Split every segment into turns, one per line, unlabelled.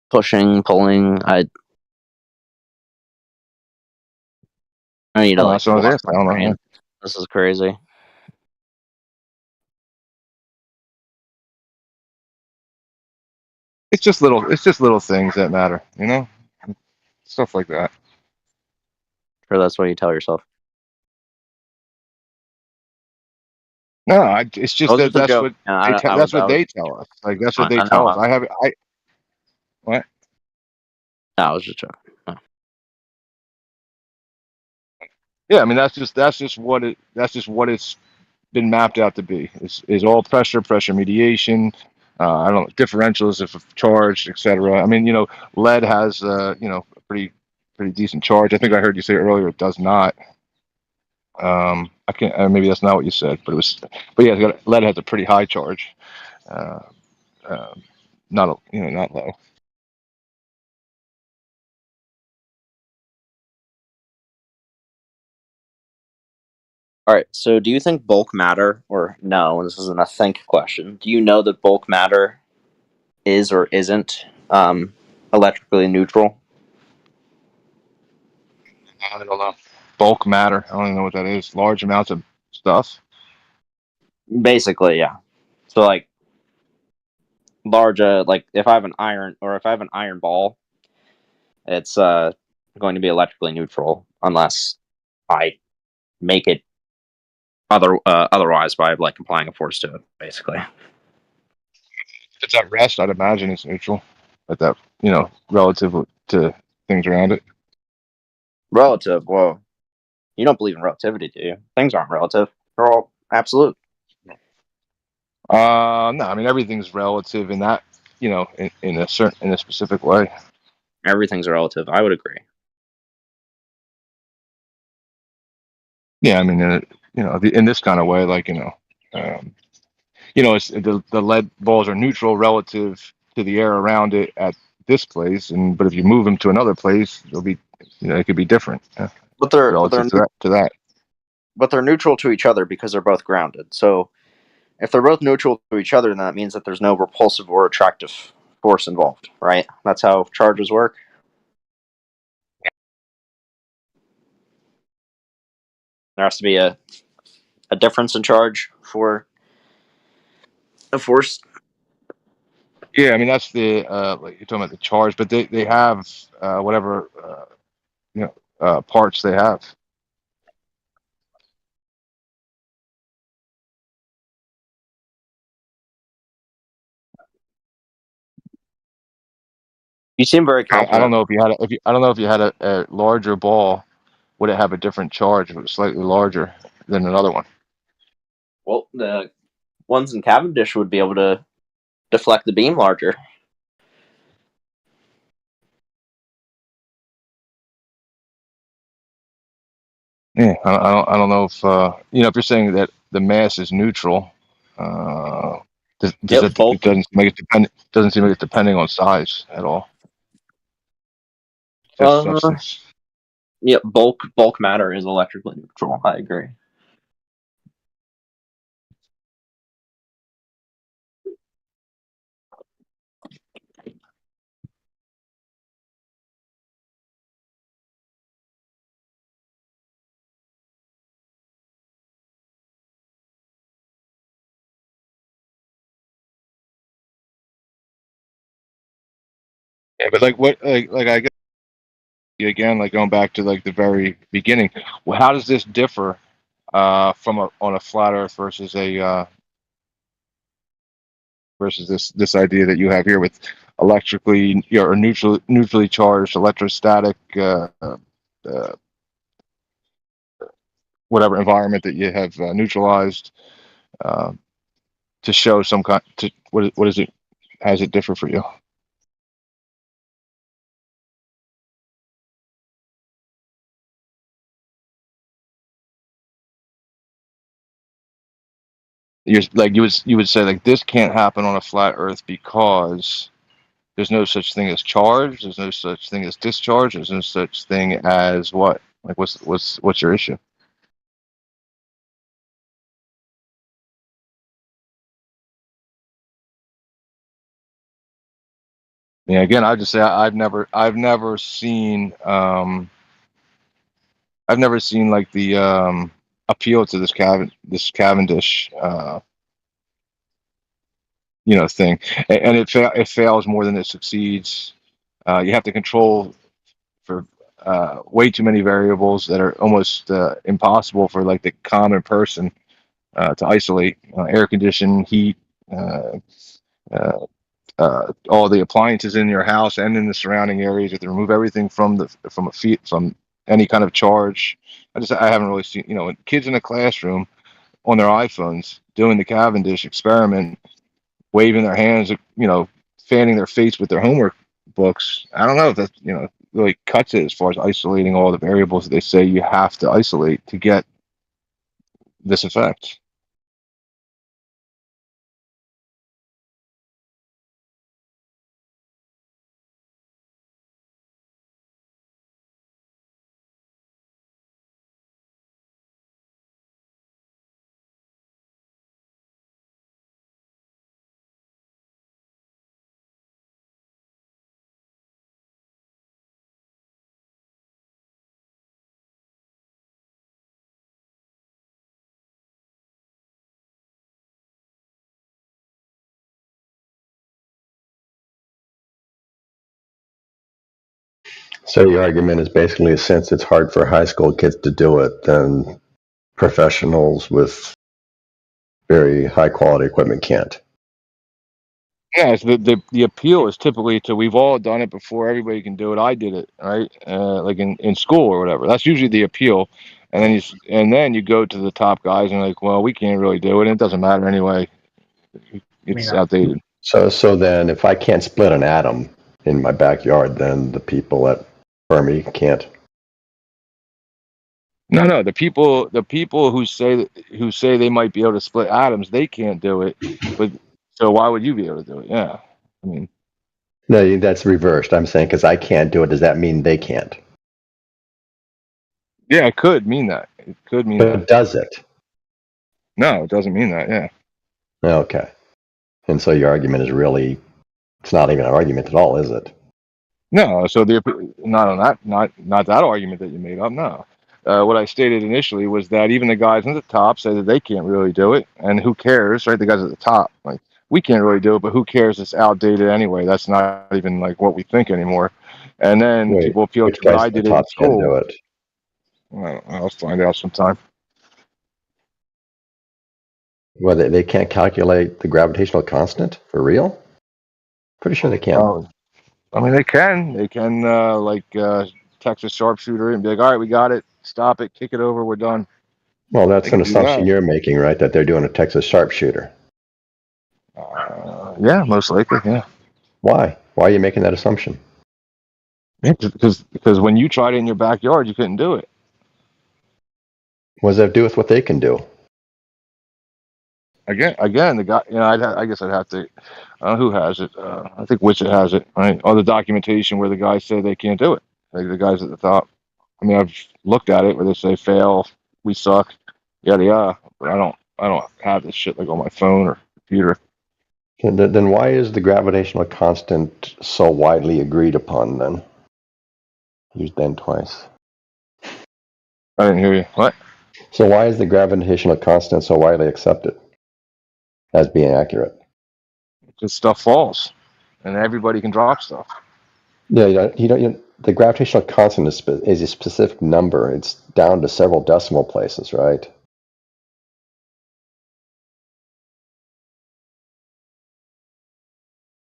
pushing, pulling. I need to
Oh,
like
that's what I was
block
asking.
my
I don't know.
brain. This is crazy.
It's just little things that matter, you know, stuff like that.
Sure, that's what you tell yourself.
No, it's
That
just
was
that
just a
that's
joke.
what
And
they
I was
that's what they tell us. Like that's what they
I know.
tell us. I what?
No, I was just joking. No.
Yeah, I mean that's just what it's been mapped out to be. Is all pressure mediation. I don't know differentials if charged, etc. I mean, lead has a pretty decent charge. I think I heard you say earlier it does not. I can't. Maybe that's not what you said, but it was. But yeah, lead has a pretty high charge. Uh, uh, not low.
All right. So, do you think bulk matter, or no? This isn't a think question. Do you know that bulk matter is or isn't electrically neutral?
I don't know. Bulk matter. I don't even know what that is. Large amounts of stuff.
Basically, yeah. So, like large, like if I have an iron or if I have an iron ball, it's going to be electrically neutral unless I make it otherwise by like applying a force to it, basically.
If it's at rest, I'd imagine it's neutral. At that, relative to things around it.
Relative. Whoa. You don't believe in relativity, do you? Things aren't relative. They're all absolute.
No, I mean everything's relative in that, in a specific way.
Everything's relative. I would agree.
Yeah, I mean, in this kind of way, like um, it's the lead balls are neutral relative to the air around it at this place, but if you move them to another place, it'll be, it could be different
But they're but
relative
they're
to that.
but they're neutral to each other because they're both grounded. So if they're both neutral to each other, then that means that there's no repulsive or attractive force involved, right? That's how charges work. There has to be a difference in charge for a force.
Yeah, I mean that's the like you're talking about the charge, but they have whatever parts they have.
You seem very
I don't
confident.
know if you had I don't know if you had a larger ball, would it have a different charge if it was slightly larger than another one?
Well, the ones in Cavendish would be able to deflect the beam larger.
Yeah, I don't know if you're saying that the mass is neutral, uh, does
Yep,
it doesn't make it depend doesn't seem like it's depending on size at all, just
Uh,
substance.
yep. Bulk matter is electrically neutral. I agree.
Yeah, but like what like I guess again like going back to like the very beginning, well, how does this differ from on a flat Earth versus a versus this idea that you have here with electrically or neutrally charged electrostatic uh, whatever environment that you have neutralized uh, to show some kind to what is it? How does it differ for you? You're like you would say like this can't happen on a flat Earth because there's no such thing as charge, there's no such thing as discharge, there's no such thing as what? Like what's your issue? Yeah, again, I just say I've never seen like the appeal to this Cavendish thing, and it fails more than it succeeds. You have to control for way too many variables that are almost impossible for like the common person to isolate. Air condition, heat, uh, uh, all the appliances in your house and in the surrounding areas. You have to remove everything from any kind of charge. I haven't really seen kids in a classroom on their iPhones doing the Cavendish experiment, waving their hands, fanning their face with their homework books. I don't know if that really cuts it as far as isolating all the variables that they say you have to isolate to get this effect.
So your argument is basically, since it's hard for high school kids to do it, then professionals with very high quality equipment can't.
Yeah, it's the appeal is typically to we've all done it before. Everybody can do it. I did it, right? Like in school or whatever. That's usually the appeal, and then you go to the top guys and like, well, we can't really do it. And it doesn't matter anyway. It's outdated.
So then, if I can't split an atom in my backyard, then the people at Fermi can't.
No. The people who say they might be able to split atoms, they can't do it. But so why would you be able to do it? Yeah, I mean,
No, that's reversed. I'm saying because I can't do it, does that mean they can't?
yeah, it could mean that. It could mean
But
that.
does it?
No, it doesn't mean that. Yeah.
Okay. And so your argument is really, it's not even an argument at all, is it?
No, so not that argument that you made up. No, what I stated initially was that even the guys at the top say that they can't really do it, and who cares, right? The guys at the top, like, we can't really do it, but who cares? It's outdated anyway. That's not even like what we think anymore. And then
Wait,
people appeal
which
to, but
guys
I
at the
did it in
top can do
school.
it?
Well, I'll find out sometime.
Well, they can't calculate the gravitational constant for real? Pretty sure they can.
Oh, I mean, they can. They can Texas sharpshooter and be like, all right, we got it. Stop it. Kick it over. We're done.
Well, that's
They
an
can do
assumption
that.
you're making, right? That they're doing a Texas sharpshooter.
Yeah, most likely. Yeah.
Why? Why are you making that assumption?
Yeah, because when you tried it in your backyard, you couldn't do it.
What does that have to do with what they can do?
Again, the guy. I guess I'd have to. Who has it? I think Witchett has it. Right, all the documentation where the guys say they can't do it. Like the guys at the top. I mean, I've looked at it where they say fail, we suck, yada yada. But I don't have this shit like on my phone or computer.
And then why is the gravitational constant so widely agreed upon then? Used then twice.
I didn't hear you. What?
So why is the gravitational constant so widely accepted as being accurate?
Because stuff falls, and everybody can drop stuff.
Yeah, the gravitational constant is a specific number. It's down to several decimal places, right?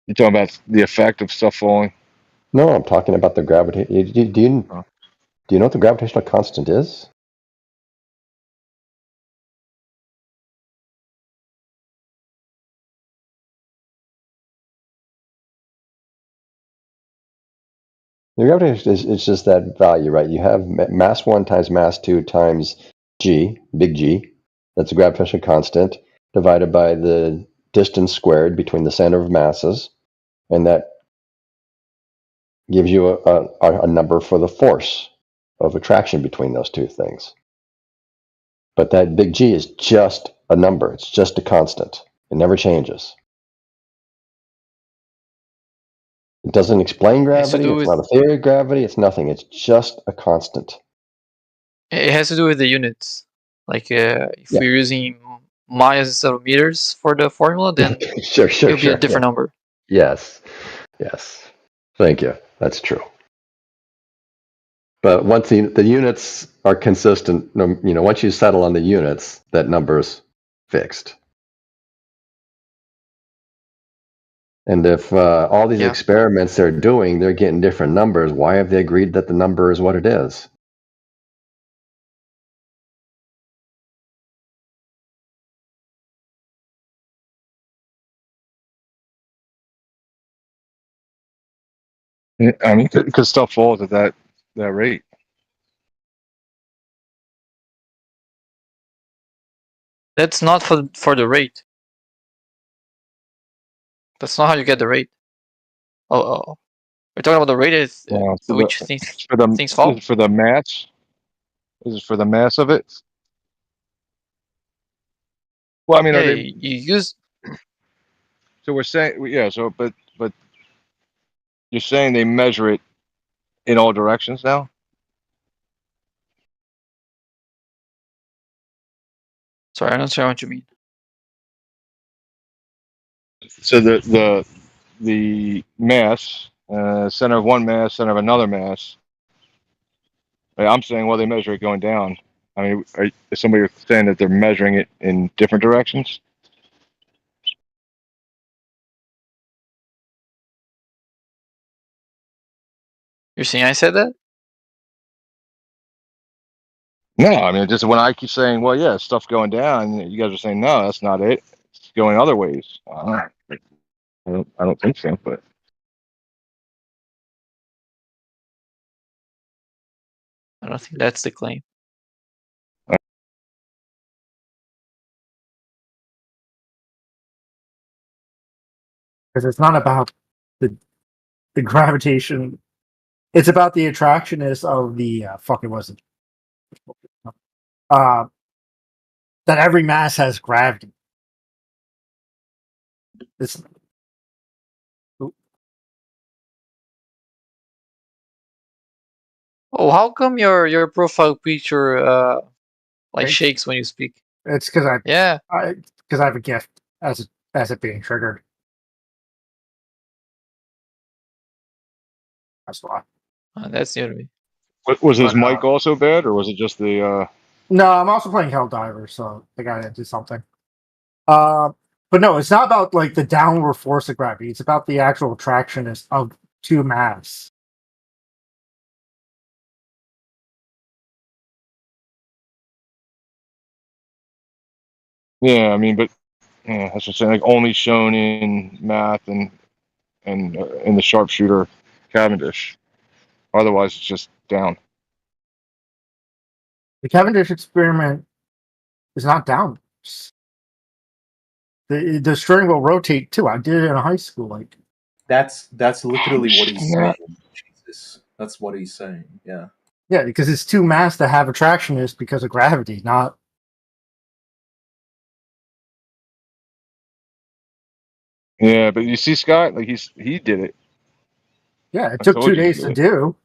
You talking about the effect of stuff falling?
No, I'm talking about the gravity. Do you know what the gravitational constant is? The gravity is just that value, right? You have mass 1 times mass 2 times g, big G. That's the gravitational constant, divided by the distance squared between the center of masses. And that gives you a number for the force of attraction between those two things. But that big G is just a number. It's just a constant. It never changes. It doesn't explain
It has to
gravity.
do
It's
with
not a theory of gravity. It's nothing. It's just a constant.
it has to do with the units. Like if
Yeah.
we're using miles instead of meters for the formula, then
Sure.
it'll be a different
Yeah.
number.
Yes. Thank you. That's true. But once the units are consistent, once you settle on the units, that number's fixed. And if all these
Yeah.
experiments they're doing, they're getting different numbers, why have they agreed that the number is what it is?
Yeah, I mean, because stuff falls at that rate.
That's not for the rate. That's not how you get the rate. Oh. We're talking about the rate is
For
which
the
things fall.
for the mass. Is it for the mass of it? Well, I mean,
Yeah,
are they?
you use.
So we're saying, yeah. So, but you're saying they measure it in all directions now?
Sorry, I don't understand what you mean.
So the mass, center of one mass, center of another mass. I'm saying, well, they measure it going down. I mean, is somebody saying that they're measuring it in different directions?
You're saying I said that?
No, I mean, just when I keep saying, well, yeah, stuff's going down, you guys are saying, no, that's not it. It's going other ways. I don't think so, but
I don't think that's the claim.
Because it's not about the gravitation. It's about the attractionness of the fuck. It wasn't. That every mass has gravity. It's
Oh, how come your profile picture like
Thanks.
shakes when you speak?
it's because I
Yeah.
have a gift as it being triggered. That's why.
That's new to me.
was his
But,
mic also bad, or was it just the?
No, I'm also playing Helldivers, so I gotta do something. But no, it's not about like the downward force of gravity. It's about the actual attractionness of two mass.
Yeah, I mean, but yeah, that's just saying, like only shown in math and in the sharpshooter Cavendish. Otherwise, it's just down.
The Cavendish experiment is not downwards. The string will rotate too. I did it in high school. Like
That's literally what he's
Yeah.
saying. Jesus, that's what he's saying. Yeah.
yeah, because it's two mass that have attractionness because of gravity, not.
Yeah, but you see, Scott, like he did it.
Yeah, it
I
took
told
2
you he
days
did
to
it.
do.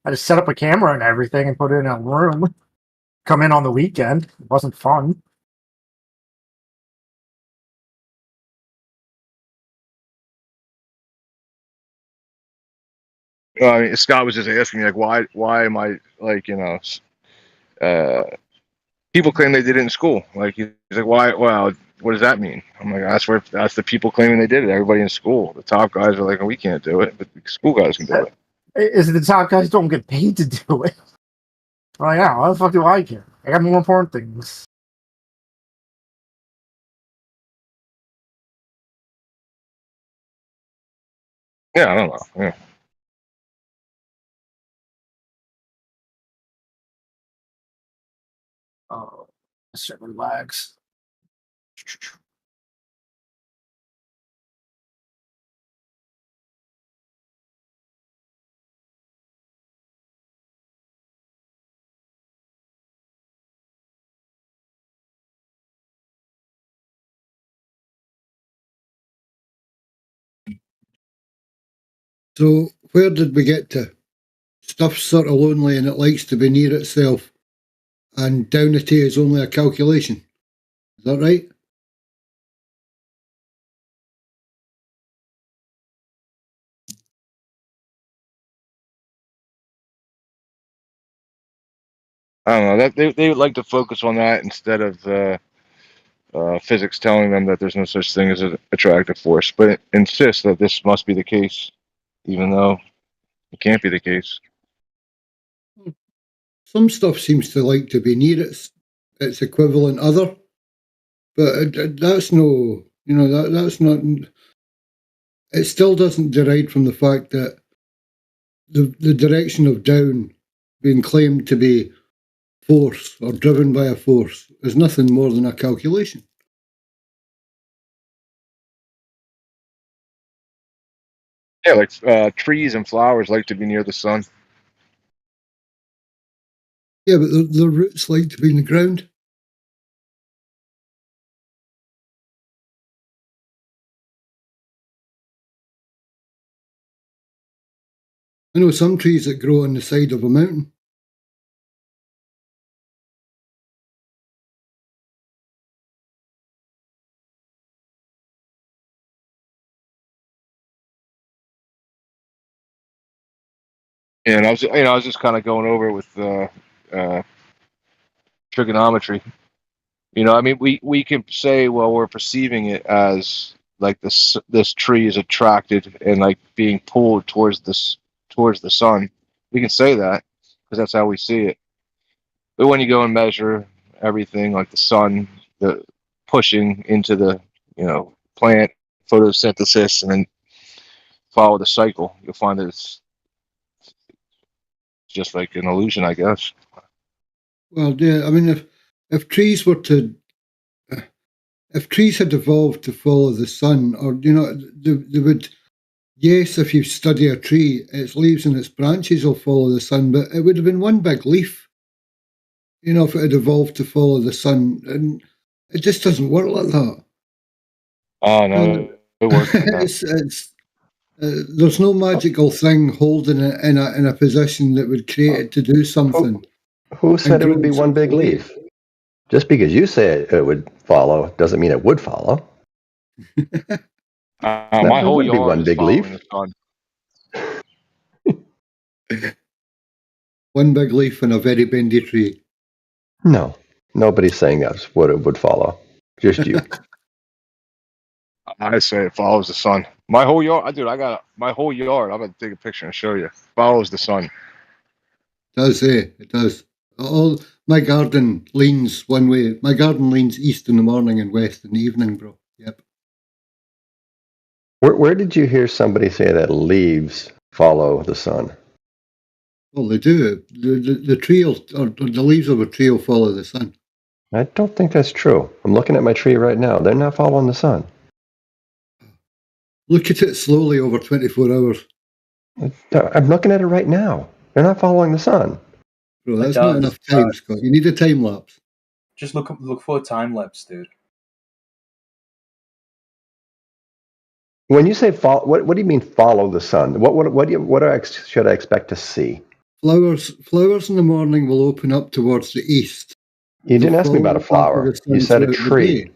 I just set up a camera and everything and put it in a room. Come in on the weekend. It wasn't fun.
I mean, Scott was just asking me, like, why am I like, people claim they did it in school. Like he's like, why? Well, what does that mean? I'm like, that's the people claiming they did it. Everybody in school, the top guys are like, oh, we can't do it, but the school guys can do it.
Is it the top guys don't get paid to do it? I'm like, yeah, why the fuck do I care? I got more important things.
Yeah, I don't know. Yeah.
Oh, server lags.
So where did we get to? Stuff's sort of lonely and it likes to be near itself, and downity is only a calculation. Is that right?
I don't know that they would like to focus on that instead of physics telling them that there's no such thing as an attractive force, but insist that this must be the case, even though it can't be the case.
Some stuff seems to like to be near its equivalent other, but that's no, that's not. It still doesn't deride from the fact that the direction of down being claimed to be force or driven by a force is nothing more than a calculation.
Yeah, like trees and flowers like to be near the sun.
Yeah, but the roots like to be in the ground. I know some trees that grow on the side of a mountain.
And I was just kind of going over it with trigonometry. I mean, we can say, well, we're perceiving it as like this tree is attracted and like being pulled towards the sun. We can say that because that's how we see it. But when you go and measure everything, like the sun, the pushing into the plant, photosynthesis, and then follow the cycle, you'll find that it's just like an illusion, I guess.
Well, yeah, I mean, if trees were to, if trees had evolved to follow the sun, or they would. Yes, if you study a tree, its leaves and its branches will follow the sun, but it would have been one big leaf. If it had evolved to follow the sun, and it just doesn't work like that.
Oh no, it works like that.
There's no magical thing holding it in a position that would create it to do something.
Who said it would be
grows
one big leaf? Just because you say it would follow doesn't mean it would follow.
My whole
wouldn't be
yard
one
is
big
following
leaf.
the sun.
One big leaf in a very bendy tree.
No, nobody's saying that's what it would follow. Just you.
I say it follows the sun. My whole yard, dude. I got my whole yard. I'm gonna take a picture and show you. Follows the sun.
It does. All my garden leans one way. My garden leans east in the morning and west in the evening, bro. Yep.
Where did you hear somebody say that leaves follow the sun?
Well, they do. The tree or the leaves of a tree will follow the sun.
I don't think that's true. I'm looking at my tree right now. They're not following the sun.
Look at it slowly over 24 hours.
I'm looking at it right now. They're not following the sun.
Bro, that's not enough time, Scott. You need a time lapse.
Just look for a time lapse, dude.
When you say follow, what do you mean follow the sun? What should I expect to see?
Flowers in the morning will open up towards the east.
You didn't ask me about a flower. You said a tree.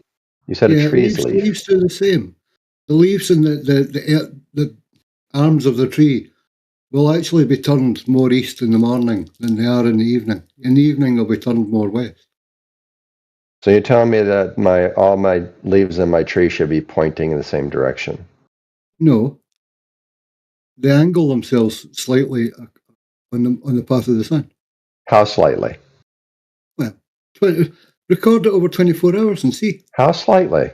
You said a tree's leaf.
Leaves do the same. The leaves and the arms of the tree will actually be turned more east in the morning than they are in the evening. In the evening, they'll be turned more west.
So you're telling me that all my leaves in my tree should be pointing in the same direction?
No. They angle themselves slightly on the path of the sun.
How slightly?
Well, record it over 24 hours and see.
How slightly?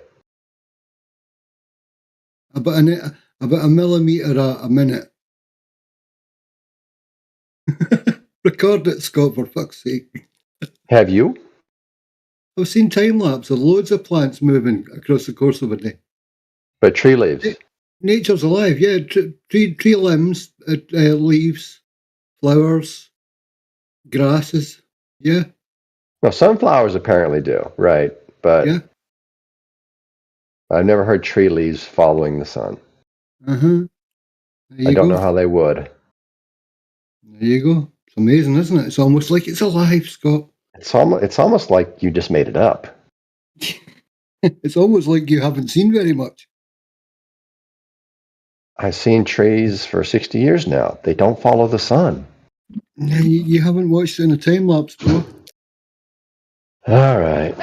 About a millimetre a minute. Record it, Scott, for fuck's sake.
Have you?
I've seen time lapse of loads of plants moving across the course of a day.
But tree leaves.
Nature's alive, yeah. Tree limbs, leaves, flowers, grasses, yeah.
Well, sunflowers apparently do, right? But
yeah.
I've never heard tree leaves following the sun.
Uh-huh. There
I
you
don't
go.
know how they would.
There you go. It's amazing, isn't it? It's almost like it's alive, Scott.
It's almost like you just made it up.
It's almost like you haven't seen very much.
I've seen trees for 60 years now. They don't follow the sun.
Yeah, you haven't watched it in a time lapse, bro.
All right.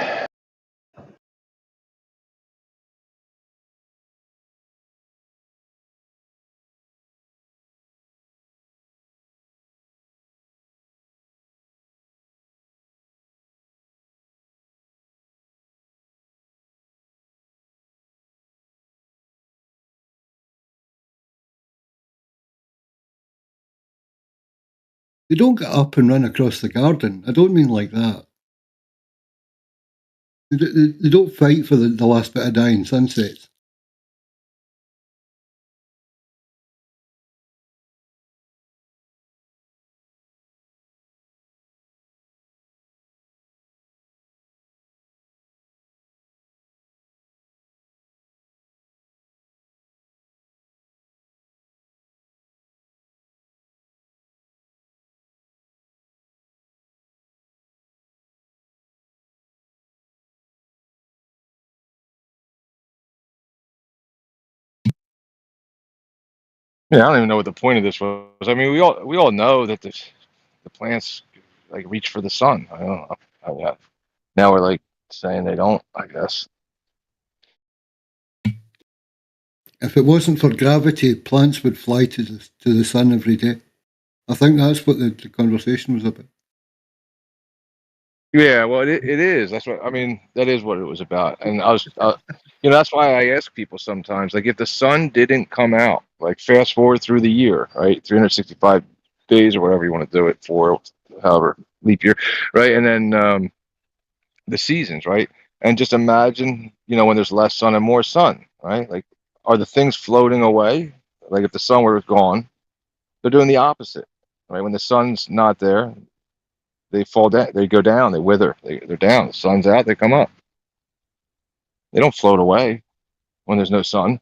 They don't get up and run across the garden. I don't mean like that. They don't fight for the last bit of dying sunsets.
Yeah, I don't even know what the point of this was. I mean, we all know that the plants like reach for the sun. I don't know how that. Now we're like saying they don't. I guess.
If it wasn't for gravity, plants would fly to the sun every day. I think that's what the conversation was about.
Yeah, well, it is. That's what I mean. That is what it was about. And that's why I ask people sometimes, like, if the sun didn't come out, like, fast forward through the year, right, 365 days or whatever you want to do it for, however leap year, right, and then the seasons, right, and just imagine, when there's less sun and more sun, right, like, are the things floating away? Like, if the sun were gone, they're doing the opposite, right? When the sun's not there, they fall down, they go down, they wither, they're down. The sun's out, they come up. They don't float away when there's no sun.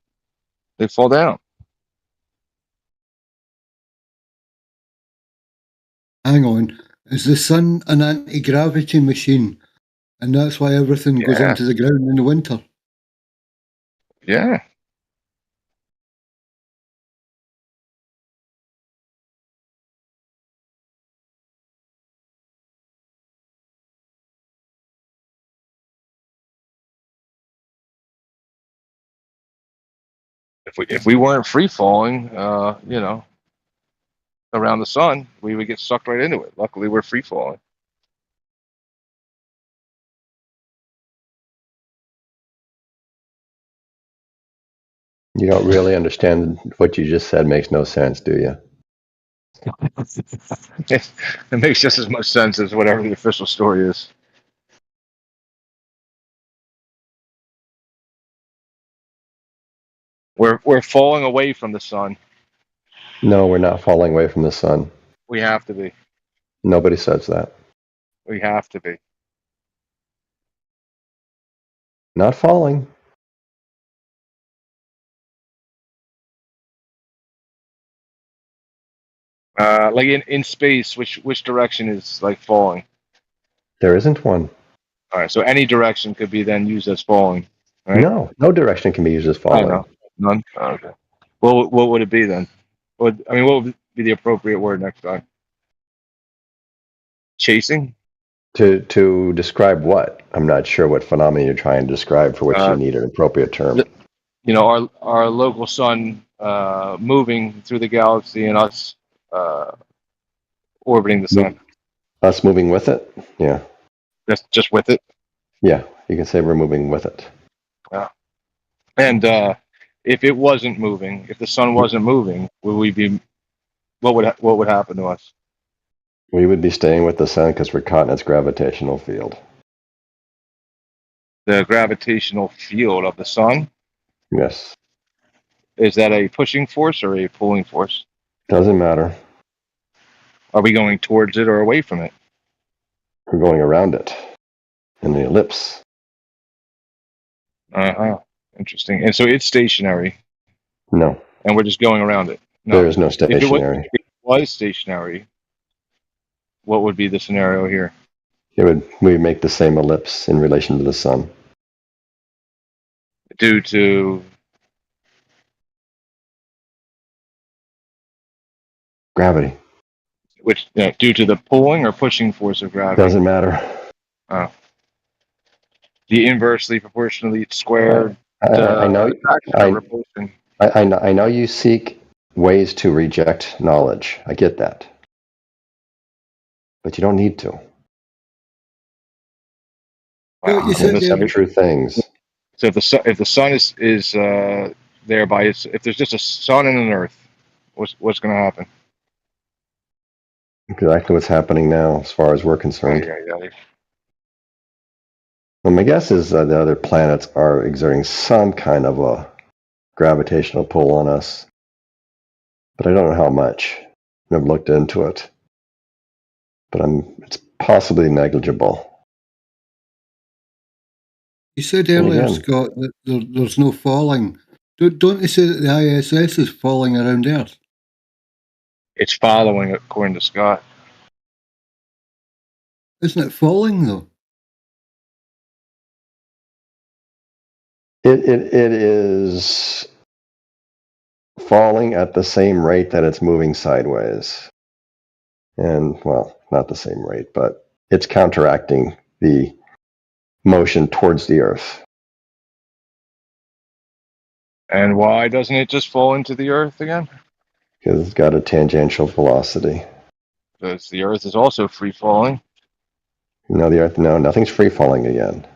They fall down.
Hang on. Is the sun an anti-gravity machine? And that's why everything goes
Yeah.
into the ground in the winter?
Yeah. If we weren't free falling, around the sun, we would get sucked right into it. Luckily, we're free falling.
You don't really understand what you just said. Makes no sense, do you?
It makes just as much sense as whatever the official story is. We're falling away from the sun.
No, we're not falling away from the sun.
We have to be.
Nobody says that.
We have to be.
Not falling.
Like in space, which direction is like falling?
There isn't one.
All right, so any direction could be then used as falling, right?
No direction can be used as
I
falling.
know. None. Oh, okay. Well, what would it be then? What would be the appropriate word next time? Chasing?
To describe what? I'm not sure what phenomenon you're trying to describe for which you need an appropriate term.
Our local sun moving through the galaxy and us orbiting the sun.
Us moving with it? Yeah.
That's just with it.
Yeah, you can say we're moving with it.
Yeah. And if it wasn't moving, if the sun wasn't moving, would we be? What would happen to us?
We would be staying with the sun because we're caught in its gravitational field.
The gravitational field of the sun?
Yes.
Is that a pushing force or a pulling force?
Doesn't matter.
Are we going towards it or away from it?
We're going around it in the ellipse.
Interesting. And so it's stationary.
No.
And we're just going around it.
There is no
If
stationary.
it was stationary, what would be the scenario here?
We make the same ellipse in relation to the sun.
Due to
Gravity.
due to the pulling or pushing force of gravity?
Doesn't matter.
The inversely proportionally squared
I know.
attraction or repulsion.
I know you seek ways to reject knowledge. I get that, but you don't need to.
Well, you
You
said
can
there-
accept true things.
So if the sun is there by if there's just a sun and an earth, what's going to happen?
Exactly what's happening now, as far as we're concerned.
Yeah.
Well, my guess is the other planets are exerting some kind of a gravitational pull on us, but I don't know how much. Never looked into it, but it's possibly negligible.
You said earlier,
again-
Scott, that there's no falling. Don't they say that the ISS is falling around Earth?
It's following, according to Scott.
Isn't it falling, though?
It is falling at the same rate that it's moving sideways. And, well, not the same rate, but it's counteracting the motion towards the Earth.
And why doesn't it just fall into the earth again?
Because it's got a tangential velocity.
Because the earth is also free falling.
No, the Earth, no, nothing's free falling again.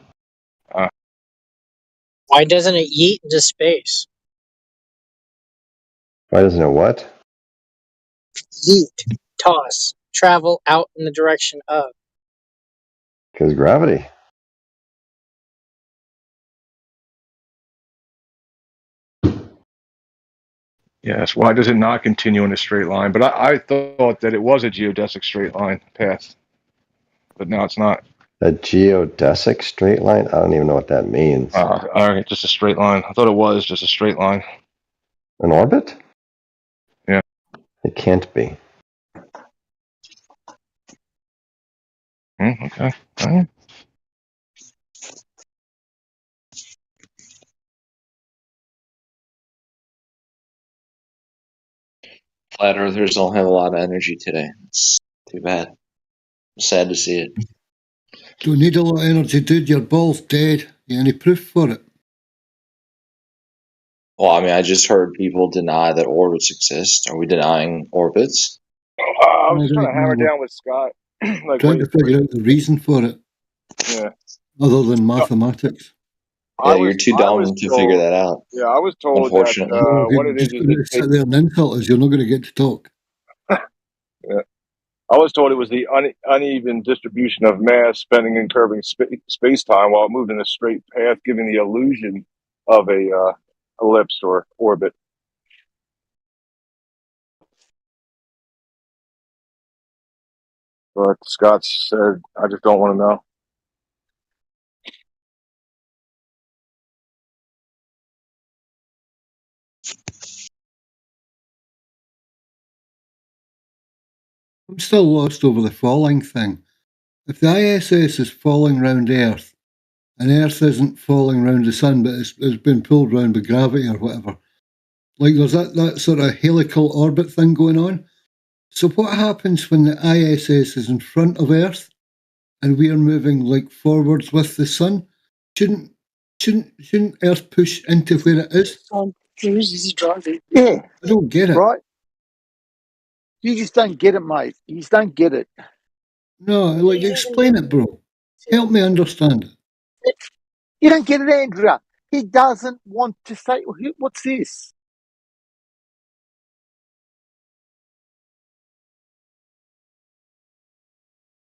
Why doesn't it yeet into space?
Why doesn't it what?
Yeet, toss, travel out in the direction of.
Because gravity.
Yes. Why does it not continue in a straight line? But I thought that it was a geodesic straight line path, but now it's not.
A geodesic straight line? I don't even know what that means.
All right, just a straight line. I thought it was just a straight line.
An orbit?
Yeah.
It can't be.
Okay. All right.
Flat earthers don't have a lot of energy today. It's too bad. Sad to see it.
Don't need a lot of energy, dude. Your ball's dead. You any proof for it?
Well, I mean, I just heard people deny that orbits exist. Are we denying orbits?
I was just trying to hammer down with Scott. Like,
Trying to figure out the reason for it,
Yeah.
other than mathematics.
Yeah, you're too dumb to figure that out.
Yeah, I was told
Unfortunately.
that
You're
what it is
just going to
is
sit there and insult us. You're not going to get to talk.
I was told it was the uneven distribution of mass bending and curving space-time while it moved in a straight path, giving the illusion of a ellipse or orbit. But Scott said, I just don't want to know.
I'm still lost over the falling thing. If the ISS is falling round Earth, and Earth isn't falling round the sun, but it's been pulled round by gravity or whatever, like there's that sort of helical orbit thing going on. So what happens when the ISS is in front of Earth and we are moving like forwards with the sun? Shouldn't Earth push into where it is?
Yeah,
I don't get it.
right. You just don't get it, mate. You just don't get it.
No, like explain it, bro. Help me understand it.
You don't get it, Andrea. He doesn't want to say, what's this?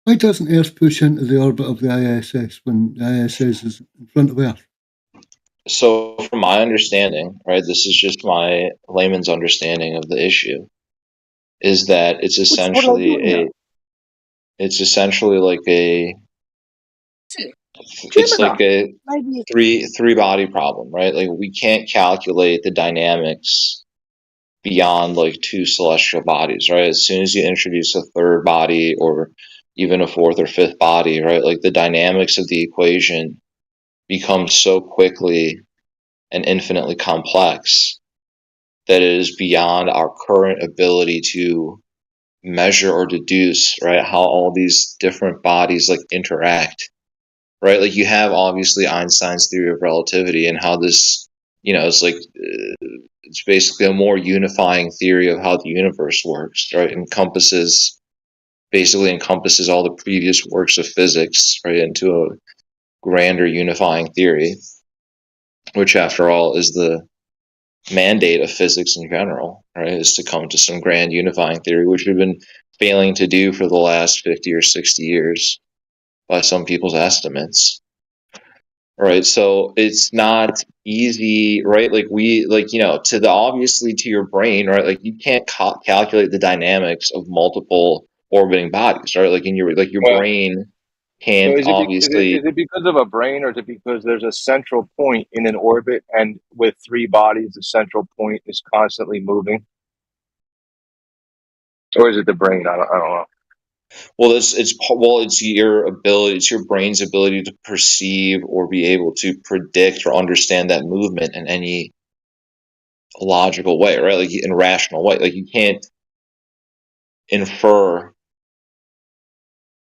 Why doesn't Earth push into the orbit of the ISS when the ISS is in front of Earth?
So, from my understanding, right, this is just my layman's understanding of the issue, is that it's essentially it's essentially like it's like a three body problem, right? Like we can't calculate the dynamics beyond like two celestial bodies, right? As soon as you introduce a third body or even a fourth or fifth body, right? Like the dynamics of the equation become so quickly and infinitely complex that it is beyond our current ability to measure or deduce, right, how all these different bodies like interact, right? Like you have obviously Einstein's theory of relativity and how this, it's like it's basically a more unifying theory of how the universe works, right? Basically encompasses all the previous works of physics, right, into a grander unifying theory, which after all is the mandate of physics in general, right, is to come to some grand unifying theory, which we've been failing to do for the last 50 or 60 years by some people's estimates. Right, so it's not easy, right? Like obviously to your brain, right? Like you can't calculate the dynamics of multiple orbiting bodies, right? Like your
Well,
brain
so
can't
is
obviously.
it because of a brain, or is it because there's a central point in an orbit, and with three bodies, the central point is constantly moving? Or is it the brain? I don't know.
Well, it's your ability, it's your brain's ability to perceive or be able to predict or understand that movement in any logical way, right? Like in a rational way. Like you can't infer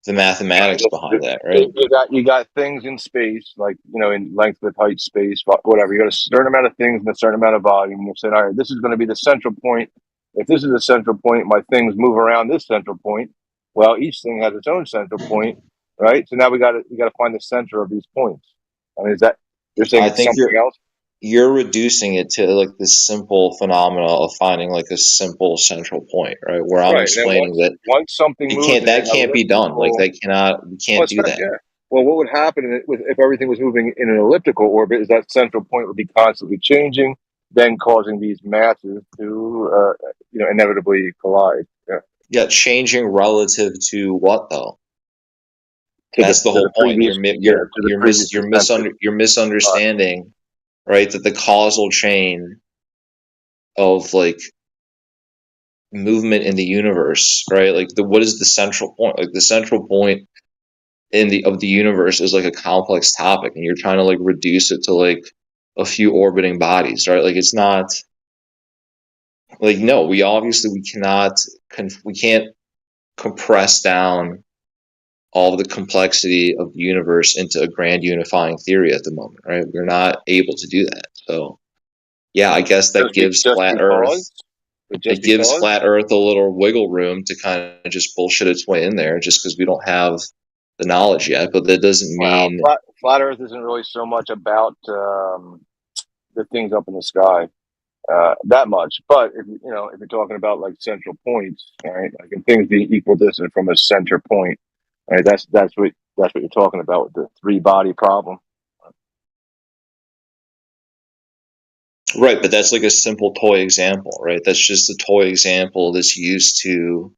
the mathematics behind that, right?
You got things in space, like in length, width, height, space, whatever. You got a certain amount of things in a certain amount of volume. You're saying, all right, this is going to be the central point. If this is the central point, my things move around this central point. Well, each thing has its own central point, right? So now we got to find the center of these points. I mean, is that you're saying
I
it's
think
something else?
you're reducing it to like this simple phenomena of finding like a simple central point, right? Where I'm
Right. And then
explaining that
once something moves in an
can't be done. Like
elliptical,
we can't do that.
yeah. Well, what would happen if everything was moving in an elliptical orbit is that central point would be constantly changing, then causing these masses to, inevitably collide. Yeah.
Yeah, changing relative to what though? That's the
To
whole
the
point.
previous, to the previous center.
You're misunderstanding, right? That the causal chain of like movement in the universe, right? Like what is the central point? Like the central point of the universe is like a complex topic, and you're trying to like reduce it to like a few orbiting bodies, right? Like it's not like no, we can't compress down all the complexity of the universe into a grand unifying theory at the moment, right? We're not able to do that. So yeah, I guess that gives flat Earth a little wiggle room to kind of just bullshit its way in there just because we don't have the knowledge yet. But that doesn't mean
flat Earth isn't really so much about the things up in the sky that much. But if you're talking about like central points, right? Like if things being equidistant from a center point, right? That's what you're talking about with the three body problem.
right, but that's like a simple toy example, right? That's just a toy example that's used to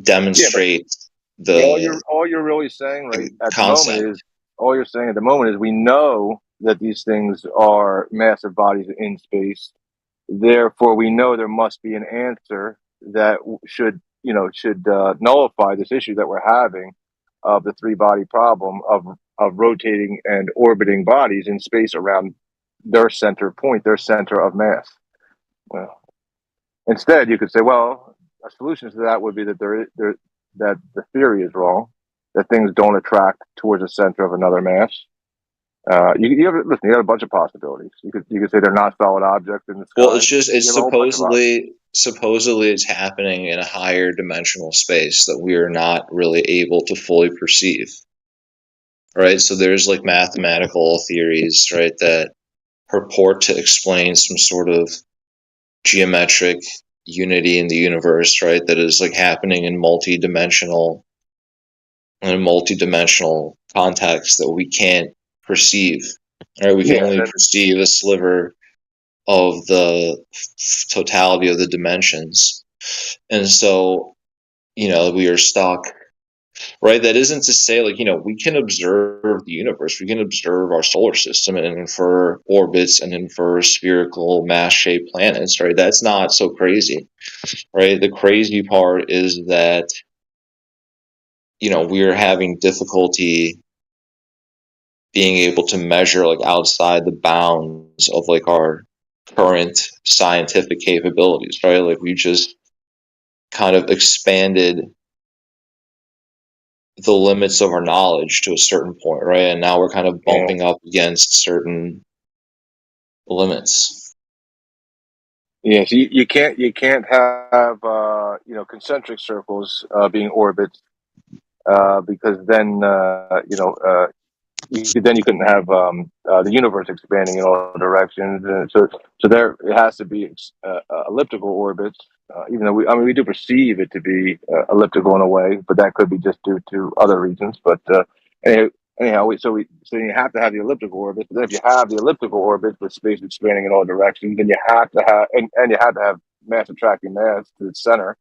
demonstrate
all you're really saying right at
concept.
the moment is we know that these things are massive bodies in space. Therefore, we know there must be an answer that should nullify this issue that we're having of the three body problem of rotating and orbiting bodies in space around their center point, their center of mass. Well, instead, you could say, well, a solution to that would be that that the theory is wrong, that things don't attract towards the center of another mass. You have a bunch of possibilities. You could say they're not solid objects in the sky.
Well, it's supposedly it's happening in a higher dimensional space that we are not really able to fully perceive. Right? So there's like mathematical theories, right, that purport to explain some sort of geometric unity in the universe, right, that is like happening in multi-dimensional context that we can't perceive. Right? We can only perceive a sliver of the totality of the dimensions. And so, we are stuck right? That isn't to say, like, we can observe the universe, we can observe our solar system and infer orbits and infer spherical mass-shaped planets, right? That's not so crazy, right? The crazy part is that, we're having difficulty being able to measure, like, outside the bounds of, like, our current scientific capabilities, right? Like, we just kind of expanded the limits of our knowledge to a certain point, right? And now we're kind of bumping up against certain limits.
Yeah, so you can't have concentric circles being orbits because then you couldn't have the universe expanding in all directions. And so there it has to be elliptical orbits. Even though we do perceive it to be elliptical in a way, but that could be just due to other reasons. But anyhow, so you have to have the elliptical orbit. But then if you have the elliptical orbit with space expanding in all directions, then you have to have and you have to have mass attracting mass to the center,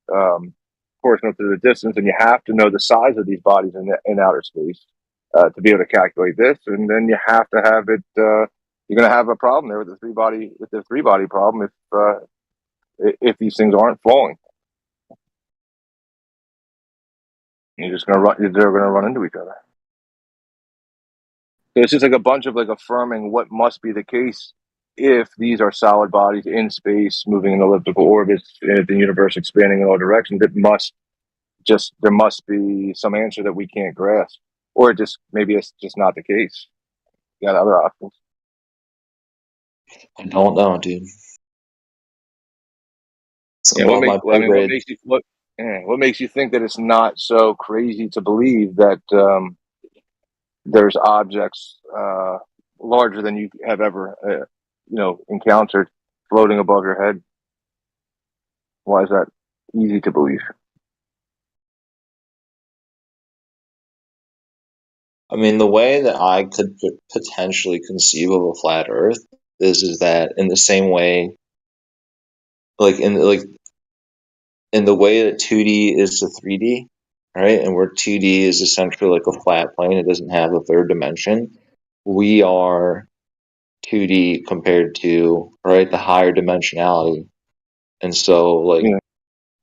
proportional to the distance, and you have to know the size of these bodies in outer space to be able to calculate this. And then you have to have it. You're going to have a problem there with the three body problem if these things aren't flowing. You're just going to run. They're going to run into each other. So it's just like a bunch of like affirming what must be the case if these are solid bodies in space moving in elliptical orbits, the universe expanding in all directions. There must be some answer that we can't grasp, or maybe it's just not the case. You got other options.
I don't know, dude.
What makes you think that it's not so crazy to believe that there's objects larger than you have ever encountered floating above your head? Why is that easy to believe?
I mean, the way that I could potentially conceive of a flat Earth is that in the same way, like in the way that 2D is to 3D, right? And where 2D is essentially like a flat plane, it doesn't have a third dimension. We are 2D compared to, right, the higher dimensionality. And so,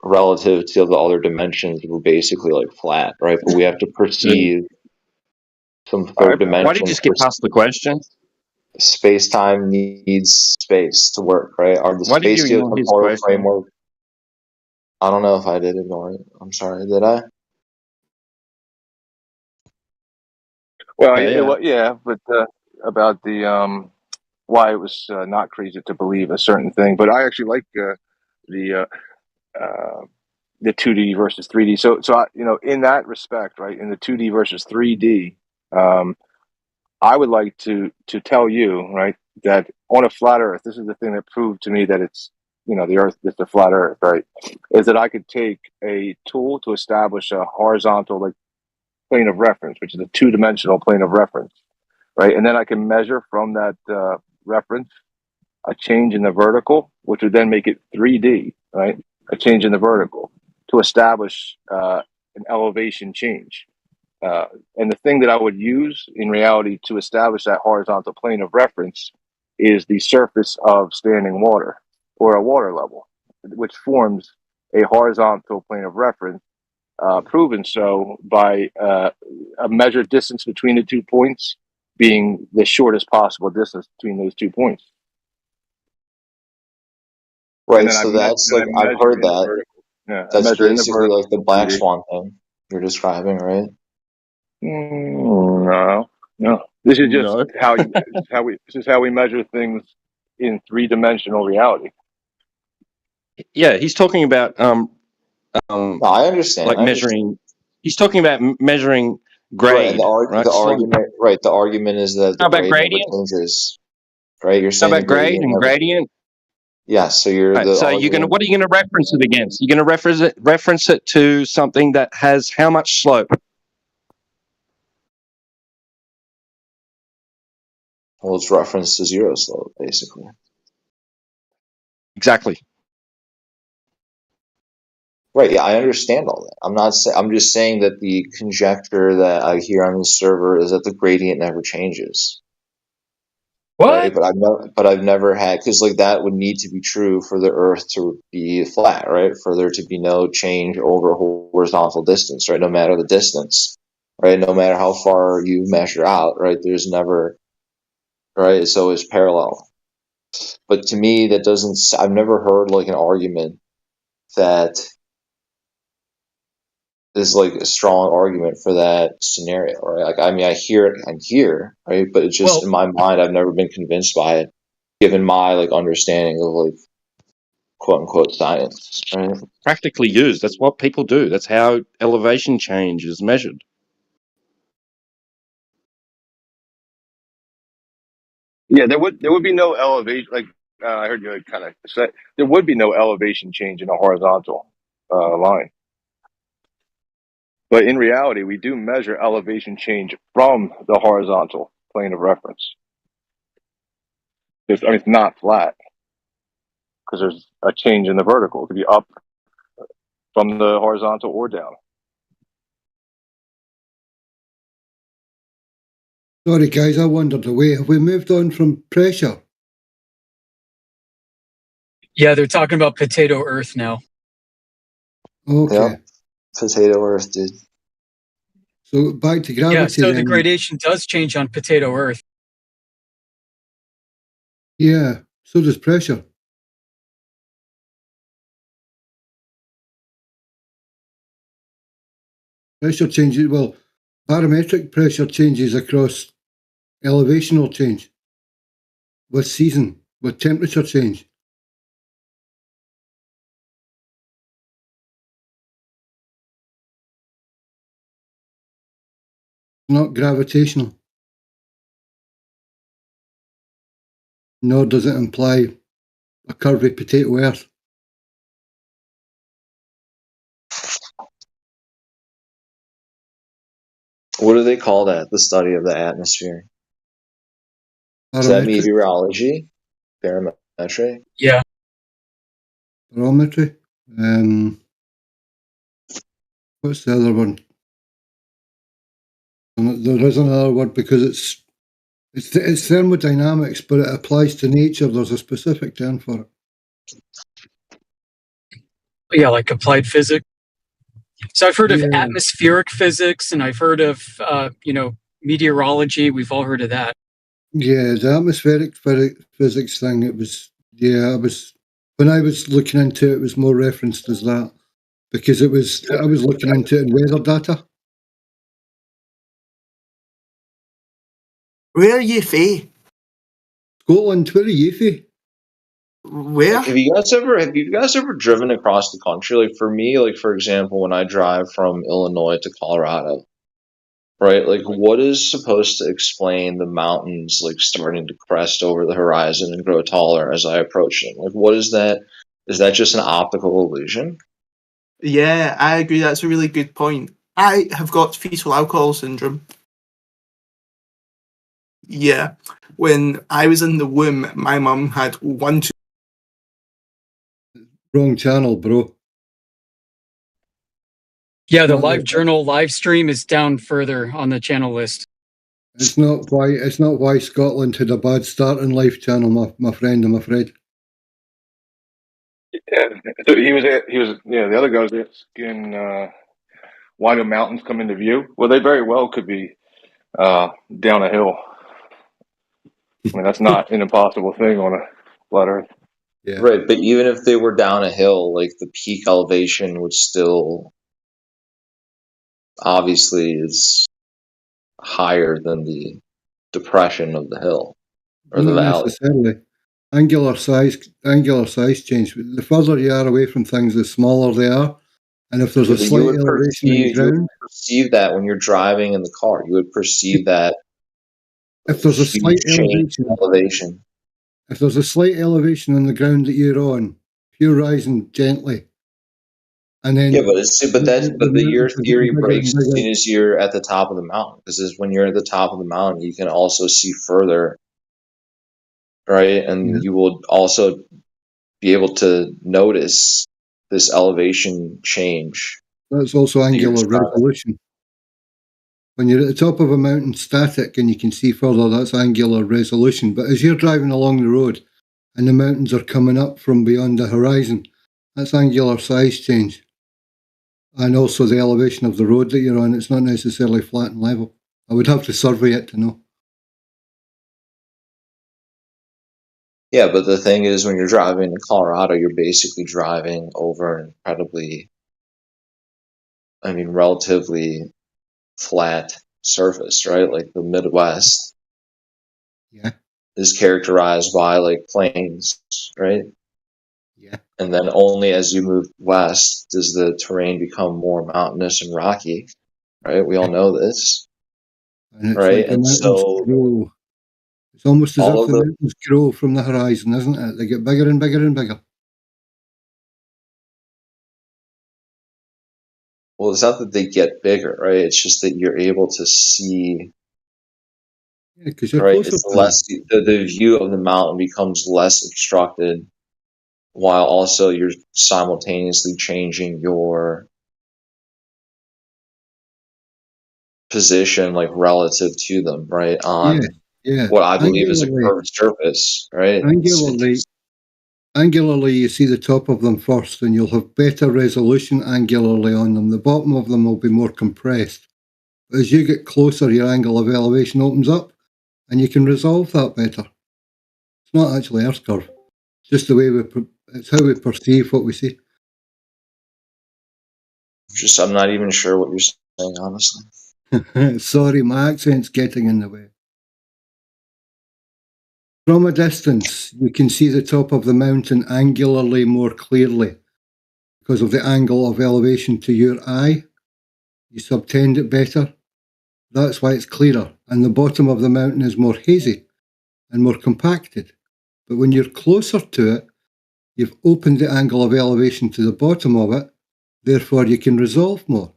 relative to the other dimensions, we're basically like flat, right? But we have to perceive some third dimension.
Why did you skip past the question?
Space-time needs space to work, right?
Why did you ignore his question?
Framework. I don't know if I did ignore it. I'm sorry. Did I?
Well, but about the why it was not crazy to believe a certain thing. But I actually like the 2D versus 3D. So in that respect, right, in the 2D versus 3D, I would like to tell you, right, that on a flat Earth, this is the thing that proved to me that it's the Earth is a flat Earth, right? Is that I could take a tool to establish a horizontal plane of reference, which is a two-dimensional plane of reference, right? And then I can measure from that reference a change in the vertical, which would then make it 3D, right? A change in the vertical to establish an elevation change. And the thing that I would use in reality to establish that horizontal plane of reference is the surface of standing water or a water level, which forms a horizontal plane of reference, proven so by a measured distance between the 2 points being the shortest possible distance between those 2 points.
Right, so that's I've heard that. That's basically like the black swan thing you're describing, right?
No. This is just how we measure things in three-dimensional reality.
Yeah, he's talking about
no, I understand.
Like measuring. He's talking about measuring grade.
Right, the argument is that the grade never changes. Right, you're saying
how about grade and gradient?
Yeah, so you're
right, so you're gonna. What are you gonna reference it against? You're gonna reference it to something that has how much slope?
Well, it's referenced to zero slope, basically.
Exactly.
Right, yeah, I understand all that. I'm just saying that the conjecture that I hear on the server is that the gradient never changes. Right,
What?
but I've never had, because like that would need to be true for the Earth to be flat, right? For there to be no change over horizontal distance, right? No matter the distance, right? No matter how far you measure out, right? There's never, right? It's always parallel. But to me, that doesn't. I've never heard like an argument that is like a strong argument for that scenario, right? Like, I mean, I hear it, I'm here, right? But it's just
Well,
in my mind, I've never been convinced by it, given my like understanding of like quote unquote science, right?
practically used. That's what people do. That's how elevation change is measured.
Yeah, there would be no elevation. Like I heard you kind of say, there would be no elevation change in a horizontal line. But in reality, we do measure elevation change from the horizontal plane of reference. It's not flat because there's a change in the vertical. It could be up from the horizontal or down.
Sorry, guys, I wandered away. Have we moved on from pressure?
Yeah, they're talking about potato Earth now.
Okay.
Yeah, potato Earth, dude.
So back to gravity.
Yeah, so the
then.
gradation does change on potato Earth.
Yeah, so does pressure. Pressure changes, well, barometric pressure changes across elevational change with season, with temperature change. Not gravitational. Nor does it imply a curvy potato Earth.
What do they call that? The study of the atmosphere. Is that
Barometric.
meteorology? Barometry?
Yeah.
Barometry. What's the other one? And there is another word because it's thermodynamics, but it applies to nature. There's a specific term for it.
Yeah, like applied physics. So I've heard of
Yeah.
atmospheric physics, and I've heard of meteorology. We've all heard of that.
Yeah, the atmospheric physics thing. It was when I was looking into it, it was more referenced as that because I was looking into it in weather data.
Where are you fae?
Scotland, where are you fae?
Where?
Have you guys ever driven across the country? Like for me, like for example, when I drive from Illinois to Colorado, right? Like what is supposed to explain the mountains like starting to crest over the horizon and grow taller as I approach them? Like what is that? Is that just an optical illusion?
Yeah, I agree. That's a really good point. I have got fetal alcohol syndrome. Yeah. When I was in the womb, my mum had 1, 2.
Wrong channel, bro.
Yeah, the live journal live stream is down further on the channel list.
It's not why Scotland had a bad start in life, channel, my friend, I'm afraid.
Yeah, so he was the other guy was asking why do mountains come into view? Well, they very well could be down a hill. I mean, that's not an impossible thing on a flat Earth.
Yeah.
Right, but even if they were down a hill, like the peak elevation would still obviously is higher than the depression of the hill or the
Not
valley.
necessarily. Angular size change. The further you are away from things, the smaller they are. And if there's a
You
slight
would
elevation in the
you would
ground,
perceive that when you're driving in the car. You would perceive that
if there's a slight
huge change in elevation.
if there's a slight elevation on the ground that you're on, if you're rising gently, and then
Yeah, but your theory breaks as soon as you're at the top of the mountain. Because when you're at the top of the mountain, you can also see further, right? And you will also be able to notice this elevation change.
That's also
that you're
angular
describing.
resolution. When you're at the top of a mountain static and you can see further, that's angular resolution. But as you're driving along the road and the mountains are coming up from beyond the horizon, that's angular size change. And also the elevation of the road that you're on. It's not necessarily flat and level. I would have to survey it to know.
Yeah, but the thing is, when you're driving in Colorado, you're basically driving over an incredibly, relatively flat surface, right? Like the Midwest is characterized by like plains, right?
Yeah.
And then only as you move west does the terrain become more mountainous and rocky, right? We all know this,
And it's
right?
like the
And
mountains
so
grow. It's almost as
all
if
of
the
the
mountains grow from the horizon, isn't it? They get bigger and bigger and bigger.
well, it's not that they get bigger, right? It's just that you're able to see,
Yeah, because you're
right?
closer
It's
to them.
less the view of the mountain becomes less obstructed, while also you're simultaneously changing your position like relative to them, right? On
Yeah.
what I believe is a
Angularly,
curved surface, right?
angularly, you see the top of them first, and you'll have better resolution angularly on them. The bottom of them will be more compressed. But as you get closer, your angle of elevation opens up, and you can resolve that better. It's not actually Earth curve. It's just the way it's how we perceive what we see.
I'm not even sure what you're saying, honestly.
Sorry, my accent's getting in the way. From a distance, you can see the top of the mountain angularly more clearly because of the angle of elevation to your eye. You subtend it better. That's why it's clearer. And the bottom of the mountain is more hazy and more compacted. But when you're closer to it, you've opened the angle of elevation to the bottom of it, therefore you can resolve more.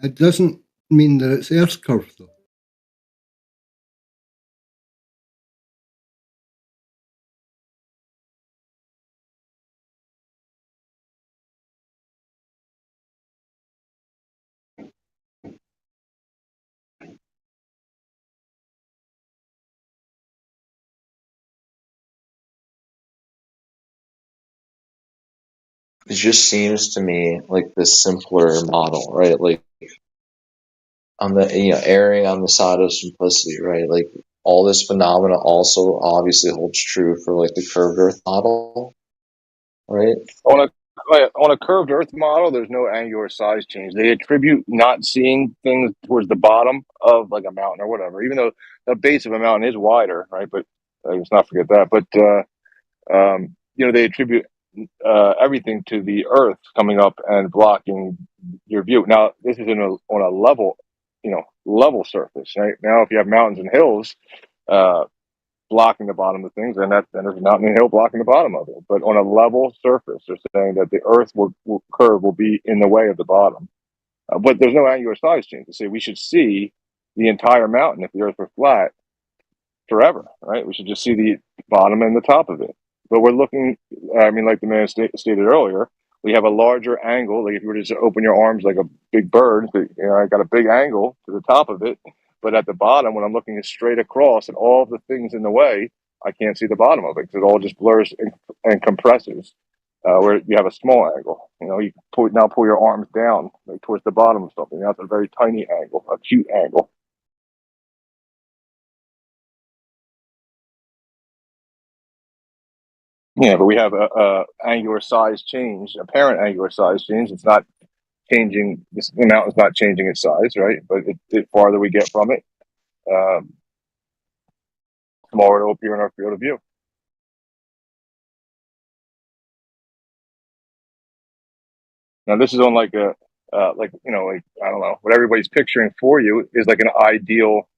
It doesn't mean that it's Earth curve, though.
It just seems to me like the simpler model, right? Like on the erring on the side of simplicity, right? Like all this phenomena also obviously holds true for like the curved Earth model, right?
On a curved Earth model, there's no angular size change. They attribute not seeing things towards the bottom of like a mountain or whatever, even though the base of a mountain is wider, right? But let's not forget that. But they attribute everything to the Earth coming up and blocking your view. Now, this is on a level, level surface, right? Now, if you have mountains and hills blocking the bottom of things, then there's a mountain and hill blocking the bottom of it. But on a level surface, they're saying that the Earth curve will be in the way of the bottom. But there's no angular size change. They say we should see the entire mountain if the Earth were flat forever, right? We should just see the bottom and the top of it. But we're looking, like the man stated earlier, we have a larger angle. Like if you were to just open your arms like a big bird, I got a big angle to the top of it. But at the bottom, when I'm looking straight across and all the things in the way, I can't see the bottom of it because it all just blurs and compresses. Where you have a small angle, you pull your arms down like towards the bottom of something. That's a very tiny angle, a cute angle. Yeah, but we have a angular size change, apparent angular size change. It's not changing. The mountain's not changing its size, right? But the farther we get from it, smaller it will appear in our field of view. Now, this is on like a, I don't know, what everybody's picturing for you is like an ideal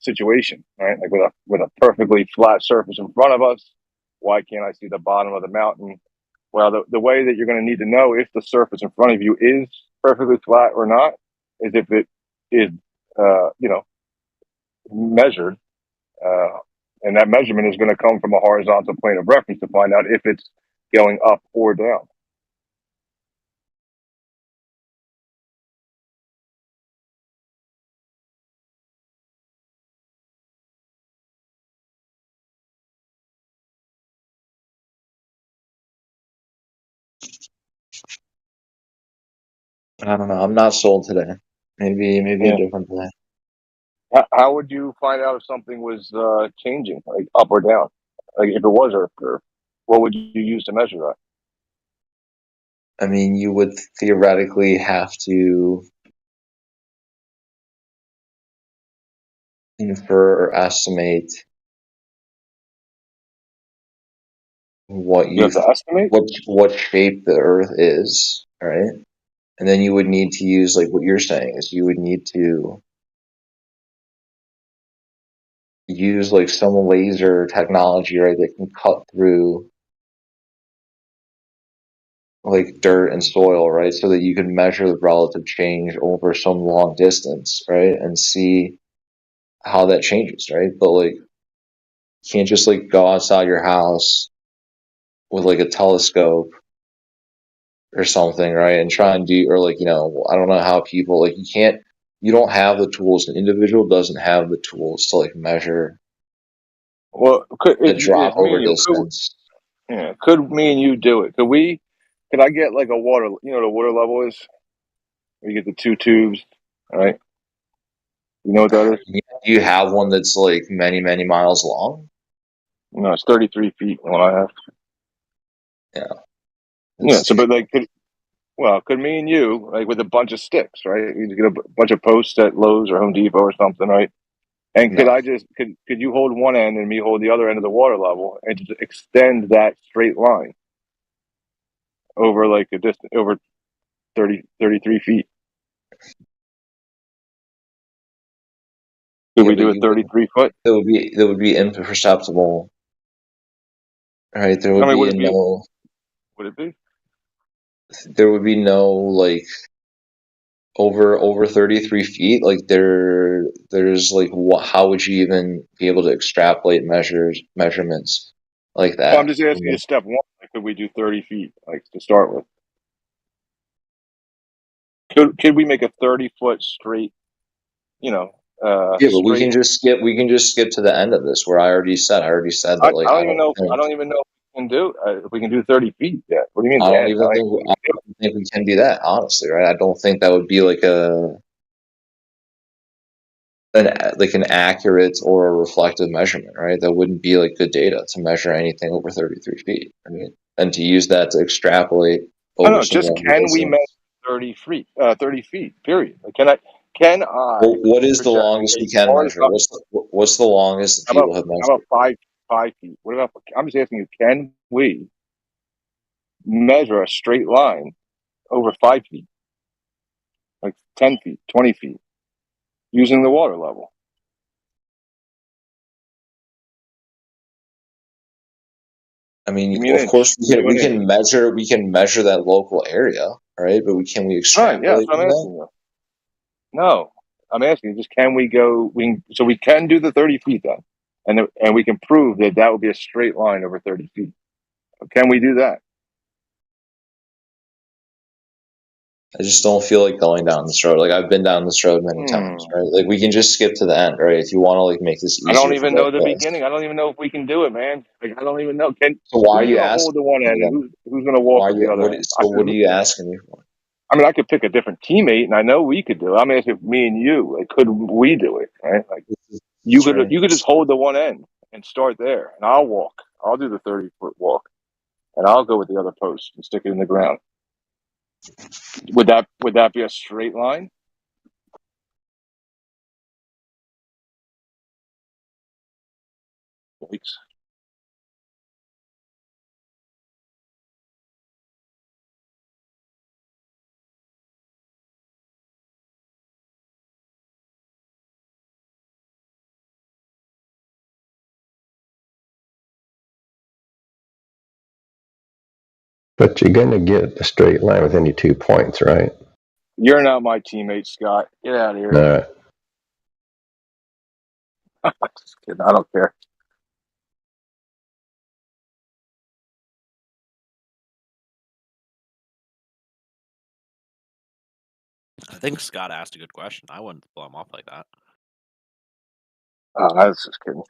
situation, right? Like with a perfectly flat surface in front of us. Why can't I see the bottom of the mountain? Well, the way that you're going to need to know if the surface in front of you is perfectly flat or not is if it is, measured. And that measurement is going to come from a horizontal plane of reference to find out if it's going up or down.
I don't know. I'm not sold today. Maybe
Yeah.
a different day.
How would you find out if something was changing, like up or down? Like if it was Earth curve, what would you use to measure that?
I mean, you would theoretically have to infer or estimate what
You have to estimate.
what shape the Earth is, right? And then you would need to use, like what you're saying is you would need to use like some laser technology, right, that can cut through like dirt and soil, right, so that you can measure the relative change over some long distance, right, and see how that changes, right? But like you can't just like go outside your house with like a telescope or something, right, and try and do, or like, I don't know how people, like, you don't have the tools. An individual doesn't have the tools to like measure
Well,
a drop
if me
over
and you,
distance.
could me and you do it? Could I get like a water? You know what a water level is? You get the two tubes, right? You know what that is?
Do you have one that's like many, many miles long?
No, it's 33 feet. What I have.
Yeah.
Yeah. So, but like, could me and you, like, with a bunch of sticks, right? You get a bunch of posts at Lowe's or Home Depot or something, right? And
No.
could you hold one end and me hold the other end of the water level and just extend that straight line over like a distance over 33 feet? Could we do a 33 foot?
That would be imperceptible. Right? There would
I mean,
be no
would it be?
there would be no like over 33 feet, like there's like how would you even be able to extrapolate measurements like
Well, I'm
that?
just asking you step one. Like, could we do 30 feet, like, to start with? Could we make a 30-foot straight,
Yeah, but
straight?
we can just skip to the end of this where I already said that like
I don't even know if we can do if we can do 30 feet yet. What do you mean?
I don't
Man?
even think we can do that, honestly, right? I don't think that would be like an accurate or a reflective measurement, right? That wouldn't be like good data to measure anything over 33 feet. I mean, and to use that to extrapolate
I
over
know.
some
Just
long
can we
distance.
measure 30 feet? 30 feet. Period. Like, can I
Well, what is the
project
longest
a
we can
large
measure? What's the longest that people have
How about
measured?
5 feet? What about? I'm just asking you. Can we measure a straight line over 5 feet, like 10 feet, 20 feet, using the water level?
I mean,
Give me an
of
inch.
course
Give me an inch.
we can measure that local area, right? But can we
Right. Yeah. That's
extrapolate
what
from
I'm
that?
asking you. No, I'm asking you. Just can we go? So we can do the 30 feet then, and we can prove that would be a straight line over 30 feet. Can we do that?
I just don't feel like going down this road. Like I've been down this road many times, right? Like we can just skip to the end, right? If you want to like make this
I don't
easier for
even know
both
the
of us.
beginning. I don't even know if we can do it, man. Like, I don't even know.
So why are
Who's
you
gonna hold
asking
the one
me
end, and
then?
who's gonna walk
Why
with the
you
other end?
what are you asking me for?
I mean, I could pick a different teammate, and I know we could do it. I'm asking if me and you, like, could we do it? Right? Like, you could just hold the one end and start there, and I'll walk. I'll do the 30-foot walk, and I'll go with the other post and stick it in the ground. Would that be a straight line? Yikes.
But you're going to get a straight line with any 2 points, right?
You're not my teammate, Scott. Get out of here.
All right.
Just kidding. I don't care.
I think Scott asked a good question. I wouldn't blow him off like that.
I was just kidding.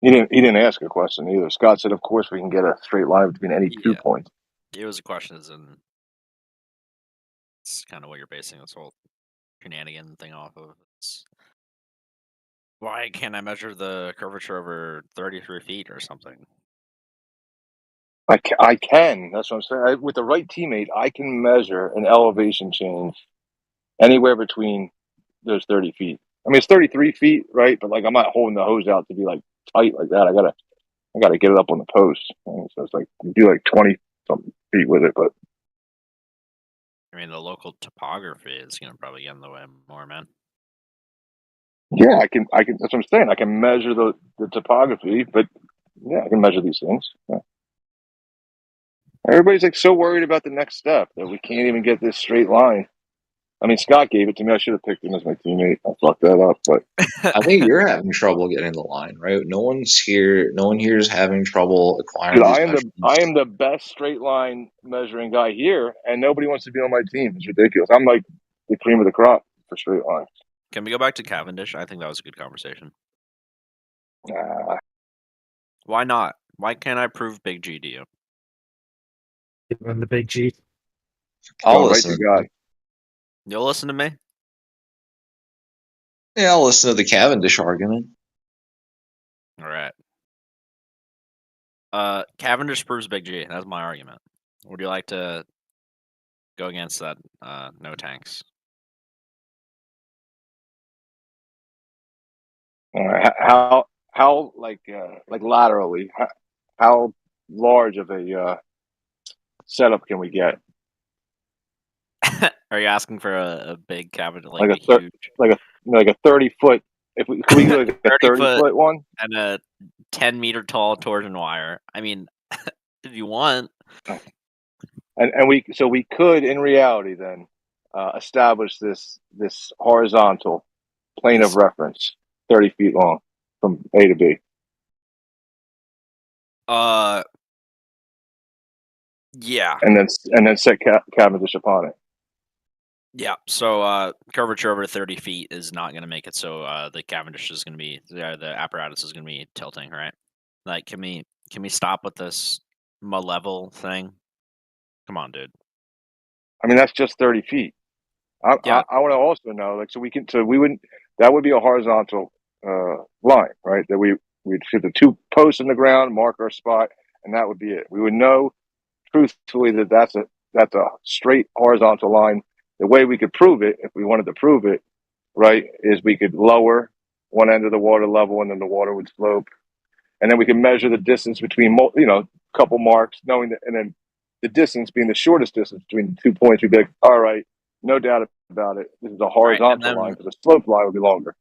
He didn't ask a question either. Scott said, "Of course, we can get a straight line between any 2 points."
It was a question, and it's kind of what you're basing this whole shenanigan thing off of. It's, why can't I measure the curvature over 33 feet or something?
I can. That's what I'm saying. With the right teammate, I can measure an elevation change anywhere between those 30 feet. I mean, it's 33 feet, right? But like, I'm not holding the hose out to be like tight like that. I gotta get it up on the post. So it's like you do like 20 something feet with it. But
I mean, the local topography is gonna probably get in the way more, man.
yeah, I can. That's what I'm saying. I can measure the topography, but yeah, I can measure these things. Yeah. Everybody's like so worried about the next step that we can't even get this straight line. I mean, Scott gave it to me. I should have picked him as my teammate. I fucked that up, but
I think you're having trouble getting the line, right? No one here is having trouble acquiring
dude,
these
I
measurements.
am the best straight line measuring guy here, and nobody wants to be on my team. It's ridiculous. I'm like the cream of the crop for straight lines.
Can we go back to Cavendish? I think that was a good conversation. Why not? Why can't I prove Big G to you?
Given the Big G.
I'll listen.
God.
You'll listen to me?
Yeah, I'll listen to the Cavendish argument.
All right. Cavendish proves Big G. That's my argument. Would you like to go against that? No tanks.
All right. How like laterally? How large of a setup can we get?
Are you asking for a big Cavendish,
Like a
huge,
like a 30-foot? Can we do like a 30-foot one
and a 10-meter tall torsion wire? I mean, if you want.
And we could in reality then establish this horizontal plane of reference 30 feet long from A to B.
Yeah.
And then set Cavendish upon it.
Yeah. So curvature over 30 feet is not going to make it so the Cavendish is going to be the apparatus is going to be tilting, right? Like, can we stop with this level thing? Come on, dude.
I mean, that's just 30 feet. I want to also know, like, that would be a horizontal line, right? That we'd shoot the 2 posts in the ground, mark our spot, and that would be it. We would know truthfully that that's a straight horizontal line. The way we could prove it, if we wanted to prove it, right, is we could lower one end of the water level and then the water would slope. And then we can measure the distance between, a couple marks, knowing that, and then the distance being the shortest distance between the 2 points, we'd be like, all right, no doubt about it. This is a horizontal line because the slope line would be longer.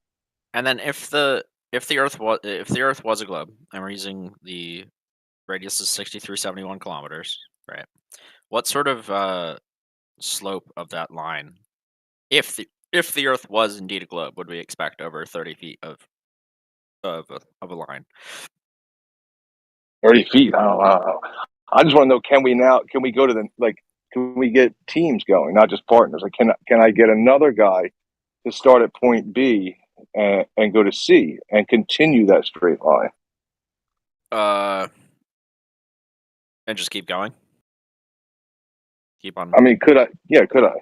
And then if the Earth was a globe and we're using the radius is 6371 kilometers, right? What sort of slope of that line, if the Earth was indeed a globe, would we expect over 30 feet of a line?
30 feet. I don't know. I just want to know: can we go to can we get teams going, not just partners? Like, can I get another guy to start at point B and go to C and continue that straight line?
And just keep going. Keep on.
I mean, could I? Yeah, could I?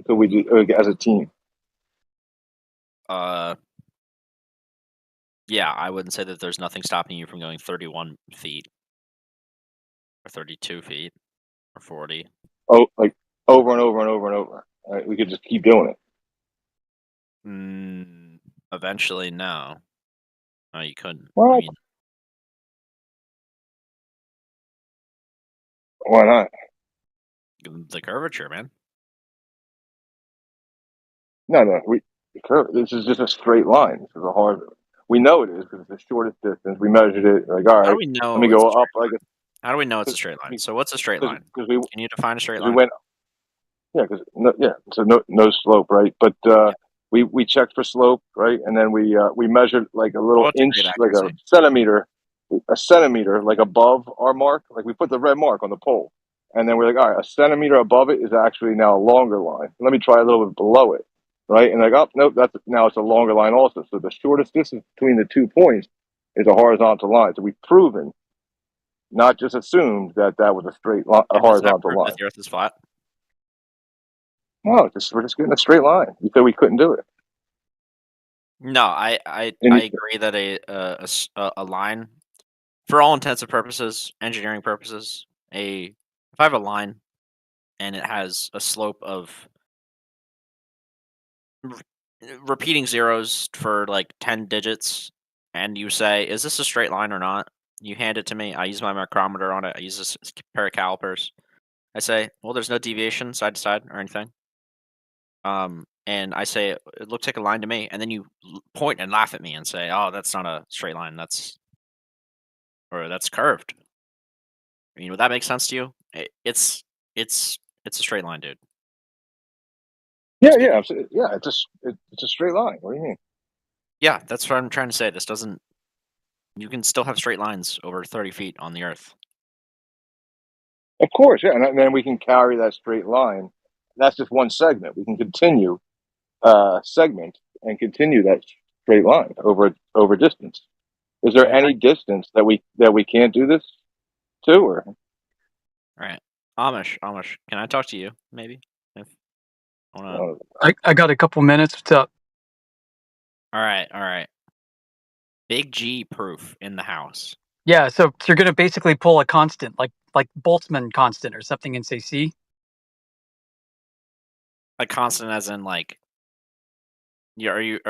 Could we do as a team?
Yeah, I wouldn't say that there's nothing stopping you from going 31 feet or 32 feet or 40.
Oh, like over and over and over and over. Right? We could just keep doing
it. Eventually, no. No, you couldn't.
What?
I mean,
why not?
The curvature, man.
No. This is just a straight line. This is a hard. We know it is because it's the shortest distance. We measured it. Like, all right,
how do we know?
Let me go up.
How do we know it's a straight line? So what's a straight line? Can you define a straight line?
So no slope, right? But we checked for slope, right, and then we measured like a little
What
inch,
degree of
like a centimeter, like above our mark. Like we put the red mark on the pole, and then we're like, all right, a centimeter above it is actually now a longer line. Let me try a little bit below it, right? And like, oh nope, that's now it's a longer line also. So the shortest distance between the 2 points is a horizontal line. So we've proven, not just assumed, that that was a straight line, a
And does that
horizontal
prove
line.
that the Earth is flat?
No, we're just getting a straight line. You said we couldn't do it.
No, I
And
agree that a line, for all intents and purposes, engineering purposes, if I have a line and it has a slope of repeating zeros for like 10 digits, and you say, is this a straight line or not? You hand it to me. I use my micrometer on it. I use this pair of calipers. I say, well, there's no deviation side to side or anything. And I say, it looks like a line to me. And then you point and laugh at me and say, oh, that's not a straight line. That's curved. I mean, would that make sense to you? It's a straight line, dude.
yeah, it's a straight line. What do you mean?
Yeah, that's what I'm trying to say. This doesn't. You can still have straight lines over 30 feet on the Earth.
Of course, yeah, and then we can carry that straight line. That's just one segment. We can continue segment and continue that straight line over distance. Is there any distance that we can't do this to? Or
All right, Amish, can I talk to you maybe? If I wanna...
I got a couple minutes. What's up?
All right. Big G proof in the house.
Yeah, so you're gonna basically pull a constant, like Boltzmann constant or something, and say C.
A constant, as in like, are you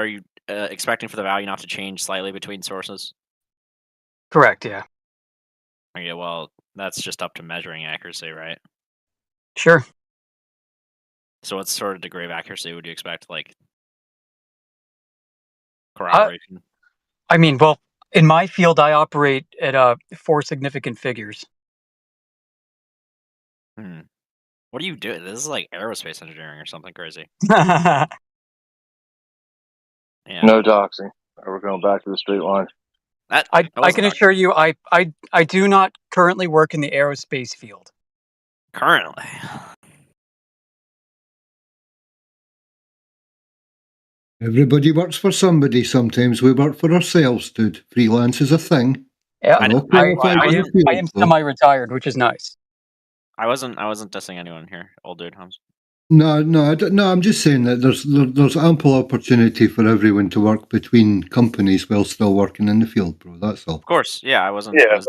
expecting for the value not to change slightly between sources?
Correct. Yeah.
Okay, well, that's just up to measuring accuracy, right?
Sure.
So what sort of degree of accuracy would you expect, like corroboration?
I mean, well, in my field, I operate at 4 significant figures.
What do you do? This is like aerospace engineering or something crazy.
no doxing. We're going back to the straight line.
I can assure you, I do not currently work in the aerospace field.
Currently.
Everybody works for somebody. Sometimes we work for ourselves, dude. Freelance is a thing.
Yeah,
I
am semi-retired, which is nice.
I wasn't dissing anyone here, old dude.
No, I'm just saying that there's ample opportunity for everyone to work between companies while still working in the field, bro. That's all.
Of course, yeah. I wasn't.
Yeah,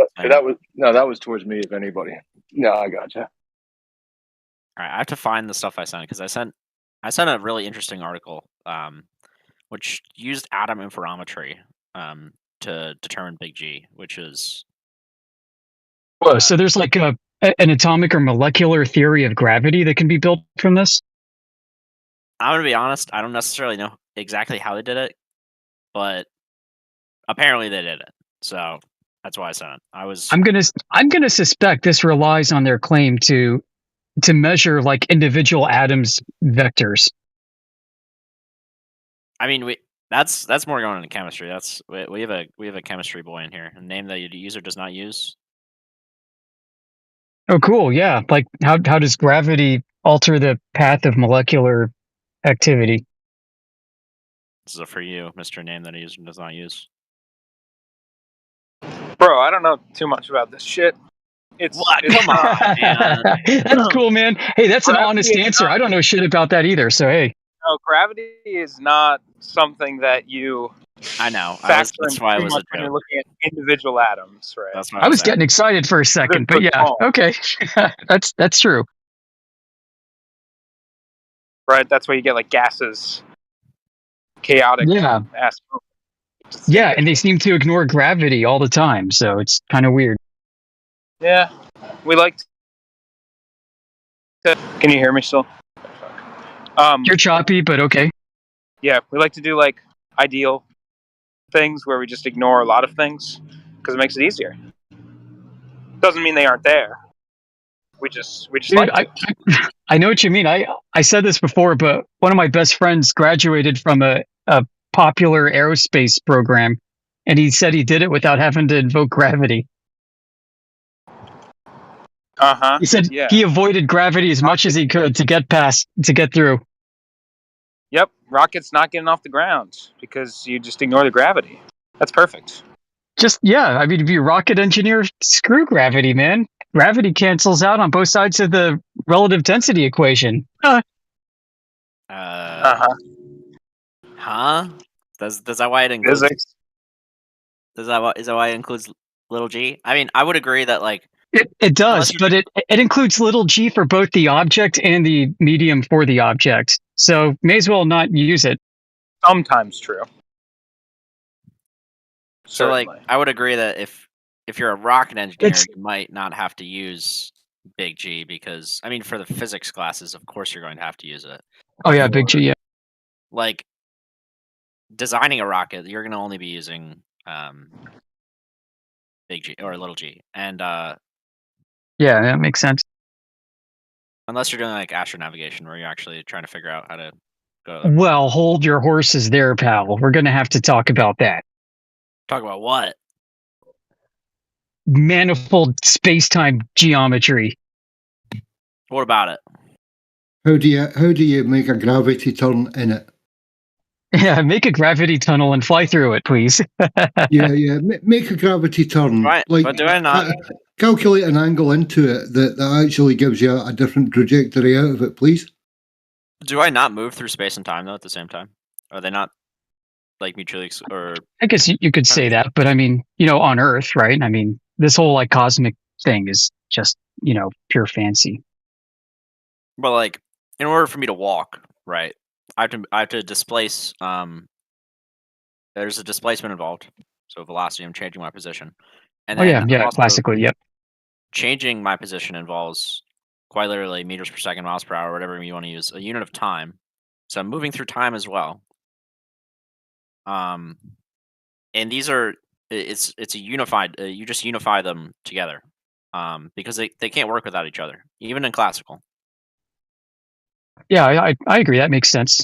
that was towards me, if anybody. No, I gotcha.
All right, I have to find the stuff I sent because I sent a really interesting article, which used atom interferometry to determine Big G, which is.
Whoa, so there's like an atomic or molecular theory of gravity that can be built from this?
I'm gonna be honest. I don't necessarily know exactly how they did it, but apparently they did it. So that's why I sent it.
I'm gonna suspect this relies on their claim to measure like individual atoms' vectors.
I mean, that's more going into chemistry. We have a chemistry boy in here. A name that the user does not use.
Oh, cool. Yeah. Like how does gravity alter the path of molecular activity?
This is for you, Mr. Name that a user does not use.
Bro, I don't know too much about this shit.
Come on, man.
That's cool, man. Hey, that's an honest answer. I don't know shit about that either. So hey.
No, gravity is not something that you.
I know.
That's
why I was
when you're looking at individual atoms, right?
That's
I was getting excited for a second, but yeah, okay, that's true.
Right, that's why you get like gases, chaotic.
Yeah. Yeah, and they seem to ignore gravity all the time, so it's kind of weird.
Yeah, we like. Can you hear me still?
You're choppy, but okay.
Yeah, we like to do like ideal things where we just ignore a lot of things because it makes it easier. Doesn't mean they aren't there. We just
Dude,
like
I know what you mean. I said this before, but one of my best friends graduated from a popular aerospace program, and he said he did it without having to invoke gravity. He said
Yeah.
he avoided gravity as much as he could to get through.
Yep. Rockets not getting off the ground because you just ignore the gravity. That's perfect.
I mean, to be a rocket engineer, screw gravity, man. Gravity cancels out on both sides of the relative density equation.
Huh? Is that why it includes?
Physics.
Is that why it includes little g? I mean, I would agree that like
It does, but it includes little g for both the object and the medium for the object. So may as well not use it.
Sometimes true.
So like
Certainly.
I would agree that if you're a rocket engineer,
It's-
you might not have to use big G because I mean for the physics classes, of course you're going to have to use it.
Oh yeah, big G. Yeah.
Like designing a rocket, you're going to only be using big G or little g, and
Yeah, that makes sense.
unless you're doing like astronavigation where you're actually trying to figure out how to go.
Well, hold your horses there, pal. We're going to have to talk about that.
Talk about what?
Manifold space-time geometry.
What about it?
How do you make a gravity turn in it?
Yeah, make a gravity tunnel and fly through it, please.
Yeah. Make a gravity turn.
Right, but do I not?
Calculate an angle into it that actually gives you a different trajectory out of it, please.
Do I not move through space and time though at the same time? Are they not like mutually or?
I guess you could say that, but I mean, on Earth, right? I mean, this whole like cosmic thing is just, pure fancy.
But like, in order for me to walk, right, I have to displace. There's a displacement involved, so velocity. I'm changing my position, and then
yeah,
also
classically, yep.
changing my position involves quite literally meters per second, miles per hour, whatever you want to use, a unit of time. So I'm moving through time as well. And these are it's a unified. You just unify them together, because they can't work without each other, even in classical.
Yeah, I agree. That makes sense.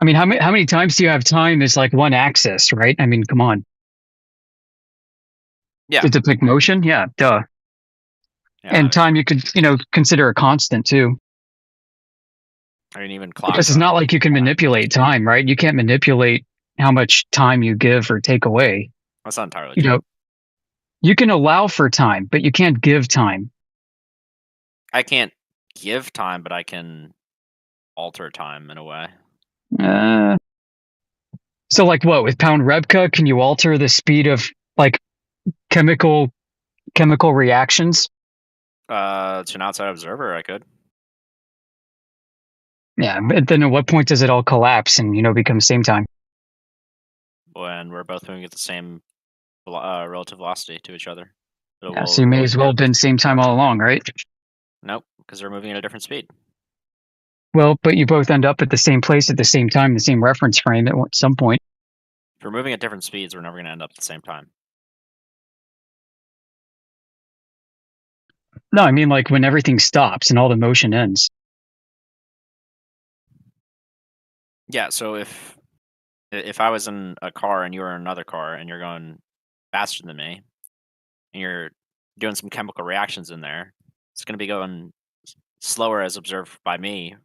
I mean, how many times do you have time as like one axis, right? I mean, come on.
Yeah.
To depict motion? Yeah, duh.
Yeah,
And time you could, consider a constant too.
I mean, even clock.
Because it's not like you can manipulate time, right? You can't manipulate how much time you give or take away.
That's not entirely true.
You know, you can allow for time, but you can't give time.
I can't give time, but I can alter time in a way.
So like what, with Pound Rebka, can you alter the speed of like chemical reactions?
To an outside observer, I could.
Yeah, but then at what point does it all collapse and become same time?
When we're both moving at the same relative velocity to each other.
Yeah, so you may as well have been same time all along, right?
Nope, because they're moving at a different speed.
Well, but you both end up at the same place at the same time, the same reference frame at some point.
If we're moving at different speeds, we're never going to end up at the same time.
No, I mean like when everything stops and all the motion ends.
Yeah, so if I was in a car and you were in another car and you're going faster than me and you're doing some chemical reactions in there, it's going to be going slower as observed by me.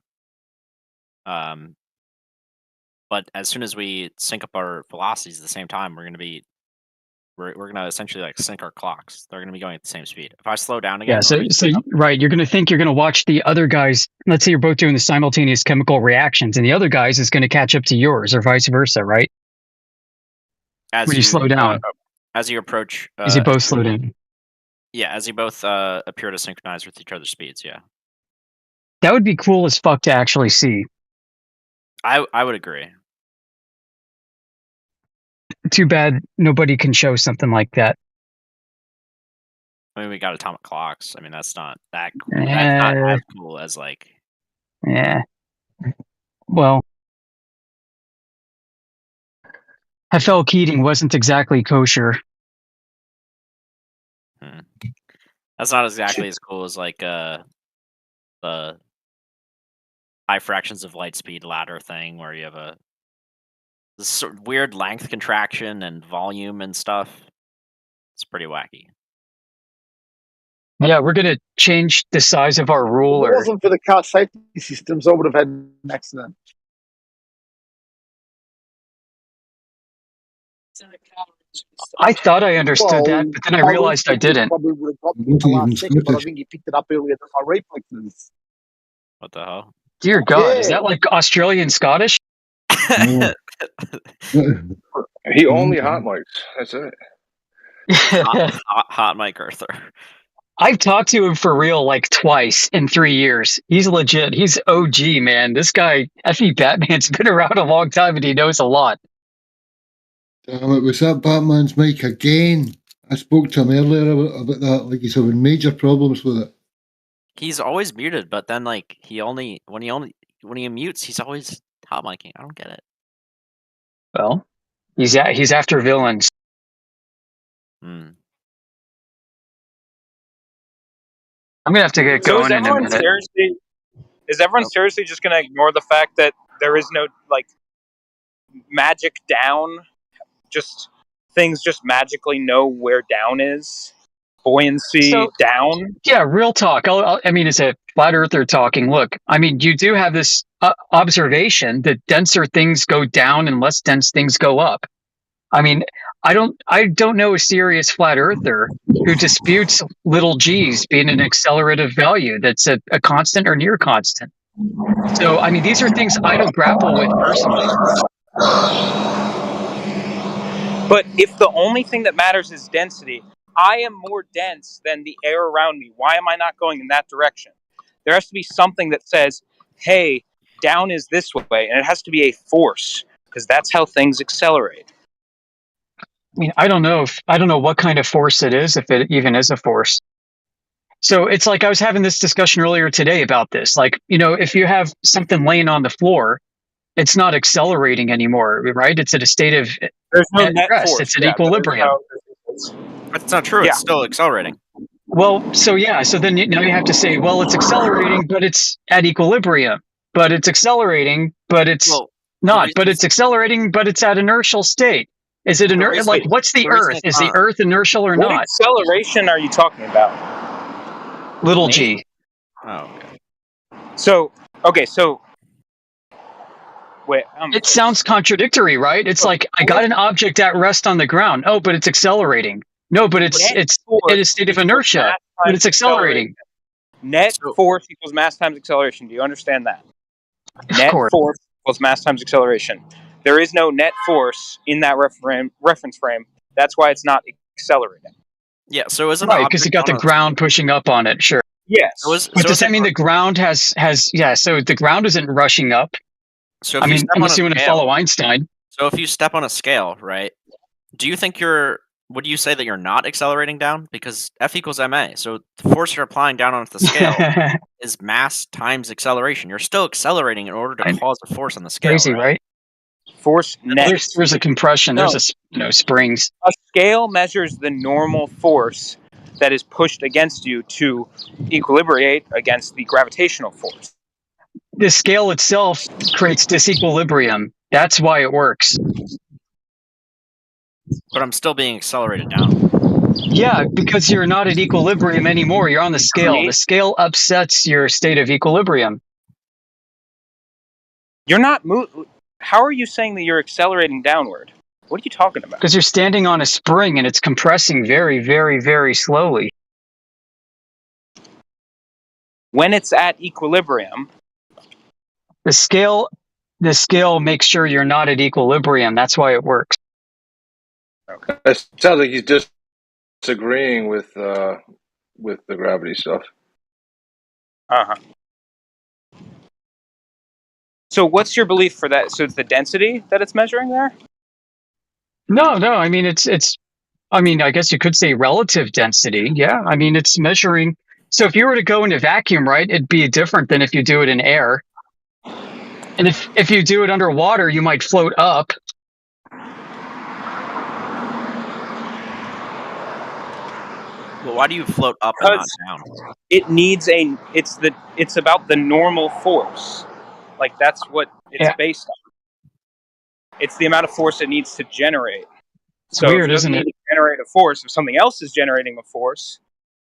But as soon as we sync up our velocities at the same time, we're going to essentially like sync our clocks. They're going to be going at the same speed. If I slow down again,
Yeah, so right, you're going to think you're going to watch the other guys. Let's say you're both doing the simultaneous chemical reactions, and the other guys is going to catch up to yours, or vice versa, right? When you slow down,
as you approach,
as you both slow down.
Yeah, as you both appear to synchronize with each other's speeds. Yeah,
that would be cool as fuck to actually see.
I would agree.
Too bad nobody can show something like that.
I mean, we got atomic clocks. I mean, that's not that cool. That's not as cool as like.
Yeah. Well, FL Keating wasn't exactly kosher.
That's not exactly as cool as like the high fractions of light speed ladder thing where you have this sort of weird length contraction and volume and stuff. It's pretty wacky.
Yeah, we're gonna change the size of our
If
ruler.
it wasn't for the car safety systems, I would have had an accident.
I thought I understood that, but then I
my
realized I
reflexes
didn't.
probably would have got me in the last second, but I think he picked it up earlier than my reflexes.
What the hell?
Dear God, is
Yeah.
that like Australian Scottish?
He only hot mics. That's it.
hot Mike Arthur.
I've talked to him for real like twice in 3 years. He's legit. He's OG, man. This guy, Effie Batman's been around a long time and he knows a lot.
Damn it, was that Batman's mic again? I spoke to him earlier about that. Like he's having major problems with it.
He's always muted, but then like when he mutes, he's always hot micing. I don't get it.
Well, he's after villains.
Hmm.
I'm gonna have to get
So
going in a minute.
is everyone seriously just going to ignore the fact that there is no like magic down? Just things just magically know where down is. Buoyancy
So-
down.
Yeah, real talk. I mean, it's a flat earther talking. Look, I mean, you do have this observation that denser things go down and less dense things go up. I mean, I don't know a serious flat earther who disputes little g's being an accelerative value that's a constant or near constant. So, I mean, these are things I don't grapple with personally.
But if the only thing that matters is density, I am more dense than the air around me. Why am I not going in that direction? There has to be something that says, hey, down is this way, and it has to be a force, because that's how things accelerate.
I mean, I don't know what kind of force it is, if it even is a force. So it's like I was having this discussion earlier today about this. Like, you know, if you have something laying on the floor, it's not accelerating anymore, right? It's at a state of
There's no net
rest.
force.
It's at
Yeah,
equilibrium.
That's not true.
Yeah.
It's still accelerating.
Well, so yeah, so then now you have to say, well, it's accelerating, but it's at equilibrium. But it's accelerating, but it's not. But it's accelerating, but it's at inertial state. Is it inertial? Like, what's the Earth? Is the Earth inertial or
What
not?
acceleration are you talking about?
Little g.
Oh, okay.
So wait.
It sounds contradictory, right? It's like I got an object at rest on the ground. Oh, but it's accelerating. No, but it's in a state of inertia, but it's accelerating.
Net force equals mass times acceleration. Do you understand that? Net
course.
force equals mass times acceleration. There is no net force in that reference frame. That's why it's not accelerating.
Yeah. So isn't
Right, because you got the ground pushing up on it. Sure.
Yes.
But does that mean the ground has yeah? So the ground isn't rushing up.
So if
I
you
mean,
step on
unless
a
you want to
scale-
follow Einstein.
So if you step on a scale, right? Do you think would you say that you're not accelerating down? Because F equals ma. So the force you're applying down onto the scale is mass times acceleration. You're still accelerating in order to cause a force on the scale.
Crazy, right?
Force net.
There's a compression.
No.
There's springs.
A scale measures the normal force that is pushed against you to equilibrate against the gravitational force.
The scale itself creates disequilibrium. That's why it works.
But I'm still being accelerated down.
Yeah, because you're not at equilibrium anymore. You're on the scale. The scale upsets your state of equilibrium.
You're not How are you saying that you're accelerating downward? What are you talking about?
Because you're standing on a spring and it's compressing very, very, very slowly.
When it's at equilibrium,
The scale makes sure you're not at equilibrium. That's why it works.
It sounds like he's disagreeing with the gravity stuff.
So what's your belief for that? So it's the density that it's measuring there?
No. I mean, I guess you could say relative density. Yeah. I mean, it's measuring. So if you were to go into vacuum, right, it'd be different than if you do it in air. And if you do it underwater, you might float up.
Well, why do you float up and not down?
It needs it's about the normal force. Like that's what it's
Yeah.
based on. It's the amount of force it needs to generate.
It's
So if
weird,
it doesn't
isn't
need
it?
to generate a force, if something else is generating a force,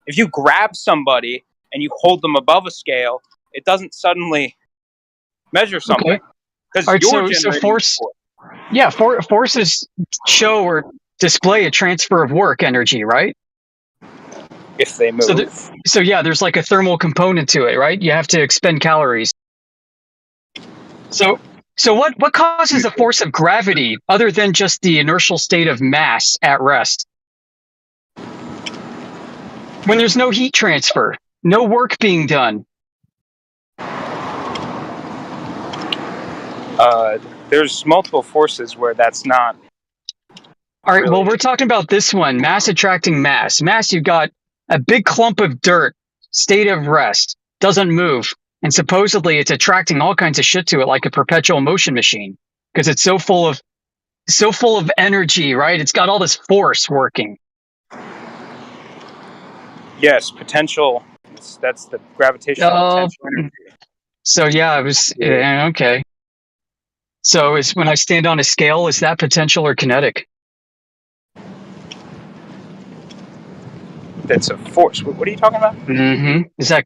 if you grab somebody and you hold them above a scale, it doesn't suddenly measure something
Okay.
because
All right.
you're
So
generating
force.
force.
Yeah. Forces show or display a transfer of work energy, right?
If they move.
So yeah, there's like a thermal component to it, right? You have to expend calories. So what causes a force of gravity other than just the inertial state of mass at rest? When there's no heat transfer, no work being done.
There's multiple forces where that's not.
All right, well,
really-
we're talking about this one, mass attracting mass. Mass, you've got a big clump of dirt, state of rest, doesn't move. And supposedly it's attracting all kinds of shit to it like a perpetual motion machine because it's so full of energy, right? It's got all this force working.
Yes, potential. That's the gravitational potential energy.
So yeah, it was okay. So is when I stand on a scale, is that potential or kinetic?
That's a force. What are you talking about?
Mm-hmm. Is that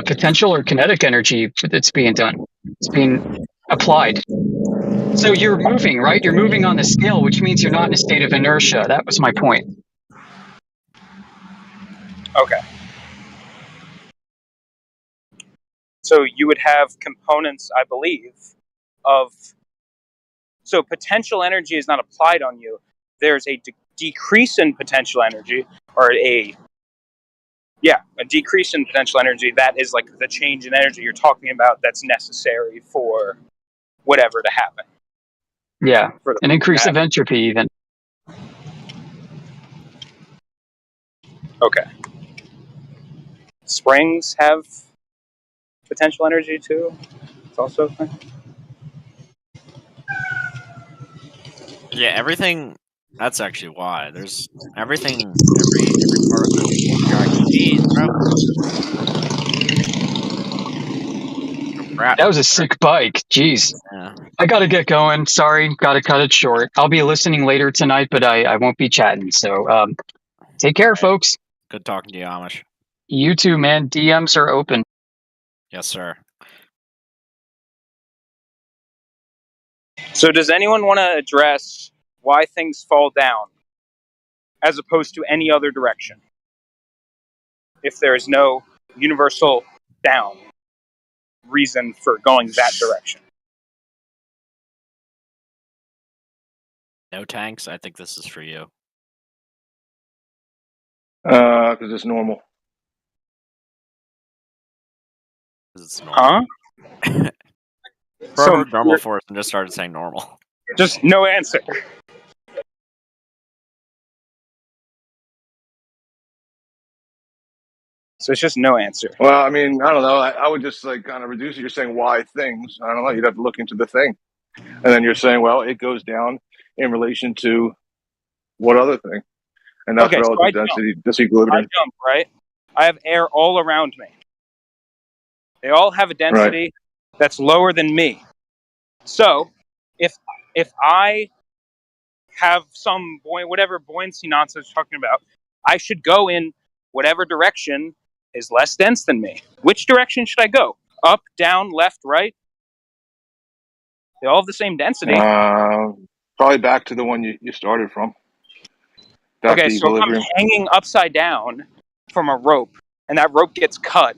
potential or kinetic energy that's being done? It's being applied. So you're moving, right? You're moving on the scale, which means you're not in a state of inertia. That was my point.
Okay. So you would have components, I believe, of. So potential energy is not applied on you. There's a decrease in potential energy, or a decrease in potential energy. That is like the change in energy you're talking about. That's necessary for whatever to happen.
Yeah,
For
an increase of entropy even.
Okay. Springs have potential energy too. It's also a thing.
Yeah, everything. That's actually why there's everything. Every part of it attracts G's, bro. Crap.
That was a sick bike. Jeez.
Yeah.
I gotta get going. Sorry, gotta cut it short. I'll be listening later tonight, but I won't be chatting. So take care, folks.
Good talking to you, Amish.
You too, man. DMs are open.
Yes, sir.
So does anyone want to address why things fall down as opposed to any other direction? If there is no universal down reason for going that direction.
No tanks. I think this is for you.
Because it's normal.
Because it's normal.
Huh?
So normal force and just started saying normal.
Just no answer. So it's just no answer.
Well, I mean, I don't know. I would just like kind of reduce it. You're saying why things. I don't know. You'd have to look into the thing. And then you're saying, well, it goes down in relation to what other thing? And that's
Okay, so
relative density disequilibrium.
I jump, right? I have air all around me. They all have a density that's lower than me. So if I have some whatever buoyancy nonsense you're talking about, I should go in whatever direction is less dense than me. Which direction should I go? Up, down, left, right? They all have the same density.
Probably back to the one you started from. Back
Okay,
to
so if I'm
equilibrium.
hanging upside down from a rope and that rope gets cut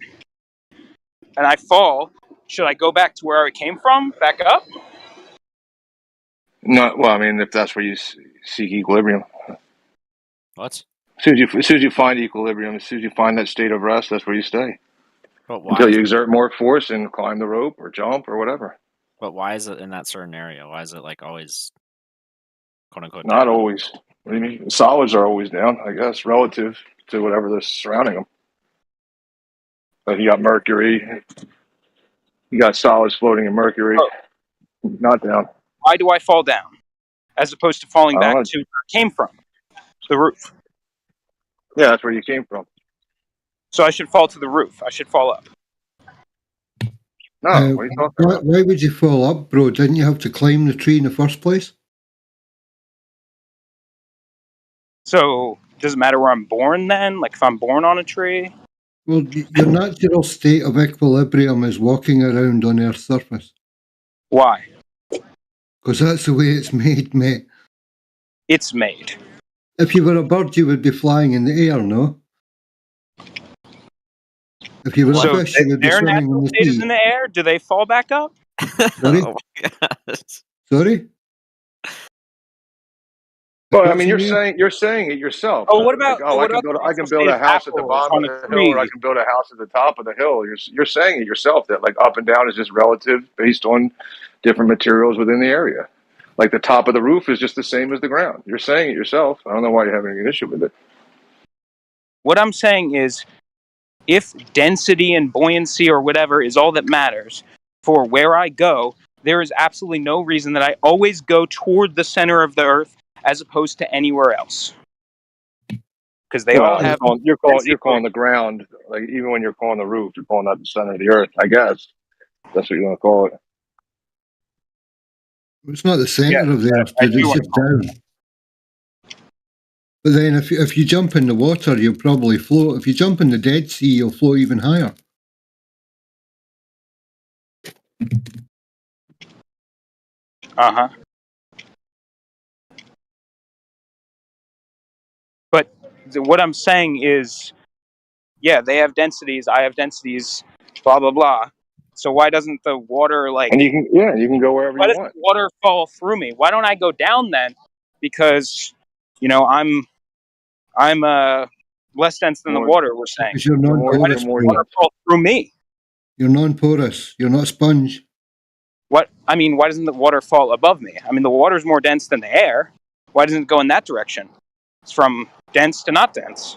and I fall, should I go back to where I came from? Back up?
No, well, I mean, if that's where you seek equilibrium.
What?
As soon as you find equilibrium, as soon as you find that state of rest, that's where you stay.
But why?
Until you exert more force and climb the rope or jump or whatever.
But why is it in that certain area? Why is it like always, quote unquote?
Not
down?
always. What do you mean? Solids are always down, I guess, relative to whatever is surrounding them. But you got mercury. You got solids floating in mercury. Not down.
Why do I fall down as opposed to falling back to where I came from? The roof.
Yeah, that's where you came from.
So I should fall to the roof. I should fall up.
No, what are you talking about?
Why would you fall up, bro? Didn't you have to climb the tree in the first place?
So does it matter where I'm born then? Like if I'm born on a tree?
Well, your natural state of equilibrium is walking around on Earth's surface.
Why?
Because that's the way it's made, mate.
It's made.
If you were a bird, you would be flying in the air, no? If you were
So
a fish, you would be
their
swimming in
natural
the
state is
sea.
in the air. Do they fall back up?
Sorry?
Oh my God.
Sorry?
Well, I mean, you're saying it yourself.
Oh, what about?
Like, oh,
what about
I can build a house at the bottom
on
of
a
the hill, or I
tree?
can build a house at the top of the hill. You're saying it yourself that like up and down is just relative based on different materials within the area. Like the top of the roof is just the same as the ground. You're saying it yourself. I don't know why you're having an issue with it.
What I'm saying is, if density and buoyancy or whatever is all that matters for where I go, there is absolutely no reason that I always go toward the center of the Earth as opposed to anywhere else. Because they all have.
You're calling the ground, like even when you're calling the roof, you're calling that the center of the earth. I guess that's what you're going to call it.
It's not the centre of the Earth, dude. It's just down. But then if you jump in the water, you'll probably float. If you jump in the Dead Sea, you'll float even higher.
Uh-huh. But what I'm saying is, yeah, they have densities, I have densities, blah, blah, blah. So why doesn't the water, like...
And you can go wherever
why
you
doesn't
want.
the water fall through me? Why don't I go down then? Because, you know, I'm less dense than the water, we're saying.
Because you're
Why does the water fall through me?
You're non-porous. You're not a sponge.
Why doesn't the water fall above me? I mean, the water's more dense than the air. Why doesn't it go in that direction? It's from dense to not dense.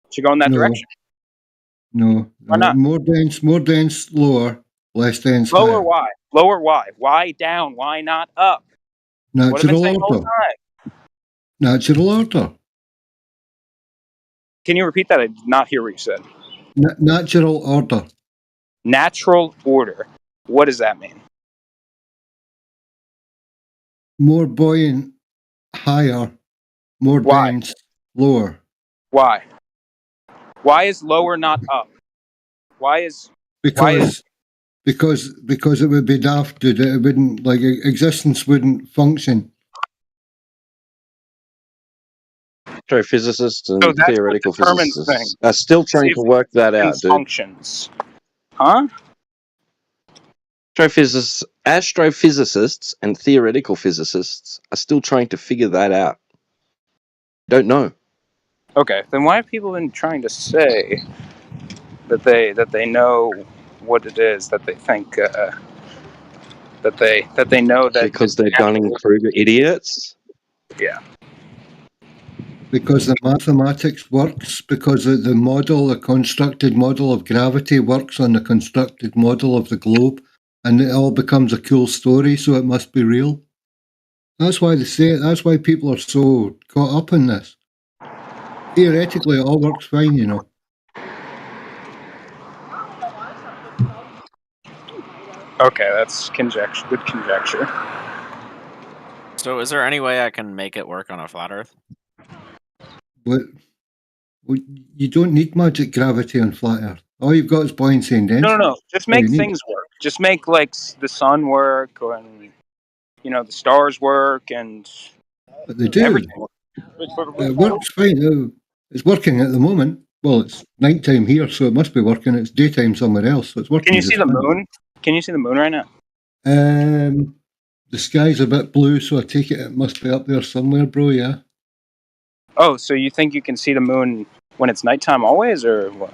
It should go in that direction.
No.
Why not?
More dense, lower, less dense,
Lower
higher.
why? Lower why? Why down? Why not up? What have I been
Natural
saying all the
order.
time?
Natural order.
Can you repeat that? I did not hear what you said.
Natural order.
Natural order. What does that mean?
More buoyant, higher. More dense, lower.
Why? Why is lower not up?
Because it would be daft, dude. It wouldn't, like, existence wouldn't function.
Astrophysicists and
So that's what
theoretical
determines
physicists
things.
are still trying
See
to
if
work that out,
things
dude.
functions. Huh?
Astrophysicists and theoretical physicists are still trying to figure that out. Don't know.
Okay, then why have people been trying to say that they know what it is that they think that they know that
Because they're Dunning-Kruger idiots?
Yeah.
Because the mathematics works, because the model, the constructed model of gravity works on the constructed model of the globe, and it all becomes a cool story, so it must be real. That's why they say it. That's why people are so caught up in this. Theoretically, it all works fine, you know.
Okay, that's conjecture. Good conjecture.
So, is there any way I can make it work on a flat Earth?
But you don't need magic gravity on flat Earth. All you've got is buoyancy and density.
No. Just make things work. Just make like the sun work, and you know the stars work, and
But they do.
everything works.
It works fine. It's working at the moment. Well, it's nighttime here, so it must be working. It's daytime somewhere else, so it's working.
Can you see
just
the
fine.
moon? Can you see the moon right now?
The sky's a bit blue, so I take it must be up there somewhere, bro. Yeah.
Oh, so you think you can see the moon when it's nighttime always, or what?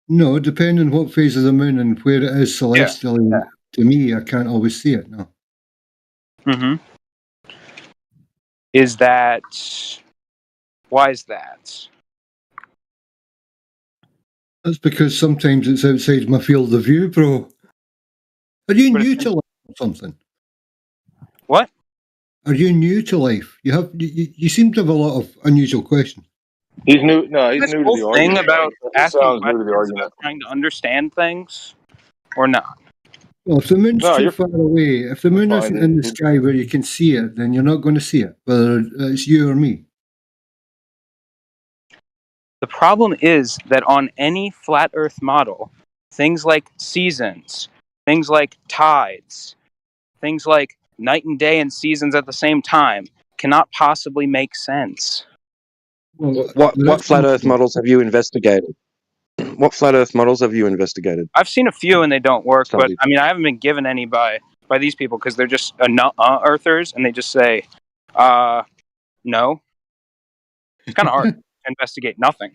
No, depending on what phase of the moon and where it is celestially.
Yeah.
To me, I can't always see it. No.
Mm-hmm. Is that... Why is that?
That's because sometimes it's outside my field of view, bro. Are you new to life or something?
What?
Are you new to life? You seem to have a lot of unusual questions.
He's new. No, he's
This
new to
whole
the
thing
argument.
about
He
asking
sounds new to the
questions
argument.
about trying to understand things, or not?
Well, if the moon's
No,
too
you're
far away, if the moon
fine.
isn't in the sky where you can see it, then you're not going to see it, whether it's you or me.
The problem is that on any flat Earth model, things like seasons, things like tides, things like night and day and seasons at the same time cannot possibly make sense.
Well,
What flat Earth models have you investigated? What flat Earth models have you investigated?
I've seen a few and they don't work, but
Studied.
I mean, I haven't been given any by these people because they're just earthers and they just say, no. It's kind of hard to investigate nothing.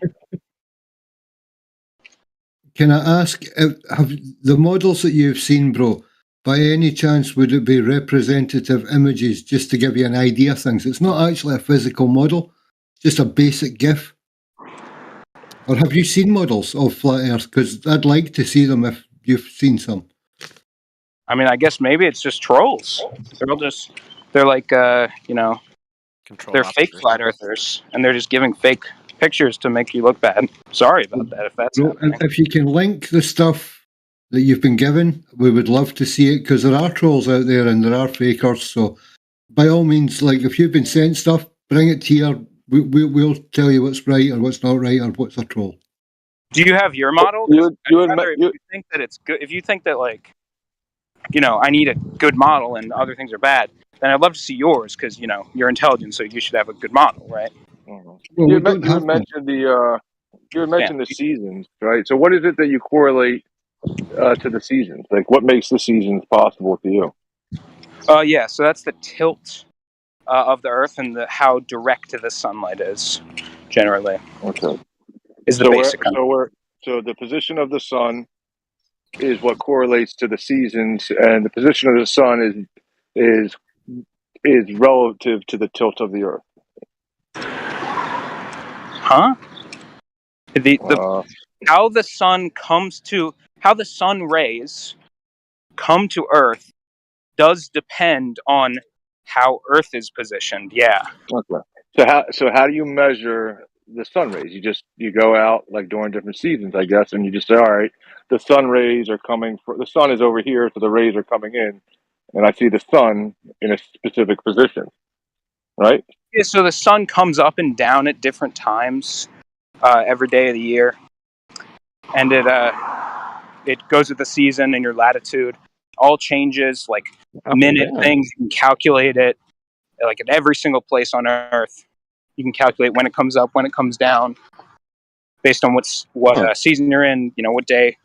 Can I ask, have the models that you've seen, bro, by any chance would it be representative images just to give you an idea of things? It's not actually a physical model, just a basic GIF. Or have you seen models of flat Earth? Because I'd like to see them if you've seen some.
I mean, I guess maybe it's just trolls. They're like, they're fake flat earthers, and they're just giving fake pictures to make you look bad. Sorry about that if that's
Bro,
happening.
if you can link the stuff that you've been given, we would love to see it, because there are trolls out there and there are fakers. So by all means, like, if you've been sent stuff, bring it here. We'll tell you what's right or what's not right or what's a troll.
Do you have your model? 'Cause if you think that it's good, if you think that, like, I need a good model and other things are bad, then I'd love to see yours because you're intelligent, so you should have a good model, right?
Well,
You had mentioned the seasons, right? So what is it that you correlate to the seasons? Like, what makes the seasons possible to you?
Yeah. So that's the tilt of the Earth and how direct the sunlight is, generally.
Okay.
Is the basic.
So the position of the sun is what correlates to the seasons, and the position of the sun is relative to the tilt of the Earth.
Huh? How the sun rays come to Earth does depend on how Earth is positioned. Yeah.
Okay. So how do you measure the sun rays? You go out like during different seasons, I guess, and you just say, all right, the sun rays are coming. The sun is over here, so the rays are coming in, and I see the sun in a specific position, right?
Yeah. So the sun comes up and down at different times every day of the year, and it goes with the season and your latitude. All changes, like minute things. You can calculate it, like at every single place on Earth. You can calculate when it comes up, when it comes down, based on what season you're in. What day,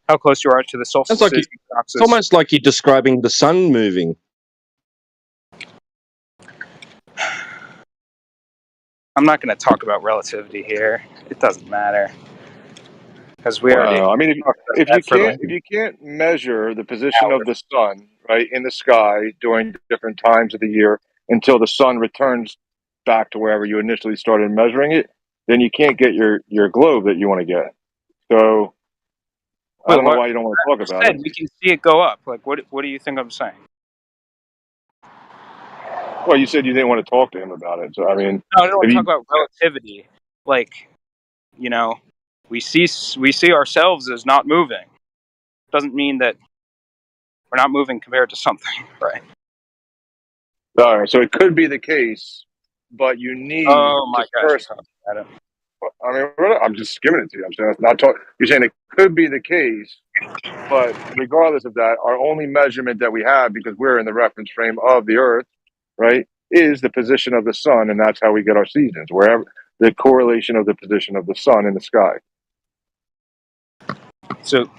how close you are to the solstice.
It's almost like you're describing the sun moving.
I'm not going to talk about relativity here. It doesn't matter because we already.
I mean, if you can't measure the position of the sun right in the sky during different times of the year until the sun returns back to wherever you initially started measuring it, then you can't get your globe that you want to get. So I don't know why you don't want to talk about it.
We can see it go up. Like, what do you think I'm saying?
Well, you said you didn't want to talk to him about it. So I mean,
no, I don't want to talk about relativity. Like, we see ourselves as not moving. Doesn't mean that we're not moving compared to something, right?
All right. So it could be the case, but you need.
Oh my gosh!
I mean, I'm just giving it to you. I'm saying not talk. You're saying it could be the case, but regardless of that, our only measurement that we have, because we're in the reference frame of the Earth, right, is the position of the sun, and that's how we get our seasons. Wherever the correlation of the position of the sun in the sky.
So,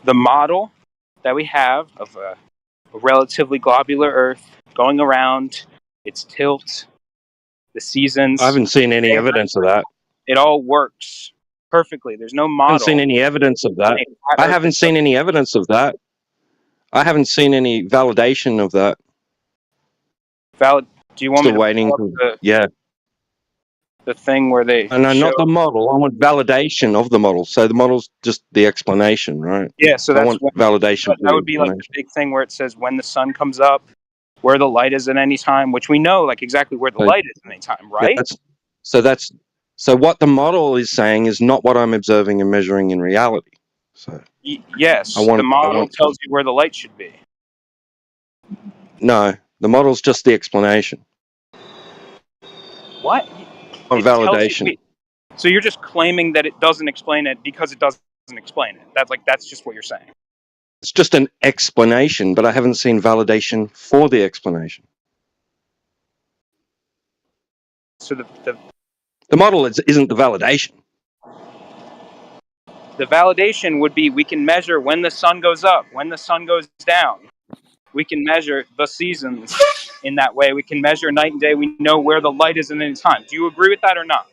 the model that we have of a relatively globular Earth going around, its tilt, the seasons.
I haven't seen any evidence of that.
It all works perfectly. There's no model.
I haven't seen any evidence of that. I haven't seen any evidence of that. I haven't seen any validation of that.
Do you want
Still
me to
waiting?
The thing where they?
No, not the model. I want validation of the model. So the model's just the explanation, right?
Yeah. So
I want validation.
That would be like the big thing where it says when the sun comes up, where the light is at any time, which we know like exactly where the light is at any time, right?
So what the model is saying is not what I'm observing and measuring in reality. So
Yes,
I want
the model
I want
tells you where the light should be.
no. The model's just the explanation
What?
on
It tells you.
validation.
Wait, so you're just claiming that it doesn't explain it because it doesn't explain it. That's just what you're saying.
It's just an explanation, but I haven't seen validation for the explanation.
So
The model isn't the validation.
the validation would be we can measure when the sun goes up, when the sun goes down. We can measure the seasons in that way. We can measure night and day. We know where the light is at any time. Do you agree with that or not?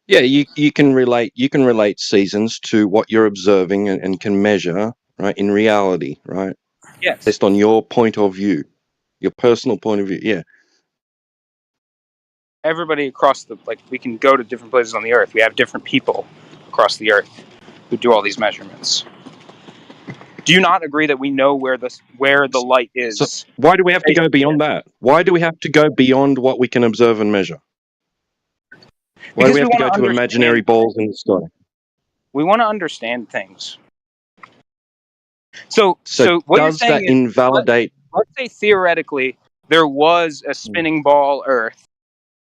Yeah, you can relate seasons to what you're observing and can measure, right, in reality, right?
Yes.
Based on your point of view, your personal point of view. Yeah.
Everybody across we can go to different places on the earth. We have different people across the earth who do all these measurements. Do you not agree that we know where the light is?
So why do we have to go beyond that? Why do we have to go beyond what we can observe and measure? Why do we have to go to imaginary balls in the sky?
We want to understand things. So what you're
does
saying
that
is,
invalidate?
let's say theoretically there was a spinning ball Earth,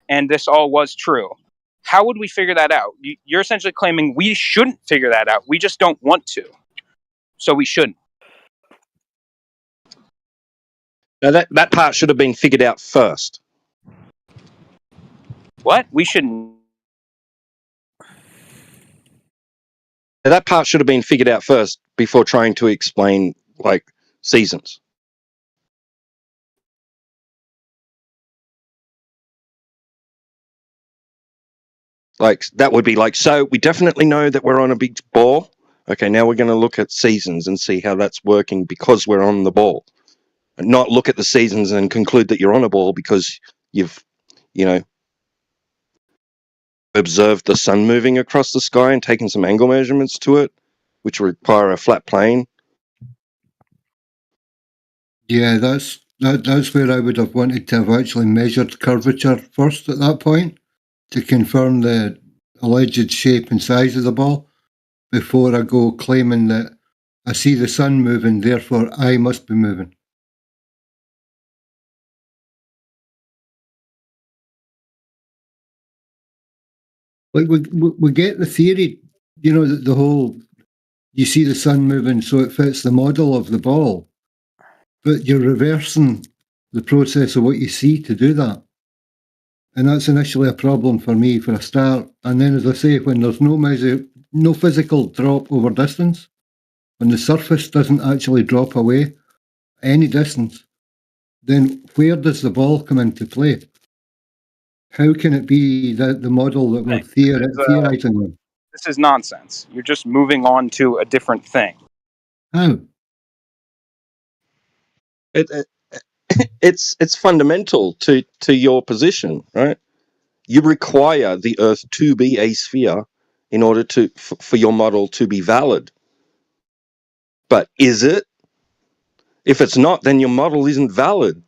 and this all was true. How would we figure that out? You're essentially claiming we shouldn't figure that out. We just don't want to, so we shouldn't.
Now that part should have been figured out first.
What? We shouldn't.
Now, that part should have been figured out first before trying to explain seasons. That would be so we definitely know that we're on a big ball. Okay, now we're going to look at seasons and see how that's working because we're on the ball. And not look at the seasons and conclude that you're on a ball because you've, observed the sun moving across the sky and taken some angle measurements to it, which require a flat plane.
Yeah, that's where I would have wanted to have actually measured curvature first at that point to confirm the alleged shape and size of the ball before I go claiming that I see the sun moving, therefore I must be moving. We get the theory, that the whole, you see the sun moving so it fits the model of the ball, but you're reversing the process of what you see to do that. And that's initially a problem for me for a start. And then, as I say, when there's no physical drop over distance, when the surface doesn't actually drop away any distance, then where does the ball come into play? How can it be that the model that we're theorizing on?
This is nonsense. You're just moving on to a different thing.
How?
It's fundamental to your position, right? You require the Earth to be a sphere in order for your model to be valid. But is it? If it's not, then your model isn't valid.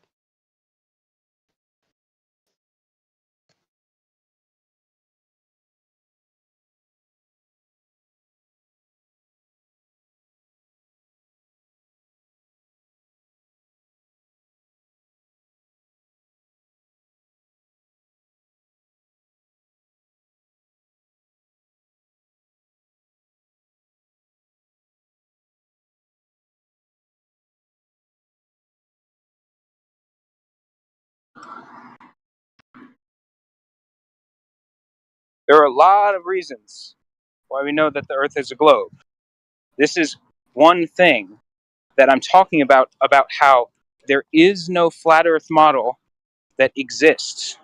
There are a lot of reasons why we know that the Earth is a globe. This is one thing that I'm talking about how there is no flat Earth model that exists.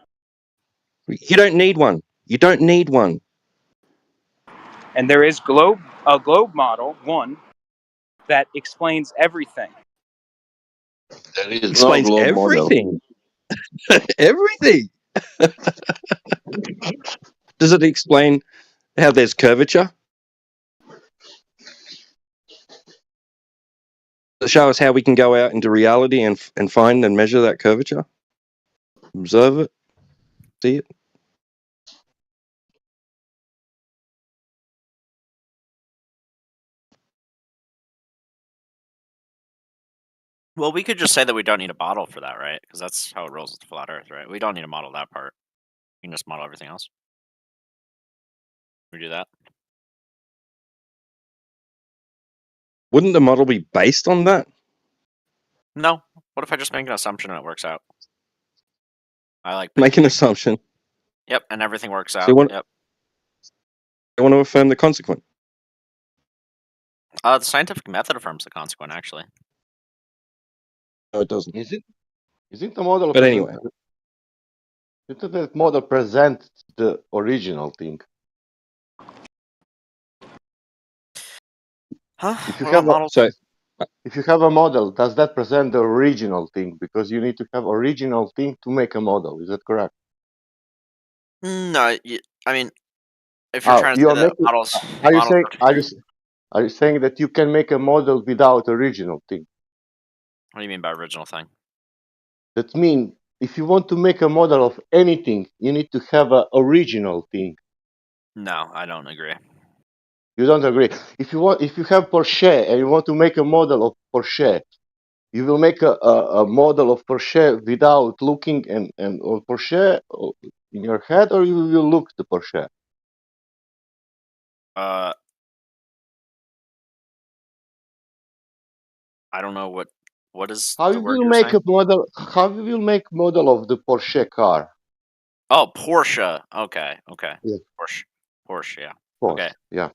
You don't need one. You don't need one.
And there is a globe model, one, that explains everything.
Explains everything. Everything. Does it explain how there's curvature? Does it show us how we can go out into reality and find and measure that curvature? Observe it? See it?
Well, we could just say that we don't need a model for that, right? Because that's how it rolls with the flat Earth, right? We don't need to model that part. We can just model everything else. We do that.
Wouldn't the model be based on that?
No. What if I just make an assumption and it works out? I like
Make an assumption.
Yep, and everything works out.
So you want,
Yep.
you want to affirm the consequent.
The scientific method affirms the consequent, actually.
No, it doesn't.
Isn't the model?
But anyway.
Isn't that model present the original thing?
Huh?
If you
What
have
about
a,
models?
So
if you have a model, does that present the original thing? Because you need to have original thing to make a model. Is that correct?
No, I mean, if you're trying to
you're
say that
making,
models,
are you
models
saying
are
are you saying that you can make a model without original thing?
What do you mean by original thing?
That means if you want to make a model of anything, you need to have an original thing.
No, I don't agree.
You don't agree? If you have Porsche and you want to make a model of Porsche, you will make a model of Porsche without looking and on Porsche in your head, or you will look the Porsche.
I don't know what is
How
the
you
word
will
you're
make
saying?
a model? How you will make model of the Porsche car?
Oh, Porsche. Okay.
Yeah.
Porsche. Yeah.
Porsche.
Okay.
Yeah.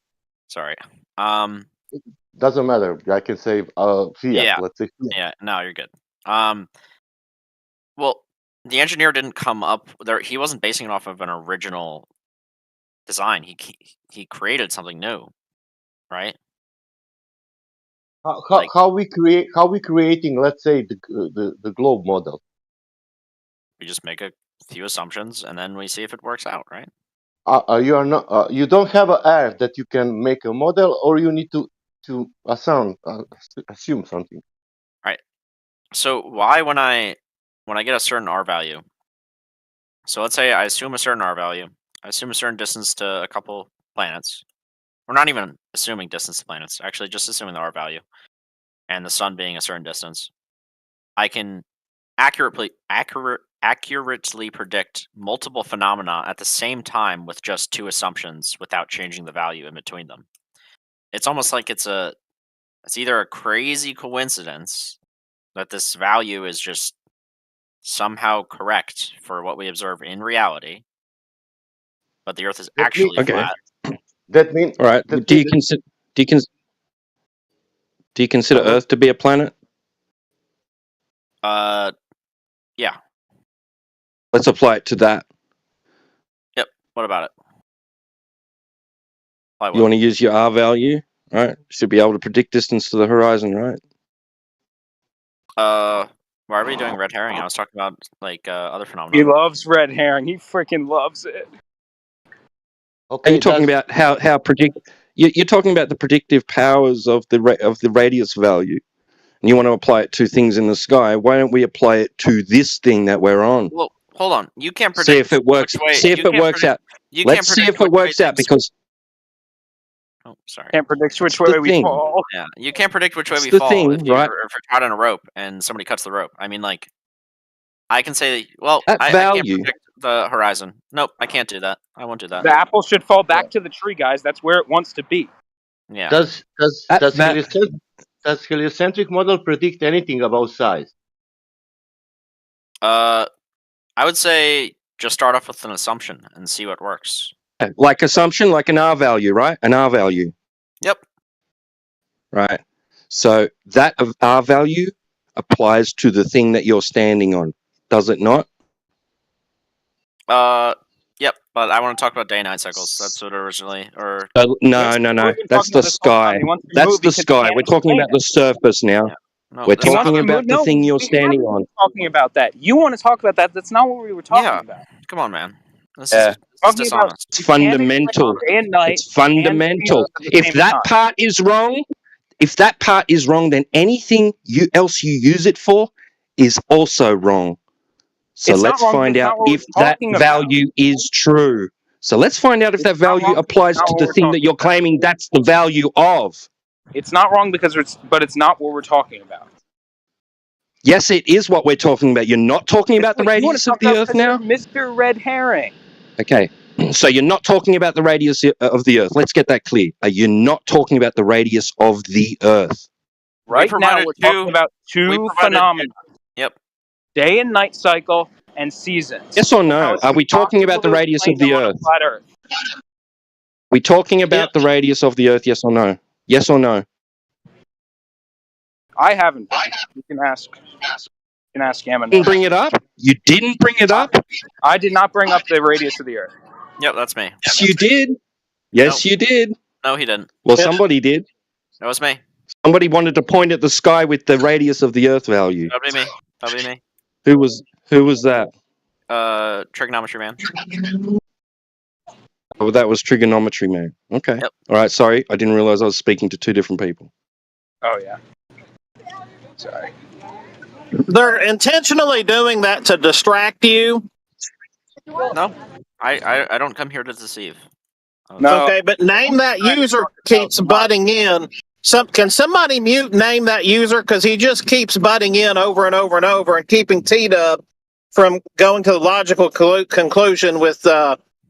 Sorry.
Doesn't matter. I can say Fiat.
Yeah.
Let's say Fiat.
Yeah. No, you're good. Well, the engineer didn't come up there. He wasn't basing it off of an original design. He created something new, right?
How we creating? Let's say the globe model.
We just make a few assumptions and then we see if it works out, right?
You are not. You don't have an air that you can make a model, or you need to assume something.
Right. So why when I get a certain R value, so let's say I assume a certain R value, I assume a certain distance to a couple planets. We're not even assuming distance to planets, actually just assuming the R value and the sun being a certain distance. I can accurately predict multiple phenomena at the same time with just two assumptions without changing the value in between them. It's almost like it's either a crazy coincidence that this value is just somehow correct for what we observe in reality, but the Earth is actually flat.
That means.
All right. Do you consider Earth to be a planet?
Yeah.
Let's apply it to that.
Yep. What about it?
You want to use your R value, right? Should be able to predict distance to the horizon, right?
Why are we doing red herring? I was talking about like other phenomena.
He loves red herring. He freaking loves it.
Okay.
Are you talking about how predict? You're talking about the predictive powers of the radius value, and you want to apply it to things in the sky. Why don't we apply it to this thing that we're on?
Well, hold on. You can't predict.
See if it works. See if it works out. Let's see if it works out because.
Oh, sorry.
Can't predict which way we fall.
Yeah, you can't predict which way we
the
fall
thing,
if you're
right?
tied on a rope and somebody cuts the rope. I mean, like, I can say, well,
That
I can't
value.
predict the horizon. Nope, I can't do that. I won't do that.
The apple should fall back to the tree, guys. That's where it wants to be.
Yeah.
Does heliocentric model predict anything about size?
I would say just start off with an assumption and see what works.
Like assumption, like an R value, right? An R value.
Yep.
Right. So that R value applies to the thing that you're standing on, does it not?
Yep. But I want to talk about day and night cycles. That's what originally, or
No. That's the sky. That's the sky. We're talking about the surface now.
No,
We're
that's not
talking
what-
about the thing you're standing on.
Talking about that. You want to talk about that? That's not what we were talking about.
Come on, man. This
Yeah.
is
Talking
dishonest.
It's fundamental.
Day and night.
It's fundamental.
and at the
If
same
that
time.
part is wrong, then anything else you use it for is also wrong. So
It's not
let's
wrong,
find
that's
out
not what
if
we're
that
talking about.
value is true. So let's find out if that value applies
not
to
what
the
we're
thing that you're claiming that's the value of.
It's not wrong but it's not what we're talking about.
Yes, it is what we're talking about. You're not talking about the
Wait, you want
radius
to
of
talk
the
about
Earth now?
Mr. Red Herring.
Okay. So you're not talking about the radius of the Earth. Let's get that clear. Are you not talking about the radius of the Earth?
Right now,
provided
we're
two-
talking about
we
two
provided-
phenomena.
Yep.
Day and night cycle and seasons.
Yes or
How
no?
it's
Are we talking about the
impossible to
radius of
explain
the
on a
Earth?
flat Earth.
We talking about the radius of the Earth? Yes or no? Yes or no?
I haven't been. You can ask. You can ask Yamano.
Didn't bring it up? You didn't bring it up?
I did not bring up the radius of the Earth.
Yep, that's me.
Yes, you did. Yes, you did.
No, he didn't.
Well, somebody did.
That was me.
Somebody wanted to point at the sky with the radius of the Earth value.
That'd be me. That'd be me.
Who was that?
Trigonometry man.
Oh, that was Trigonometry Man. Okay.
Yep.
All right. Sorry, I didn't realize I was speaking to two different people.
Oh yeah. Sorry.
They're intentionally doing that to distract you.
No, I don't come here to deceive.
Okay, but name that user keeps butting in. Can somebody mute name that user, because he just keeps butting in over and over and over and keeping T-Dub from going to the logical conclusion with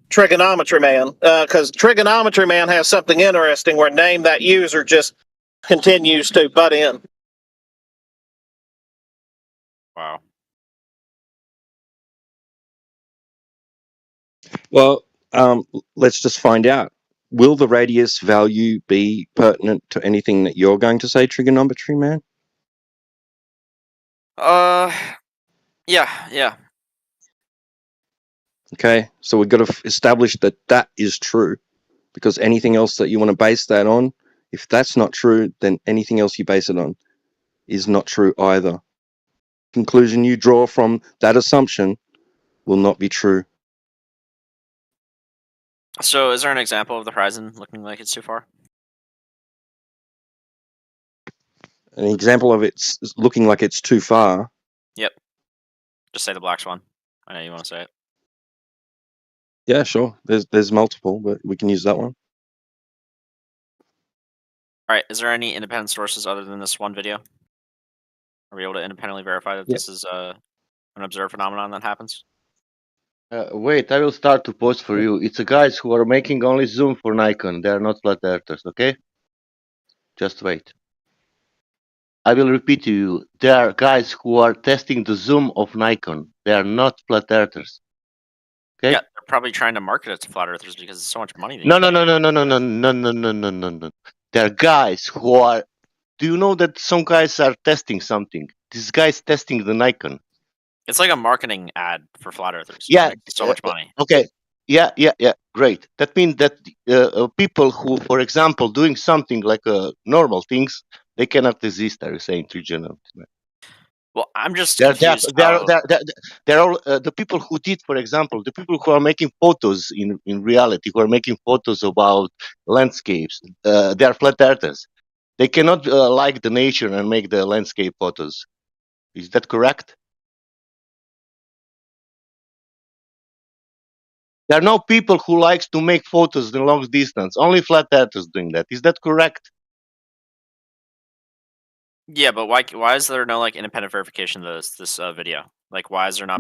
Trigonometry Man, because Trigonometry Man has something interesting where name that user just continues to butt in.
Wow.
Well, let's just find out. Will the radius value be pertinent to anything that you're going to say, Trigonometry Man?
Yeah.
Okay, so we've got to establish that that is true, because anything else that you want to base that on, if that's not true, then anything else you base it on is not true either. Conclusion you draw from that assumption will not be true.
So, is there an example of the horizon looking like it's too far?
An example of it's looking like it's too far.
Yep. Just say the black swan. I know you want to say it.
Yeah, sure. There's multiple, but we can use that one.
All right. Is there any independent sources other than this one video? Are we able to independently verify that this is an observed phenomenon that happens?
Wait, I will start to post for you. It's the guys who are making only Zoom for Nikon. They are not flat earthers, okay? Just wait. I will repeat to you. There are guys who are testing the Zoom of Nikon. They are not flat earthers. Okay?
Yeah, they're probably trying to market it to flat earthers because it's so much money.
No. There are guys who are. Do you know that some guys are testing something? This guy's testing the Nikon.
It's like a marketing ad for flat earthers.
Yeah,
So much money.
Okay. Yeah. Great. That means that people who, for example, doing something like normal things, they cannot exist. Are you saying, Trigonometry?
Well, I'm just
They're
confused.
all the people who did, for example, the people who are making photos in reality, who are making photos about landscapes. They are flat earthers. They cannot like the nature and make the landscape photos. Is that correct? There are no people who likes to make photos in long distance. Only flat earthers doing that. Is that correct?
Yeah, but why is there no like independent verification of this video? Like, why is there not?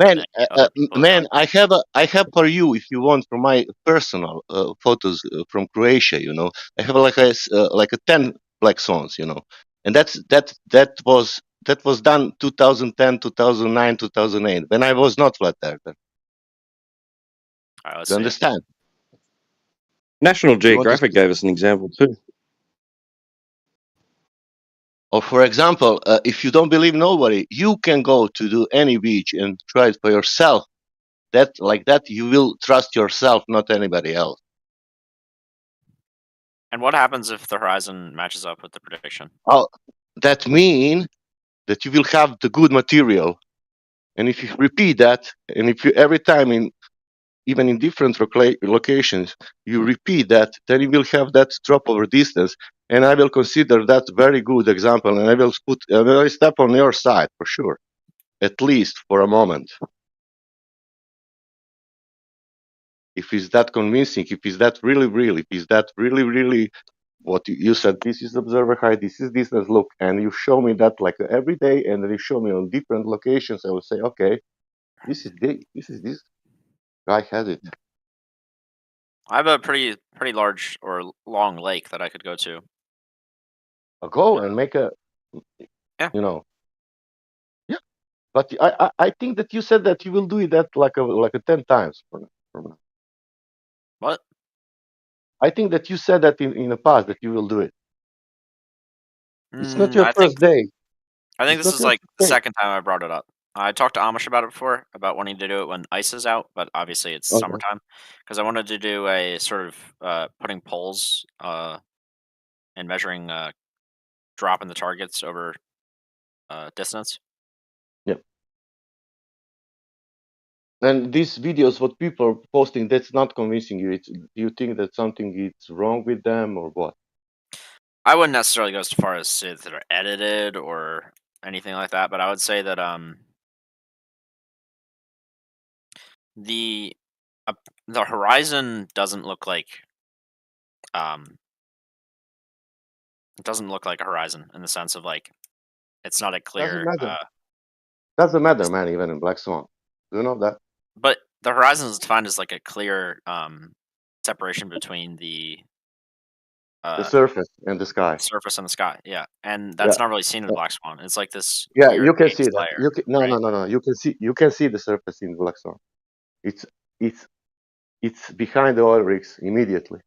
Man, I have for you, if you want, from my personal photos from Croatia. You know, I have like a 10 black swans. You know, and that was done 2010, 2009, 2008 when I was not flat earther.
Right,
you understand?
National Geographic gave us an example too.
Or for example, if you don't believe nobody, you can go to do any beach and try it for yourself. Like that, you will trust yourself, not anybody else.
And what happens if the horizon matches up with the prediction?
Oh, that means that you will have the good material. And if you repeat that, and if you every time even in different locations, you repeat that, then you will have that drop over distance. And I will consider that very good example, and I will step on your side for sure, at least for a moment. If it's that convincing, if it's that really what you said. This is observer height. This is distance. Look, and you show me that like every day, and then you show me on different locations. I will say, okay, this is this guy has it.
I have a pretty large or long lake that I could go to.
Go and make a,
Yeah.
you know, yeah. But I think that you said that you will do it that like a 10 times from now.
What?
I think that you said that in the past that you will do it. It's not your
I
first
think
day.
this
It's not
is
your
like
first
the
day.
second time I brought it up. I talked to Amish about it before, about wanting to do it when ice is out, but obviously it's
Okay.
summertime. Because I wanted to do a sort of putting poles and measuring dropping the targets over distance.
Yeah. And these videos, what people are posting, that's not convincing you. Do you think that something is wrong with them or what?
I wouldn't necessarily go as far as say that they're edited or anything like that, but I would say that the the horizon doesn't look like it doesn't look like a horizon in the sense of like it's not a
Doesn't
clear
matter. Doesn't matter, man. Even in Black Swan, do you know that?
but the horizon is defined as like a clear separation between the
The surface and the sky.
surface and the sky. Yeah, and
Yeah.
that's not really seen in the Black Swan. It's like this
Yeah,
clear
you can
haze
see that.
layer.
You can, no,
right?
no, no, no. You can see the surface in Black Swan. It's behind the oil rigs immediately.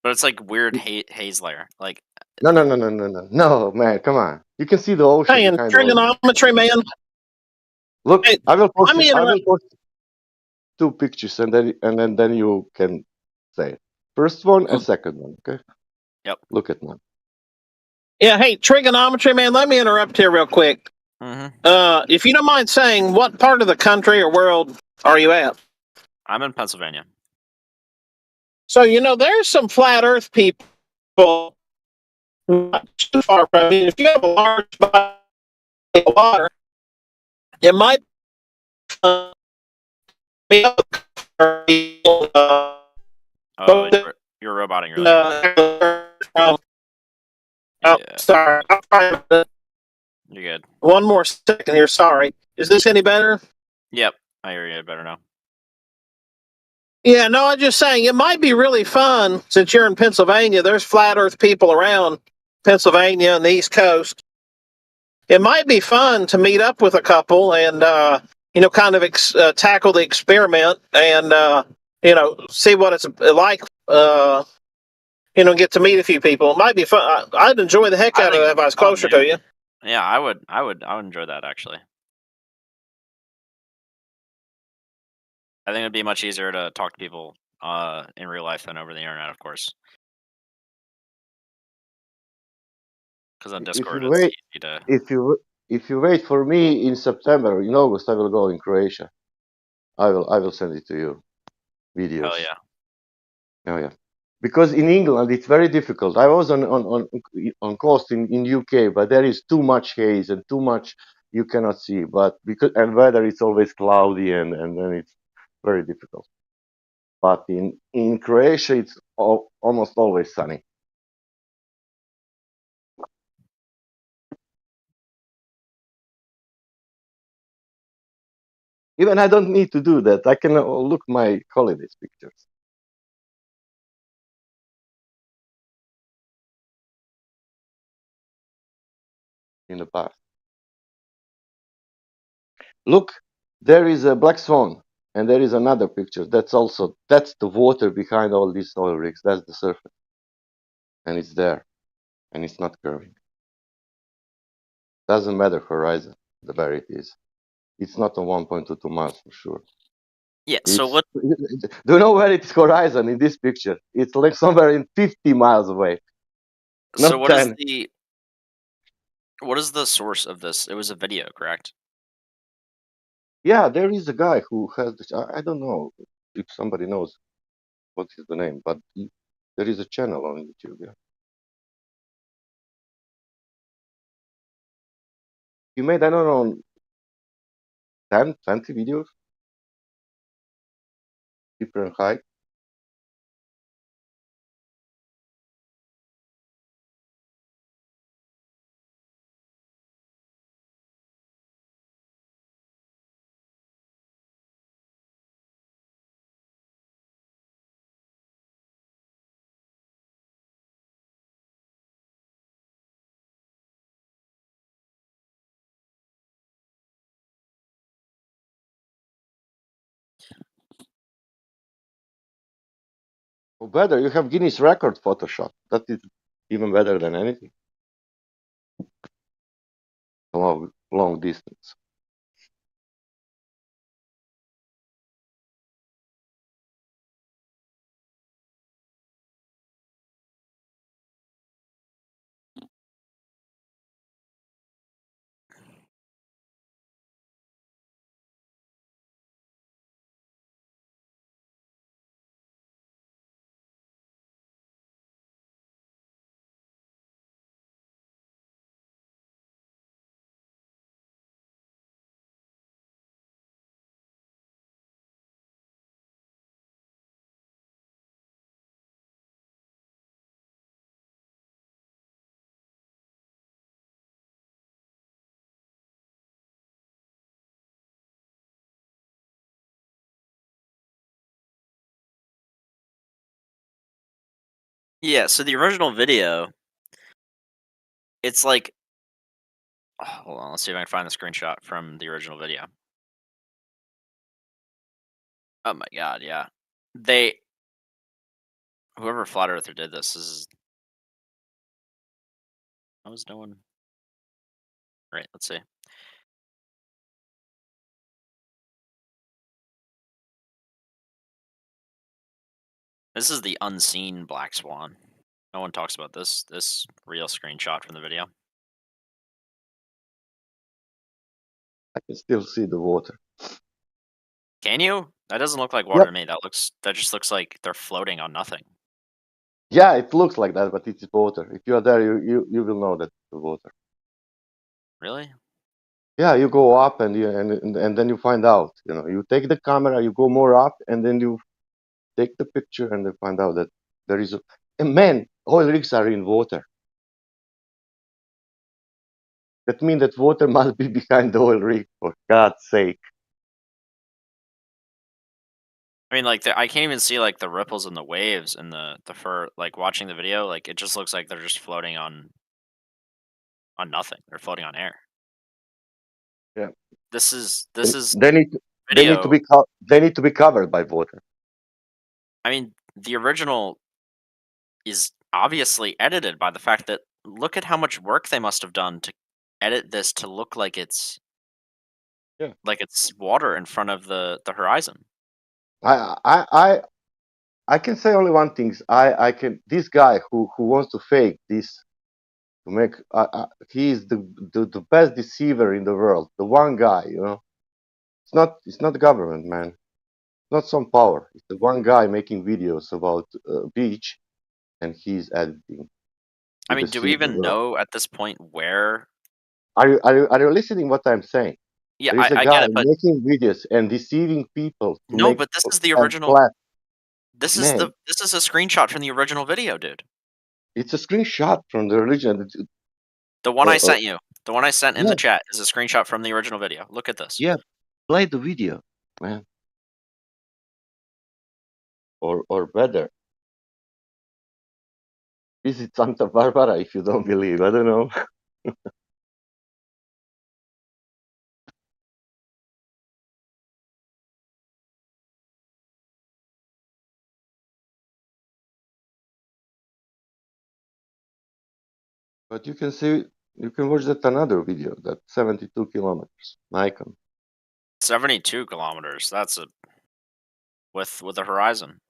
But it's like weird haze layer. Like
No, no, no, no, no, no, no, man. Come on. You can see the ocean
Hey, and
behind the oil rigs.
trigonometry, man.
Look,
Hey,
I will post.
let me
I will
interrupt.
post 2 pictures, and then you can say it. First one and second one. Okay.
Yep.
Look at one.
Yeah, hey, trigonometry, man. Let me interrupt here real quick. If you don't mind saying, what part of the country or world are you at?
I'm in Pennsylvania.
So there's some flat Earth people not too far from. I mean, if you have a large body of water, it might be
Oh, you're roboting really.
Sorry. I'm trying to-
You're good.
One more second here. Sorry. Is this any better?
Yep, I hear you better now.
Yeah, no, I'm just saying it might be really fun since you're in Pennsylvania. There's flat Earth people around Pennsylvania and the East Coast. It might be fun to meet up with a couple and kind of tackle the experiment and see what it's like. Get to meet a few people. It might be fun. I'd enjoy the heck out of it if I was closer to you.
Yeah, I would enjoy that actually. I think it'd be much easier to talk to people in real life than over the internet, of course. Because on
If
Discord,
you
it's
wait,
easy to.
if you wait for me in September, in August, I will go in Croatia. I will send it to you. Videos.
Hell yeah.
Oh yeah. Because in England it's very difficult. I was on coast in UK, but there is too much haze and too much you cannot see. But and weather it's always cloudy and then it's very difficult. But in Croatia it's almost always sunny. Even I don't need to do that. I can look my holidays pictures. In the past. Look, there is a black swan, and there is another picture. That's the water behind all these oil rigs. That's the surface, and it's there, and it's not curving. Doesn't matter horizon, the where it is. It's not on 1.22 miles for sure.
Yeah. So what?
Do you know where it's horizon in this picture? It's like somewhere in 50 miles away.
So
Not
what
10.
what is the source of this? It was a video, correct?
Yeah, there is a guy who has this. I don't know if somebody knows what is the name, but there is a channel on YouTube. Yeah. He made, I don't know, 10, 20 videos, different height. Or better, you have Guinness record Photoshop. That is even better than anything. Long distance.
Yeah, so the original video, it's like, hold on, let's see if I can find the screenshot from the original video. Oh my god, yeah. Whoever Flat Earther did this is. How is no one? Right, let's see. This is the unseen black swan. No one talks about this real screenshot from the video.
I can still see the water.
Can you? That doesn't look like water
Yep.
to me. That just looks like they're floating on nothing.
Yeah, it looks like that, but it's water. If you are there, you will know that it's water.
Really?
Yeah, you go up and and then you find out. You know, you take the camera, you go more up, and then you take the picture, and you find out that there is and man, oil rigs are in water. That means that water must be behind the oil rig, for God's sake.
I mean, like I can't even see like the ripples and the waves and the fur. Like watching the video, like it just looks like they're just floating on nothing. They're floating on air.
Yeah.
This is
They need
video.
they need to be covered by water.
I mean, the original is obviously edited by the fact that look at how much work they must have done to edit this to look like it's like it's water in front of the horizon.
I can say only one thing. I can this guy who wants to fake this to make he is the best deceiver in the world. The one guy, you know. It's not the government, man. It's not some power. It's the one guy making videos about beach, and he's editing.
I mean, do we even know at this point where?
Are you listening what I'm saying?
Yeah,
There is a
I
guy
get it, but
making videos and deceiving people to
no,
make
but this is the
and
original.
flat.
This
Man,
is a screenshot from the original video, dude.
it's a screenshot from the original.
The one I sent you, the one I sent in
yeah,
the chat, is a screenshot from the original video. Look at this.
yeah. Play the video, man. Or better, visit Santa Barbara if you don't believe. I don't know. But you can see, you can watch that another video, that 72 kilometers, Nikon.
72 kilometers. That's a with the horizon.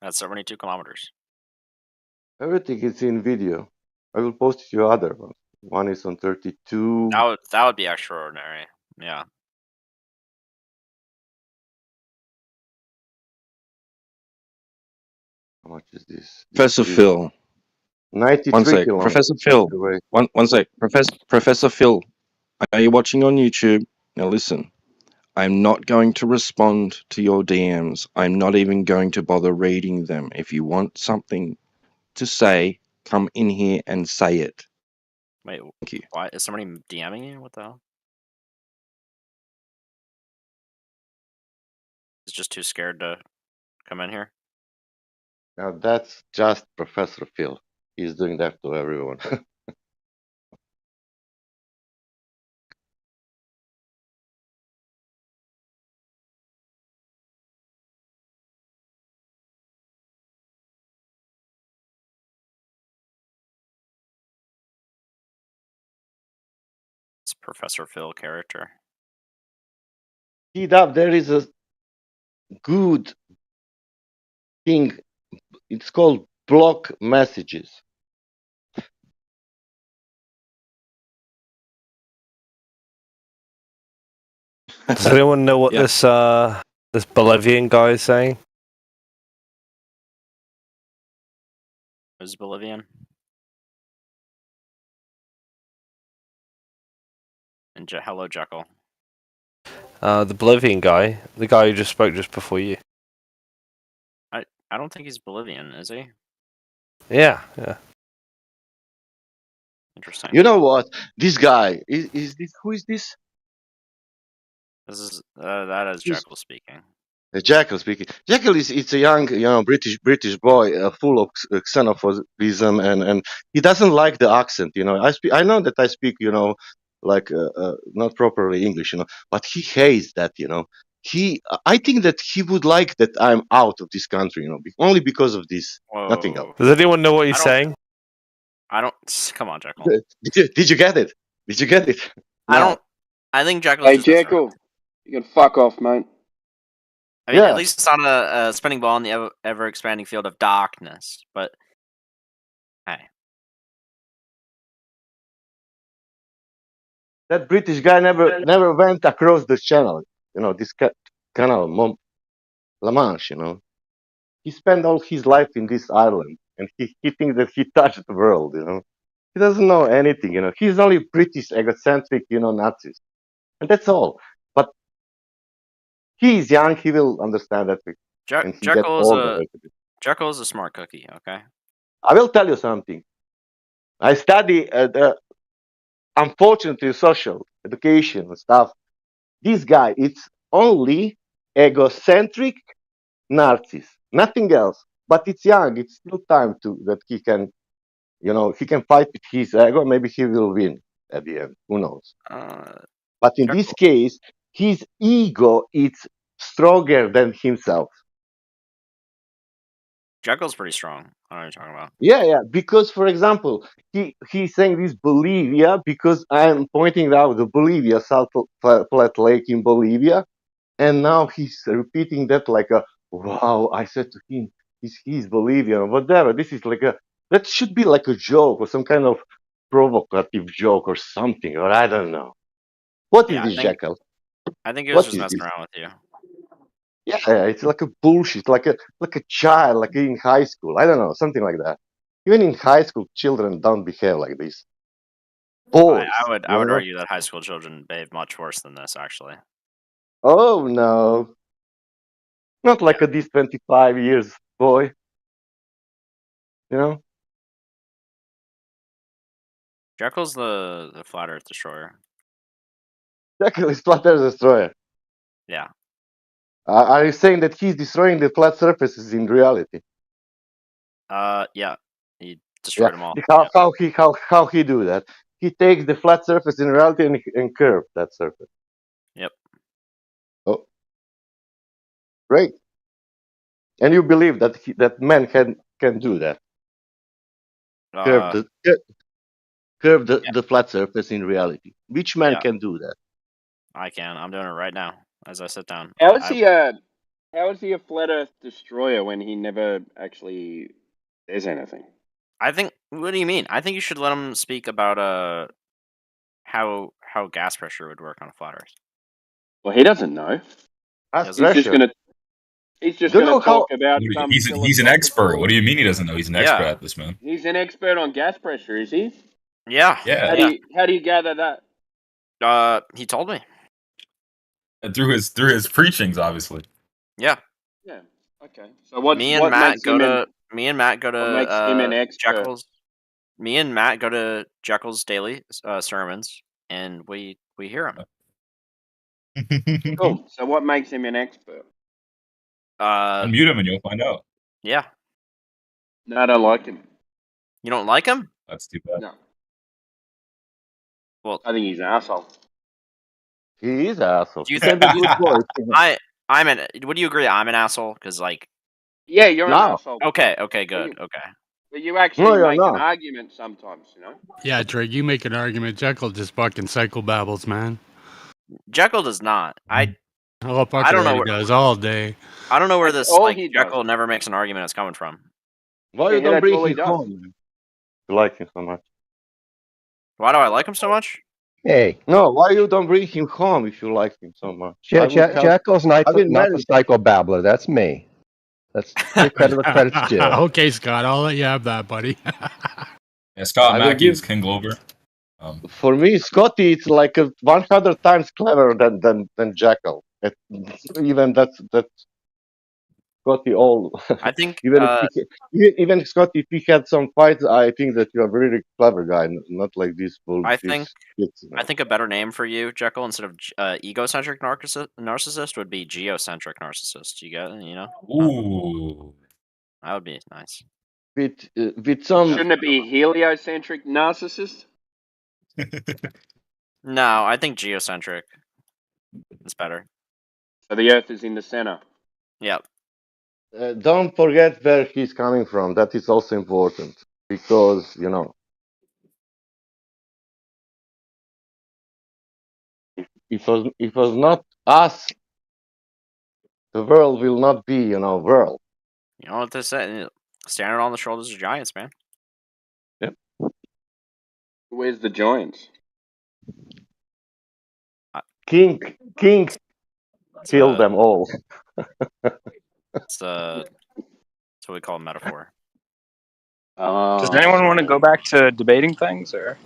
That's 72 kilometers.
Everything is in video. I will post you other ones. One is on 32.
That would be extraordinary. Yeah.
How much is this?
Professor Phil.
93
One sec.
kilometers.
Professor Phil.
Away.
One sec. Professor Phil. I know you're watching on YouTube. Now listen. I'm not going to respond to your DMs. I'm not even going to bother reading them. If you want something to say, come in here and say it.
Wait,
Thank you.
why is somebody DMing you? What the hell? Is just too scared to come in here?
Now that's just Professor Phil. He's doing that to everyone.
Professor Phil character.
T-Dub, there is a good thing. It's called block messages.
Does anyone know what this this Bolivian guy is saying?
Who's Bolivian? And hello, Jekyll.
The Bolivian guy, the guy who just spoke just before you.
I don't think he's Bolivian, is he?
Yeah.
Interesting.
You know what? This guy is this. Who is this?
This is that is Jekyll speaking.
Jekyll speaking. Jekyll is it's a young, British boy, full of xenophobism, and he doesn't like the accent. I know that I speak, like not properly English, but he hates that. I think that he would like that I'm out of this country, only because of this. Nothing else.
Does anyone know what he's saying?
I don't. Come on, Jekyll.
Did you get it? Did you get it?
I don't. I think Jekyll.
Hey, Jekyll, you can fuck off, mate.
I mean, at least it's not a spinning ball in the ever expanding field of darkness. But hey,
that British guy never went across the channel. This canal, La Manche. He spent all his life in this island, and he thinks that he touched the world. He doesn't know anything. He's only British egocentric, Nazis, and that's all. But he is young; he will understand that.
Jekyll is a smart cookie. Okay.
I will tell you something. I study, unfortunately, social education and stuff. This guy, it's only egocentric narcissist, nothing else. But it's young; it's still time that he can, he can fight with his ego. Maybe he will win at the end. Who knows? But in this case, his ego is stronger than himself.
Jekyll's pretty strong. I don't know what you're talking about.
Yeah. Because, for example, he's saying this Bolivia because I'm pointing out the Bolivia, Salt Flat Lake in Bolivia, and now he's repeating that like wow. I said to him, he's Bolivian, whatever. This is that should be like a joke or some kind of provocative joke or something, or I don't know. What is this, Jekyll?
I think he was just messing around with you.
Yeah, it's like a bullshit, like a child, like in high school. I don't know, something like that. Even in high school, children don't behave like this. Boys,
I would argue that high school children behave much worse than this, actually.
Oh no, not like this 25 years boy.
Jekyll's the flat Earth destroyer.
Jekyll is flat Earth destroyer.
Yeah.
Are you saying that he's destroying the flat surfaces in reality?
Yeah. He destroyed them all.
How he do that? He takes the flat surface in reality and curve that surface.
Yep.
Oh, great. And you believe that man can do that? Curve the flat surface in reality. Which man can do that?
I can. I'm doing it right now as I sit down.
How is he a flat Earth destroyer when he never actually says anything?
I think. What do you mean? I think you should let him speak about how gas pressure would work on a flat Earth.
Well, he doesn't know. He's just gonna talk about.
He's an expert. What do you mean he doesn't know? He's an expert at this, man.
He's an expert on gas pressure, is he?
Yeah.
How do you gather that?
He told me.
Through his preachings, obviously.
Yeah.
Yeah. Okay. So what?
Me and Matt go to
Jekyll's.
Me and Matt go to Jekyll's daily sermons, and we hear him.
Cool. So what makes him an expert?
Unmute him and you'll find out.
Yeah.
No, I don't like him.
You don't like him?
That's too bad.
No.
Well,
I think he's an asshole.
He is an asshole.
Do you think I'm an? Would you agree I'm an asshole? Because
yeah, you're an asshole.
Okay, good. Okay.
But you actually
No, you're
make an
not.
argument sometimes, you know.
Yeah, Drake, you make an argument. Jekyll just fucking psychobabbles, man.
Jekyll does not. I
Hello,
I don't know
Pucker
where
does all day.
I don't know where
That's
this
all
like
he does.
Jekyll never makes an argument is coming from.
Why
Yeah,
you don't
that's
bring
all he
him
does.
home? Man? You like him so much.
Why do I like him so much?
Hey,
No, why you don't bring him home if you like him so much? I would help.
Jekyll's not,
I will
not
marry
the psychobabbler. That's me. That's give credit where credit's due.
Okay, Scott, I'll let you have that, buddy.
Yeah, Scott
I will
Mackey
give.
is King Glover.
For me, Scotty, it's like 100 times cleverer than Jekyll. Even that's Scotty. All
I think
even even Scotty, if he had some fights, I think that you're a really clever guy, not like this bull.
I
This
think
kids,
I think a better name for you, Jekyll, instead of egocentric narcissist would be geocentric narcissist. You got you know?
Ooh.
That would be nice.
with some.
Shouldn't it be heliocentric narcissist?
No, I think geocentric is better.
So the Earth is in the center.
Yep.
Don't forget where he's coming from. That is also important because if it was not us, the world will not be world.
You know what they say? Standing on the shoulders of giants, man.
Yep.
Where's the giants?
King killed them all.
That's what we call a metaphor.
Does anyone want to go back to debating things, or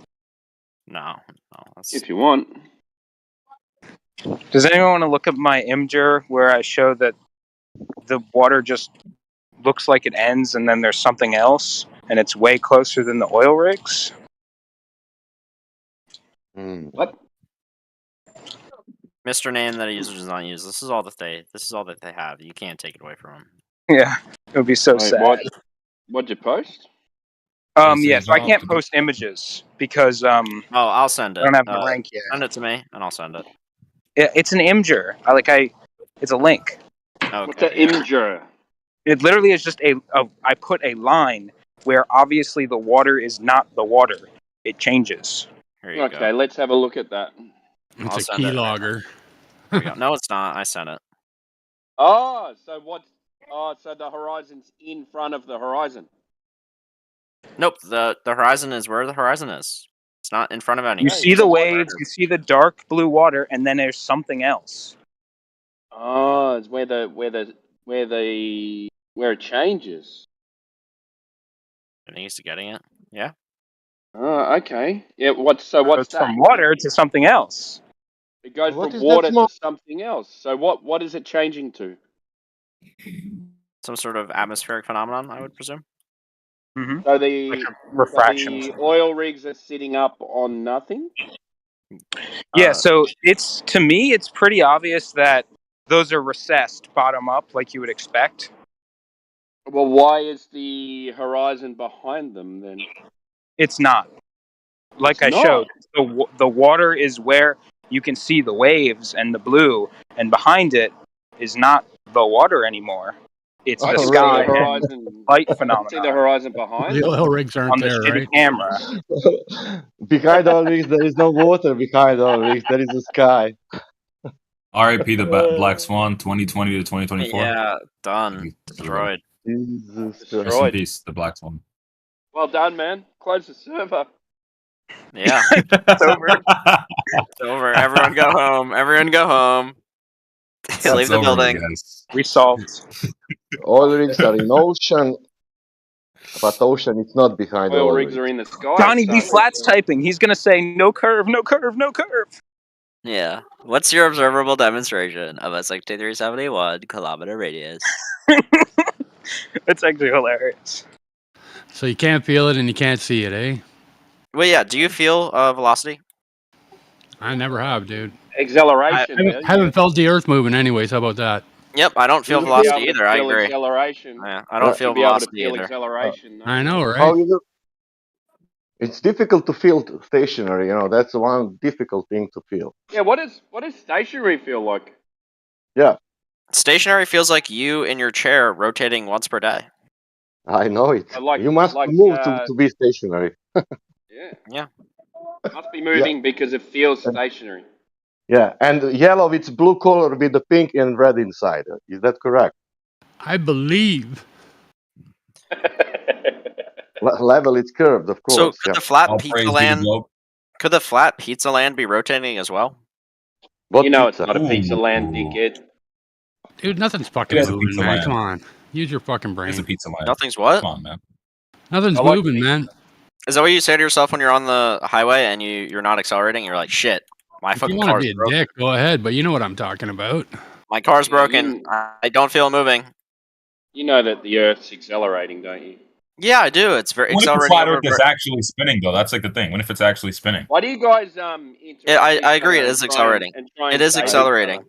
No, that's...
If you want.
Does anyone want to look at my Imgur where I show that the water just looks like it ends and then there's something else and it's way closer than the oil rigs?
What?
Mr. Name that a user does not use. This is all that they have. You can't take it away from them.
Yeah, it would be so sad.
What'd you post?
Yeah, so I can't post images because
I'll send it.
I don't have the rank yet.
Send it to me and I'll send it.
It's an Imgur. It's a link.
Okay,
what's an Imgur?
It literally is just I put a line where obviously the water is not the water. It changes.
Okay, let's have a look at that.
It's a keylogger.
There we go. No, it's not. I sent it.
Oh, so so the horizon's in front of the horizon.
Nope. The horizon is where the horizon is. It's not in front of anything.
You see the waves, you see the dark blue water, and then there's something else.
Oh, it's where it changes.
I think he's getting it. Yeah.
Oh, okay. Yeah. What's that?
From water to something else.
It goes
What
from
is that
water
small-
to something else. So what is it changing to?
Some sort of atmospheric phenomenon, I would presume.
Mm-hmm.
So the
refraction.
So the oil rigs are sitting up on nothing.
Yeah, so to me it's pretty obvious that those are recessed bottom up like you would expect.
Well, why is the horizon behind them then?
It's not. Like
It's
I
not.
showed, the water is where you can see the waves and the blue, and behind it is not the water anymore. It's the
see
sky
the
and
horizon.
light
See
phenomenon
the horizon behind.
The oil rigs aren't
on the
there,
shitty
right?
camera.
Behind all rigs, there is no water. Behind all rigs, there is the sky.
R.I.P. the Black Swan, 2020 to 2024.
Yeah, done. Destroyed.
Jesus
Rest in peace, the Black Swan.
Well done, man. Close the server.
Yeah.
It's over.
It's over. Everyone go home. Everyone go home. Leave the building.
We solved.
Oil rigs are in ocean, but ocean is not behind
Oil
oil
rigs are in the sky.
Donnie B.
so-
Flat's typing. He's gonna say no curve, no curve, no curve.
Yeah. What's your observable demonstration of a 6371 kilometer radius?
It's actually hilarious.
So you can't feel it and you can't see it, eh?
Well, yeah. Do you feel velocity?
I never have, dude.
Acceleration.
I haven't felt the earth moving anyways. How about that?
Yep. I don't feel
You would be
velocity
able to
either. I
feel
agree.
Acceleration.
Yeah, I don't feel
You'd be able to
velocity
feel
either.
acceleration.
I know, right?
How you do? It's difficult to feel stationary. That's one difficult thing to feel.
Yeah. What does stationary feel like?
Yeah.
Stationary feels like you in your chair rotating once per day.
I know it.
Like
You must
like
move to be stationary.
yeah.
Yeah.
Must be
Yeah.
moving because it feels
And-
stationary.
Yeah, and yellow it's blue color with the pink and red inside. Is that correct?
I believe.
Level it's curved, of
So
course.
could
Yeah.
the flat
All
pizza
praise be to
land?
Globe.
Could the flat pizza land be rotating as well?
What
You know
pizza?
it's not a pizza land,
Ooh.
dickhead.
Dude, nothing's
It
fucking
is a
moving,
pizza
man.
land.
Come on. Use your fucking
It is a
brain.
pizza land.
Nothing's what?
Come on, man.
Nothing's
I like
moving,
pizza.
man.
Is that what you say to yourself when you're on the highway and you're not accelerating? You're like, shit, my
If you
fucking
want to
car's
be a
broken.
dick, go ahead, but you know what I'm talking about.
My car's
Yeah,
broken. I don't feel it moving.
You know that the Earth's accelerating, don't you?
Yeah, I do. It's very
What if the
accelerating
flat
over.
Earth is actually spinning, though? That's like the thing. What if it's actually spinning?
Why do you guys interrupt
Yeah, I
each
agree. It
other
is
and
accelerating.
try and
It is
save each
accelerating.
other?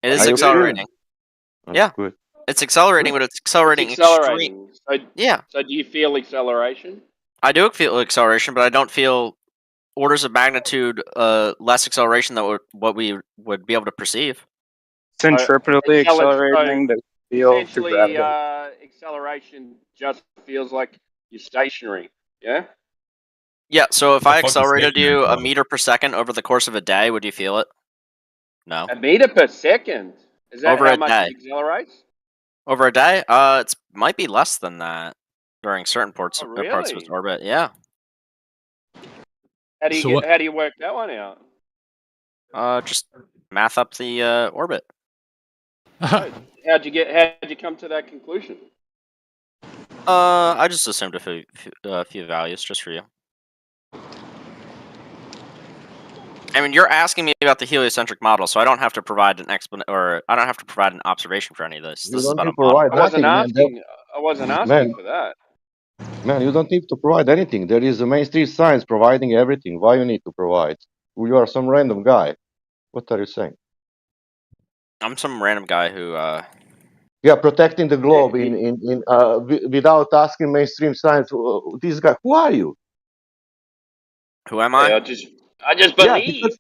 It is
Are you
accelerating.
That's
Yeah,
good.
it's accelerating, but it's accelerating
It's
extreme.
accelerating.
Yeah,
So do you feel acceleration?
I do feel acceleration, but I don't feel orders of magnitude less acceleration than what we would be able to perceive.
Centripetally accelerating the field through
Essentially,
gravity.
acceleration just feels like you're stationary. Yeah.
Yeah, so if
What the
I
fuck is
accelerated
stationary
you a
for?
meter per second over the course of a day, would you feel it? No.
A meter per second. Is that
Over
how
a
much
day.
it accelerates?
Over a day? It might be less than that during certain parts
Oh,
of its
really?
orbit. Yeah.
How do you
So
get?
what?
How do you work that one out?
Just math up the orbit.
How'd you come to that conclusion?
I just assumed a few values just for you. I mean, you're asking me about the heliocentric model, so I don't have to provide an or I don't have to provide an observation for any of this.
You
This is
don't
about
need
a
to
model.
provide nothing, man.
I wasn't asking
Man,
for that.
man, you don't need to provide anything. There is a mainstream science providing everything. Why you need to provide? You are some random guy. What are you saying?
I'm some random guy who.
Yeah, protecting the globe without asking mainstream science. This guy, who are you?
Who am I?
I just
Yeah,
believe.
because,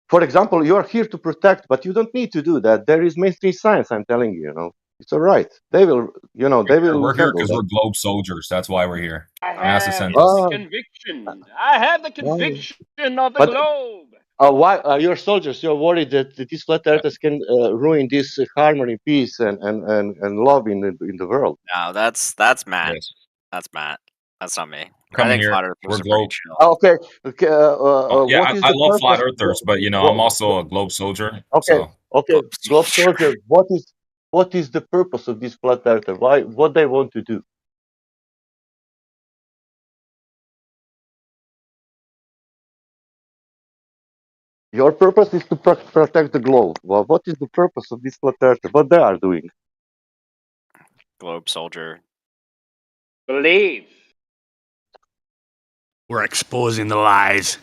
for example, you are here to protect, but you don't need to do that. There is mainstream science. I'm telling you, it's all right. They will, they will
We're here
handle
because
that.
we're globe soldiers. That's why we're here.
I
NASA
have
sent
the
us.
conviction. I have the conviction of the
But-
globe.
Why you're soldiers? You're worried that these flat earthers can ruin this harmony, peace, and love in the world.
No, that's Matt.
Yes.
That's Matt. That's not me.
Come
I think
here.
flat earthers
We're
are pretty
globe.
chill.
Okay.
Yeah,
What is
I
the
love flat
purpose?
earthers, but I'm also a globe soldier.
Okay.
So
Okay. Globe soldier. What is the purpose of this flat earther? Why? What they want to do? Your purpose is to protect the globe. Well, what is the purpose of this flat earther? What they are doing?
Globe soldier.
Believe.
We're exposing the lies.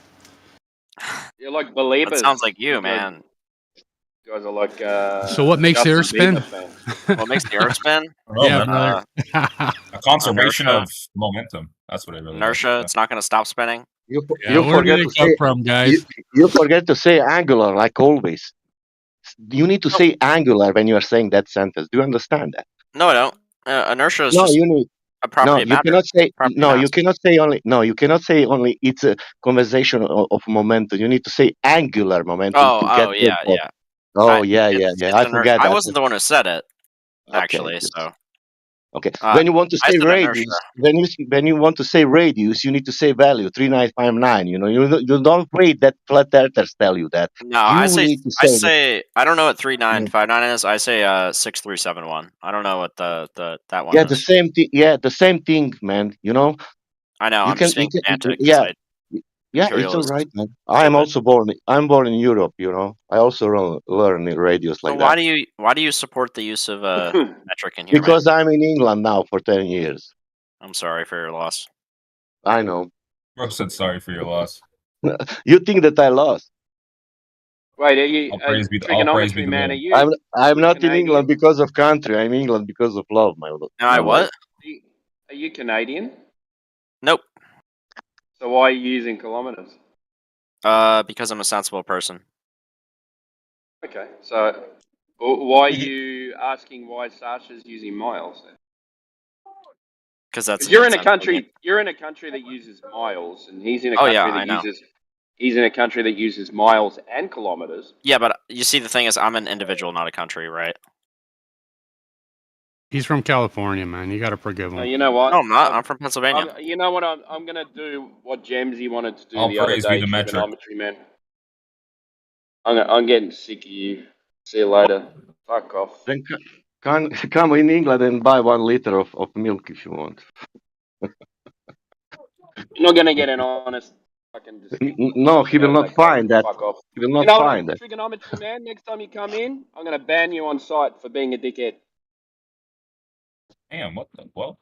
You're like believers.
That sounds like you, man.
You guys are like.
So what makes the Earth
Justin
spin?
Bieber fans.
What makes the Earth spin?
Yeah,
man.
brother.
A conservation
Inertia.
of momentum. That's what it really
Inertia.
is.
It's not going to stop spinning.
You
Yeah, where
forget
did
to
it come
say.
from, guys?
You forget to say angular, like always. You need to say angular when you are saying that sentence. Do you understand that?
No, I don't. Inertia is
No,
just
you need.
a property of
you
matter.
cannot say.
Property
No,
of
you
mass.
cannot say only. No, you cannot say only. It's a conversation of momentum. You need to say angular momentum to get the
Yeah,
point.
yeah.
Oh yeah. I forget
I
that.
wasn't the one who said it,
Okay,
actually.
yes.
So
Okay. When you want to
I
say
said
radius, when you want to say radius, you need to say value 3959. You don't wait that flat earthers tell you that.
no,
You
I
need to say.
say I don't know what 3959 is. I say 6371. I don't know what that one
Yeah,
is.
the same thing. Yeah, the same thing, man.
I know.
You
I'm just
can.
being pedantic.
Yeah. Yeah, it's all
Imperialist.
right, man. I'm born in Europe, I also learn in radios
So
like
why
that.
do you support the use of metric in here, man?
Because I'm in England now for 10 years.
I'm sorry for your loss.
I know.
Bro said sorry for your loss.
You think that I lost?
Wait, are you
All
a
praise be to
trigonometry
the
man? Are
Lord.
you?
I'm not in
Canadian?
England because of country. I'm in England because of love, my lord.
What?
Are you Canadian?
Nope.
So why are you using kilometers?
Because I'm a sensible person.
Okay, so why are you asking why Sasha's using miles?
because that's
You're in a
sense, I mean-
country. You're in a country that uses miles, and he's in a
Oh,
country
yeah,
that
I know.
uses. He's in a country that uses miles and kilometers.
Yeah, but you see, the thing is, I'm an individual, not a country, right?
He's from California, man. You got to forgive him.
No, you know what?
No, I'm not. I'm from Pennsylvania.
You know what? I'm gonna do what Jamesy wanted to do
All
the other
praise be
day.
the metric.
Trigonometry, man. I'm getting sick of you. See you later. Fuck off.
Then come in England and buy 1 liter of milk if you want.
You're not gonna get an honest fucking.
No, he will not find that.
Fuck off.
He will
You
not
know
find
what?
that.
Trigonometry, man. Next time you come in, I'm gonna ban you on site for being a dickhead.
Damn, what the well?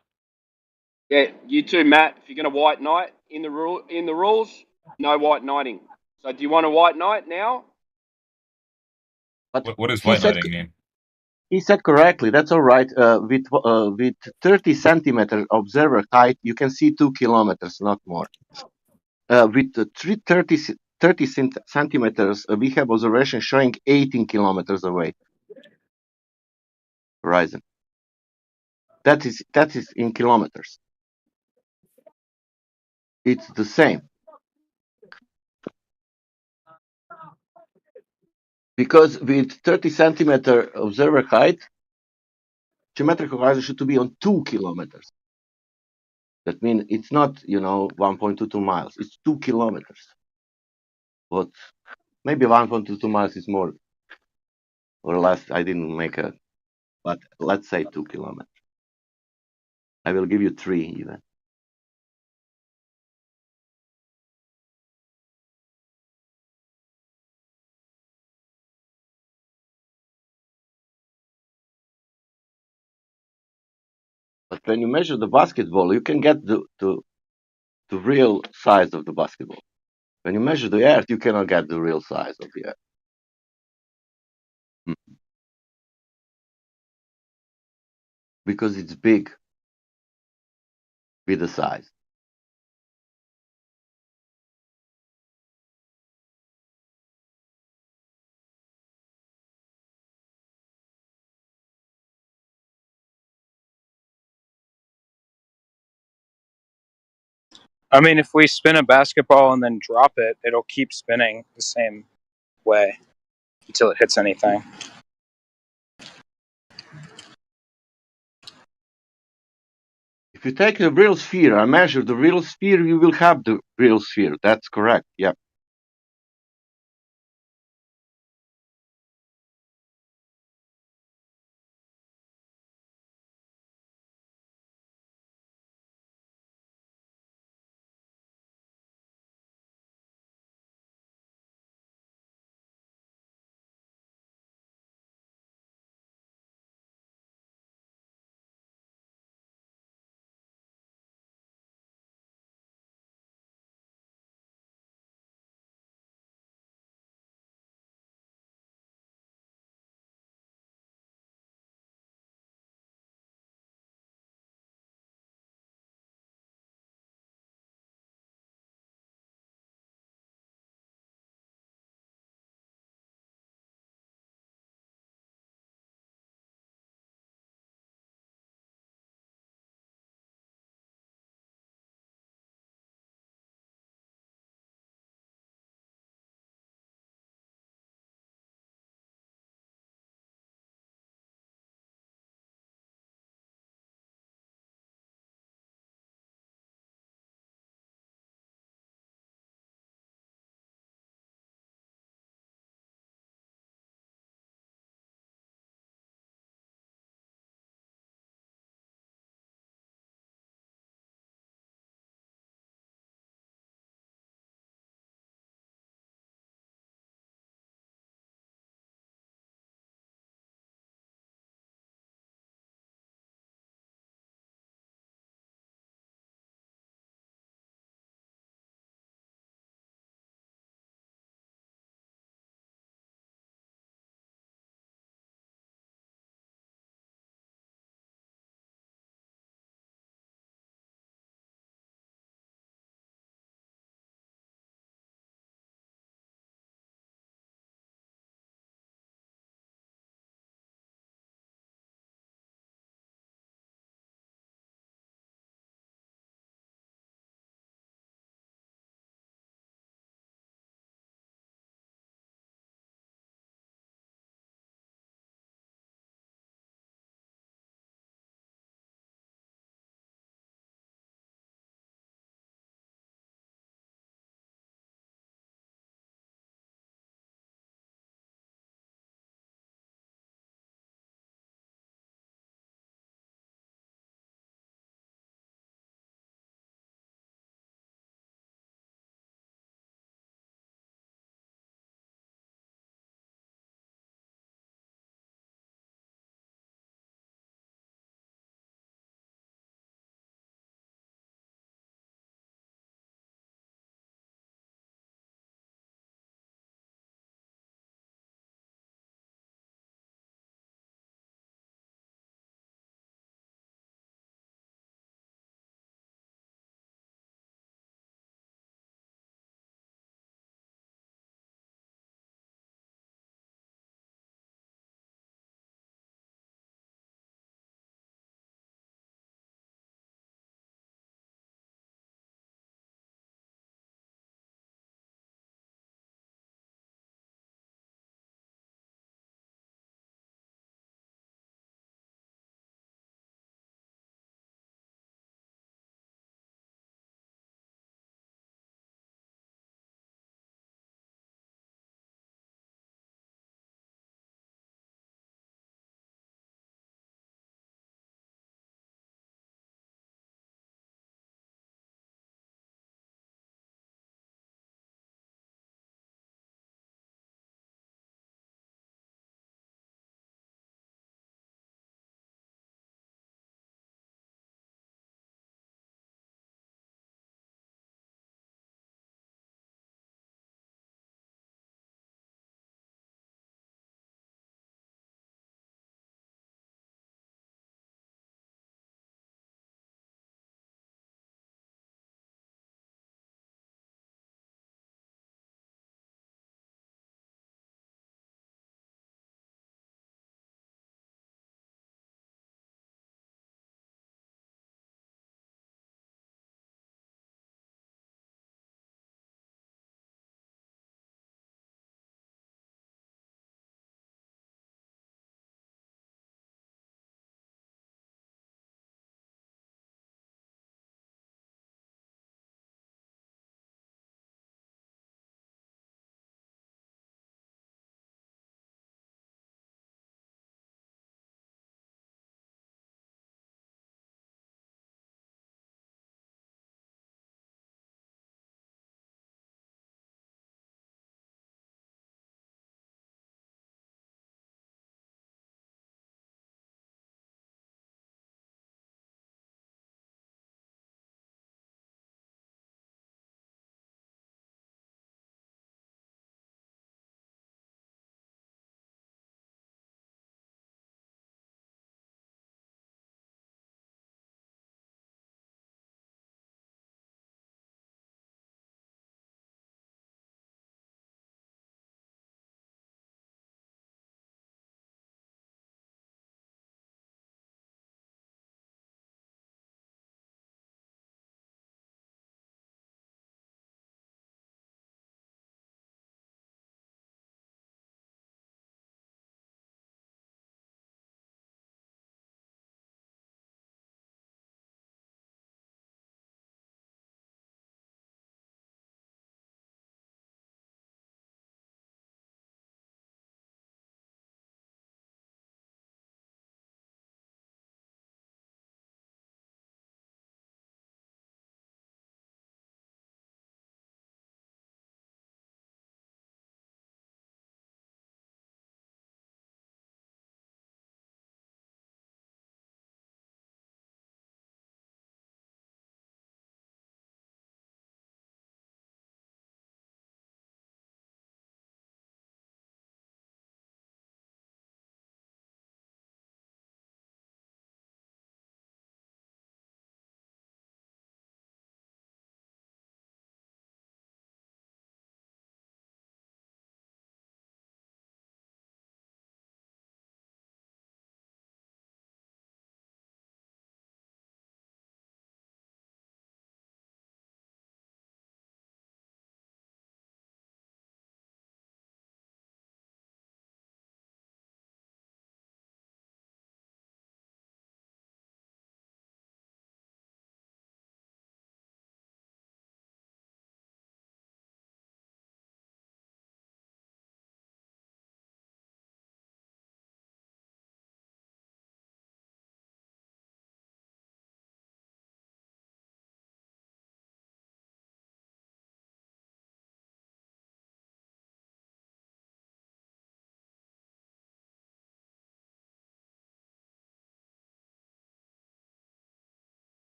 Yeah, you too, Matt. If you're gonna white knight in the rules, no white knighting. So do you want a white knight now?
But
What does
he
white
said
knighting mean?
he said correctly. That's all right. With 30 centimeter observer height, you can see 2 kilometers, not more. With 30 centimeters, we have observation showing 18 kilometers away. Horizon. That is in kilometers. It's the same. Because with 30 centimeter observer height, geometric horizon should be on 2 kilometers. That means it's not, 1.22 miles. It's 2 kilometers. But maybe 1.22 miles is more or less. I didn't make a, but let's say 2 kilometers. I will give you 3 even. But when you measure the basketball, you can get the real size of the basketball. When you measure the Earth, you cannot get the real size of the Earth. Because it's big with the size.
I mean, if we spin a basketball and then drop it, it'll keep spinning the same way until it hits anything.
If you take the real sphere and measure the real sphere, you will have the real sphere. That's correct. Yeah.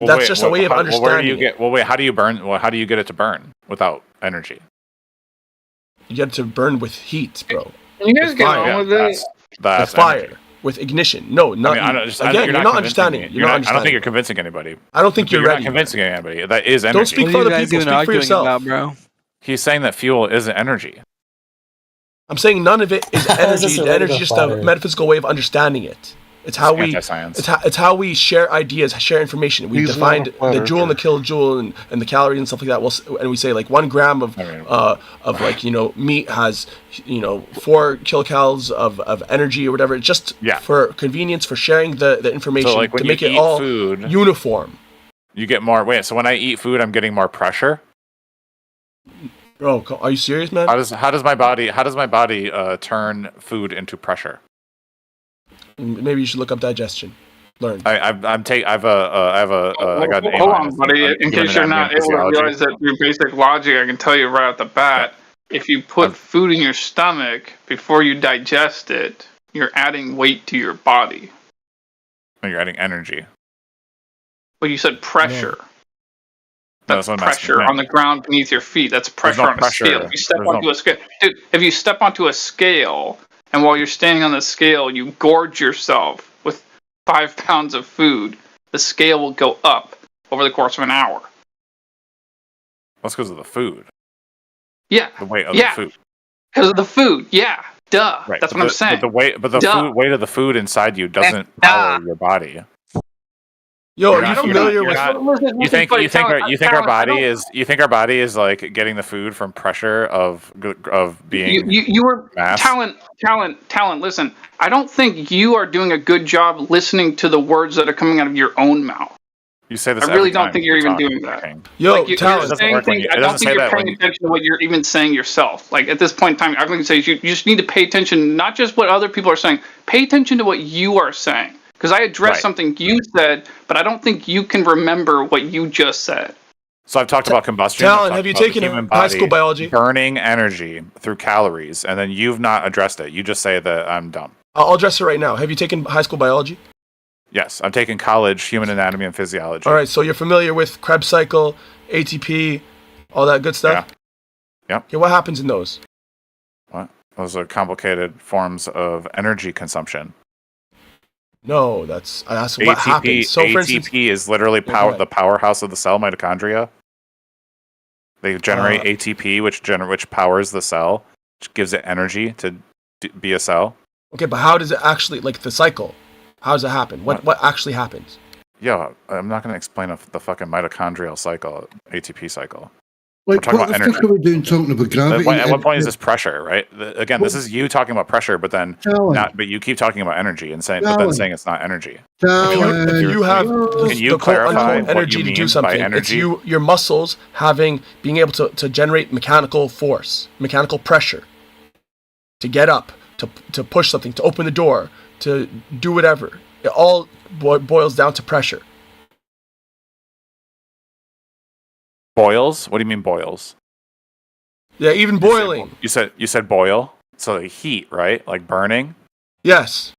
Well,
just a way of understanding.
Where do you get? Well, wait. How do you burn? Well, how do you get it to burn without energy?
You get it to burn with heat, bro.
Can you guys get on with it?
That's
with fire,
energy.
With ignition. No, not. Again, you're not understanding. You're not
I
understanding.
don't think you're convincing anybody.
I don't think you're
not
ready.
convincing anybody. That is energy.
Don't speak for other people. Speak for yourself.
bro?
He's saying that fuel isn't energy.
I'm saying none of it is energy. The energy is just a
fire?
metaphysical way of understanding it. It's how we.
Anti-science.
It's how we share ideas, share information. We
He's
defined
not a flat
the joule and the kilojoule and the calories and stuff like that. And we say like 1 gram of like meat has 4 kilocalories of energy or whatever. It's just for convenience, for sharing the information
So, like, when
to make
you
it
eat
all
food,
uniform.
You get more. Wait. So when I eat food, I'm getting more pressure.
Bro, are you serious, man?
How does my body turn food into pressure?
Maybe you should look up digestion. Learn.
I got an A-
Hold on, buddy. In case you're not able to realize that through basic logic, I can tell you right off the bat, if you put food in your stomach before you digest it, you're adding weight to your body.
You're adding energy.
Well, you said pressure. That's
what I'm
pressure
asking.
on the ground beneath your feet. That's pressure
no
on
pressure.
a scale. If you step
There's
onto
no-
a scale, dude, if you step onto a scale and while you're standing on the scale, you gorge yourself with 5 pounds of food, the scale will go up over the course of an hour.
That's because of the food.
Yeah.
The weight of
Yeah.
the food.
Because of the food. Yeah. Duh.
Right.
That's
but
what I'm
the-
saying.
But the
Duh.
weight of the food inside you doesn't power your body.
Yo,
You're
are you
not-
familiar
you're
with?
not- You think our body is like getting the food from pressure of being
You were
mass?
talent. Listen, I don't think you are doing a good job listening to the words that are coming out of your own mouth.
You say this.
I really
every
don't
time
think you're
you're
even
talking,
doing that.
King.
Yo,
You're
talent.
saying things, I don't think you're paying attention to what you're even saying yourself. Like at this point in time, I'm going to say you just need to pay attention, not just what other people are saying. Pay attention to what you are saying. Because I addressed something you said, but I don't think you can remember what you just said.
So I've talked about combustion.
Talon,
I've talked
have you
about the
taken
human
high school
body
biology?
burning energy through calories, and then you've not addressed it. You just say that I'm dumb.
I'll address it right now. Have you taken high school biology?
Yes, I'm taking college human anatomy and physiology.
All right, so you're familiar with Krebs cycle, ATP, all that good stuff?
Yeah.
Okay, what happens in those?
What? Those are complicated forms of energy consumption.
No, that's what happens. So, for instance,
ATP is literally the powerhouse of the cell, mitochondria. They generate ATP, which powers the cell, which gives it energy to be a cell.
okay, but how does it actually, like the cycle? How does it happen? What actually happens?
Yeah, I'm not going to explain the fucking mitochondrial cycle, ATP cycle.
Like,
We're talking
what
about
the
energy.
fuck are we doing talking about gravity?
At what point is this pressure, right? Again, this is you talking about pressure, but then but you keep talking about energy and saying, but then saying it's not energy.
If you have
Can you
the
clarify
quote-unquote
what
energy
you
to do
mean
something,
by energy?
it's your muscles being able to generate mechanical force, mechanical pressure, to get up, to push something, to open the door, to do whatever. It all boils down to pressure.
Boils? What do you mean boils?
Yeah, even boiling.
You said boil, so like heat, right? Like burning.
Yes.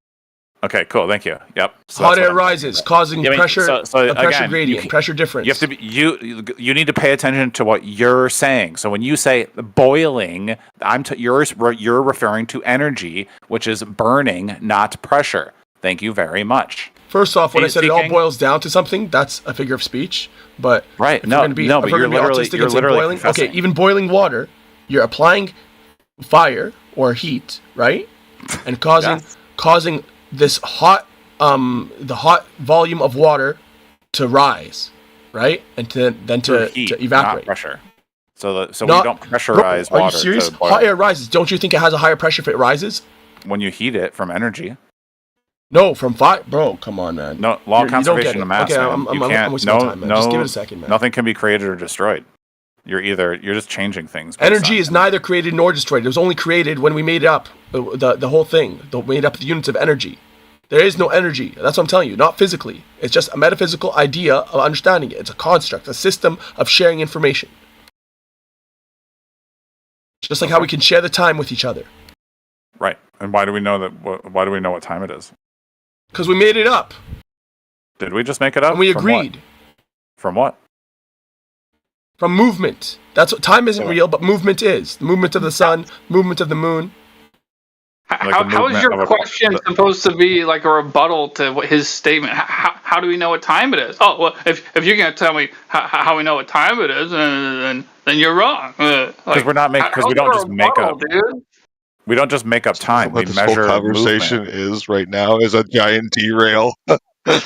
Okay, cool. Thank you. Yep. So
Hot
that's
air
what I'm-
rises, causing
Yeah, I mean,
pressure,
so
a pressure
again,
gradient, pressure difference.
You have to be you need to pay attention to what you're saying. So when you say boiling, you're referring to energy, which is burning, not pressure. Thank you very much.
First off, when I
Are you
said it all
speaking?
boils down to something, that's a figure of speech. But
Right,
if
no,
we're gonna be,
no,
if
but
we're
you're
gonna be
literally-
autistic
you're
and say
literally
boiling,
confessing.
okay, even boiling water, you're applying fire or heat, right, and causing this hot the hot volume of water to rise, right, and then
Through
to
heat,
evaporate.
not pressure. So we
Not-
don't pressurize
Bro,
water.
Are you serious?
to boil.
Hot air rises. Don't you think it has a higher pressure if it rises?
When you heat it from energy.
No, from fire. Bro, come on, man.
No, law of
You don't get
conservation
it.
of mass.
Okay,
man.
I'm
You can't.
wasting my time, man. Just give it a
No,
second, man.
nothing can be created or destroyed. You're just changing things. based
Energy
on-
is neither created nor destroyed. It was only created when we made up the whole thing. Made up the units of energy. There is no energy. That's what I'm telling you. Not physically. It's just a metaphysical idea of understanding it. It's a construct, a system of sharing information. Just like how we can share the time with each other.
Right. And why do we know that? Why do we know what time it is?
Because we made it up.
Did we just make it up?
And we
From what?
agreed.
From what?
From movement. That's what time isn't real, but movement is. The movement of the sun, movement of the moon.
How is your question supposed to be like a rebuttal to what his statement? How do we know what time it is? Oh, well, if you're gonna tell me how we know what time it is, then you're wrong.
Because we're not making. Because we don't just make up.
Dude.
We don't just make up time. We
What this
measure
whole conversation
movement.
is right now is a giant derail.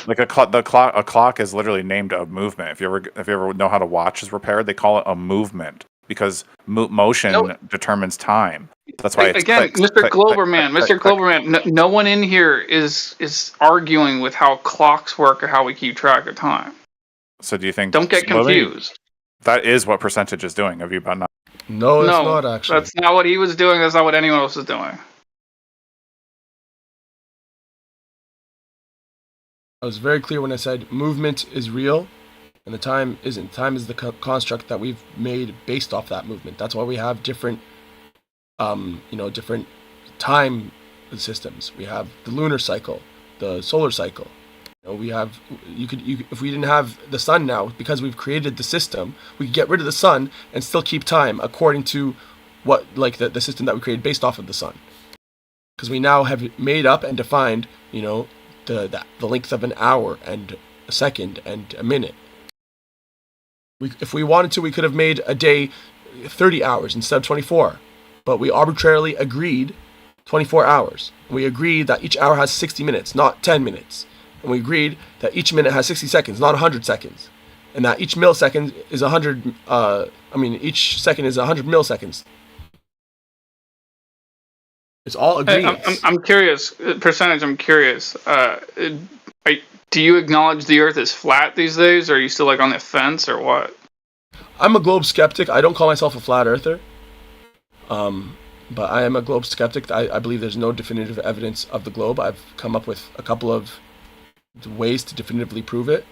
Like a clock is literally named a movement. If you ever know how to watch is repaired, they call it a movement because motion determines time. That's why it's
Again, Mr. Globerman, no one in here is arguing with how clocks work or how we keep track of time.
So do you think?
Don't get confused.
That is what percentage is doing. Have you about not?
No, it's not actually.
That's not what he was doing. That's not what anyone else is doing.
I was very clear when I said movement is real, and the time isn't. Time is the construct that we've made based off that movement. That's why we have different, different time systems. We have the lunar cycle, the solar cycle. We have if we didn't have the sun now, because we've created the system, we could get rid of the sun and still keep time according to what the system that we created based off of the sun. Because we now have made up and defined, the length of an hour and a second and a minute. If we wanted to, we could have made a day 30 hours instead of 24, but we arbitrarily agreed 24 hours. We agreed that each hour has 60 minutes, not 10 minutes. And we agreed that each minute has 60 seconds, not 100 seconds. And that each millisecond is 100, each second is 100 milliseconds. It's all agreed.
I'm curious, percentage, I'm curious. Do you acknowledge the Earth is flat these days, or are you still on the fence, or what?
I'm a globe skeptic. I don't call myself a flat earther. But I am a globe skeptic. I believe there's no definitive evidence of the globe. I've come up with a couple of ways to definitively prove it,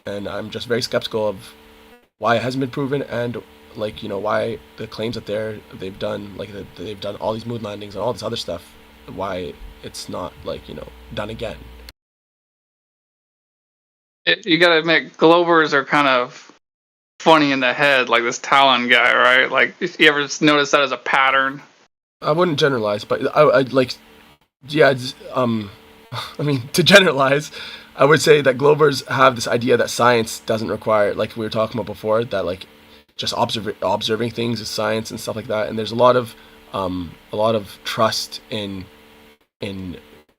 and I'm just very skeptical of why it hasn't been proven, and why the claims that they've done all these moon landings and all this other stuff, why it's not done again.
You gotta admit, Globers are kind of funny in the head, like this Talon guy, right? You ever notice that as a pattern?
I wouldn't generalize, but to generalize, I would say that Globers have this idea that science doesn't require, like we were talking about before, that just observing things is science and stuff like that. And there's a lot of trust in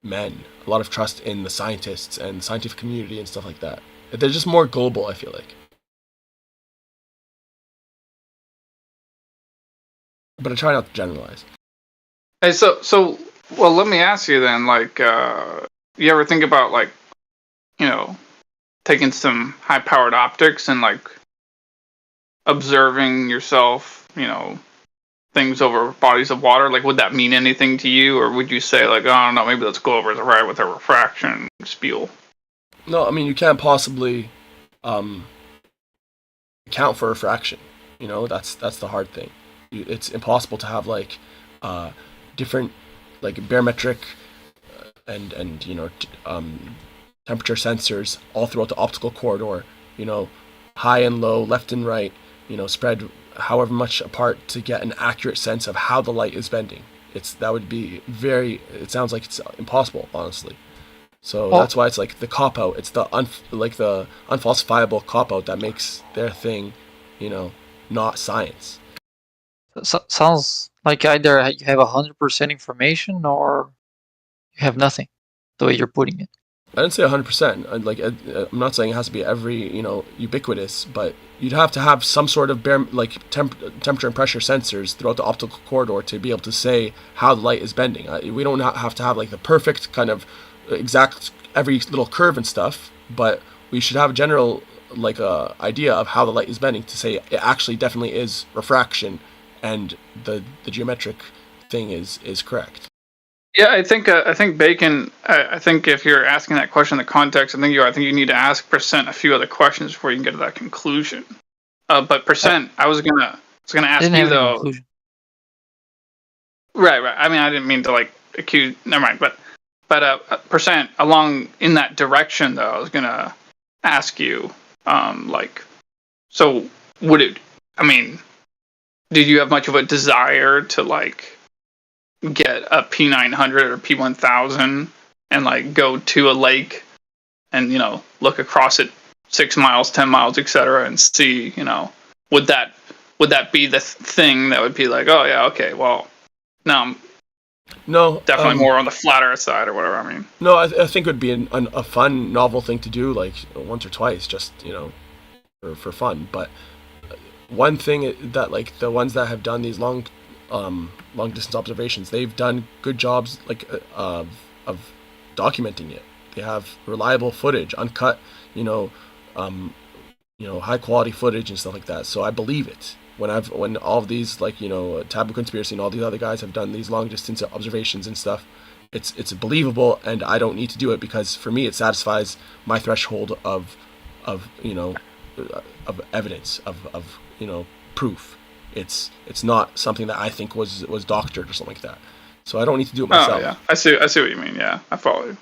men, a lot of trust in the scientists and the scientific community and stuff like that. They're just more global, I feel like. But I try not to generalize.
Hey, well, let me ask you then, you ever think about taking some high-powered optics and observing yourself, things over bodies of water? Would that mean anything to you, or would you say I don't know, maybe that's Glover's right with their refraction spiel?
No, you can't possibly account for refraction. That's the hard thing. It's impossible to have different barometric and temperature sensors all throughout the optical corridor, high and low, left and right, spread however much apart to get an accurate sense of how the light is bending. It sounds like it's impossible, honestly. So that's why it's the cop-out. It's the unfalsifiable cop-out that makes their thing, not science.
Sounds like either you have 100% information or you have nothing, the way you're putting it.
I didn't say 100%. I'm not saying it has to be every, ubiquitous, but you'd have to have some sort of temperature and pressure sensors throughout the optical corridor to be able to say how the light is bending. We don't have to have the perfect kind of exact every little curve and stuff, but we should have a general idea of how the light is bending to say it actually definitely is refraction and the geometric thing is correct.
Yeah, I think Bacon. I think if you're asking that question in the context, I think you need to ask Percent a few other questions before you can get to that conclusion. But Percent, I was gonna ask you though. Right. I didn't mean to accuse. Never mind. But Percent, along in that direction though, I was gonna ask you, So would it? I mean, did you have much of a desire to like get a P900 or P1000 and like go to a lake and look across it 6 miles, 10 miles, etc., and see would that be the thing that would be like, oh yeah, okay, well now I'm definitely more on the flat Earth side or whatever. I mean,
No, I think it would be a fun, novel thing to do, like once or twice, just for fun. But one thing that like the ones that have done these long distance observations, they've done good jobs like of documenting it. They have reliable footage, uncut, high quality footage and stuff like that. So I believe it. When all of these Taboo Conspiracy and all these other guys have done these long distance observations and stuff, it's believable, and I don't need to do it because for me it satisfies my threshold of evidence of proof. It's not something that I think was doctored or something like that. So I don't need to do it myself.
Oh yeah, I see what you mean. Yeah, I follow you.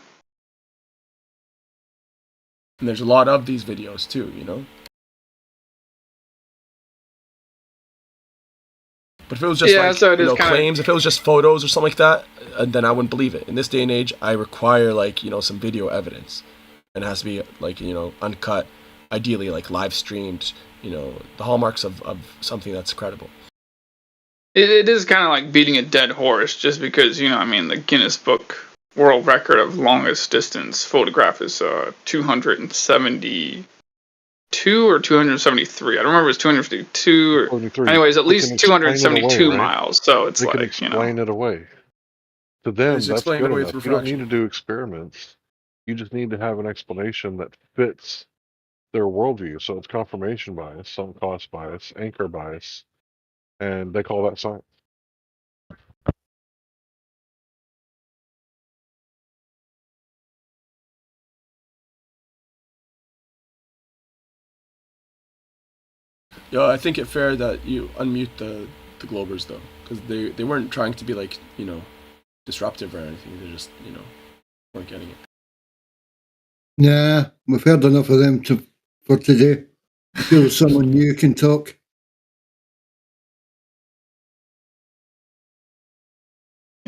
And there's a lot of these videos too, But if it was just claims, if it was just photos or something like that, then I wouldn't believe it. In this day and age, I require some video evidence, and it has to be uncut, ideally live streamed. The hallmarks of something that's credible.
It is kind of like beating a dead horse, just because the Guinness Book World Record of longest distance photograph is 272 or 273. I don't remember if it's 252 or
23.
anyways, at
They
least
can explain it
272
away, right?
miles. So it's
They can
like
explain it away. To them,
Just
that's
explain
good
it away
enough.
through
You don't need
fraction.
to do experiments. You just need to have an explanation that fits their worldview. So it's confirmation bias, sunk cost bias, anchor bias, and they call that science.
Yo, I think it fair that you unmute the Globers though, because they weren't trying to be disruptive or anything. They just weren't getting it.
Nah, we've heard enough of them for today. Till someone new can talk.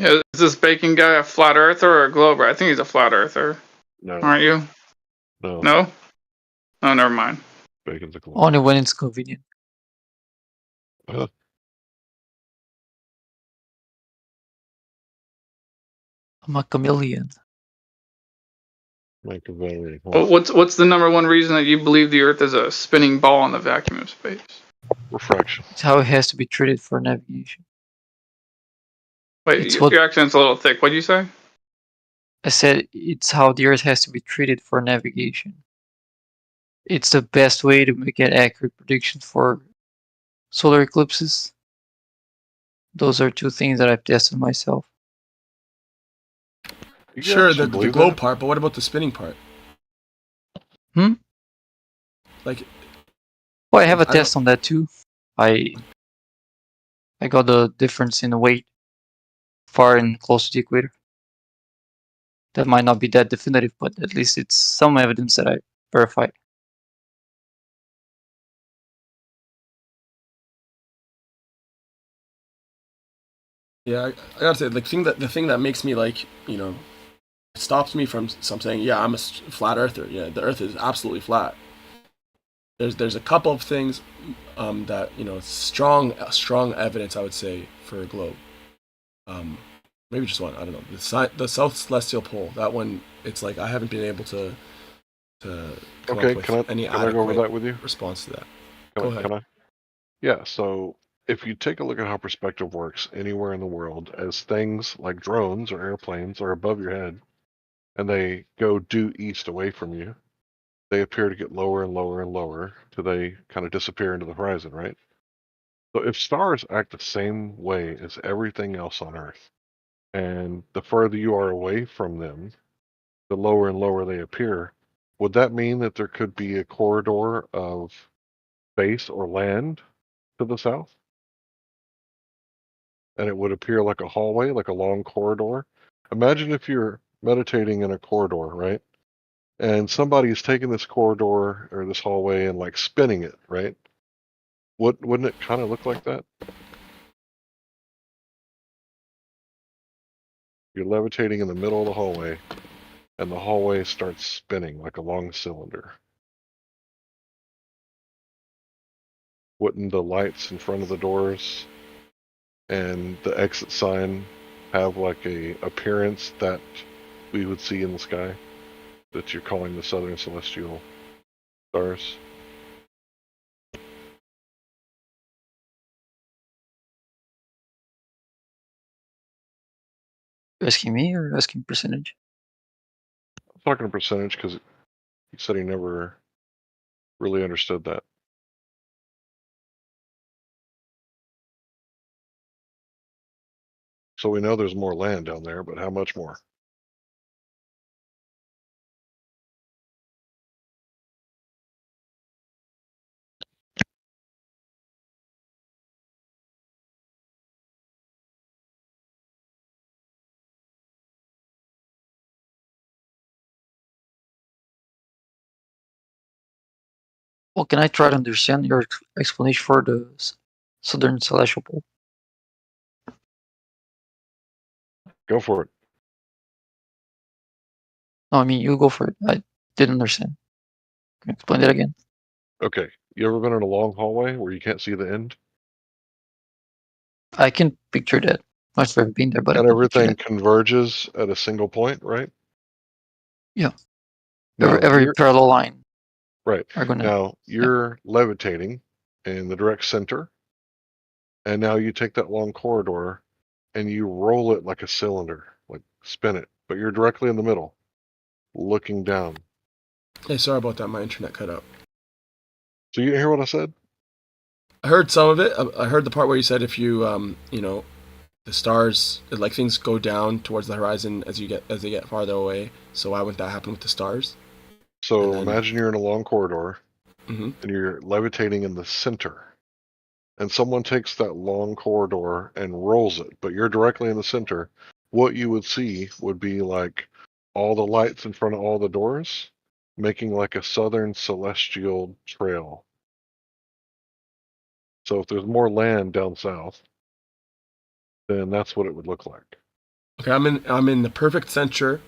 Yeah, is this bacon guy a flat earther or a glober? I think he's a flat earther.
No.
Aren't you?
No.
No? Oh, never mind.
Bacon's a globe.
Only when it's convenient. I'm a chameleon.
Make a very
What's the number one reason that you believe the Earth is a spinning ball in the vacuum of space?
refraction.
It's how it has to be treated for navigation.
Wait, your accent's a little thick. What'd you say?
I said it's how the Earth has to be treated for navigation. It's the best way to get accurate predictions for solar eclipses. Those are two things that I've tested myself.
Sure, the globe part, but what about the spinning part?
Well, I have a test on that too. I got the difference in the weight far and close to the equator. That might not be that definitive, but at least it's some evidence that I verified.
Yeah, I gotta say, the thing that makes me stops me from saying, yeah, I'm a flat earther. Yeah, the Earth is absolutely flat. There's a couple of things that strong evidence, I would say, for a globe. Maybe just one. I don't know. The South Celestial Pole. That one. It's I haven't been able to come up with any
can I go over that with you?
response to that.
Go
ahead.
Can I? Yeah. So if you take a look at how perspective works anywhere in the world, as things like drones or airplanes are above your head, and they go due east away from you, they appear to get lower and lower and lower till they kind of disappear into the horizon, right? So if stars act the same way as everything else on Earth, and the further you are away from them, the lower and lower they appear, would that mean that there could be a corridor of space or land to the south? And it would appear like a hallway, like a long corridor? Imagine if you're meditating in a corridor, right? And somebody's taking this corridor or this hallway and spinning it, right? Wouldn't it kind of look like that? You're levitating in the middle of the hallway, and the hallway starts spinning like a long cylinder. Wouldn't the lights in front of the doors and the exit sign have like a appearance that we would see in the sky that you're calling the Southern Celestial Stars?
Asking me or asking percentage?
I'm talking percentage because he said he never really understood that. So we know there's more land down there, but how much more?
Well, can I try to understand your explanation for the Southern Celestial Pole?
Go for it.
No, I mean, you go for it. I didn't understand. Can you explain that again?
Okay. You ever been in a long hallway where you can't see the end?
I can picture that. I've never been there, but
And
I can picture
everything
that.
converges at a single point, right?
Yeah.
Now,
Every
you're-
parallel line.
Right.
Are gonna,
Now, you're levitating in the direct center, and now you take that long corridor and you roll it like a cylinder, like spin it, but you're directly in the middle, looking down.
Hey, sorry about that. My internet cut out.
So you didn't hear what I said?
I heard some of it. I heard the part where you said if you, the stars, like things go down towards the horizon as they get farther away. So why wouldn't that happen with the stars?
So imagine you're in a long corridor,
Mhm.
and you're levitating in the center, and someone takes that long corridor and rolls it, but you're directly in the center. What you would see would be like all the lights in front of all the doors, making like a southern celestial trail. So if there's more land down south, then that's what it would look like.
Okay, I'm in the perfect center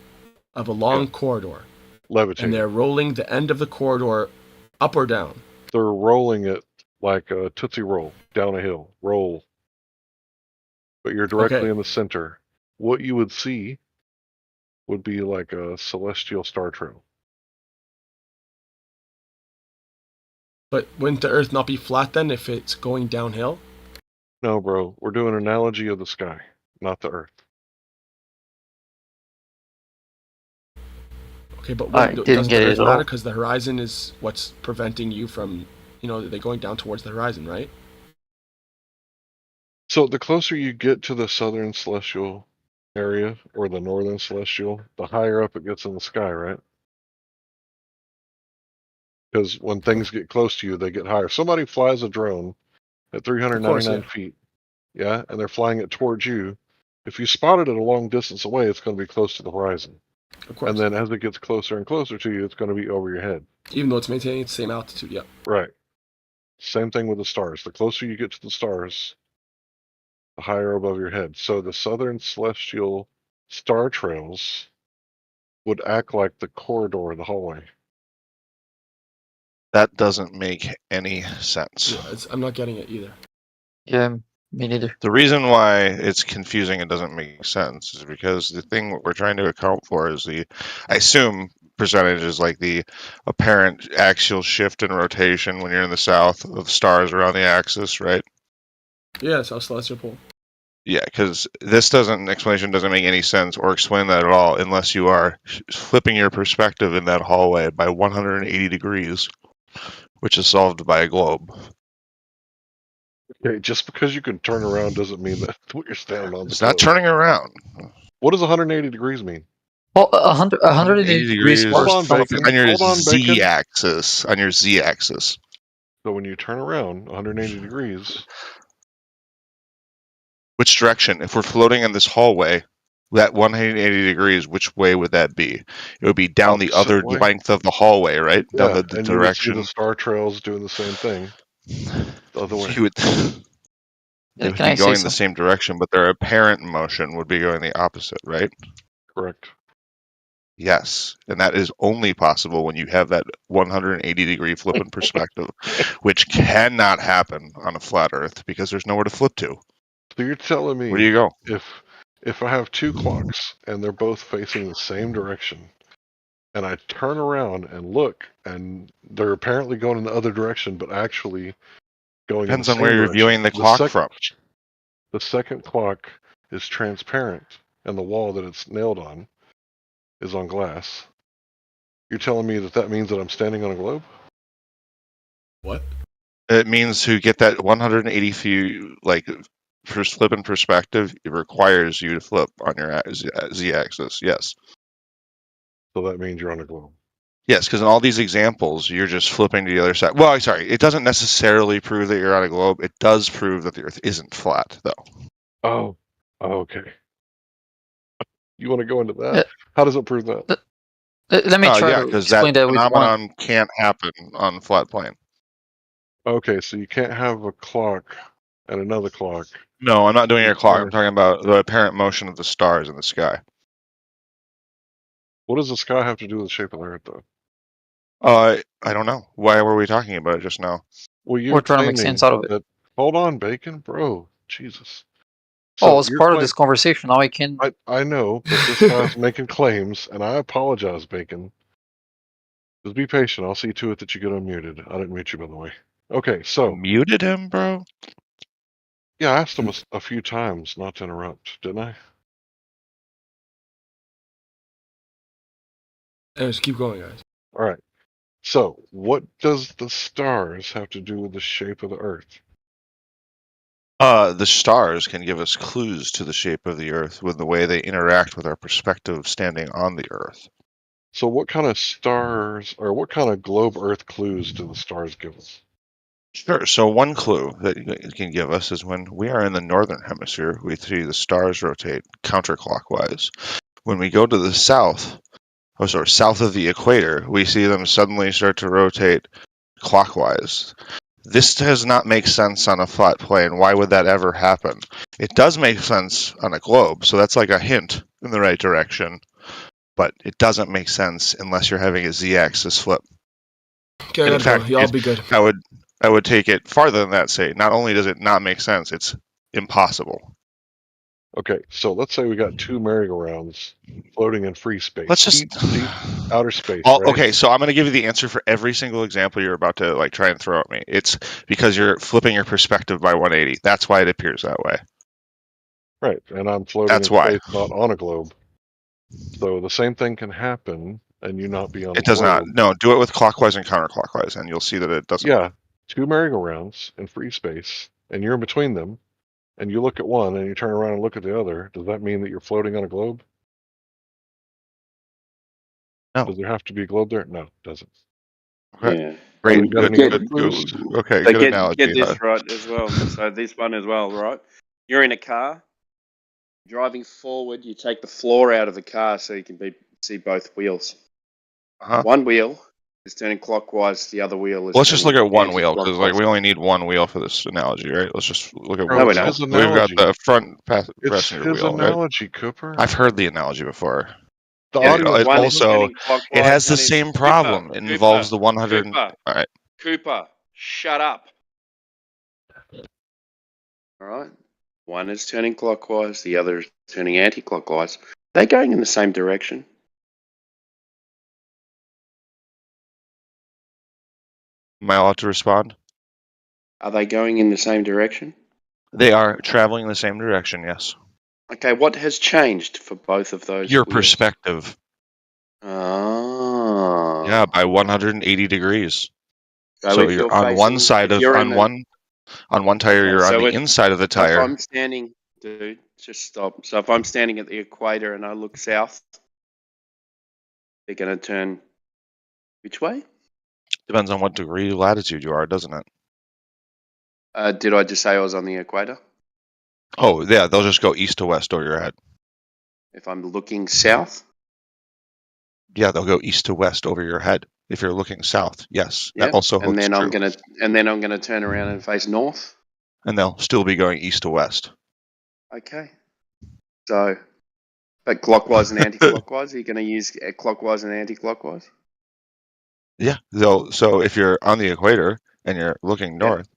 of a long corridor,
Levitating.
and they're rolling the end of the corridor up or down.
They're rolling it like a Tootsie Roll down a hill. Roll. But you're directly
Okay.
in the center. What you would see would be like a celestial star trail.
But wouldn't the Earth not be flat then if it's going downhill?
No, bro. We're doing an analogy of the sky, not the Earth.
Okay, but
I didn't
doesn't
get
the
it
Earth
at all.
matter because the horizon is what's preventing you from, they're going down towards the horizon, right?
So the closer you get to the southern celestial area or the northern celestial, the higher up it gets in the sky, right? Because when things get close to you, they get higher. Somebody flies a drone at 399
yeah.
feet, yeah, and they're flying it towards you. If you spot it at a long distance away, it's going to be close to the horizon.
Of course.
And then as it gets closer and closer to you, it's going to be over your head.
Even though it's maintaining the same altitude, yeah.
Right. Same thing with the stars. The closer you get to the stars, the higher above your head. So the southern celestial star trails would act like the corridor of the hallway.
That doesn't make any sense.
Yeah, I'm not getting it either.
Yeah, me neither.
The reason why it's confusing and doesn't make sense is because the thing what we're trying to account for is I assume percentage is like the apparent axial shift and rotation when you're in the south of stars around the axis, right?
Yeah, South Celestial Pole.
Yeah, because this explanation doesn't make any sense or explain that at all unless you are flipping your perspective in that hallway by 180 degrees, which is solved by a globe.
Okay, just because you can turn around doesn't mean that what you're standing on.
It's not turning around.
What does 180 degrees mean?
Well, 180 degrees
Hold on, Bacon.
on your
Hold on, Bacon.
z-axis. On your z-axis.
So when you turn around 180 degrees,
which direction? If we're floating in this hallway, that 180 degrees, which way would that be? It would be down the other
way.
length of the hallway, right?
Yeah,
Down the
and
direction.
you would see the star trails doing the same thing. The other way.
You would. They would
Can
be
I say
going the
something?
same direction, but their apparent motion would be going the opposite, right?
Correct.
Yes, and that is only possible when you have that 180-degree flip in perspective, which cannot happen on a flat Earth because there's nowhere to flip to.
So you're telling me
Where do you go?
if I have two clocks and they're both facing the same direction, and I turn around and look, and they're apparently going in the other direction, but actually going
Depends
in
on
the
where
same
you're
direction.
viewing the clock from.
The second clock is transparent, and the wall that it's nailed on is on glass. You're telling me that means that I'm standing on a globe?
What?
It means to get that 180 feet, like, flip in perspective, it requires you to flip on your z-axis. Yes.
So that means you're on a globe.
Yes, because in all these examples, you're just flipping to the other side. Well, sorry, it doesn't necessarily prove that you're on a globe. It does prove that the Earth isn't flat, though.
Oh, okay. You want to go into that? How does it prove that?
Let me try to
because
explain that with one.
phenomenon can't happen on flat plane.
Okay, so you can't have a clock and another clock.
No, I'm not doing your clock. I'm talking about the apparent motion of the stars in the sky.
What does the sky have to do with the shape of the Earth, though?
I don't know. Why were we talking about it just now?
Well, you're
We're trying to make sense out of it.
Hold on, Bacon, bro. Jesus.
Oh, it's part of this conversation. Now I can.
I know, but this guy's making claims, and I apologize, Bacon. Just be patient. I'll see to it that you get unmuted. I didn't mute you, by the way. Okay, so
muted him, bro.
Yeah, I asked him a few times not to interrupt, didn't I?
Let's keep going, guys.
All right. So, what does the stars have to do with the shape of the Earth?
The stars can give us clues to the shape of the Earth with the way they interact with our perspective standing on the Earth.
So, what kind of stars or what kind of globe Earth clues do the stars give us?
Sure. So one clue that it can give us is when we are in the northern hemisphere, we see the stars rotate counterclockwise. When we go to the south, south of the equator, we see them suddenly start to rotate clockwise. This does not make sense on a flat plane. Why would that ever happen? It does make sense on a globe, so that's like a hint in the right direction. But it doesn't make sense unless you're having a z-axis flip.
Okay,
in fact,
y'all be good.
I would take it farther than that. Say, not only does it not make sense, it's impossible.
Okay, so let's say we got two merry-go-rounds floating in free space.
Let's just
deep outer space.
Well,
right?
okay, so I'm going to give you the answer for every single example you're about to try and throw at me. It's because you're flipping your perspective by 180. That's why it appears that way.
Right, and I'm floating
That's
in
why.
space, not on a globe. So the same thing can happen, and you not be on.
It does not. No, do it with clockwise and counterclockwise, and you'll see that it doesn't.
Yeah, two merry-go-rounds in free space, and you're in between them, and you look at one, and you turn around and look at the other. Does that mean that you're floating on a globe?
No.
Does there have to be a globe there? No, it doesn't.
Okay.
Yeah.
Great.
Good,
Good.
clues?
Okay.
So
Good analogy.
get this right as well. So this one as well, right? You're in a car, driving forward. You take the floor out of the car so you can see both wheels. One wheel is turning clockwise. The other wheel is.
Let's just look at one wheel because
anti-clockwise.
we only need one wheel for this analogy, right? Let's just look at
No,
one
it's
wheel.
his
We've got
analogy.
the front
It's
passenger
his
wheel, right?
analogy, Cooper.
I've heard the analogy before.
The
Yeah,
audio
it
One is
also
turning clockwise,
it has the
one is-
same problem. It involves the 100.
Cooper,
All right.
Cooper, shut up. All right. One is turning clockwise. The other is turning anti-clockwise. They're going in the same direction.
Am I allowed to respond?
Are they going in the same direction?
They are traveling in the same direction. Yes.
Okay. What has changed for both of those?
Your
wheels?
perspective.
Ah.
Yeah, by 180 degrees.
So
So
if
you're
you're
on one
facing-
side
if
of
you're in the-
on one tire.
Okay,
You're
so
on the
if-
inside of the
So if
tire.
I'm standing, dude, just stop. So if I'm standing at the equator and I look south, they're going to turn which way?
Depends on what degree latitude you are, doesn't it?
Did I just say I was on the equator?
Oh, yeah, they'll just go east to west over your head.
If I'm looking south,
yeah, they'll go east to west over your head. If you're looking south, yes,
Yeah.
that also
And
holds
then
true.
I'm gonna turn around and face north.
And they'll still be going east to west.
Okay. So, but clockwise and anti-clockwise. Are you going to use clockwise and anti-clockwise?
Yeah. So if you're on the equator and you're looking north,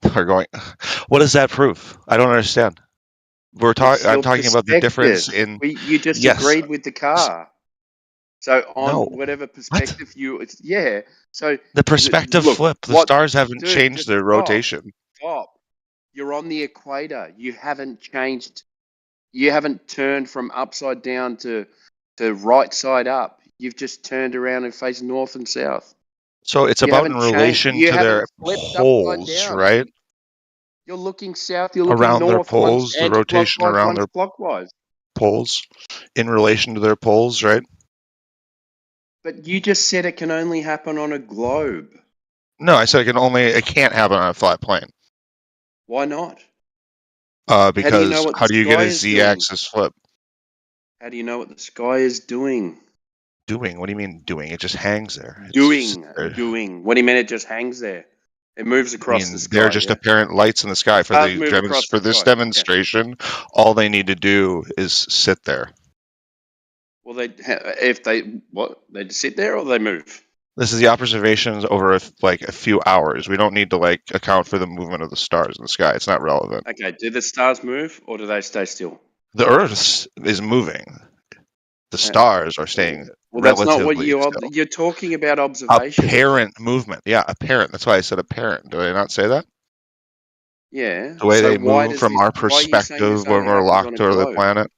they're going. What does that prove? I don't understand. I'm talking about the difference in.
You just
Yes.
agreed with the car. So on
No.
whatever perspective So
The perspective
look,
flip. The
what-
stars haven't
dude,
changed
just
their
stop.
rotation.
Stop. You're on the equator. You haven't changed. You haven't turned from upside down to right side up. You've just turned around and faced north and south.
So it's
You
about in
haven't changed-
relation
you
to their
haven't flipped upside
poles,
down.
right?
You're looking south. You're looking
Around their
north.
poles,
One's
the rotation
anti-clockwise,
around
one's
their
clockwise.
poles, in relation to their poles, right?
But you just said it can only happen on a globe.
No, I said it can't happen on a flat plane.
Why not?
Because
what
how
the
do you get
sky
a
is doing?
z-axis flip?
How do you know what the sky is doing?
Doing? What do you mean doing? It just hangs there. It's just there.
Doing. What do you mean it just hangs there? It moves
I
across
mean,
the sky.
they're just
yeah?
apparent lights in the sky for
Stars move across the
this
sky, yeah.
demonstration. All they need to do is sit there.
Well, they'd sit there or they move?
This is the observations over a few hours. We don't need to account for the movement of the stars in the sky. It's not relevant.
Okay, do the stars move or do they stay still?
The Earth is moving. The stars are staying
Well, that's
relatively
not what
still.
you're talking about. Observation.
Apparent movement. Yeah, apparent. That's why I said apparent. Did I not say that?
Yeah.
The way
so
they
why
move
does
from
this-
our
why are you saying
perspective
this
when
only
we're
happens on
locked
a
to the
globe?
planet.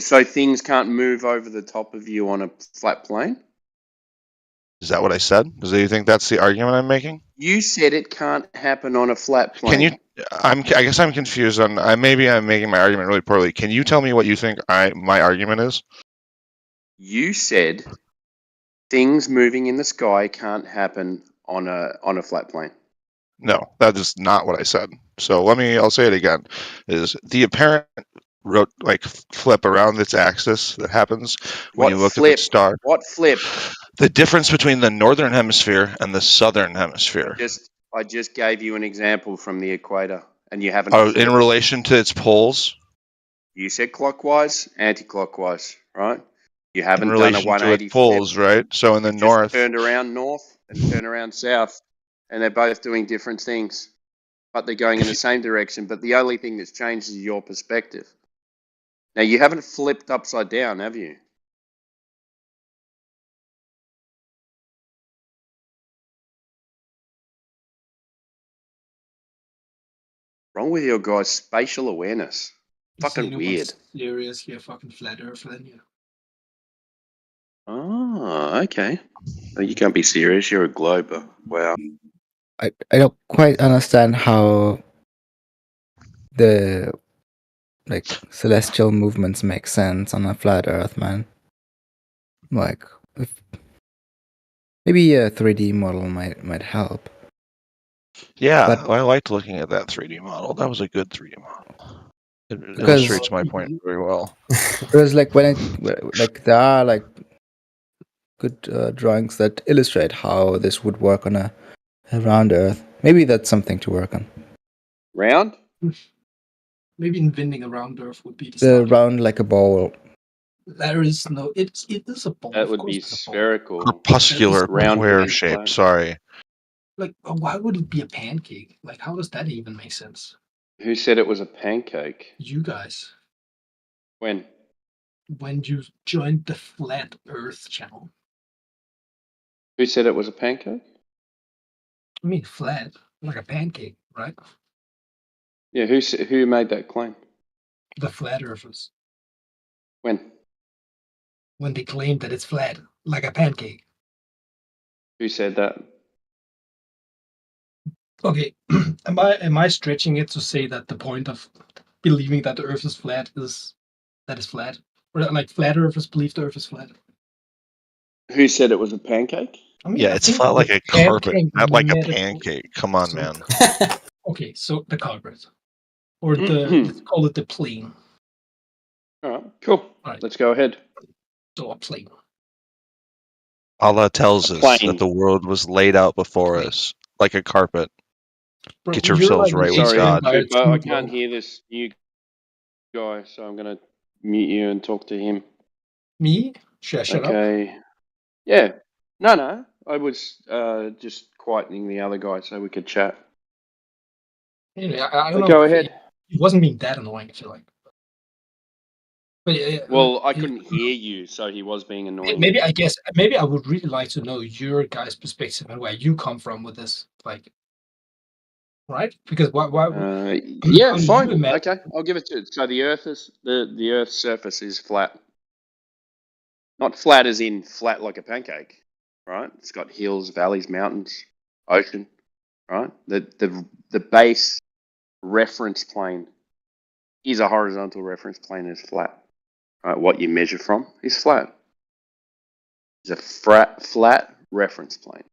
So things can't move over the top of you on a flat plane?
Is that what I said? Do you think that's the argument I'm making?
You said it can't happen on a flat plane.
Can you? I guess I'm confused on. Maybe I'm making my argument really poorly. Can you tell me what you think my argument is?
You said things moving in the sky can't happen on a flat plane.
No, that is not what I said. So I'll say it again. Is the apparent flip around its axis that happens when you look at the star?
What flip?
The difference between the northern hemisphere and the southern hemisphere.
I just gave you an example from the equator, and you haven't.
In
flipped.
relation to its poles.
You said clockwise, anti-clockwise, right? You haven't
In
done a
relation to
180
its poles,
flip.
right? So in the north.
Just turned around north and turned around south, and they're both doing different things, but they're going in the same direction. But the only thing that's changed is your perspective. Now you haven't flipped upside down, have you? Wrong with your guys' spatial awareness. Fucking weird.
Serious, you're fucking flat earth then you.
Oh, okay. Oh, you can't be serious. You're a glober. Wow.
I don't quite understand how the celestial movements make sense on a flat Earth, man. Maybe a 3D model might help.
Yeah,
But-
I liked looking at that 3D model. That was a good 3D model. It
Because-
illustrates my point very well.
Because when there are good drawings that illustrate how this would work on a round Earth. Maybe that's something to work on.
Round?
Maybe inventing a round Earth would be
The round like a ball.
There is no. It is a ball.
That
of
would
course
be
it's a ball.
spherical.
Corpuscular
Round
square
and
shape.
flat.
Sorry.
Why would it be a pancake? How does that even make sense?
Who said it was a pancake?
You guys,
When?
when you joined the Flat Earth channel,
Who said it was a pancake?
I mean flat, like a pancake, right?
Yeah, who made that claim?
The Flat Earthers,
When?
when they claim that it's flat, like a pancake.
Who said that?
Okay, am I stretching it to say that the point of believing that the Earth is flat is that it's flat, or like flat Earthers believe the Earth is flat?
Who said it was a pancake?
I mean,
Yeah,
I
it's
think
flat like
the
a carpet,
pancake
not like a
metaphor-
pancake. Come on,
So-
man.
Okay, so the carpet, or
Mhm.
let's call it the plane.
All right, cool. Let's go ahead.
So a plane.
Allah tells us
plane.
that the world was laid out before us like a carpet.
Bro,
Get
you're
yourselves
like
right with
Sorry,
God.
Cooper, I can't hear this new guy, so I'm going to mute you and talk to him.
Me? Should I shut up?
Okay. Yeah. No. I was just quietening the other guy so we could chat.
Anyway, I don't
But
know.
go
if
ahead.
It wasn't being that annoying, I feel like. But
Well, I couldn't hear you, so he was being annoying.
maybe I would really like to know your guys' perspective and where you come from with this, like, right? Because why
Yeah,
how do you
fine.
imagine-
Okay, I'll give it to it. So the Earth's surface is flat. Not flat as in flat like a pancake, right? It's got hills, valleys, mountains, ocean, right? The base reference plane is a horizontal reference plane is flat. Right? What you measure from is flat. It's a flat reference plane.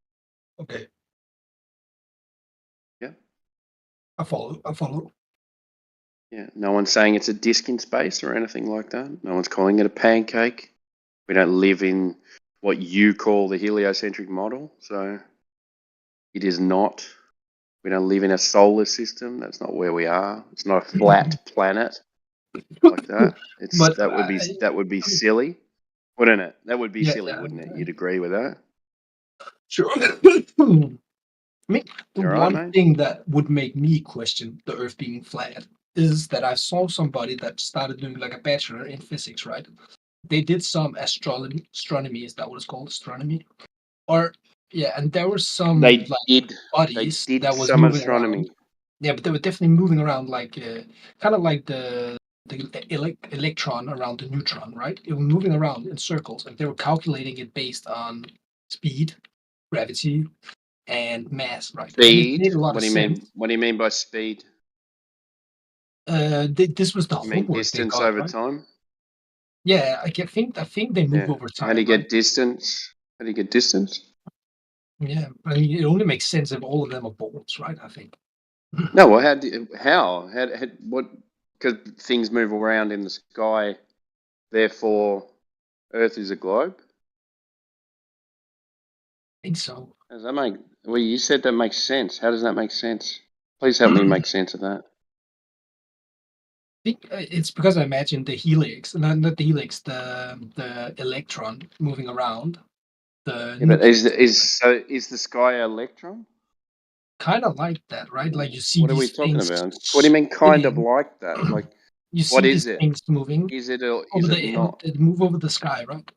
Okay.
Yeah.
I follow.
Yeah. No one's saying it's a disk in space or anything like that. No one's calling it a pancake. We don't live in what you call the heliocentric model, so it is not. We don't live in a solar system. That's not where we are. It's not a flat planet like that.
But
that would be silly, wouldn't it? That would be silly, wouldn't it? You'd agree with that?
Sure. I mean, the
You all right,
one
mate?
thing that would make me question the Earth being flat is that I saw somebody that started doing like a bachelor in physics, right? They did some astronomy, is that what it's called? Astronomy? Or yeah, and there were some
They
like
did
bodies that was
some
moving
astronomy.
around. Yeah, but they were definitely moving around like kind of like the electron around the neutron, right? It was moving around in circles, and they were calculating it based on speed, gravity, and mass, right? And it
Speed?
made a lot
What
of
do you
sense.
mean? What do you mean by speed?
This was the
You mean
homework they
distance
got,
over
right?
time?
Yeah, I think they move
Yeah.
over
How
time.
do you get
Right?
distance? How do you get distance?
Yeah, I mean, it only makes sense if all of them are balls, right? I think.
No, well, how what? Because things move around in the sky, therefore, Earth is a globe.
I think so.
Does that make? Well, you said that makes sense. How does that make sense? Please help me make sense of that.
I think it's because I imagine the helix, not the helix, the electron moving around. The
Yeah, but
nucleus,
is the sky an electron?
kind of like that, right? Like you see
What are we
these
talking
things
about? What do you mean, kind of
spinning.
like that? Like,
You see
what
these
is it?
things moving
Is it or
over
is it not?
they move over the sky, right?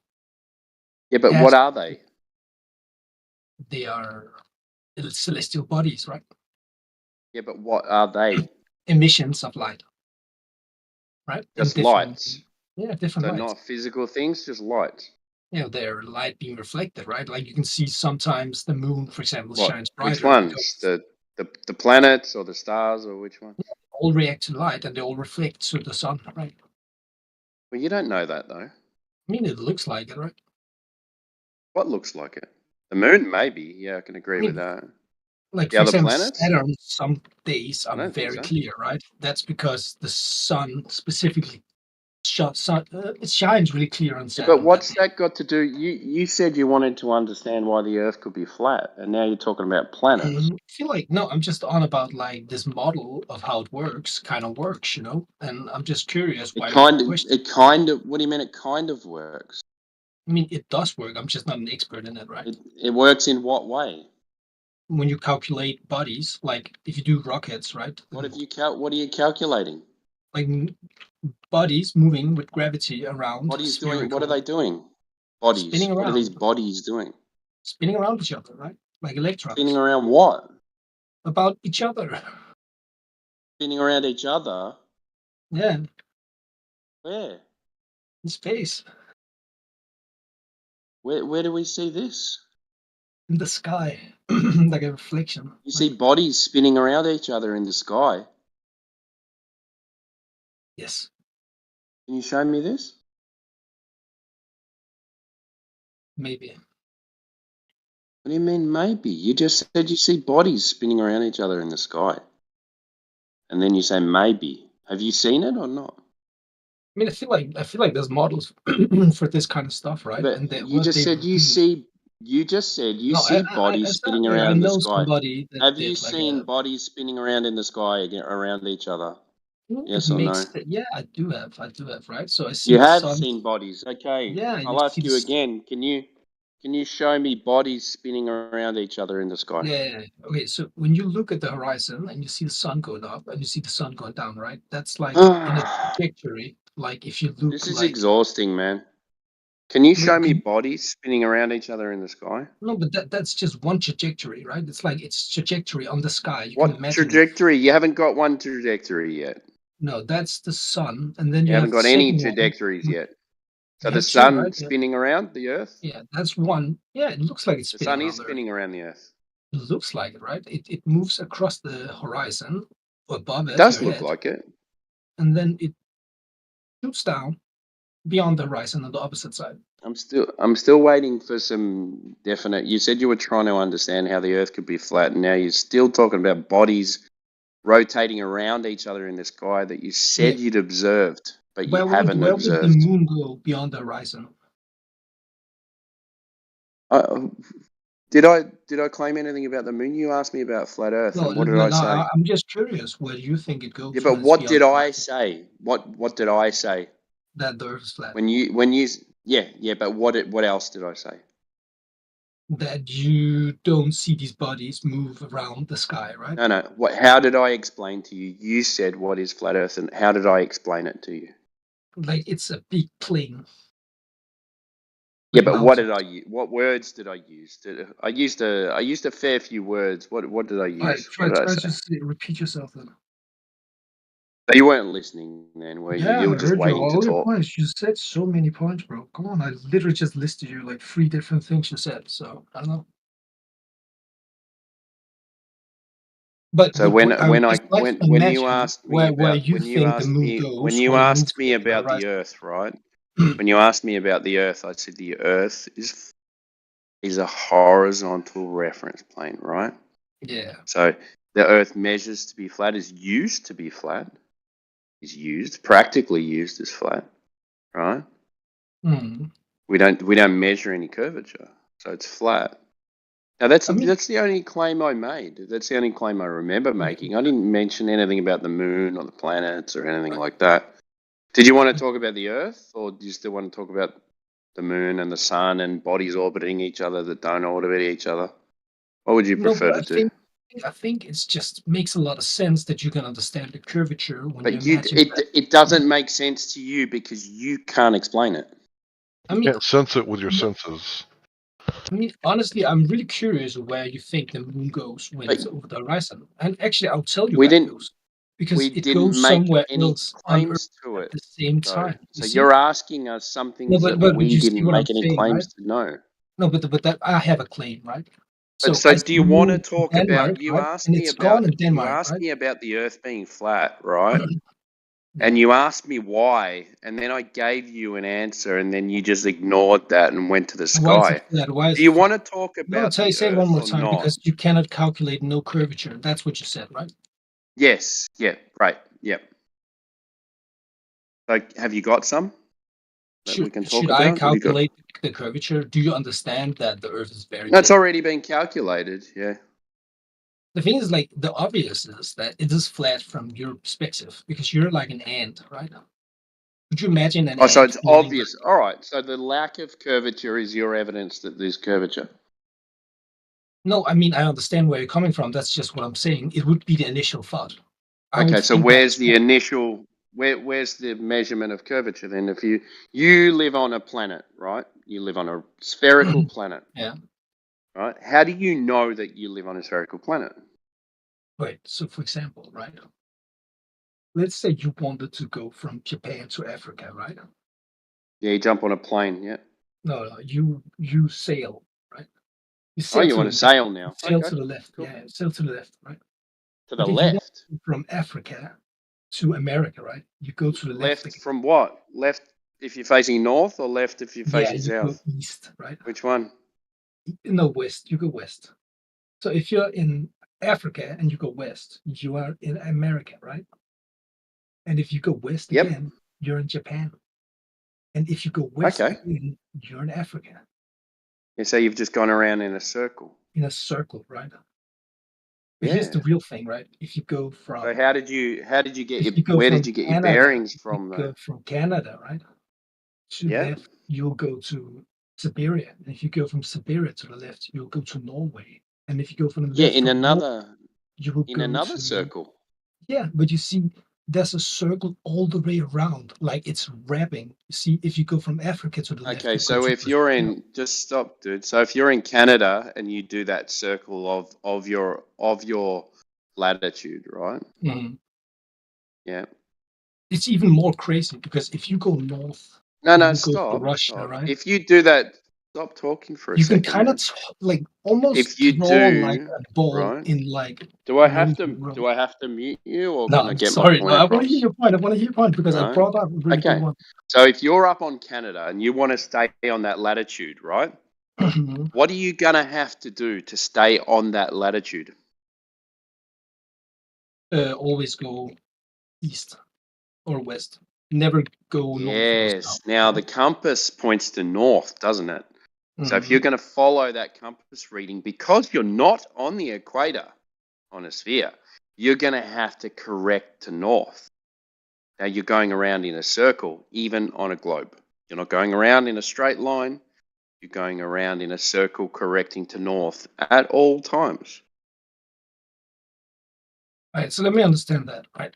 Yeah, but
It
what
has-
are they?
They are celestial bodies, right?
Yeah, but what are they?
Emissions of light, right? In
Just
different-
lights.
Yeah, different
So
lights.
not physical things, just lights.
You know, they're light being reflected, right? Like you can see sometimes the moon, for example,
What?
shines brighter.
Which ones? The planets or the stars or which one?
They all react to light and they all reflect to the sun, right?
Well, you don't know that though.
I mean, it looks like it, right?
What looks like it? The moon, maybe. Yeah, I can agree with that.
Like
The
for
other
example,
planets?
Saturn, some days
I
are
don't think
very
so.
clear, right? That's because the sun specifically it shines really clear on
Yeah,
Saturn.
but what's that got to do? You said you wanted to understand why the Earth could be flat, and now you're talking about planets.
I feel like no, I'm just on about like this model of how it works, kind of works, you know. And I'm just curious why.
It kind of. What do you mean? It kind of works.
I mean, it does work. I'm just not an expert in it, right?
It works in what way?
When you calculate bodies, like if you do rockets, right?
What are you calculating?
Like bodies moving with gravity around.
Bodies doing. What
spherical,
are they doing? Bodies.
Spinning
What are
around.
these bodies doing?
Spinning around each other, right? Like electrons.
Spinning around what?
About each other.
Spinning around each other.
Yeah,
Where?
in space,
Where do we see this?
in the sky, like a reflection.
You see bodies spinning around each other in the sky.
Yes.
Can you show me this?
Maybe.
What do you mean maybe? You just said you see bodies spinning around each other in the sky. And then you say maybe. Have you seen it or not?
I mean, I feel like there's models for this kind of stuff, right?
But
And that
you
what
just
they
said
would
you
do.
see. You just said you
No,
see
I
bodies
said
spinning
I
around the
know
sky.
somebody that
Have you
did like
seen
a.
bodies spinning around in the sky around each other?
It
Yes or
makes
no?
yeah, I do have, right? So I see
You
the
have
sun.
seen bodies. Okay,
Yeah, you
I'll
see
ask you
this.
again. Can you show me bodies spinning around each other in the sky?
Yeah. Okay. So when you look at the horizon and you see the sun going up and you see the sun going down, right? That's like in a trajectory. Like if you look
This is
like
exhausting, man. Can you show
look,
me bodies spinning around each other in the sky?
no, but that's just one trajectory, right? It's like it's trajectory on the sky. You can
What
imagine.
trajectory? You haven't got one trajectory yet.
No, that's the sun, and then
You
you
haven't
have the
got any
second one.
trajectories yet. So
You
the
have two,
sun
right? Yeah.
spinning around the Earth.
Yeah, that's one. Yeah, it looks like it's
The
spinning
sun
around
is
the Earth.
spinning around the Earth.
It looks like it, right? It moves across the horizon above
It
it,
does
your
look
head,
like it.
and then it shoots down beyond the horizon on the opposite side.
I'm still waiting for some definite. You said you were trying to understand how the Earth could be flat, and now you're still talking about bodies rotating around each other in the sky that you said you'd observed, but you haven't
Where would the
observed.
moon go beyond the horizon?
Did I claim anything about the moon? You asked me about flat Earth,
No,
and what did I say?
I'm just curious where you think it goes.
Yeah, but
when it's
what
beyond
did
the
I
horizon.
say? What did I say?
That the Earth is flat.
When you yeah, but what else did I say?
That you don't see these bodies move around the sky, right?
No. How did I explain to you? You said what is flat Earth, and how did I explain it to you?
Like it's a big plane.
Yeah, but what did I use? What words did I use? I used a fair few words. What did I use?
All right, try
what did I say?
just repeat yourself then.
But you weren't listening then, were you?
Yeah,
You
I
were just
heard you.
waiting to
All your
talk.
points. You said so many points, bro. Come on, I literally just listed you like 3 different things you said. So I don't know. But
So when you
imagine
asked me
where
about
you think the moon goes
when you
when it
asked
moves
me
away from the
about the
horizon.
Earth, right? When you asked me about the Earth, I said the Earth is a horizontal reference plane, right?
Yeah.
So the Earth measures to be flat, is used to be flat, practically used as flat, right?
Hmm.
We don't measure any curvature, so it's flat. Now that's the only claim I made. That's the only claim I remember making. I didn't mention anything about the moon or the planets or anything like that. Did you want to talk about the Earth, or do you still want to talk about the moon and the sun and bodies orbiting each other that don't orbit each other? What would you
No,
prefer
but
to do?
I think it's just makes a lot of sense that you can understand the curvature when you
But
imagine that.
it doesn't make sense to you because you can't explain it.
I mean,
You can't sense it with your senses.
I mean, honestly, I'm really curious where you think the moon goes when it's over the horizon. And actually, I'll tell you
We
where it
didn't
goes. Because
we
it
didn't
goes
make
somewhere
any
else on Earth
claims to
at
it.
the same
So
time. You see?
you're asking us some things
No,
that
but
we
you see
didn't
what I'm
make any
saying,
claims
right?
to know.
No, but that I have a claim, right?
But
So
so
I
do
see
you
the
want to
moon in
talk
Denmark,
about
right? And it's gone in
you
Denmark,
asked
right?
me about the Earth being flat, right? And you asked me why, and then I gave you an answer, and then you just ignored that and went to the
Why is
sky.
it flat? Why is
Do
it
you
flat?
want to talk
No,
about
say
the
it one
Earth
more
or
time
not?
because you cannot calculate no curvature. That's what you said, right?
Yes. Yeah. Right. Yep. So have you got some that we can talk
Should I
about? Have you got?
calculate the curvature? Do you understand that the Earth is very
That's
big?
already been calculated. Yeah.
The thing is, like, the obvious is that it is flat from your perspective because you're like an ant, right? Could you imagine an
Oh, so
ant
it's
feeling
obvious. All right. So the lack of curvature is your evidence that there's curvature.
No, I mean, I understand where you're coming from. That's just what I'm saying. It would be the initial thought. I would
Okay. So
think
where's
that's
the initial? Where's the measurement of curvature then? If you live on a planet, right? You live on a spherical planet.
Yeah.
Right. How do you know that you live on a spherical planet?
Right. So, for example, right? Let's say you wanted to go from Japan to Africa, right?
Yeah. You jump on a plane. Yeah.
No, you sail, right? You
Oh,
sail
you
to
want
the
to
left.
sail now?
Sail
Okay.
to the left.
Cool.
Yeah, sail to the left, right?
To the
But if you want
left.
to go from Africa to America, right? You go to the left.
Left from what? Left if you're facing north, or left if you're
Yeah,
facing
you go
south?
east, right?
Which one?
No, west. You go west. So if you're in Africa and you go west, you are in America, right? And if you go west
Yep.
again, you're in Japan. And if you go west,
Okay.
you're in Africa.
You say you've just gone around in a circle.
In a circle, right? But here's the real thing, right? If you go from
So how did you get
if
your
you go
where
from
did you get your
Canada,
bearings
if
from
you go
though?
from Canada, right? To
Yeah.
left, you'll go to Siberia. And if you go from Siberia to the left, you'll go to Norway. And if you go from the
Yeah,
left
in
from Norway,
another
you will
in
go
another
to
circle.
yeah, but you see, there's a circle all the way around, like it's wrapping. You see, if you go from Africa to the left,
Okay,
you go
so
to
if you're
Brazil.
in just stop, dude. So if you're in Canada and you do that circle of your latitude, right?
Mhm.
Yeah.
It's even more crazy because if you go north,
No,
you
no,
will go to
stop.
Russia,
Stop.
right?
If you do that, stop talking for a
You can
second,
kind
man.
of like almost
If you
draw like
do,
a ball
right?
in like
Do I
an
have
ocean
to
road.
do I have to mute you or
No,
can I
I'm
get my
sorry. No,
point
I want to hear
across?
your point. I want to hear your point because I
Right?
brought up a really good
Okay.
one.
So if you're up on Canada and you want to stay on that latitude, right? What are you gonna have to do to stay on that latitude?
Always go east or west. Never go north or
Yes.
south.
Now the compass points to north, doesn't it? So if you're going to follow that compass reading, because you're not on the equator on a sphere, you're going to have to correct to north. Now you're going around in a circle, even on a globe. You're not going around in a straight line. You're going around in a circle, correcting to north at all times.
All right, so let me understand that. Right.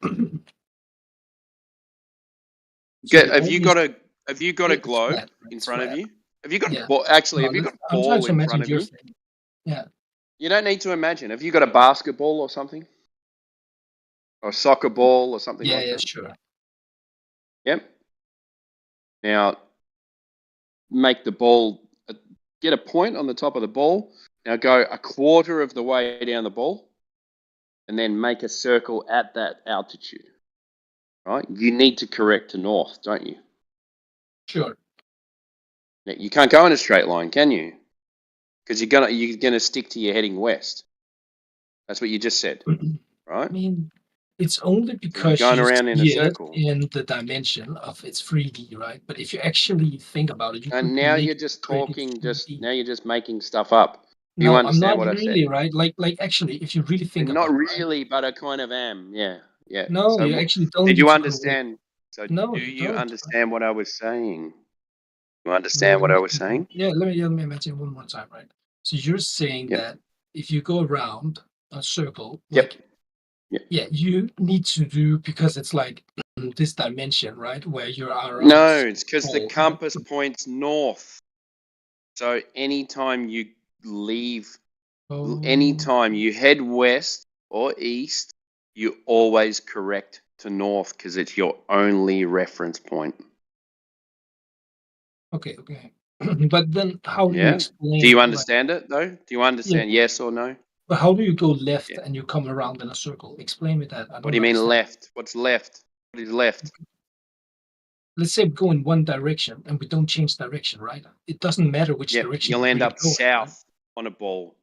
Have you got a globe
flat, right?
in
It's
front of
flat.
you? Have you got
Yeah.
a ball? Actually,
No,
have you got a
I'm trying
ball
to
in
imagine
front of
your
you?
thing. Yeah.
You don't need to imagine. Have you got a basketball or something? Or a soccer ball or something
Yeah,
like
yeah,
that?
sure.
Yep. Now, make the ball, get a point on the top of the ball. Now go a quarter of the way down the ball and then make a circle at that altitude. Right? You need to correct to north, don't you?
Sure.
Now, you can't go in a straight line, can you? Because you're gonna stick to your heading west. That's what you just said, right?
I mean, it's only
You're
because
going
you
around in a
see it
circle.
in the dimension of it's 3D, right? But if you actually think about it, you
And
could
now
make
you're
it
just
pretty
talking,
3D.
now you're just making stuff up. Do you
No, I'm
understand
not
what I
really,
said?
right? Like actually, if you really think
Not
about it, right?
really, but I kind of am. Yeah, yeah.
No,
So
you actually don't
did
need
you
to correct.
understand? So
No,
do
you
you
don't.
understand what I was saying? You
Let
understand what
me,
I was saying?
let me imagine one more time, right? So you're saying
Yep.
that if you go around a circle,
Yep.
like, yeah, you need to do because it's like this dimension, right? Where you are around.
No, it's because the
pole.
compass points north. So anytime you leave, anytime you head west or east, you always correct to north because it's your only reference point.
Okay. But then how do you
Yeah.
explain?
Do you
like-
understand it though? Do you understand yes or no?
But how do you go left and you come around in a circle? Explain me that. I don't
What do you mean
understand.
left? What's left? What is left?
Let's say we go in one direction and we don't change direction, right? It doesn't matter which
Yep,
direction
you'll
we
end
really
up
go in, right?
south on a ball.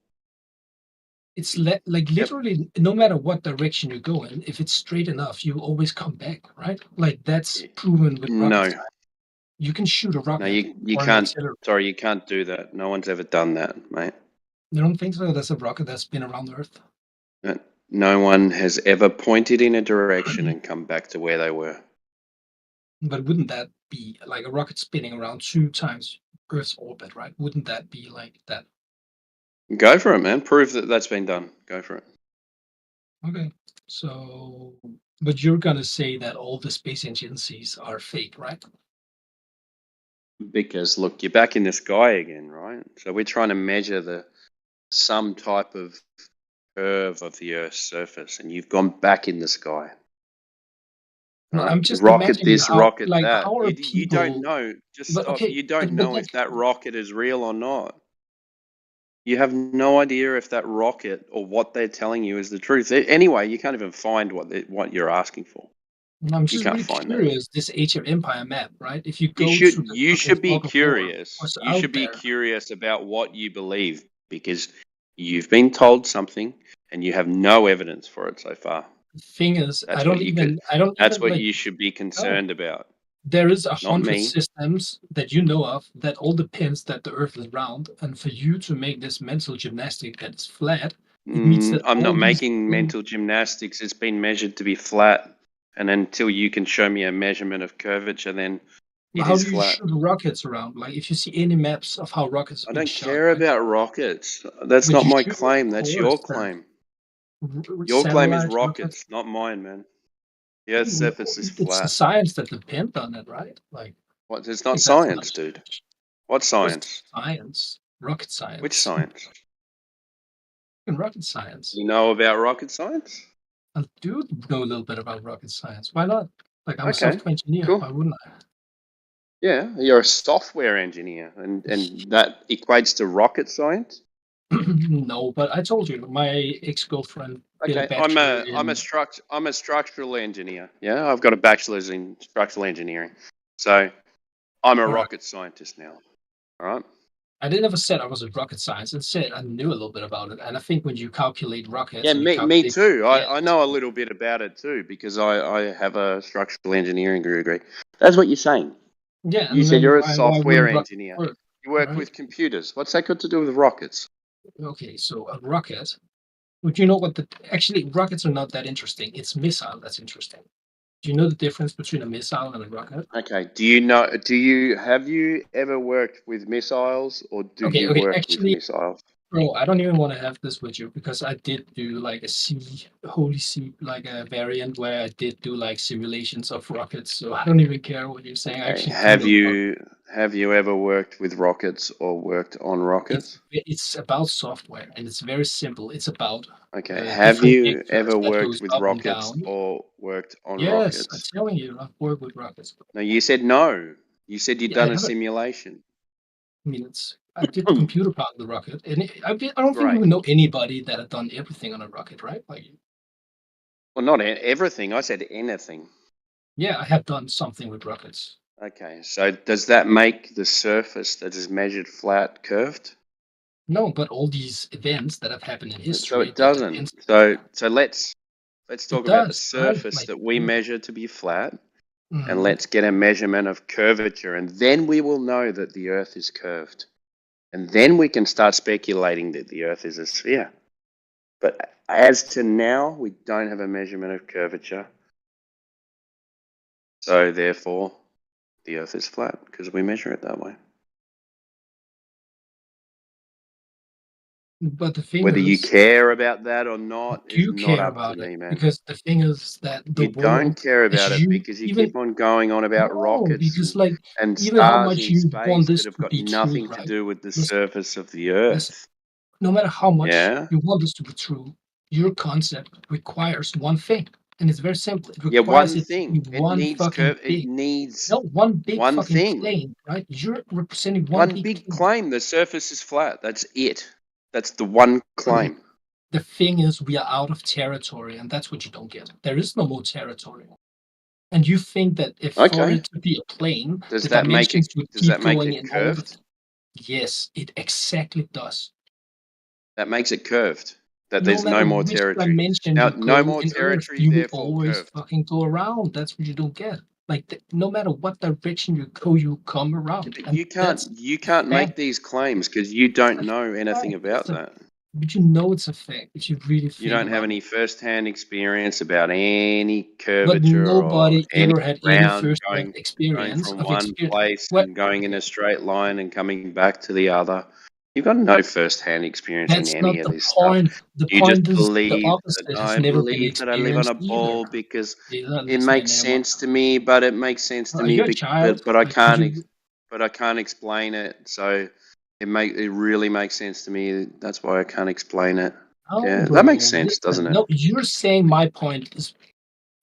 It's like literally no matter what direction you go in, if it's straight enough, you always come back, right? Like that's proven with
No.
rocket science. You can shoot a rocket.
No, you
or an
can't.
accelerator.
Sorry, you can't do that. No one's ever done that, mate.
You don't think so? That's a rocket that's been around Earth.
No one has ever pointed in a direction and come back to where they were.
But wouldn't that be like a rocket spinning around 2 times Earth's orbit, right? Wouldn't that be like that?
Go for it, man. Prove that that's been done. Go for it.
Okay. So, but you're gonna say that all the space agencies are fake, right?
Because look, you're back in the sky again, right? So we're trying to measure some type of curve of the Earth's surface, and you've gone back in the sky.
No, I'm just
rocket
imagining
this,
how,
rocket
like,
that.
how are
You don't
people?
know. Just
But
stop.
okay,
You don't
but
know
like,
if that rocket is real or not. You have no idea if that rocket or what they're telling you is the truth. Anyway, you can't even find what you're asking for.
I'm
You
just
can't
really
find that.
curious. This Age of Empire map, right? If you go
You
to
should
the
you
fucking
should be
Fog of War,
curious.
what's
You
out
should be
there?
curious about what you believe because you've been told something and you have no evidence for it so far.
The thing is,
That's
I don't
what you
even,
could.
I don't
That's
even
what
like.
you should be concerned about.
There is
Not
100
me.
systems that you know of that all depends that the Earth is round, and for you to make this mental gymnastic that it's flat, it means that
I'm
all
not
these
making mental gymnastics. It's been measured to be flat, and until you can show me a measurement of curvature, then it
How
is
do you
flat.
shoot rockets around? Like, if you see any maps of how rockets
I
have been
don't
shot,
care
right?
about rockets. That's
But
not
you
my
shoot,
claim.
of
That's
course,
your
that
claim. Your claim is
satellite
rockets, not mine, man. The Earth's surface is
It's the
flat.
science that depend on it, right? Like,
What? It's
I
not
think that's
science, dude. What
just
science?
science, rocket science.
Which science?
In rocket science.
You know about rocket science?
I do know a little bit about rocket science. Why not? Like, I'm a
Okay,
software engineer.
cool.
Why wouldn't I?
Yeah, you're a software engineer, and that equates to rocket science.
No, but I told you, my ex-girlfriend did a
Okay,
bachelor
I'm
in.
a structural engineer. Yeah, I've got a bachelor's in structural engineering, so I'm a
All right.
rocket scientist now. All right.
I never said I was a rocket science. I said I knew a little bit about it, and I think when you calculate rockets,
Yeah,
and you
me
calculate
too.
jet,
I know a little bit about it too because I have a structural engineering degree. That's what you're saying.
yeah,
You
and
said
then
you're a
why
software
wouldn't rockets
engineer.
work?
You work
Right?
with computers. What's that got to do with rockets?
Okay, so a rocket. Would you know what the actually rockets are not that interesting. It's missile that's interesting. Do you know the difference between a missile and a rocket?
Okay. Have you ever worked with missiles or do
Okay,
you
okay.
work with
Actually,
missiles?
bro, I don't even want to have this with you because I did do like a Holy C, like a variant where I did do like simulations of rockets. So I don't even care what you're saying. I
Okay.
actually do know
Have you ever worked with rockets or worked on rockets?
it's about software and it's very simple. It's about
Okay. Have
different
you
vectors
ever
that
worked
goes
with
up and
rockets
down.
or worked on
Yes, I'm
rockets?
telling you, I've worked with rockets.
No, you said no. You said you'd
Yeah, I
done a
haven't.
simulation.
I mean, I did the computer part of the rocket, and I don't think you
Great.
would know anybody that had done everything on a rocket, right? Like,
Well, not everything. I said anything.
yeah, I have done something with rockets.
Okay. So does that make the surface that is measured flat curved?
No, but all these events that have happened in
So
history
it
that
doesn't.
depends.
So let's
It
talk about the
does, right?
surface
Like,
that we measure to be flat, and
mhm.
let's get a measurement of curvature, and then we will know that the Earth is curved, and then we can start speculating that the Earth is a sphere. But as to now, we don't have a measurement of curvature, so therefore, the Earth is flat because we measure it that way.
But the thing
Whether you
is,
care about that or not
do
is
you
not
care
up to
about it?
me, man.
Because the thing is that the
You don't
world,
care
as
about it
you
because you
even
keep on going on about
no,
rockets
because like
and
even how
stars
much
in
you want
space
this
that have
to
got
be true,
nothing to
right?
do with the
Listen,
surface of the
listen.
Earth.
No matter how much
Yeah?
you want this to be true, your concept requires one thing, and it's very simple. It
Yeah,
requires
one
it to be
thing. It
one
needs
fucking
it
big,
needs
no, one big
one
fucking
thing.
plane, right? You're representing one
One
big
big
plane.
claim. The surface is flat. That's it. That's the one claim.
The thing is, we are out of territory, and that's what you don't get. There is no more territory. And you think that if for
Okay.
it to be a plane,
Does
the
that make
dimensions
it
would
does
keep
that make
going
it
in all the.
curved?
Yes, it exactly does.
That makes it curved. That
No
there's no
matter
more
which
territory.
dimension
Now,
you
no
go
more
in Earth,
territory,
you will
therefore
always
curved.
fucking go around. That's what you don't get. Like no matter what direction you go, you come around.
But
And that's
you can't make
fact.
these claims because you don't know anything
Fact.
about that.
But you know it's a fact if you really
You
think
don't have
about
any
it.
first-hand experience about any
But
curvature or
nobody
any
ever had any
ground
first-hand
going
experience
from
of
one place
What?
and going in a straight line and coming back to the other. You've got no first-hand experience in
That's
any
not
of
the
this stuff.
point. The
You just
point is the
believe that
opposite has
I
never been
believe that I live on a
experienced either.
ball because
You're not
it
listening
makes
anymore.
sense to me, but it makes sense to
Are
me,
you a child?
but I
Like,
can't explain it. So it really makes sense to me. That's why I can't explain it.
Oh,
Yeah,
bro,
that makes sense, doesn't
listen.
it?
No, you're saying my point is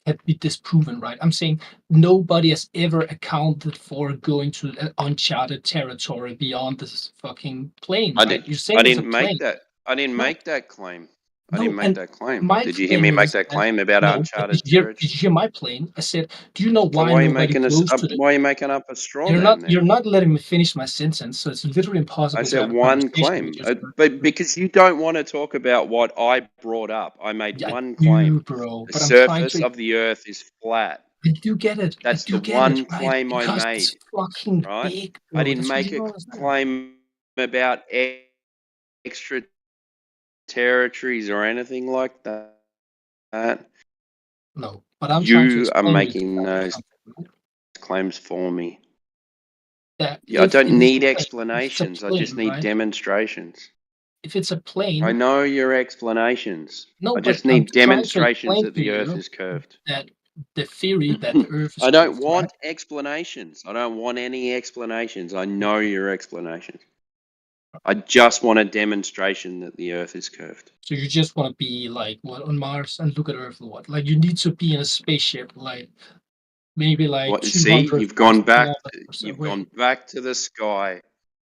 had to be disproven, right? I'm saying nobody has ever accounted for going to an uncharted territory beyond this fucking plane, right? You're saying
I
it's a
didn't make
plane.
that. I didn't
No,
make that claim. I
no,
didn't make
and
that claim.
my
Did you hear
claim
me make
is
that
that
claim about
no, but
uncharted
did you
territory?
hear my plane? I said, do you know
So
why
why are you
nobody
making
goes to the
why are you making up a straw
You're
man
not
then?
letting me finish my sentence, so it's literally
I
impossible to
said
have a
one
conversation with
claim,
yourself.
but because you don't want to talk about what I brought up, I made
Yeah,
one
you,
claim:
bro.
the
But I'm trying
surface
to.
of the Earth is flat.
I do get it.
That's the one claim I made.
It's fucking
Right?
big,
I
bro.
didn't
That's
make
what you
a
don't understand.
claim about extra territories or anything like that.
No, but I'm trying to
You are
explain
making those claims for me.
that
Yeah, I
if
don't
it is
need
a plane, if it's a
explanations. I
plane,
just need
right?
demonstrations.
If it's a plane,
I know your explanations.
no,
I just
but I'm
need
trying to
demonstrations
explain
that
to
the Earth
you
is curved.
that the theory that the Earth is
I don't
curved,
want
right?
explanations. I don't want any explanations. I know your explanations. I just want a demonstration that the Earth is curved.
So you just want to be like what on Mars and look at Earth or what? Like you need to be in a spaceship, like maybe like
What? See,
200
you've gone back.
kilometers
You've
away.
gone back to the sky.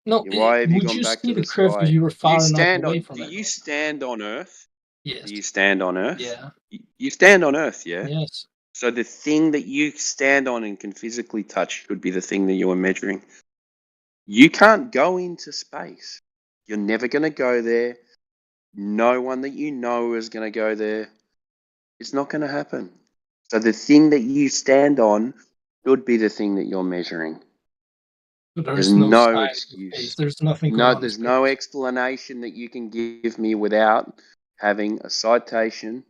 No,
Why have you
would
gone
you
back
see
to
the
the
curve if
sky?
you were
Do you
far enough
stand
away
on?
from
Do
it?
you stand on Earth?
Yes.
Do you stand on Earth?
Yeah.
You stand on Earth, yeah.
Yes.
So the thing that you stand on and can physically touch could be the thing that you are measuring. You can't go into space. You're never going to go there. No one that you know is going to go there. It's not going to happen. So the thing that you stand on could be the thing that you're measuring.
But
There's
there's no
no
science in
excuse.
space. There's nothing going
No,
on in
there's
space.
no explanation that you can give me without having a citation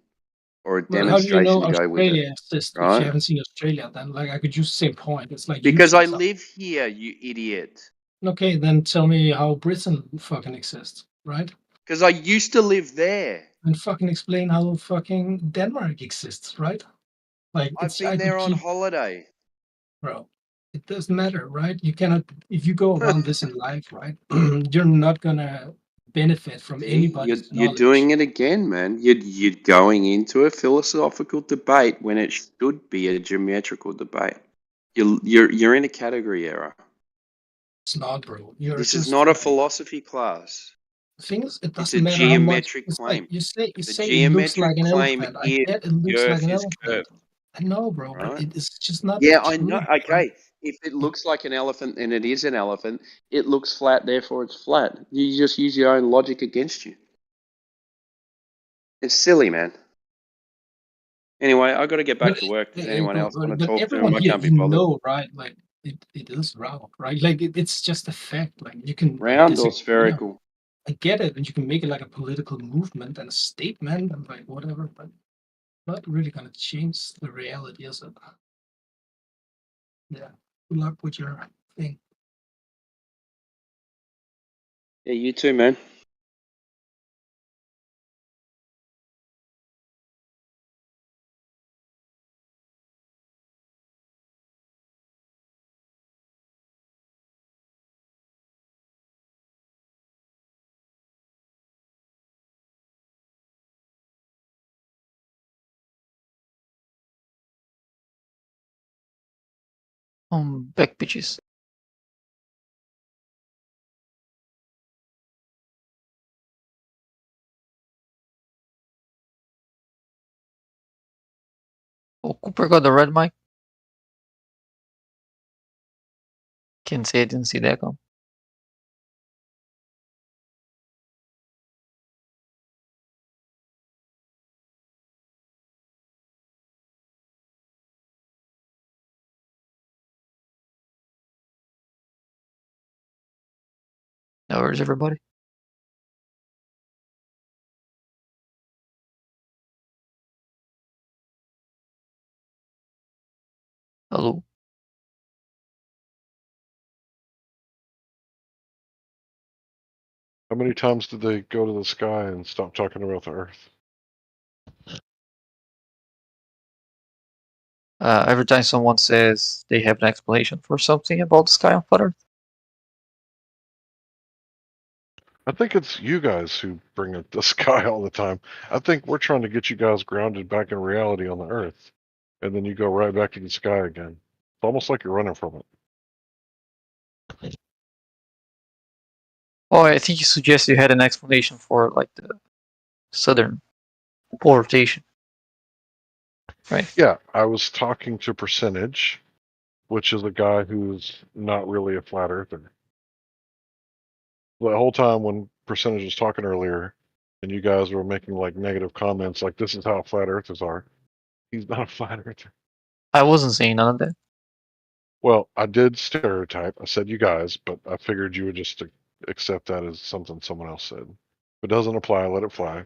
or a
Well, how do you know
demonstration to go with it.
Australia exists if
Right?
you haven't seen Australia? Then, like, I could use the same point. It's like
Because
using
I
something.
live here, you idiot.
Okay, then tell me how Britain fucking exists, right?
Because I used to live there.
And fucking explain how fucking Denmark exists, right? Like,
I've
it's
been
I
there
could
on
keep,
holiday.
bro. It doesn't matter, right? You cannot if you go around this in life, right? You're not gonna benefit from
See,
anybody's
you're
knowledge.
doing it again, man. You're going into a philosophical debate when it should be a geometrical debate. You're in a category error.
It's not, bro. You're
This
just
is not a
fucking.
philosophy class.
The thing is, it
It's a
doesn't matter how much.
geometric
It's like
claim.
you say
The
it looks like
geometric
an
claim
elephant. I
is
get it
the
looks like
Earth
an
is
elephant.
curved.
I know, bro, but
Right?
it's just not
Yeah, I
true.
know.
Right?
Okay, if it looks like an elephant and it is an elephant, it looks flat, therefore it's flat. You just use your own logic against you. It's silly, man. Anyway, I've got to get back
But
to work. Does
but,
anyone else want to
but
talk to
everyone
him? I
here,
can't be
you
bothered.
know, right? Like it is round, right? Like it's just a fact. Like you can like,
Round or
disagree.
spherical?
I get it, and you can make it like a political movement and a statement and like whatever, but not really gonna change the reality, is it? Yeah. Good luck with your thing.
Yeah, you too, man.
Back pitches. Oh, Cooper got the red mic. Can't say I didn't see that come. Now where's everybody? Hello.
How many times did they go to the sky and stop talking about the Earth?
Every time someone says they have an explanation for something about the sky on flat Earth.
I think it's you guys who bring up the sky all the time. I think we're trying to get you guys grounded back in reality on the Earth, and then you go right back to the sky again. It's almost like you're running from it.
Oh, I think you suggested you had an explanation for like the southern pole rotation. Right.
Yeah, I was talking to Percentage, which is a guy who's not really a flat earther. The whole time when Percentage was talking earlier, and you guys were making like negative comments, like this is how flat earthers are. He's not a flat earther.
I wasn't saying none of that.
Well, I did stereotype. I said you guys, but I figured you would just accept that as something someone else said. If it doesn't apply, let it fly.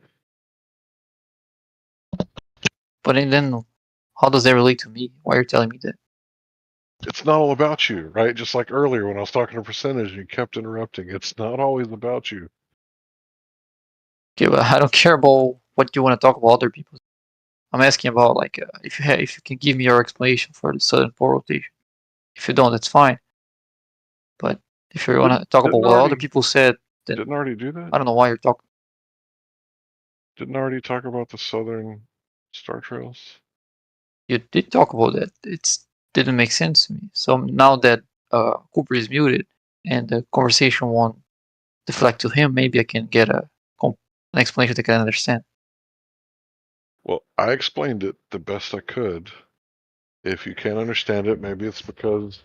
But then, how does that relate to me? Why are you telling me that?
It's not all about you, right? Just like earlier when I was talking to percentage, you kept interrupting. It's not always about you.
Okay, well, I don't care about what you want to talk about other people. I'm asking about like if you can give me your explanation for the southern pole rotation. If you don't, that's fine. But if you want to talk about what other people said, then
Didn't already do that?
I don't know why you're talking.
Didn't already talk about the southern star trails?
You did talk about that. It didn't make sense to me. So now that Cooper is muted and the conversation won't deflect to him, maybe I can get an explanation that I can understand.
Well, I explained it the best I could. If you can't understand it, maybe it's because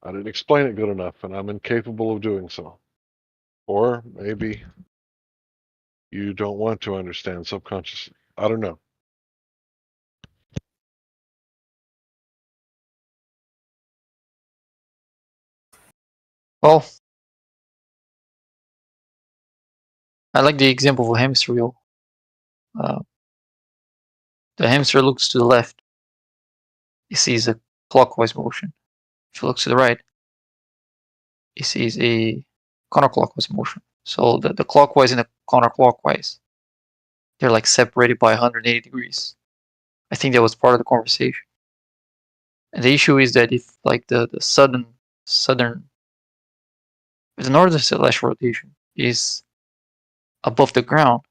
I didn't explain it good enough and I'm incapable of doing so. Or maybe you don't want to understand subconsciously. I don't know.
Well, I like the example of a hamster wheel. The hamster looks to the left. He sees a clockwise motion. If he looks to the right, he sees a counterclockwise motion. So the clockwise and the counterclockwise, they're like separated by 180 degrees. I think that was part of the conversation. And the issue is that if like the southern, if the northern celestial rotation is above the ground,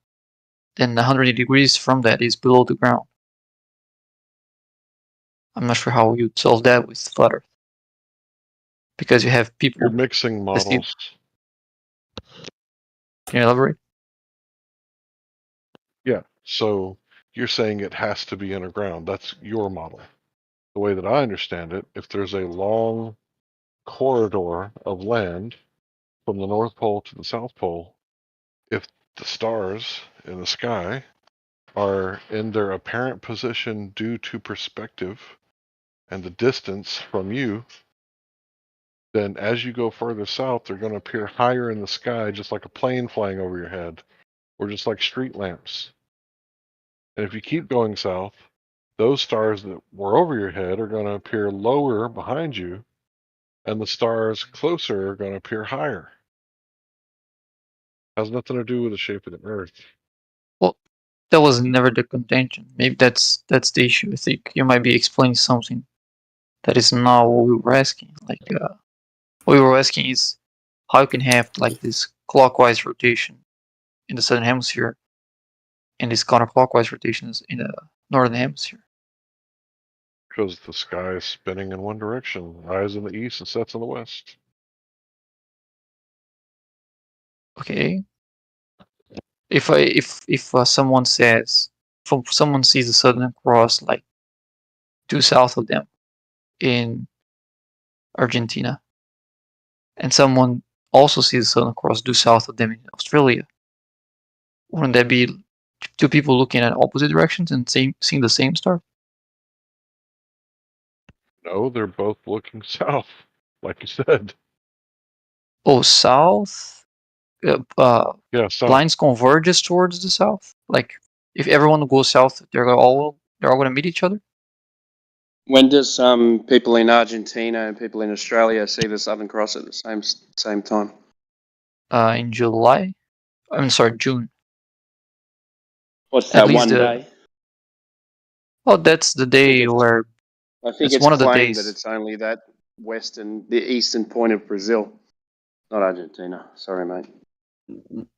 then 180 degrees from that is below the ground. I'm not sure how you'd solve that with flat Earth. Because you have people.
You're mixing models.
Can you elaborate?
Yeah. So you're saying it has to be underground. That's your model. The way that I understand it, if there's a long corridor of land from the North Pole to the South Pole, if the stars in the sky are in their apparent position due to perspective and the distance from you, then as you go further south, they're going to appear higher in the sky, just like a plane flying over your head, or just like street lamps. And if you keep going south, those stars that were over your head are going to appear lower behind you, and the stars closer are going to appear higher. Has nothing to do with the shape of the Earth.
Well, that was never the contention. Maybe that's the issue. I think you might be explaining something that is not what we were asking. Like, what we were asking is how you can have like this clockwise rotation in the southern hemisphere and these counterclockwise rotations in the northern hemisphere.
Because the sky is spinning in one direction, rise in the east and sets in the west.
Okay. If someone says, if someone sees the Southern Cross like due south of them in Argentina, and someone also sees the Southern Cross due south of them in Australia, wouldn't that be two people looking at opposite directions and seeing the same star?
No, they're both looking south, like you said.
Oh, south?
Yeah, south.
Lines converges towards the south. Like if everyone goes south, they're all going to meet each other.
When does people in Argentina and people in Australia see the Southern Cross at the same time?
In July. I'm sorry, June.
What's that, one day?
Oh, that's the day where.
I think it's
one of the
claimed
days.
that it's only that the eastern point of Brazil, not Argentina. Sorry, mate.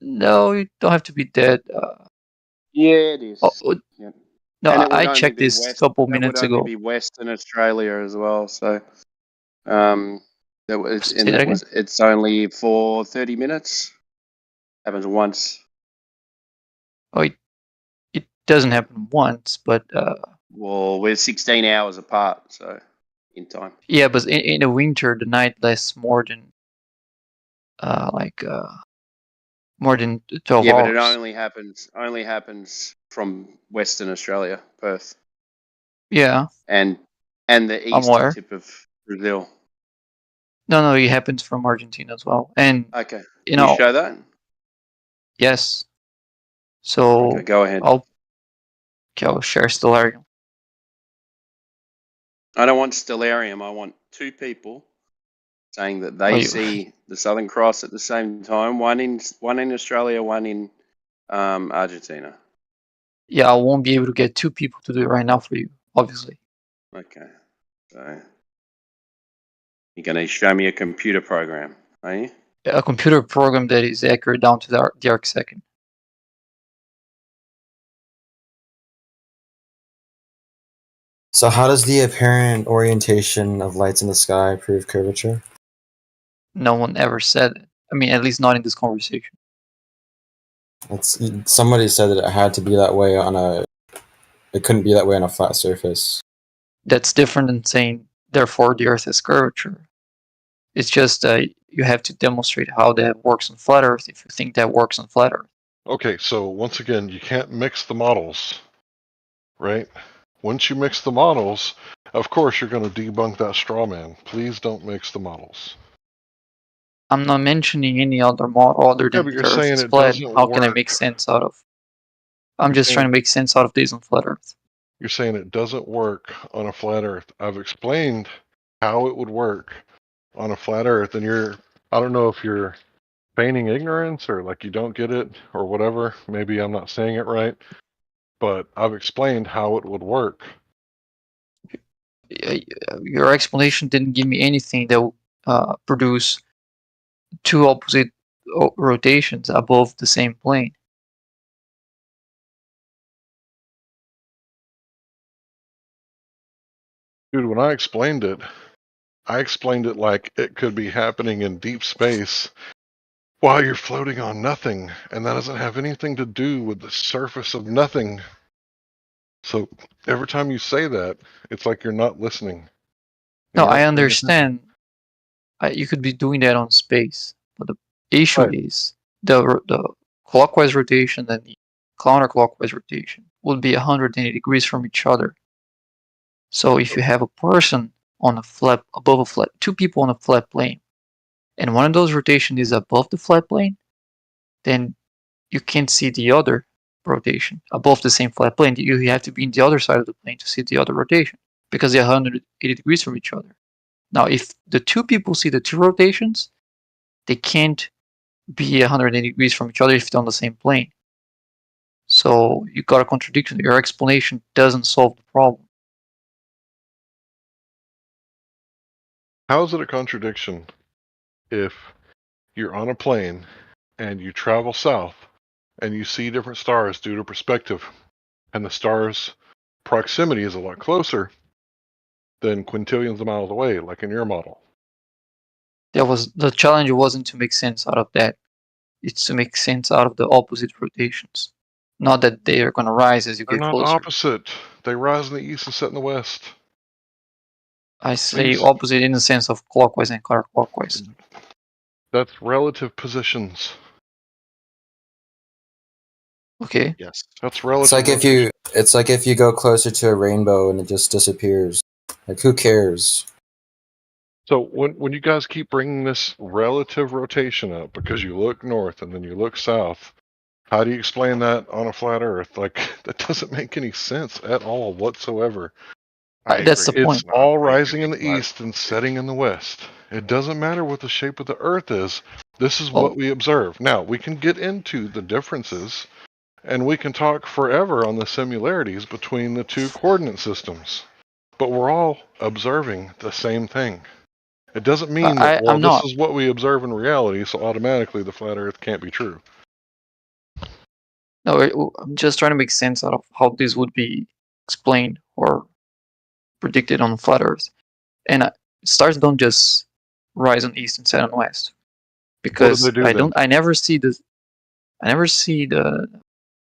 No, you don't have to be dead.
Yeah, it is. Yeah.
No,
And it would
I
only
checked
be
this a couple minutes
That would
ago.
only be Western Australia as well. So, it's only for 30 minutes. Happens once.
Oh, it doesn't happen once, but
well, we're 16 hours apart, so in time.
Yeah, but in the winter, the night lasts more than more than 12
yeah,
hours.
but it only happens from Western Australia, Perth.
Yeah.
And And the
I'm
eastern
aware.
tip of Brazil.
No, it happens from Argentina as well. And
Okay.
you
Can you
know,
show that?
yes. So
Okay, go ahead.
I'll share Stellarium.
I don't want Stellarium. I want two people saying that they see the Southern Cross at the same time. One in Australia, one in Argentina.
Yeah, I won't be able to get two people to do it right now for you, obviously.
Okay. So you're going to show me a computer program, are you?
A computer program that is accurate down to the arcsecond.
So how does the apparent orientation of lights in the sky prove curvature?
No one ever said it. I mean, at least not in this conversation.
Somebody said that it had to be that way it couldn't be that way on a flat surface.
That's different than saying, therefore, the Earth has curvature. It's just you have to demonstrate how that works on flat Earth if you think that works on flat Earth.
Okay, so once again, you can't mix the models, right? Once you mix the models, of course you're going to debunk that straw man. Please don't mix the models.
I'm not mentioning any other model other than
but
the
you're
Earth
saying
is
it
flat.
doesn't
How can I
work.
make sense out of? I'm
You're
just
saying-
trying to make sense out of this on flat Earth.
You're saying it doesn't work on a flat Earth. I've explained how it would work on a flat Earth, and I don't know if you're feigning ignorance or like you don't get it or whatever. Maybe I'm not saying it right, but I've explained how it would work.
Your explanation didn't give me anything that will produce two opposite rotations above the same plane.
Dude, when I explained it like it could be happening in deep space while you're floating on nothing, and that doesn't have anything to do with the surface of nothing. So every time you say that, it's like you're not listening.
No,
You're not
I
paying
understand. You could be doing that on space, but the issue is the clockwise rotation and the counterclockwise rotation would be 180 degrees from each other. So if you have a person on a flat, above a flat, two people on a flat plane, and one of those rotation is above the flat plane, then you can't see the other rotation above the same flat plane. You have to be in the other side of the plane to see the other rotation because they're 180 degrees from each other. Now, if the two people see the two rotations, they can't be 180 degrees from each other if they're on the same plane. So you got a contradiction. Your explanation doesn't solve the problem.
How is it a contradiction if you're on a plane and you travel south and you see different stars due to perspective, and the star's proximity is a lot closer than quintillions of miles away, like in your model?
The challenge wasn't to make sense out of that. It's to make sense out of the opposite rotations. Not that they are going to rise as you
They're
get
not
closer.
opposite. They rise in the east and set in the west.
I say
Please.
opposite in the sense of clockwise and counterclockwise.
That's relative positions.
Okay.
Yes. That's relative.
It's like if you go closer to a rainbow and it just disappears. Like, who cares?
So when you guys keep bringing this relative rotation up because you look north and then you look south, how do you explain that on a flat Earth? Like, that doesn't make any sense at all whatsoever.
That's the point.
It's all rising in the east and setting in the west. It doesn't matter what the shape of the Earth is. This is what we observe. Now, we can get into the differences, and we can talk forever on the similarities between the two coordinate systems. But we're all observing the same thing. It doesn't mean that, this is what we observe in reality, so automatically the flat Earth can't be true.
No, I'm just trying to make sense out of how this would be explained or predicted on flat Earth. And stars don't just rise on east and set on west, because I never see the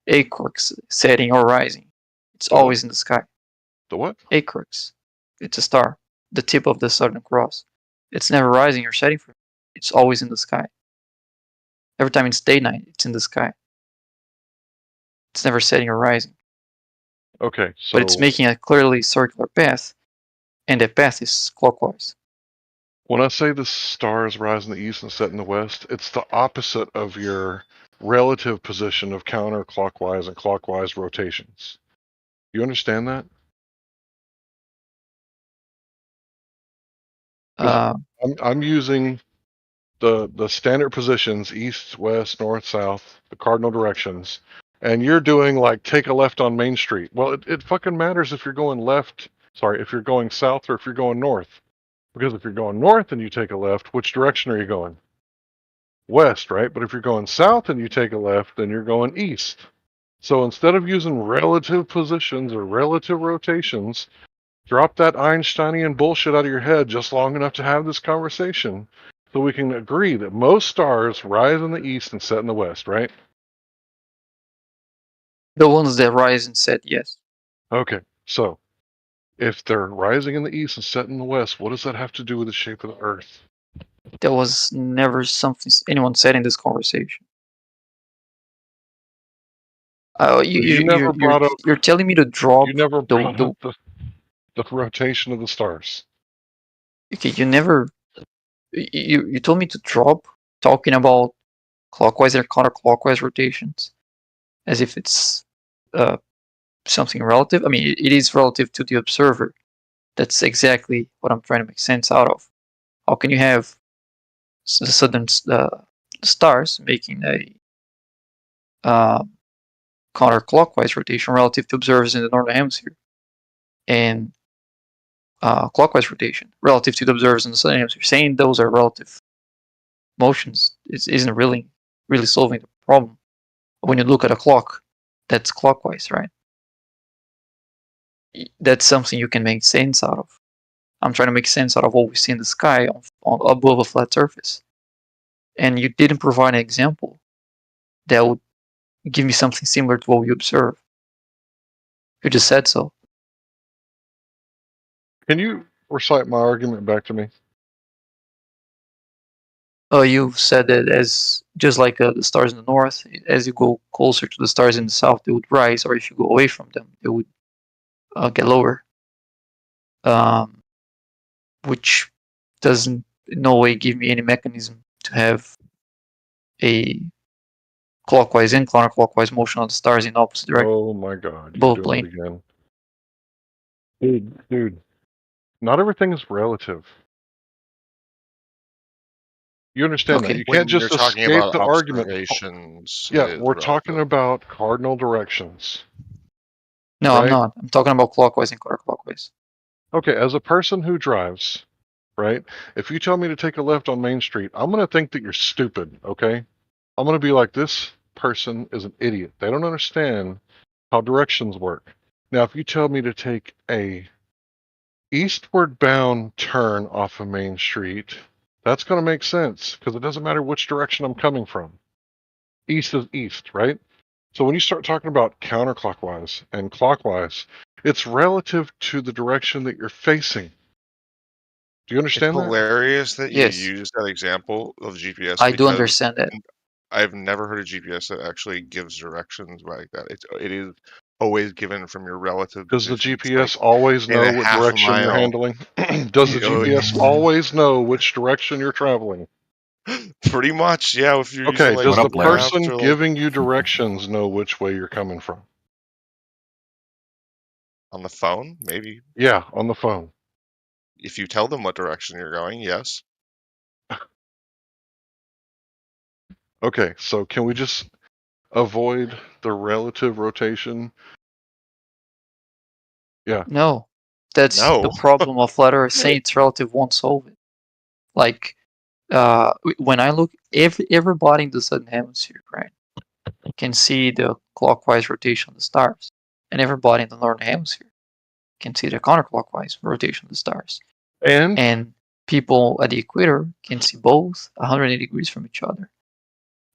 Acrux setting or rising. It's always in the sky.
The what?
Acrux. It's a star, the tip of the Southern Cross. It's never rising or setting. It's always in the sky. Every time it's day-night, it's in the sky. It's never setting or rising.
Okay, so...
But it's making a clearly circular path. and the path is clockwise.
When I say the stars rise in the east and set in the west, it's the opposite of your relative position of counterclockwise and clockwise rotations. You understand that? I'm using the standard positions, east, west, north, south, the cardinal directions, and you're doing like take a left on Main Street. Well, it fucking matters if you're going left, if you're going south or if you're going north. Because if you're going north and you take a left, which direction are you going? West, right? But if you're going south and you take a left, then you're going east. So instead of using relative positions or relative rotations, drop that Einsteinian bullshit out of your head just long enough to have this conversation so we can agree that most stars rise in the east and set in the west, right?
The ones that rise and set, yes.
Okay, so if they're rising in the east and set in the west, what does that have to do with the shape of the Earth?
That was never something anyone said in this conversation. You're telling me to drop.
You never brought up the rotation of the stars.
Okay, you never. You told me to drop talking about clockwise and counterclockwise rotations, as if it's something relative. I mean, it is relative to the observer. That's exactly what I'm trying to make sense out of. How can you have the southern stars making a counterclockwise rotation relative to observers in the northern hemisphere, and clockwise rotation relative to the observers in the southern hemisphere? Saying those are relative motions isn't really solving the problem. When you look at a clock, that's clockwise, right? That's something you can make sense out of. I'm trying to make sense out of what we see in the sky on above a flat surface, and you didn't provide an example that would give me something similar to what we observe. You just said so.
Can you recite my argument back to me?
You said that as just like the stars in the north, as you go closer to the stars in the south, they would rise, or if you go away from them, they would get lower. Which doesn't in no way give me any mechanism to have a clockwise and counterclockwise motion on the stars in opposite direction.
Oh my god.
Both plane.
Again. Dude. Not everything is relative. You understand that. You can't just escape the argument. Yeah, we're talking about cardinal directions.
No, right? I'm not. I'm talking about clockwise and counterclockwise.
Okay, as a person who drives, right? If you tell me to take a left on Main Street, I'm going to think that you're stupid, okay? I'm going to be like, this person is an idiot. They don't understand how directions work. Now, if you tell me to take a eastward bound turn off of Main Street, that's going to make sense because it doesn't matter which direction I'm coming from. East is east, right? So when you start talking about counterclockwise and clockwise, it's relative to the direction that you're facing. Do you understand
that? It's hilarious that you use that example of GPS.
I do understand that.
I've never heard of GPS that actually gives directions like that. It is always given from your relative.
Does the GPS always know what direction you're handling? Does the GPS always know which direction you're traveling?
Pretty much, yeah. If you're
okay, does the person giving you directions know which way you're coming from?
On the phone, maybe.
Yeah, on the phone.
If you tell them what direction you're going, yes.
Okay, so can we just avoid the relative rotation? Yeah.
No, that's the problem of flat Earth. Saying it's relative won't solve it. Like, when I look, everybody in the southern hemisphere, right, can see the clockwise rotation of the stars, and everybody in the northern hemisphere can see the counterclockwise rotation of the stars. And people at the equator can see both 180 degrees from each other.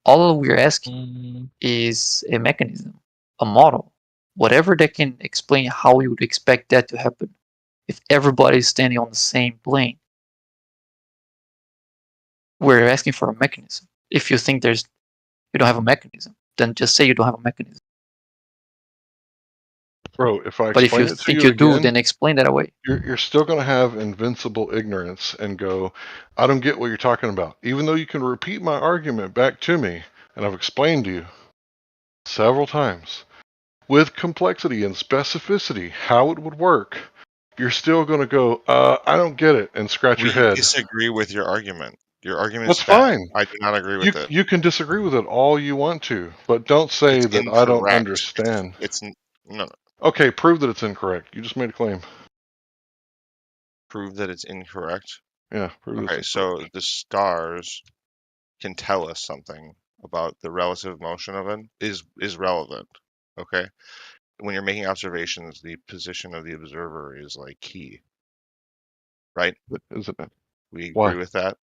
All we're asking is a mechanism, a model, whatever that can explain how you would expect that to happen if everybody is standing on the same plane. We're asking for a mechanism. If you think you don't have a mechanism, then just say you don't have a mechanism.
Bro, if I
But if you
explain it to
think
you
you do,
again,
then explain that away.
you're still going to have invincible ignorance and go, I don't get what you're talking about. Even though you can repeat my argument back to me, and I've explained to you several times with complexity and specificity how it would work, you're still going to go, I don't get it, and scratch
We
your head.
disagree with your argument. Your argument
That's
is bad.
fine.
I do not agree with it.
You can disagree with it all you want to, but don't say
It's
that I don't
incorrect.
understand.
No.
Okay, prove that it's incorrect. You just made a claim.
Prove that it's incorrect.
Yeah, prove
Okay,
it's
so the stars can tell us something about the relative motion of it is relevant. Okay, when you're making observations, the position of the observer is like key, right?
Isn't it?
We
Why?
agree with that.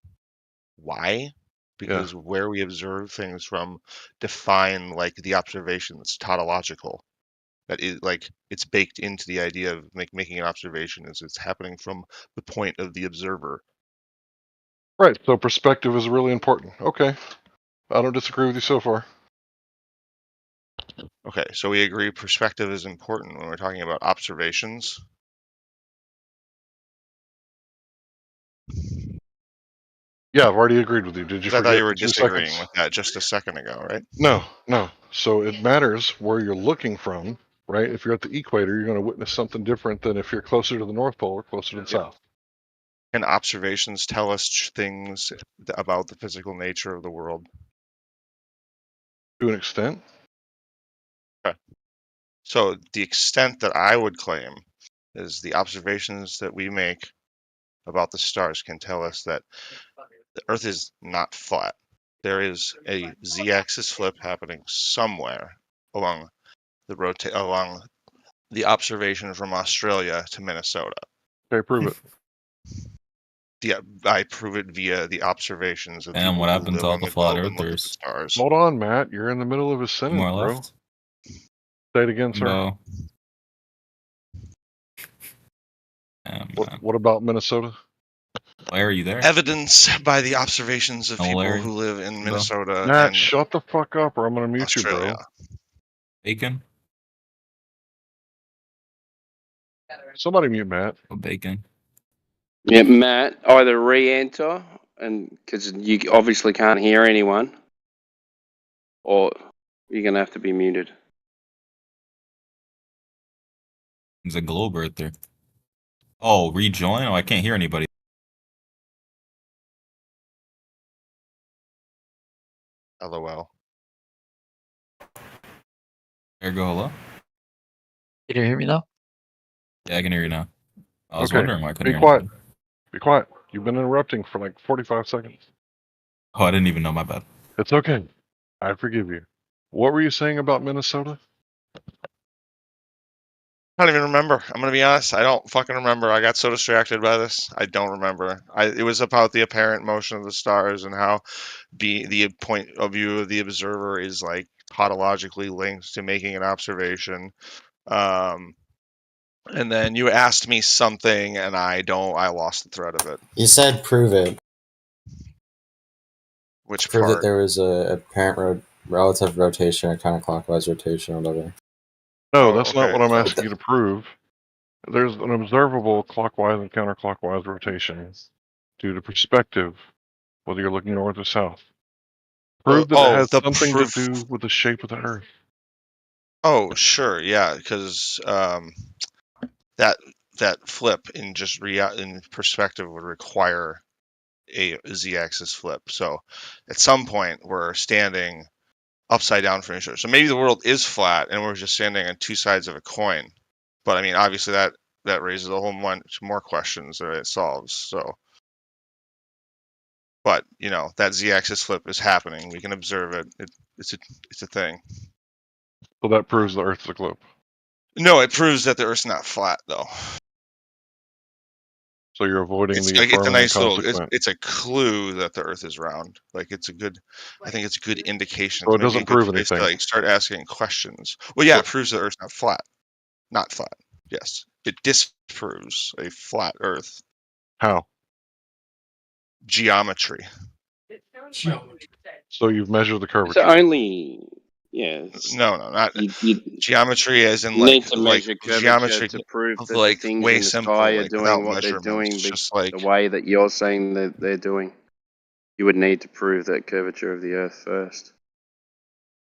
Why? Because where we observe things from define like the observation that's tautological. That is like it's baked into the idea of making an observation is it's happening from the point of the observer.
Right, so perspective is really important. Okay, I don't disagree with you so far.
Okay, so we agree perspective is important when we're talking about observations.
Yeah, I've already agreed with you. Did you
I
forget
thought you were
the 2
disagreeing
seconds?
with that just a second ago, right?
No. So it matters where you're looking from, right? If you're at the equator, you're going to witness something different than if you're closer to the North Pole or closer to the South.
And observations tell us things about the physical nature of the world.
To an extent.
Okay. So the extent that I would claim is the observations that we make about the stars can tell us that the Earth is not flat. There is a z-axis flip happening somewhere along the observation from Australia to Minnesota.
Okay, prove it.
Yeah, I prove it via the observations of
And
people
what
who
happened
live
to all
on
the
the
flat
globe and look at the
earthers?
stars.
Hold on, Matt. You're in the middle of a sentence,
More
bro.
left.
Say it again, sir.
No.
What about Minnesota?
Larry, are you there?
Evidence by the observations of
No,
people
Larry.
who live in
Bro.
Minnesota
Matt,
and
shut the fuck up or I'm going to mute
Australia.
you, bro.
Bacon?
Somebody mute Matt.
Oh, bacon.
Yeah, Matt, either re-enter, and because you obviously can't hear anyone, or you're gonna have to be muted.
He's a globe earther. Oh, rejoin? Oh, I can't hear anybody.
LOL.
There you go, hello?
Can you hear me now?
Yeah, I can hear you now. I was
Okay,
wondering why I couldn't
be
hear
quiet.
anybody.
Be quiet. You've been interrupting for like 45 seconds.
Oh, I didn't even know, my bad.
It's okay. I forgive you. What were you saying about Minnesota?
I don't even remember. I'm gonna be honest. I don't fucking remember. I got so distracted by this. I don't remember. It was about the apparent motion of the stars and how the point of view of the observer is like tautologically linked to making an observation. And then you asked me something, and I lost the thread of it.
You said prove it.
Which
prove
part?
that there was a apparent relative rotation or counterclockwise rotation or whatever.
No, that's not
okay.
what I'm asking you to prove. There's an observable clockwise and counterclockwise rotation due to perspective, whether you're looking north or south. Prove that it has something to do with the shape of the Earth.
Oh, sure, yeah, because that flip in just in perspective would require a z-axis flip. So at some point we're standing upside down from each other. So maybe the world is flat and we're just standing on two sides of a coin. But I mean, obviously that raises a whole bunch more questions that it solves. So, but you know, that z-axis flip is happening. We can observe it. It's a thing.
So that proves the Earth's a globe.
No, it proves that the Earth's not flat, though.
So you're avoiding
It's
the
like, it's a nice little.
consequent.
It's a clue that the Earth is round. Like it's a good. I think it's a good indication.
So
It's
it
maybe
doesn't
a good
prove
place to
anything.
like start asking questions. Well, yeah, it proves that the Earth's not flat. Not flat. Yes, it disproves a flat Earth.
How?
Geometry.
So you've measured the
It's
curvature.
only
Yeah.
No, not
You
geometry as in
need to
like
measure curvature
geometry
to prove that the
like
things
way
in the
simple,
sky are
like without
doing what they're
measurements,
doing
just
the
like
way that you're saying that they're doing. You would need to prove that curvature of the Earth first.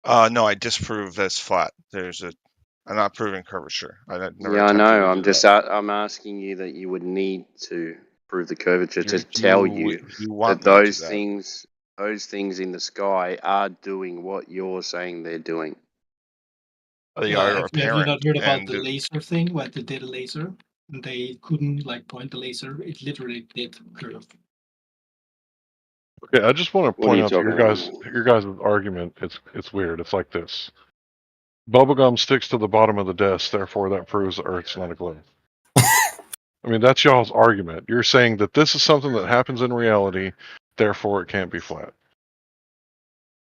no, I disprove that's flat. I'm not proving curvature. I never
Yeah, I
attempted
know.
to
I'm
do
just
that.
I'm asking you that you would need to prove the curvature to
You
tell
you
you
you want
that
me to do
those things in the sky are doing what you're saying they're doing.
that. They
Yeah,
are
have you not
apparent,
heard about
and
the laser thing where they did a laser and they couldn't like point the laser? It literally did curve.
Okay, I just want to
What are
point
you
out that
talking about?
your guys' argument it's weird. It's like this: bubblegum sticks to the bottom of the desk, therefore that proves the Earth's not a globe. I mean, that's y'all's argument. You're saying that this is something that happens in reality, therefore it can't be flat.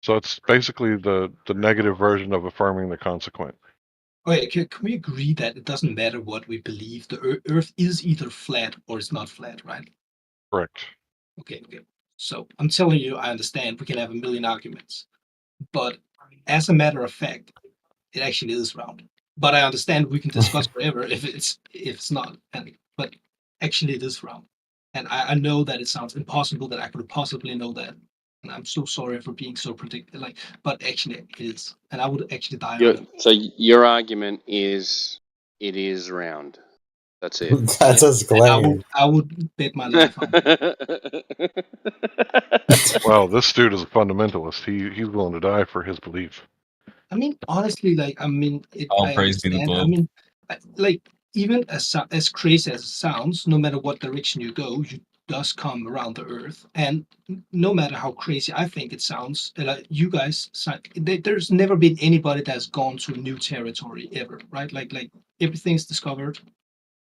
So it's basically the negative version of affirming the consequent.
Okay, can we agree that it doesn't matter what we believe? The Earth is either flat or it's not flat, right?
Correct.
Okay. So I'm telling you, I understand we can have a million arguments, but as a matter of fact, it actually is round. But I understand we can discuss forever if it's not. But actually, it is round, and I know that it sounds impossible that I could possibly know that, and I'm so sorry for being so predictable. But actually, it is, and I would actually die on it.
So your argument is it is round. That's it.
That's his claim.
I would bet my life on it.
Wow, this dude is a fundamentalist. He's willing to die for his belief.
I mean, honestly,
All
I
praise be the
understand. I
globe.
mean, even as crazy as it sounds, no matter what direction you go, you does come around the Earth, and no matter how crazy I think it sounds, like you guys, there's never been anybody that's gone to a new territory ever, right? Like everything's discovered.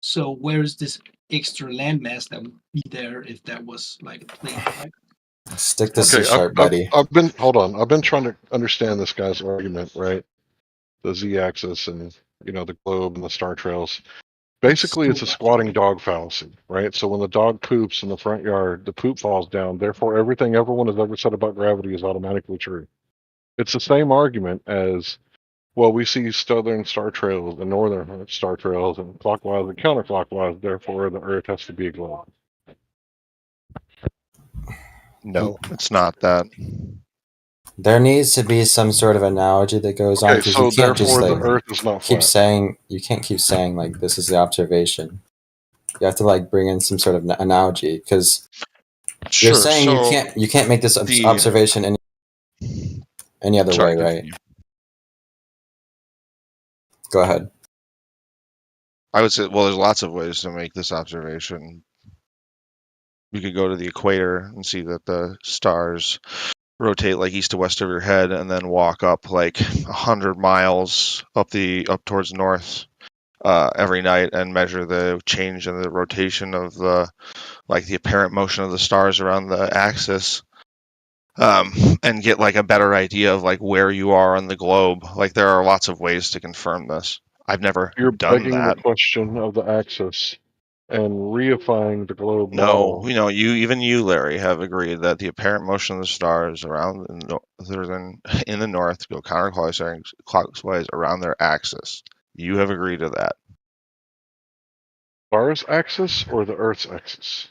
So where is this extra landmass that would be there if that was like a plane, right?
Stick to
Okay,
C-sharp, buddy.
I've been trying to understand this guy's argument, right? The z-axis and the globe and the star trails. Basically, it's a squatting dog fallacy, right? So when the dog poops in the front yard, the poop falls down. Therefore, everything everyone has ever said about gravity is automatically true. It's the same argument as, well, we see southern star trails and northern star trails and clockwise and counterclockwise. Therefore, the Earth has to be a globe.
No, it's not that.
There needs to be some sort of analogy that goes on
Okay,
because
so
you can't just
therefore the
like
Earth is not
keep
flat.
saying like this is the observation. You have to like bring in some sort of analogy because you're
Sure.
saying
So
you can't make this observation any other
Sorry,
way, right?
continue.
Go ahead.
I would say, well, there's lots of ways to make this observation. You could go to the equator and see that the stars rotate like east to west of your head, and then walk up like 100 miles up towards north every night and measure the change in the rotation of the apparent motion of the stars around the axis, and get like a better idea of like where you are on the globe. Like there are lots of ways to confirm this. I've never
You're
done
begging
that.
the question of the axis and reifying the globe
No,
model.
you, Larry, have agreed that the apparent motion of the stars around in the north go counterclockwise around their axis. You have agreed to that.
Stars axis or the Earth's axis?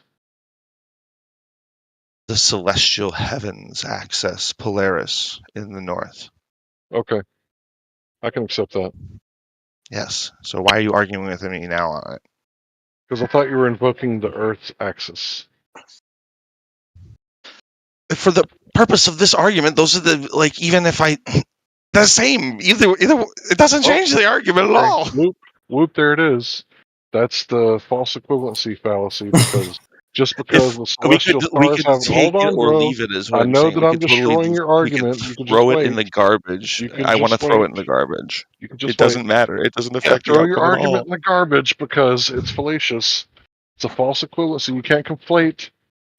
The celestial heavens axis, Polaris, in the north.
Okay, I can accept that.
Yes. So why are you arguing with me now on it?
Because I thought you were invoking the Earth's axis.
For the purpose of this argument, those are the even if I the same either it doesn't change the argument at all.
Whoop, there it is. That's the false equivalency fallacy because just because the celestial
We
stars
could
have
take
hold
it
on,
or
bro.
leave it, is what
I
I'm
know
saying.
that
We
I'm
could totally
destroying your argument. You can just
throw it
wait.
in the garbage.
You can
I want to
just
throw
wait.
it in the garbage.
You can just
It doesn't matter. It doesn't affect the
throw your
outcome at
argument
all.
in the garbage because it's fallacious. It's a false equivalency. You can't conflate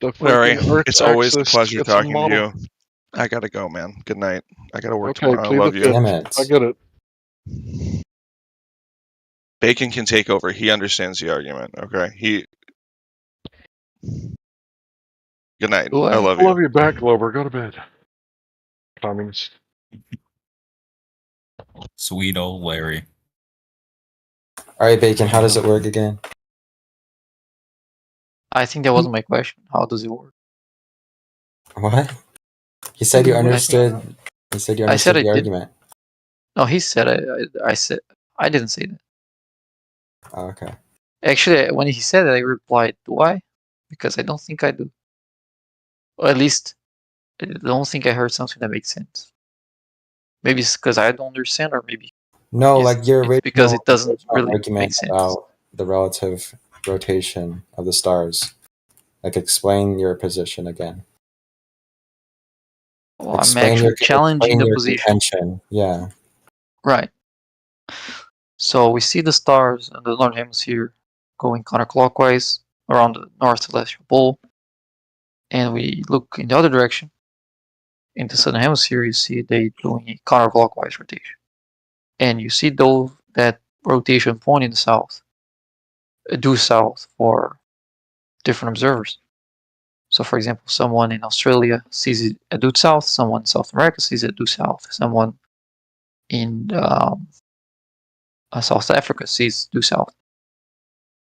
the
Larry,
freaking Earth's
it's always a
axis.
pleasure
It's a
talking to
model.
you. I gotta go, man. Good night. I gotta work
Okay,
tomorrow. I
plead
love
the
you.
fifth.
Damn it.
I get it.
Bacon can take over. He understands the argument. Okay. Good night. I love
I
you.
love you back, Glover. Go to bed. Communist.
Sweet old Larry.
All right, Bacon. How does it work again?
I think that wasn't my question. How does it work?
What? He said you understood. He said you
I said
understood
I
the
did.
argument.
No, he said I said I didn't say that.
Oh, okay.
Actually, when he said that, I replied, "Do I?" Because I don't think I do. Or at least, I don't think I heard something that makes sense. Maybe it's because I don't understand, or maybe
No,
it's,
like your
it's because it doesn't
original
really make
argument
sense.
about the relative rotation of the stars. Like, explain your position again.
Well, I'm
Explain
actually
your
challenging the
your
position.
contention. Yeah.
Right. So we see the stars in the northern hemisphere going counterclockwise around the north celestial pole, and we look in the other direction. In the southern hemisphere, you see they doing a counterclockwise rotation, and you see though that rotation pointing south, due south for different observers. So, for example, someone in Australia sees it due south, someone in South America sees it due south, someone in South Africa sees due south.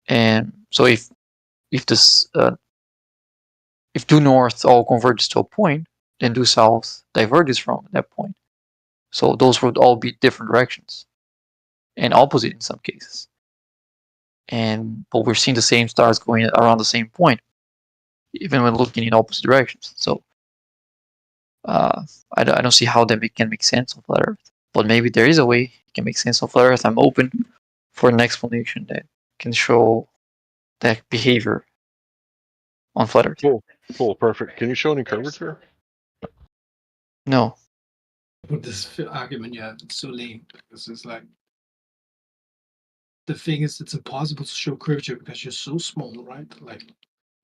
And so, if this if due north all converges to a point, then due south diverges from that point. So those would all be different directions, and opposite in some cases. But we're seeing the same stars going around the same point, even when looking in opposite directions. So I don't see how that can make sense on flat Earth. But maybe there is a way it can make sense on flat Earth. I'm open for an explanation that can show that behavior on flat Earth.
Cool, perfect. Can you show any curvature?
No.
But this argument, yeah, it's so lame because it's like the thing is, it's impossible to show curvature because you're so small, right? Like,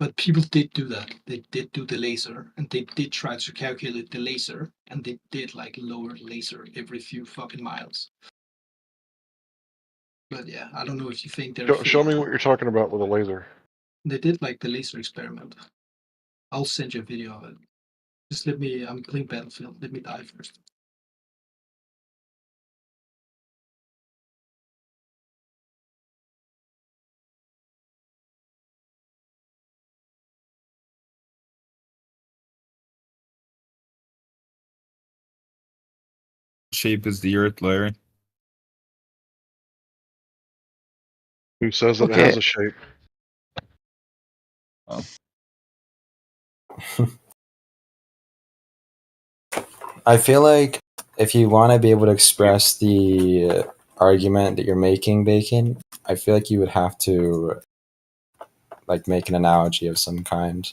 but people did do that. They did do the laser, and they did try to calculate the laser, and they did like lower laser every few fucking miles. But yeah, I don't know if you think they're.
Show me what you're talking about with a laser.
They did like the laser experiment. I'll send you a video of it. Just let me. I'm playing Battlefield. Let me die first.
Shape is the Earth, Larry.
Who says that it has a shape?
Oh.
I feel like if you want to be able to express the argument that you're making, Bacon, I feel like you would have to like make an analogy of some kind.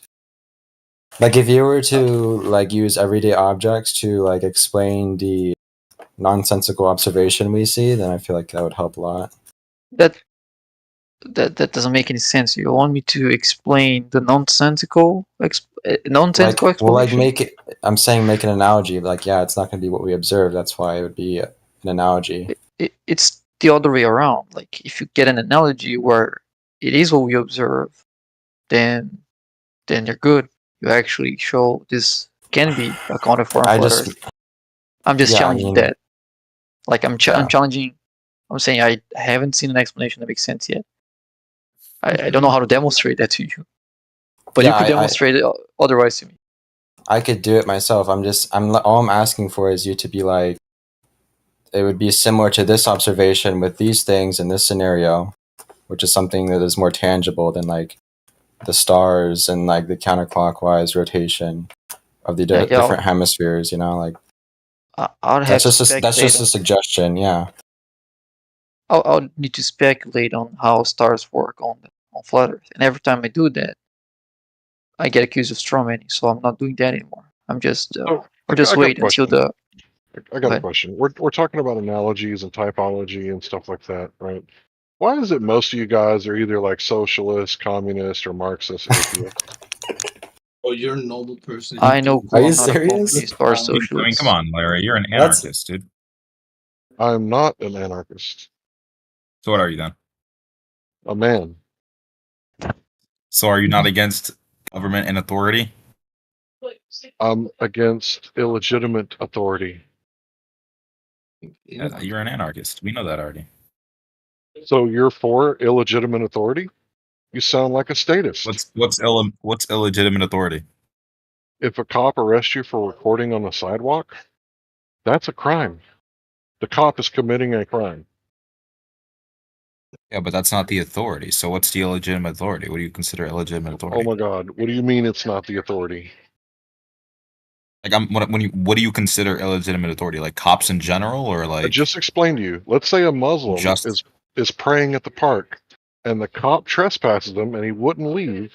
Like if you were to like use everyday objects to like explain the nonsensical observation we see, then I feel like that would help a lot.
That doesn't make any sense. You want me to explain the nonsensical explanation?
Well, like make it. I'm saying make an analogy. Like, yeah, it's not going to be what we observe. That's why it would be an analogy.
It's the other way around. Like if you get an analogy where it is what we observe, then you're good. You actually show this can be accounted for on flat Earth. I'm just challenging that. Like I'm challenging. I'm saying I haven't seen an explanation that makes sense yet. I don't know how to demonstrate that to you, but you could demonstrate it otherwise to me.
I could do it myself. All I'm asking for is you to be like, it would be similar to this observation with these things in this scenario, which is something that is more tangible than like the stars and like the counterclockwise rotation of the different hemispheres. You know, like that's just a suggestion. Yeah.
I'll need to speculate on how stars work on flat Earth, and every time I do that, I get accused of strawmanning. So I'm not doing that anymore. I'm just wait until the.
I got a question. We're talking about analogies and typology and stuff like that, right? Why is it most of you guys are either like socialist, communist, or Marxist atheists?
Oh, you're a normal person.
I know.
Are you serious?
Or socialist.
I mean, come on, Larry. You're an anarchist, dude.
I'm not an anarchist.
So what are you then?
A man.
So are you not against government and authority?
I'm against illegitimate authority.
Yeah, you're an anarchist. We know that already.
So you're for illegitimate authority? You sound like a statist.
What's illegitimate authority?
If a cop arrests you for recording on the sidewalk, that's a crime. The cop is committing a crime.
Yeah, but that's not the authority. So what's the illegitimate authority? What do you consider illegitimate
Oh
authority?
my God! What do you mean it's not the authority?
Like, what do you consider illegitimate authority? Like cops in general, or
I
like
just explained to you. Let's say a Muslim
just
is praying at the park, and the cop trespasses him, and he wouldn't leave,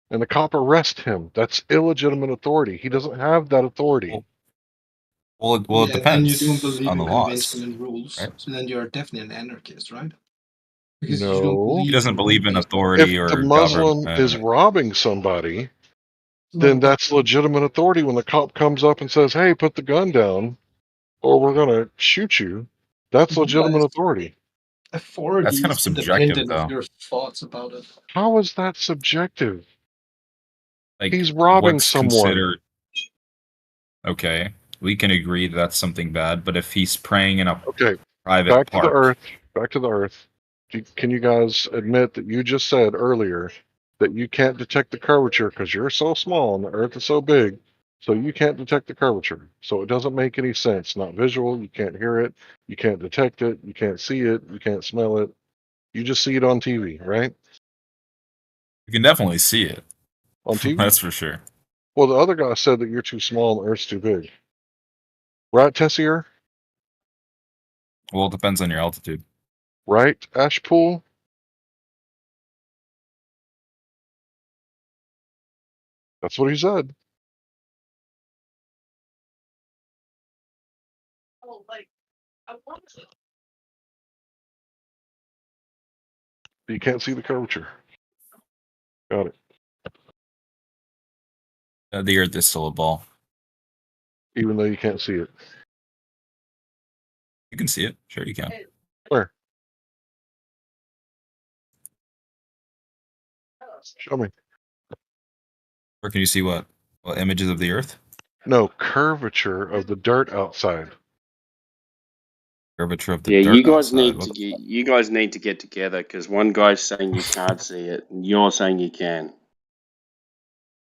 and the cop arrests him. That's illegitimate authority. He doesn't have that authority.
Well, it
And you
depends
don't believe
on the
in
laws.
conventional rules,
Right?
so then you're definitely an anarchist, right? Because you don't
No.
believe
He doesn't
in
believe in
rule-based
authority
If
or
the Muslim is
government.
robbing somebody, then that's legitimate authority when the cop comes up and says, "Hey, put the gun down, or we're going to shoot you." That's legitimate authority.
authority
That's kind of
is
subjective,
independent of
though.
your thoughts about it.
How is that subjective?
Like,
He's robbing
what's
someone.
considered okay? We can agree that that's something bad, but if he's praying in a
Okay,
private
back
park,
to the earth. Back to the earth. Can you guys admit that you just said earlier that you can't detect the curvature because you're so small and the earth is so big, so you can't detect the curvature. So it doesn't make any sense. Not visual, you can't hear it, you can't detect it, you can't see it, you can't smell it. You just see it on TV, right?
you can definitely see it.
On TV?
That's for sure.
Well, the other guy said that you're too small and the earth's too big. Right, Tessier?
Well, it depends on your altitude.
Right, Ashpool? That's what he said. You can't see the curvature. Got it.
The Earth is still a ball.
Even though you can't see it.
You can see it. Sure, you can.
Where? Show me.
Or can you see what images of the Earth?
No, curvature of the dirt outside.
Curvature of the
Yeah,
dirt
you guys
outside.
need
What
to
the
get you guys need to get together because one guy's saying you can't see it, and you're saying you can.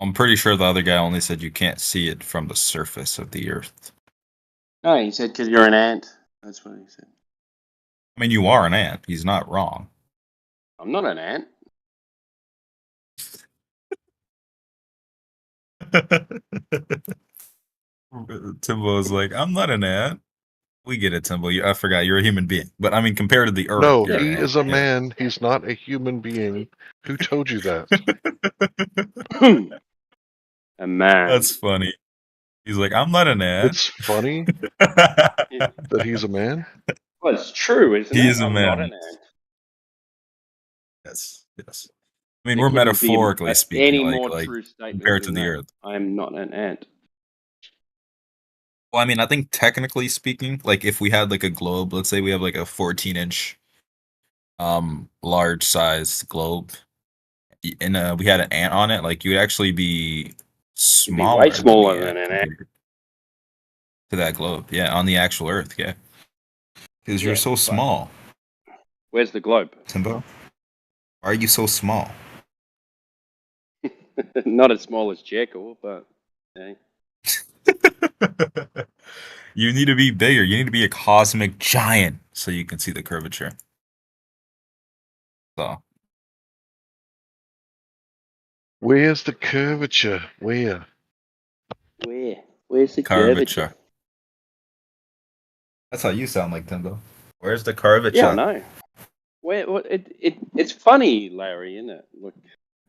I'm pretty sure the other guy only said you can't see it from the surface of the Earth.
No, he said because you're an ant. That's what he said.
I mean, you are an ant. He's not wrong.
I'm not an ant.
Timbo is like, I'm not an ant. We get it, Timbo. I forgot you're a human being, but I mean, compared to the Earth,
No,
you're
he
an
is a
ant. Yeah.
man. He's not a human being. Who told you that?
A man.
That's funny. He's like, I'm not an ant.
It's funny that he's a man.
Well, it's true, isn't
He
it?
is a
I'm not
man.
an ant.
Yes, yes. I mean,
There
we're
couldn't be
metaphorically speaking,
any more
like
true statement
compared to
than
the
that.
Earth.
I am not an ant.
Well, I mean, I think technically speaking, like if we had like a globe, let's say we have like a 14-inch, large sized globe, and we had an ant on it, like you would actually be
You'd be
smaller
way smaller
than
than an ant.
compared to that globe. Yeah, on the actual Earth, yeah, because you're
Yeah,
so
but
small.
where's the globe?
Timbo, why are you so small?
Not as small as Jekyll, but hey.
You need to be bigger. You need to be a cosmic giant so you can see the curvature. So,
Where's the curvature? Where?
Where's the curvature?
that's how you sound like, Timbo. Where's the curvature?
Yeah, I know. It's funny, Larry, isn't it? Look,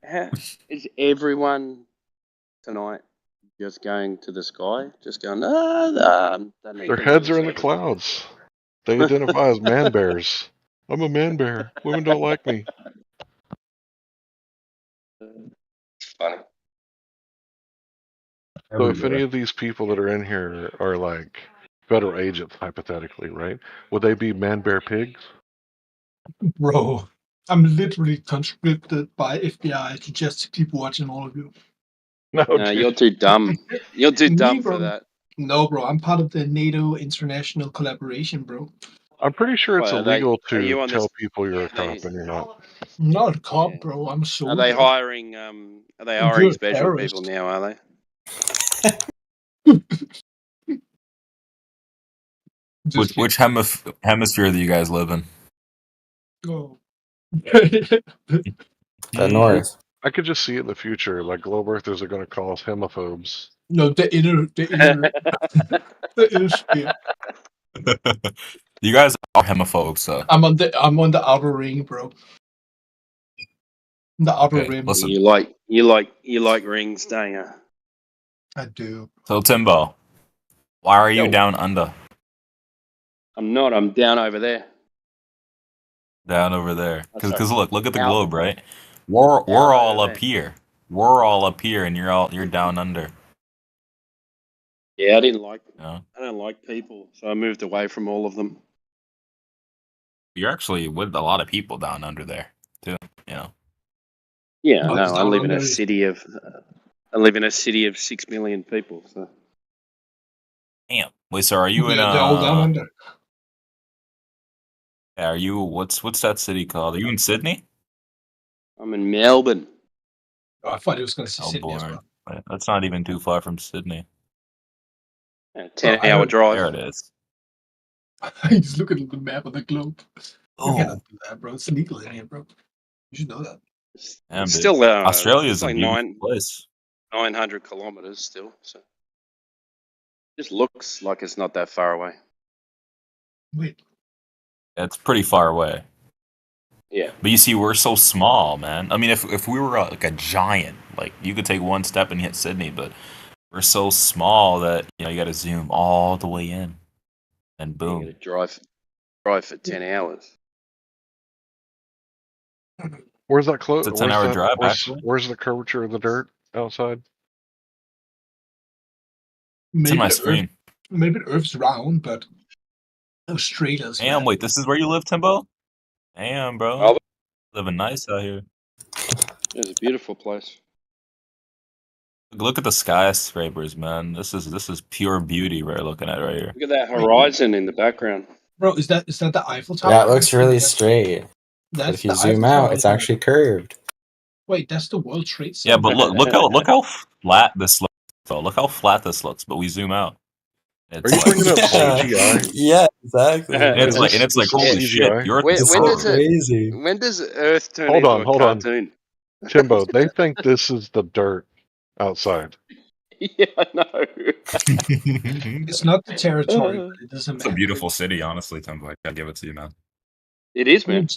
how is everyone tonight just going to the sky? Just going,
Their heads are in the clouds. They identify as man bears. I'm a man bear. Women don't like me.
It's funny.
So if any of these people that are in here are like federal agents, hypothetically, right? Would they be man bear pigs?
Bro, I'm literally conscripted by FBI to just keep watching all of you.
No,
No, you're too dumb. You're too dumb for
Negro,
that.
No, bro. I'm part of the NATO international collaboration, bro.
I'm pretty sure it's
Well, are
illegal
are you
to
on
tell
this?
people you're a
Are they,
cop and you're not.
I'm not a cop, bro. I'm a soldier.
are they hiring? Are they hiring
You're a
special
terrorist.
people now? Are they?
Which hemisphere do you guys live in?
Oh.
The north.
I could just see it in the future, like globe earthers are going to call us hemophobes.
No, the inner, the inner sphere.
You guys are hemophobes, so.
I'm on the outer ring, bro. The outer
Okay,
rim.
listen.
You like rings, don't you?
I do.
So Timbo, why are you
Yo.
down under?
I'm not. I'm down over there.
Down over there.
That's
Because look at the
out-
globe, right? We're all
over
up
there.
here. We're all up here, and you're down under.
Yeah, I didn't like.
Yeah.
I don't like people, so I moved away from all of them.
You're actually with a lot of people down under there too. You know.
Yeah,
No,
no,
it's
I
down
live in a
under.
city of. I live in a city of 6 million people. So
Damn. Wait, so are you in
They're all down under.
Are you what's that city called? Are you in Sydney?
I'm in Melbourne.
Oh, I thought he was going to say Sydney as
Melbourne.
well.
That's not even too far from Sydney.
A 10-hour
I heard-
drive.
There it is.
He's looking at the map of the globe.
Oh.
You cannot do that, bro. It's illegal in here, bro. You should know that.
Damn,
It's
dude.
still
Australia's
it's
a
like
beautiful place.
900 kilometers still. So just looks like it's not that far away.
Wait.
It's pretty far away.
Yeah.
But you see, we're so small, man. I mean, if we were like a giant, like you could take one step and hit Sydney, but we're so small that you got to zoom all the way in, and
You
boom.
gotta drive for 10 hours.
Where's that close?
It's a 10-hour drive, actually.
Where's the curvature of the dirt outside?
It's in my
the
screen.
Earth, maybe the Earth's round, but Australia's.
Damn, wait, this is where you live, Timbo? Damn, bro.
Oh.
Living nice out here.
It's a beautiful place.
Look at the skyscrapers, man. This is pure beauty we're looking at right here.
Look at that horizon in the background.
Bro, is that the Eiffel Tower?
Yeah, it looks really straight. But
That's
if you
the
zoom
Eiffel
out,
Tower,
it's
isn't it?
actually curved.
Wait, that's the World Trade Center.
Yeah, but look how flat this looks. Though. Look how flat this looks. But we zoom out. It's
Are you bringing up CGI?
Yeah, exactly.
And it's like
Is
holy
this
shit.
CGI?
You're
When
so
does it?
Crazy.
When does Earth turn
Hold
into
on,
a
hold on.
cartoon?
Timbo, they think this is the dirt outside.
Yeah, I know.
It's not the territory, but it doesn't
It's a
matter.
beautiful city, honestly, Timbo. I gotta give it to you, man.
It is, man.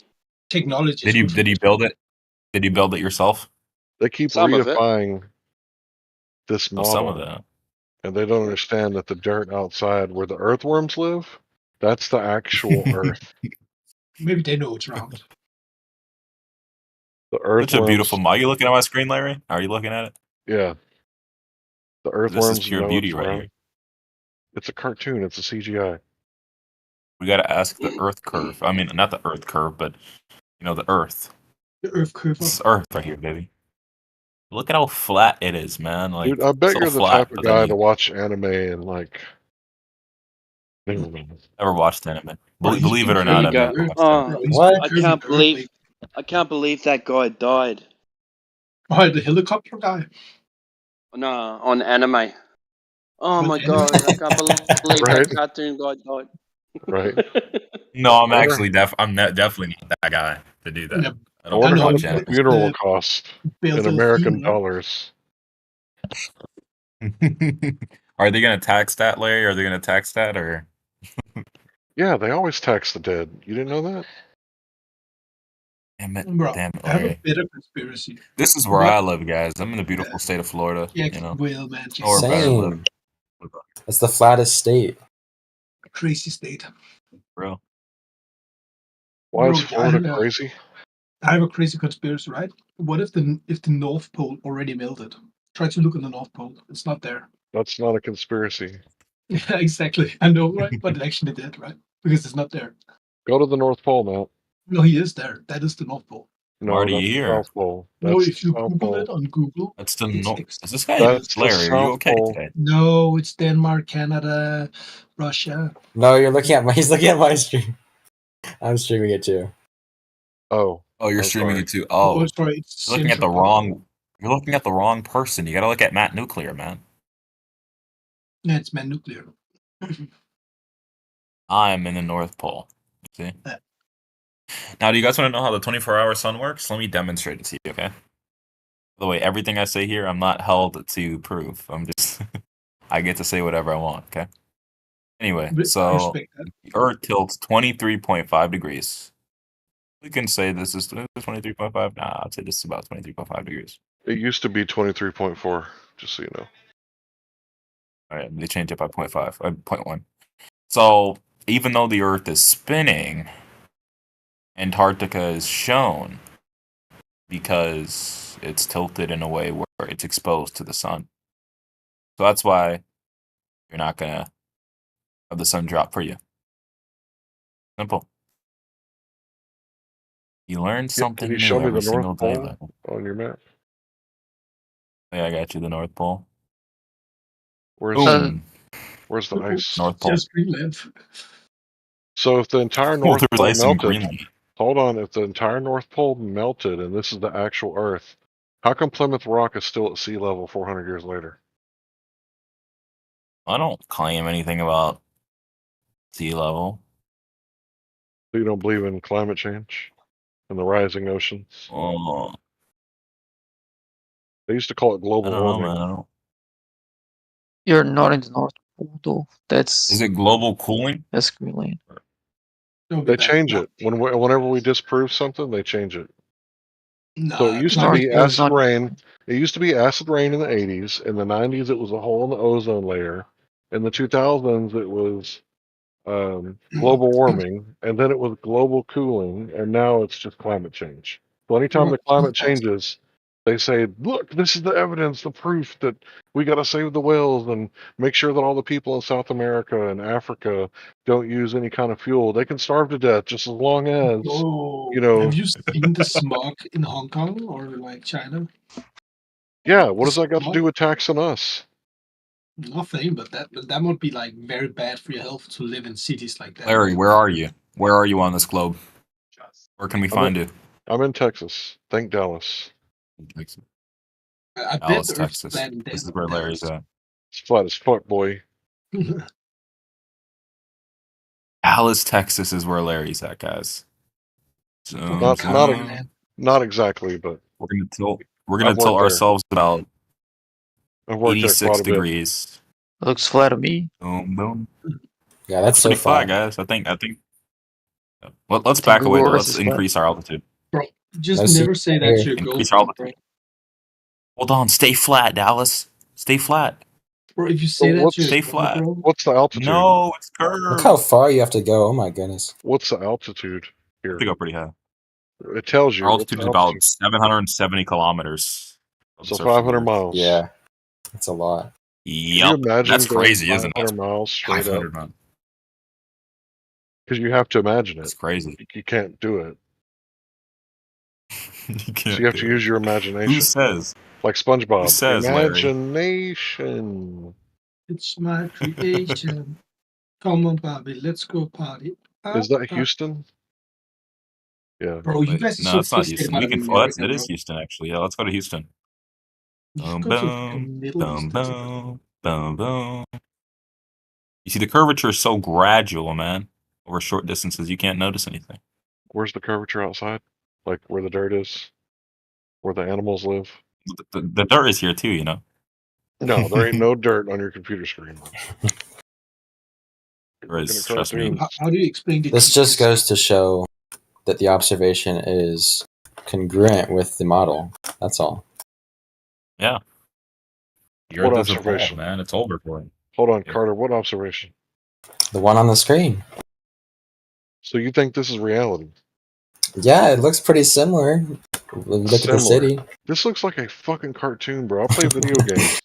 Technology.
Did you build it? Did you build it yourself?
They keep
Some of it.
reifying this
Oh,
model,
some of that.
and they don't understand that the dirt outside where the earthworms live, that's the actual Earth.
Maybe they know it's round.
The
Such
earthworms.
a beautiful. Are you looking at my screen, Larry? Are you looking at it?
Yeah. The
This
earthworms
is pure
know
beauty
it's
right
round.
here.
It's a cartoon. It's a CGI.
We gotta ask the Earth curve. I mean, not the Earth curve, but the Earth.
The Earth curve.
This is Earth right here, baby. Look at how flat it is, man. Like,
Dude, I bet
so
you're the
flat,
type of
but then
guy
you
to watch anime and like. Never mind.
never watched anime.
Bro, he's
Believe it or
been
not,
There
I've
you
never
go.
watched anime.
Oh,
He's
What?
I
curving
can't
the Earth,
believe.
like,
I can't believe that guy died.
oh, the helicopter guy.
No, on anime. Oh
On
my
anime?
god! I can't believe
Right?
that cartoon guy died.
Right.
No, I'm
I wonder-
actually definitely not that guy to do that.
Yeah,
I
I
don't
wonder
know,
how
watch
much
anime.
the funeral will
the
cost
built
in
a
American
theme, right?
dollars.
Are they gonna tax that, Larry? Are they gonna tax that, or
Yeah, they always tax the dead. You didn't know that?
damn it,
Bro,
damn it,
I have a
Larry?
better conspiracy.
This is where
What?
I live, guys. I'm in the beautiful state of Florida.
Will, man.
Or better
Same.
live,
It's the flattest state.
Crazy state.
bro.
Why
Bro,
is
I
Florida
have a-
crazy?
I have a crazy conspiracy, right? What if the North Pole already melted? Try to look at the North Pole. It's not there.
That's not a conspiracy.
Yeah, exactly. I know, right? But it actually did, right? Because it's not there.
Go to the North Pole, Matt.
No, he is there. That is the North Pole.
No,
Marty,
that's
you
the
here?
South Pole.
No,
That's
if
the
you
South
Google
Pole.
it on Google,
That's the
it's
north.
ex-
Is this guy?
That's the
Larry, are you
South
okay
Pole.
today?
no, it's Denmark, Canada, Russia.
No, you're looking at my. He's looking at my stream. I'm streaming it too.
Oh.
Oh, you're
I'm
streaming
sorry.
it too.
Oh,
Oh,
sorry, it's
you're looking at the
Central
wrong. You're looking at the wrong person. You gotta look at Matt Nuclear, man.
Yeah, it's Man Nuclear.
I'm in the North Pole. See?
Yeah.
Now, do you guys want to know how the 24-hour sun works? Let me demonstrate it to you, okay? By the way, everything I say here, I'm not held to prove. I'm just, I get to say whatever I want, okay? Anyway,
I
so
respect that.
the Earth tilts 23.5 degrees. We can say this is 23.5. Nah, I'd say this is about 23.5 degrees.
It used to be 23.4, just so you know.
All right, they changed it by 0.1. So even though the Earth is spinning, Antarctica is shown because it's tilted in a way where it's exposed to the sun. So that's why you're not gonna have the sun drop for you. Simple. You learn something
Can you
new
show me
every
the North
single day.
Pole on your map?
Yeah, I got you the North Pole.
Where's
Boom.
where's the ice?
North Pole.
Just Greenland.
So if the entire
Well,
North
there's
Pole
ice in
melted,
Greenland.
hold on, if the entire North Pole melted and this is the actual Earth, how come Plymouth Rock is still at sea level 400 years later?
I don't claim anything about sea level.
So you don't believe in climate change and the rising oceans?
Oh,
They used to call it
I
global
don't know,
warming.
man. I don't.
You're not in the North Pole, though.
Is it global cooling?
That's Greenland.
They change it whenever we disprove something. They change it.
No,
So it used to
North
be
Pole is
acid
not.
rain. It used to be acid rain in the 80s. In the 90s, it was a hole in the ozone layer. In the 2000s, it was global warming, and then it was global cooling, and now it's just climate change. So anytime the climate changes, they say, "Look, this is the evidence, the proof that we got to save the whales and make sure that all the people in South America and Africa don't use any kind of fuel. They can starve to death just as long as
Oh,
you know."
have you seen the smog in Hong Kong or like China?
Yeah, what
The
does that got to
smog?
do with taxing us?
Nothing, but that would be like very bad for your health to live in cities like that.
Larry, where are you? Where are you on this globe? Where can we
I'm
find
in,
you?
I'm in Texas. Thank Dallas.
Texas.
I bet
Dallas,
the Earth's
Texas.
flat in
This is where Larry's
Dallas.
at.
It's flat as fuck, boy.
Dallas, Texas is where Larry's at, guys. Zoom,
Not
zoom.
not exactly, but
We're gonna tilt. We're
I've
gonna tilt
worked there.
ourselves about
I've worked there
86
quite a bit.
degrees.
Looks flat to me.
Boom, boom.
Yeah, that's so
Pretty flat,
flat.
guys. I think. Let's back away.
Google Earth
Let's
is flat.
increase our altitude.
Bro, just
No, see,
never say
here.
that's your
Increase our
girlfriend,
altitude.
bro.
Hold on. Stay flat, Dallas. Stay flat.
Bro, if you say
So
that's your
Stay
girlfriend,
flat.
bro,
what's the altitude?
No, it's
Look
curved.
how far you have to go. Oh my goodness.
What's the altitude
We
here?
have to go pretty high.
It tells you.
Our
What's
altitude
the
is about
altitude?
770 kilometers. Of the
So
surface of the
500
Earth.
miles.
Yeah, that's a lot.
Can you
Yep.
imagine
That's
going
crazy, isn't it?
500 miles straight up?
500 miles.
Because you have to imagine
That's
it.
crazy.
You can't do it.
You
So
can't
you have to
do
use
it.
your
Who
imagination.
says?
Like
Who
SpongeBob.
says, Larry?
Imagination.
it's my creation. Come on, Bobby, let's go party.
Is that Houston? Yeah.
Bro, you
Wait,
guys are
no,
so
it's not
fixated
Houston.
about
We can. Oh,
America,
it
bro.
is Houston, actually. Yeah, let's go to Houston.
Just
Boom,
go to
boom,
fucking Middle
boom,
East or something.
boom, boom, boom. You see, the curvature is so gradual, man. Over short distances, you can't notice anything.
Where's the curvature outside? Like where the dirt is? Where the animals live?
The dirt is here too, you know.
No, there ain't no dirt on your computer screen.
There is, trust me.
How do you explain the
This just goes to show that the observation is congruent with the model. That's all.
Yeah. The
What
Earth is a ball,
observation?
man. It's over for it.
Hold on, Carter. What observation?
The one on the screen.
So you think this is reality?
Yeah, it looks pretty similar. Look at the city.
This looks like a fucking cartoon, bro. I play video games.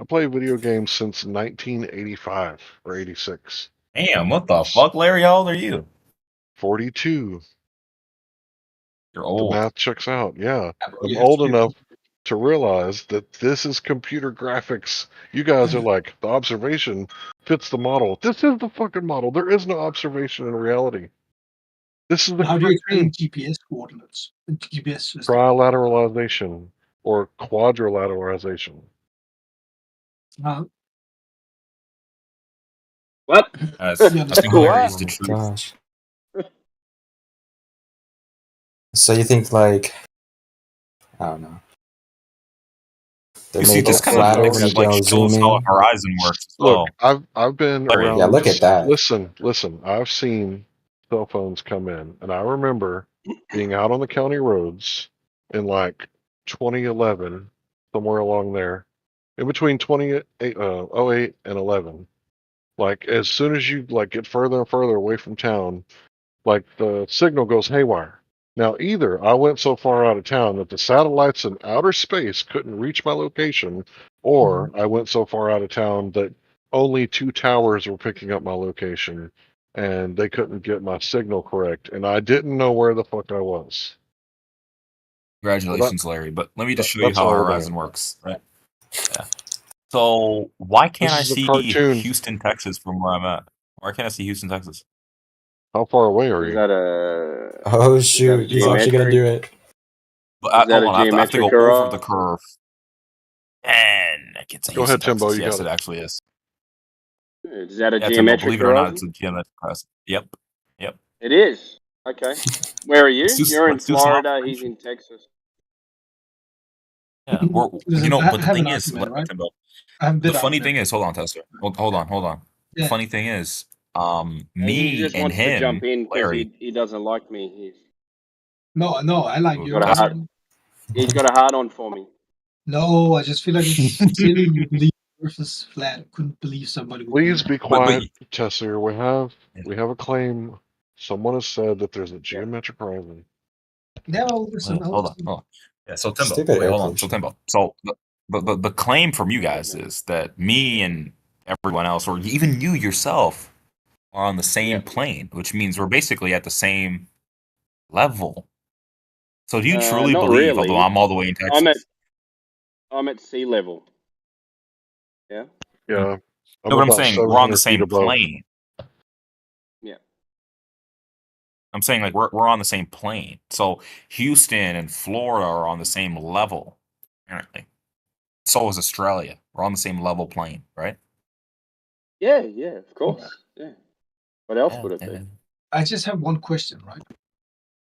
I play video games since 1985 or 86.
Damn, what the fuck, Larry? How old are you?
42.
You're
The
old.
math checks out. Yeah, I'm
you have
old
to-
enough to realize that this is computer graphics. You guys are like, the observation fits the model. This is the fucking model. There is no observation in reality. This is the
How do you
cartoon.
explain GPS coordinates? GPS system.
Trilateralization or quadrilateralization.
What?
I
Yeah,
think
What?
Larry is the
Oh my
truth.
gosh. So you think like I don't know. They're
You see,
made
this
to
kind of
flatter
like,
when you
like
go
shows how a
zooming.
horizon works as
Look,
well.
I've been
Larry.
around.
Yeah, look at that.
Listen. I've seen cell phones come in, and I remember being out on the county roads in like 2011, somewhere along there, in between 08 and 11. Like as soon as you like get further and further away from town, like the signal goes haywire. Now, either I went so far out of town that the satellites in outer space couldn't reach my location, or I went so far out of town that only 2 towers were picking up my location and they couldn't get my signal correct, and I didn't know where the fuck I was.
Congratulations, Larry. But let me just show you
That's
how a
old,
horizon
man.
works, right? Yeah. So why can't
This
I
is a
see
cartoon.
Houston, Texas from where I'm at? Why can't I see Houston, Texas?
How far away are
Is
you?
that a?
Oh
Is that a
shoot, he's actually gonna
geometric?
do it.
But
Is that
hold
a
on, I have to go
geometric
over the
error?
curve. And I can say
Go
Houston,
ahead, Timbo.
Texas.
You
Yes,
got
it
it.
actually is.
Is that a
Yeah, Timbo,
geometric
believe it or not,
horizon?
it's a geometric horizon. Yep. Yep.
It is. Okay. Where are you?
Let's do,
You're in
let's do some
Florida. He's
observation.
in Texas.
Yeah, we're,
Listen,
you know,
I
but the
have an
thing is,
argument, right?
Timbo,
I have a
the
bit
funny
argument.
thing is, hold on, Tester. Hold on. The
Yeah.
funny thing is,
He
me
just
and
wants to jump
him,
in because
Larry,
he doesn't like me.
No, I like
He's
you.
got a
Tester.
hard. He's got a hard on for me.
No, I just feel like it's silly you believe the Earth is flat. I couldn't believe somebody would
Please
believe
be
that.
quiet, Tesser. We have a claim. Someone has said that there's a geometric horizon.
No, listen,
Hold on. Yeah, so Timbo,
Stupid
wait,
air
hold on. So
pollution.
Timbo, so the claim from you guys is that me and everyone else, or even you yourself, are on the same plane, which means we're basically at the same level. So do you truly
Not
believe, although
really.
I'm all the way in Texas?
I'm at sea level. Yeah.
Yeah.
No, but I'm saying we're on the
700 feet
same
above.
plane.
Yeah.
I'm saying like we're on the same plane. So Houston and Florida are on the same level, apparently. So is Australia. We're on the same level plane, right?
Yeah. Of course. Yeah. What else would it be?
I just have one question, right?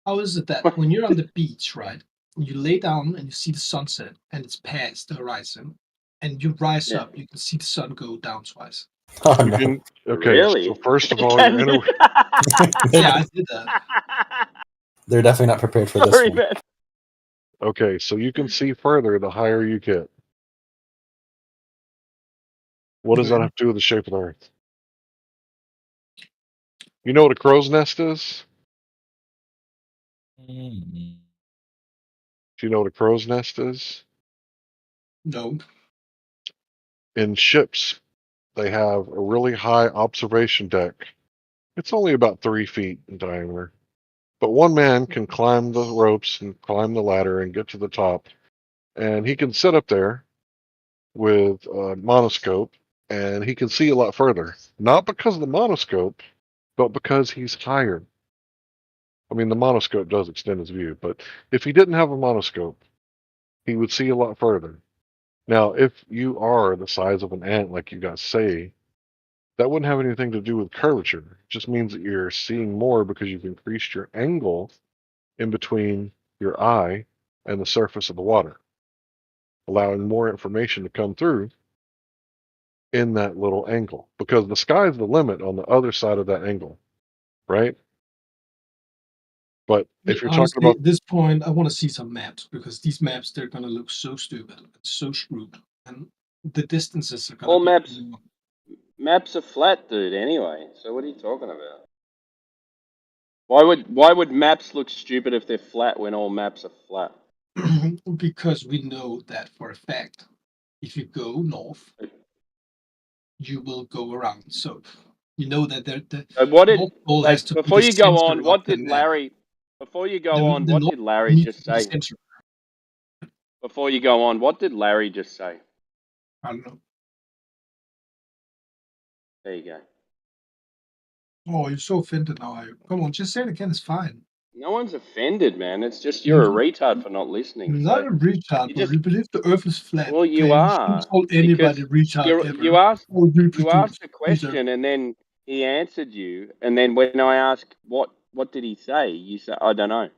How is it that when you're on the beach, right, you lay down and you see the sunset and it's past the horizon, and you rise up, you can see the sun go down twice.
Oh
You
no.
can, okay,
Really?
so first of all, you're in a.
Yeah, I did that.
They're definitely not prepared for this one.
man.
Okay, so you can see further the higher you get. What does that have to do with the shape of the Earth? You know what a crow's nest is?
Mm-hmm.
Do you know what a crow's nest is?
No.
In ships, they have a really high observation deck. It's only about 3 feet in diameter. But one man can climb the ropes and climb the ladder and get to the top. And he can sit up there with a monoscope and he can see a lot further. Not because of the monoscope, but because he's higher. I mean, the monoscope does extend his view, but if he didn't have a monoscope, he would see a lot further. Now, if you are the size of an ant, like you guys say, that wouldn't have anything to do with curvature. It just means that you're seeing more because you've increased your angle in between your eye and the surface of the water, allowing more information to come through in that little angle. Because the sky's the limit on the other side of that angle, right? But if you're talking
Honestly,
about
at this point, I want to see some maps because these maps they're gonna look so stupid and so screwed, and the distances are gonna
All
be.
maps are flat, dude. Anyway, so what are you talking about? Why would maps look stupid if they're flat when all maps are flat?
Because we know that for a fact, if you go north, you will go around south. You know that the
What did
North Pole has
like
to be
before
the
you go
center
on?
of
What
the
did
map.
Before you go
The-
on,
the
what
North
did Larry
needs
just
to be
say?
censored.
Before you go on, what did Larry just say?
I don't know.
There you go.
Oh, you're so offended now. Come on, just say it again. It's fine.
No one's offended, man. It's just you're a retard for not listening.
You're not
So
a retard,
you
bro.
just
You believe the Earth is flat.
well, you
okay? You shouldn't
are
call anybody
because
retard ever.
you asked
Or
you
reproduce
asked a
either.
question and then he answered you, and then when I asked what did he say, you say I don't know.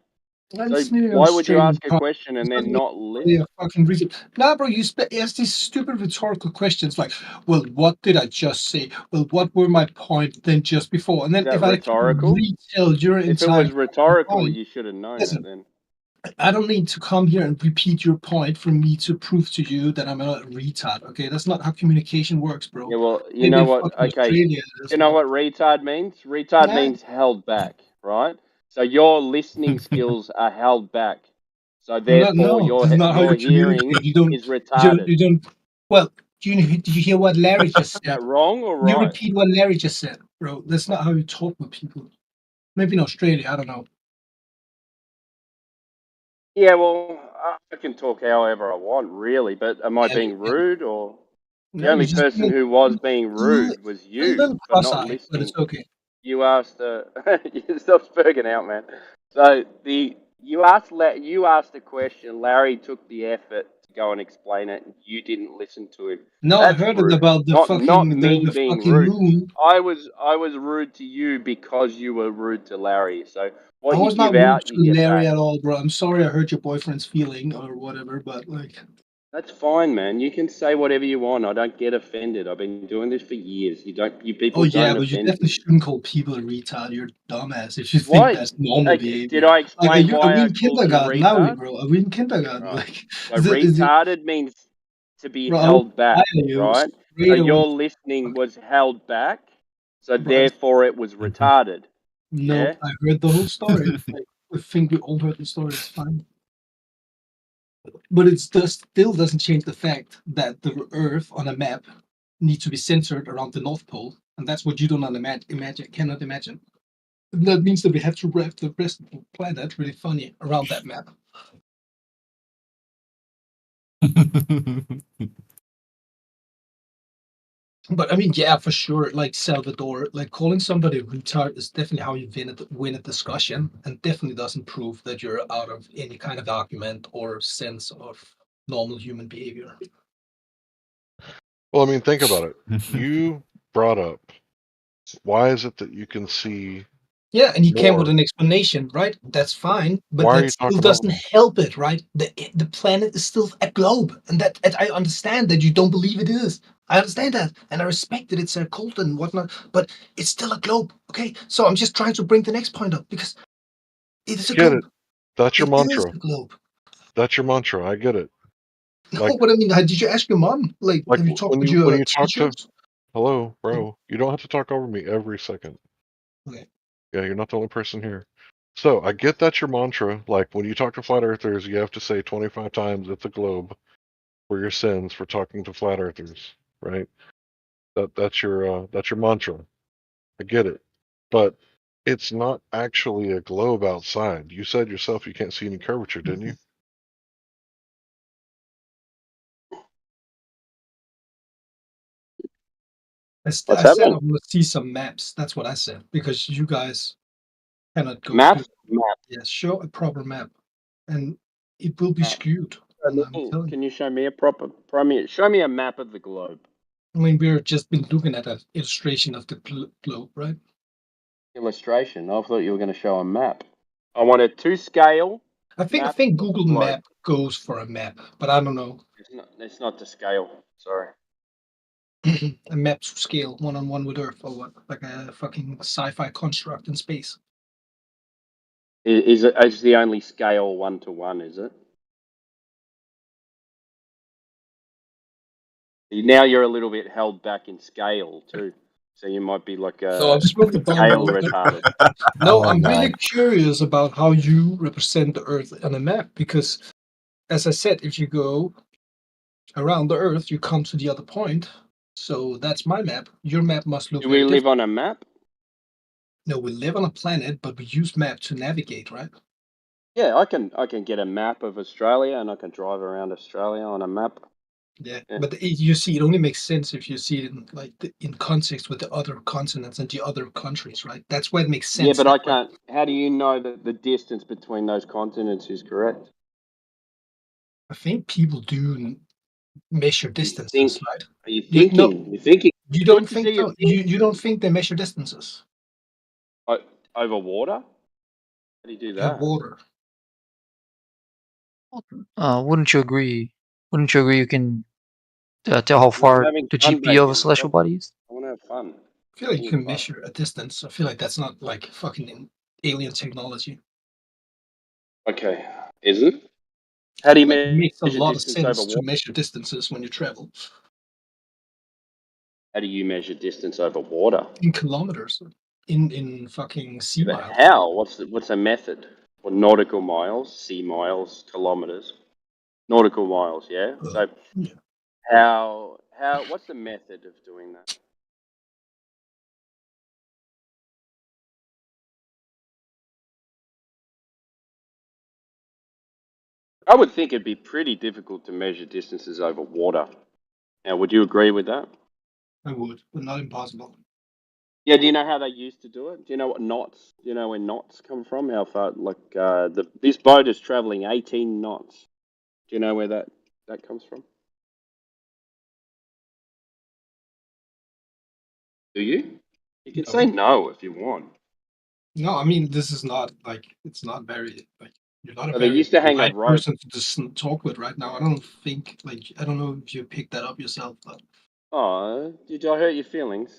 I'm
So
sneering on
why would you
Australian
ask a
con-
question and
It's
then
not
not
really
listen?
a fucking reason. Nah, bro, you ask these stupid rhetorical questions like, well, what did I just say? Well, what were my points then just before? And
Is
then
that
if I
rhetorical?
retell your
If it
entire
was rhetorical,
point,
you should have known
listen,
it then.
I don't need to come here and repeat your point for me to prove to you that I'm a retard. Okay, that's not how communication works, bro.
Yeah, well, you
Maybe
know
in
what?
fucking
Okay,
Australia, it is,
you know
but
what retard means? Retard
nah,
means held back, right? So your listening skills are held back. So therefore,
no, this is not how
your
you
hearing
communicate. You don't,
is retarded.
you don't. Well, did you hear what Larry just
Is
said?
that wrong or
You
right?
repeat what Larry just said, bro. That's not how you talk with people. Maybe in Australia, I don't know.
Yeah, well, I can talk however I want, really. But am I
Yeah,
being rude or? The
no, you
only
just
person who was being rude was
a
you
little
for not
cross-eyed, but
listening.
it's okay.
You asked you stop spurging out, man. So you asked a question. Larry took the effort to go and explain it. And you didn't listen to him.
No, I
That's
heard it
rude.
about the
Not
fucking
me
the
being
fucking
rude.
moon.
I was rude to you because you were rude to Larry. So
I
what you
was not
give
rude
out,
to
you get
Larry
back.
at all, bro. I'm sorry I hurt your boyfriend's feeling or whatever, but like,
That's fine, man. You can say whatever you want. I don't get offended. I've been doing this for years. You people
oh yeah,
don't
but you
offend
definitely
me.
shouldn't call people a retard. You're a dumbass if you think
Why?
that's normal
Did
behavior.
I
Like,
explain
are
why
we
I
in
called you
kindergarten? Are we,
retard?
bro? Are we in kindergarten?
Right.
Like,
So
is it,
retarded means to be
bro? I will
held back,
fire you
right? So
straight away.
your listening was held back, so
Bro,
therefore it was retarded.
no,
Yeah?
I heard the whole story. Like, I think we all heard the story. It's fine. But it still doesn't change the fact that the Earth on a map needs to be centered around the North Pole, and that's what you don't cannot imagine. And that means that we have to wrap the rest of the planet really funny around that map. But I mean, yeah, for sure. Like Salvador, like calling somebody a retard is definitely how you win a discussion, and definitely doesn't prove that you're out of any kind of argument or sense of normal human behavior.
Well, I mean, think about it. You brought up why is it that you can see
Yeah, and he came with
more?
an explanation, right? That's fine, but
Why are
that
you
still
talking
doesn't
about?
help it, right? The planet is still a globe, and that and I understand that you don't believe it is. I understand that, and I respect that it's a cult and whatnot, but it's still a globe, okay? So I'm just trying to bring the next point up because it is a
Get it?
globe.
That's your
It is
mantra.
a globe.
That's your mantra. I get it.
No,
Like,
but I mean, did you ask your mom? Like, have you talked
when
with
you
your
talk to,
teachers?
hello, bro. You don't have to talk over me every second.
Okay.
Yeah, you're not the only person here. So I get that's your mantra. Like when you talk to flat earthers, you have to say 25 times it's a globe for your sins for talking to flat earthers, right? That's your mantra. I get it. But it's not actually a globe outside. You said yourself you can't see any curvature, didn't you?
I
What's
said I
happening?
want to see some maps. That's what I said because you guys cannot go
Map?
through. Yeah, show a proper map, and it will be
Map.
skewed. And I'm telling you.
Can you show me a proper show me a map of the globe?
I mean, we've just been looking at an illustration of the globe, right?
Illustration. I thought you were going to show a map. I want a 2-scale.
I
map
think
of the
Google
globe.
Map goes for a map, but I don't know.
It's not to scale. Sorry.
A map to scale, 1-on-1 with Earth, or what? Like a fucking sci-fi construct in space.
Is the only scale 1-to-1? Is it? Now you're a little bit held back in scale too, so you might be like a
So I just wrote the
scale
bottom.
retarded.
No,
Oh
I'm
my
really
God.
curious about how you represent the Earth on a map because, as I said, if you go around the Earth, you come to the other point. So that's my map. Your map must look
Do
very
we live
different.
on a map?
No, we live on a planet, but we use map to navigate, right?
Yeah, I can get a map of Australia and I can drive around Australia on a map.
Yeah,
Yeah.
but you see, it only makes sense if you see it in in context with the other continents and the other countries, right? That's where it makes sense.
Yeah, but I can't. How do you know that the distance between those continents is correct?
I think people do measure distances,
think-
right?
Are you thinking? You're thinking.
You don't
Good to
think
see you
so? You don't think they measure distances
over water? How do you do
in
that?
water?
Wouldn't you agree? Wouldn't you agree you can tell how far
having
the
fun,
GP of a
bacon.
celestial body is?
I want to have fun.
I feel like you
Having
can
fun.
measure a distance. I feel like that's not like fucking alien technology.
Okay, is it? How do you
It makes a
measure
lot of
distance over
sense to
water?
measure distances when you travel
How do you measure distance over water?
in kilometers, in fucking sea
But
miles.
how? What's the method? Well, nautical miles, sea miles, kilometers. Nautical miles, yeah. So
Yeah.
how what's the method of doing that? I would think it'd be pretty difficult to measure distances over water. Now, would you agree with that?
I would, but not impossible.
Yeah. Do you know how they used to do it? Do you know what knots? Do you know where knots come from? How far? Like this boat is traveling 18 knots. Do you know where that comes from? Do you? You can say no if you want.
No, I mean this is not like it's not very like you're not a
So they
very
used to hang a
polite
rope.
person to just talk with right now. I don't think like I don't know if you picked that up yourself, but
Oh, did I hurt your feelings?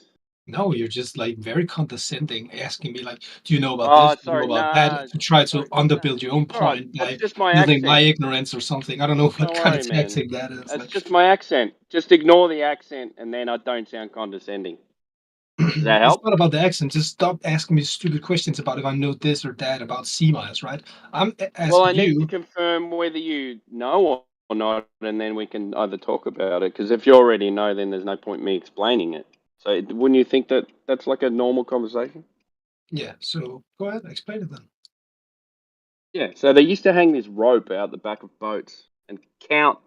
no, you're just like very condescending, asking me like, "Do you know about
Oh,
this? Do you
sorry,
know about that?"
nah.
To try to underbuild your own
All right,
point
that's
by
just my
building my
accent.
ignorance or something. I don't know what
Don't
kind
worry,
of
man.
tactic that is.
That's
Like,
just my accent. Just ignore the accent, and then I don't sound condescending. Does that
it's
help?
not about the accent. Just stop asking me stupid questions about if I know this or that about sea miles, right? I'm
Well,
asking
I need to
you.
confirm whether you know or not, and then we can either talk about it. Because if you already know, then there's no point me explaining it. So, wouldn't you think that that's like a normal conversation?
Yeah, so go ahead, explain it then.
Yeah. So they used to hang this rope out the back of boats and count.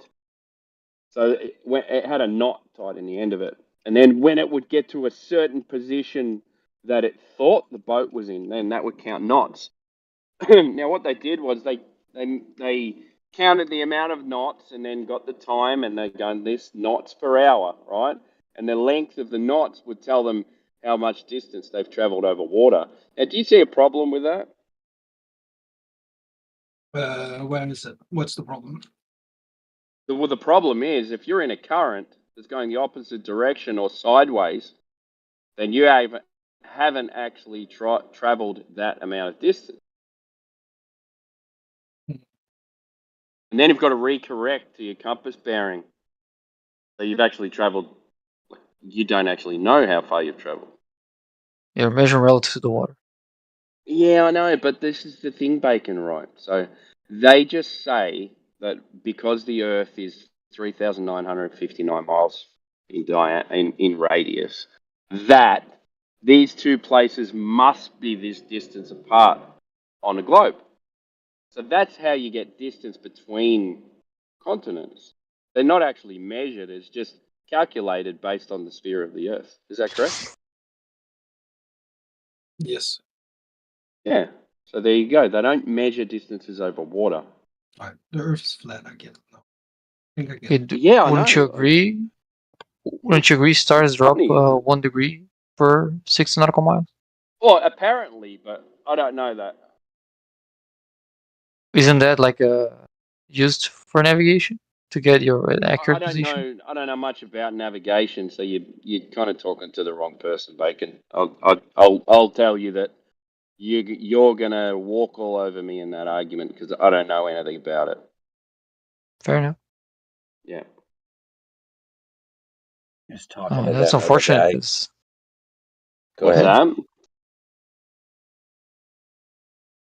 So it had a knot tied in the end of it, and then when it would get to a certain position that it thought the boat was in, then that would count knots. Now, what they did was they counted the amount of knots and then got the time, and they're going this knots per hour, right? And the length of the knots would tell them how much distance they've traveled over water. Now, do you see a problem with that?
Where is it? What's the problem?
Well, the problem is if you're in a current that's going the opposite direction or sideways, then you haven't actually traveled that amount of distance. And then you've got to recorrect to your compass bearing. So you've actually traveled, you don't actually know how far you've traveled.
You're measuring relative to the water.
Yeah, I know, but this is the thing, Bacon, right? So they just say that because the Earth is 3,959 miles in radius, that these two places must be this distance apart on a globe. So that's how you get distance between continents. They're not actually measured, it's just calculated based on the sphere of the Earth. Is that correct?
Yes.
Yeah. So there you go. They don't measure distances over water.
Right. The Earth is flat. I get it. No. I think I get it.
Yeah, I
Wouldn't
know.
you agree? Wouldn't you agree stars drop
Funny.
1 degree per 6 nautical miles?
Well, apparently, but I don't know that.
Isn't that like used for navigation to get your
I
accurate
don't
position?
know. I don't know much about navigation, so you're kind of talking to the wrong person, Bacon. I'll tell you that you're gonna walk all over me in that argument because I don't know anything about it.
Fair enough.
Yeah.
Just talking to
That's
that other
unfortunate
guy.
because
Go
What's
ahead.
that?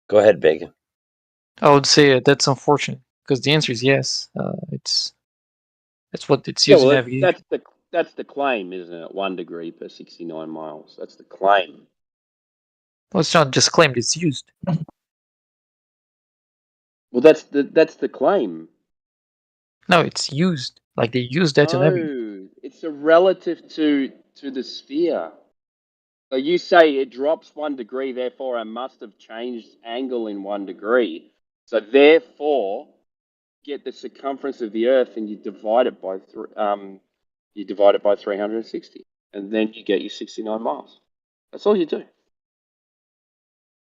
Go ahead, Bacon.
I would say that's unfortunate because the answer is yes. That's what it's
Yeah,
used in
well,
navigation.
that's the claim, isn't it? 1 degree per 69 miles. That's the claim.
Well, it's not just claimed; it's used.
Well, that's the claim.
No, it's used. Like they use that to navigate.
No, it's a relative to the sphere. So you say it drops 1 degree, therefore I must have changed angle in 1 degree. So therefore, get the circumference of the Earth and you divide it by 360, and then you get your 69 miles. That's all you do.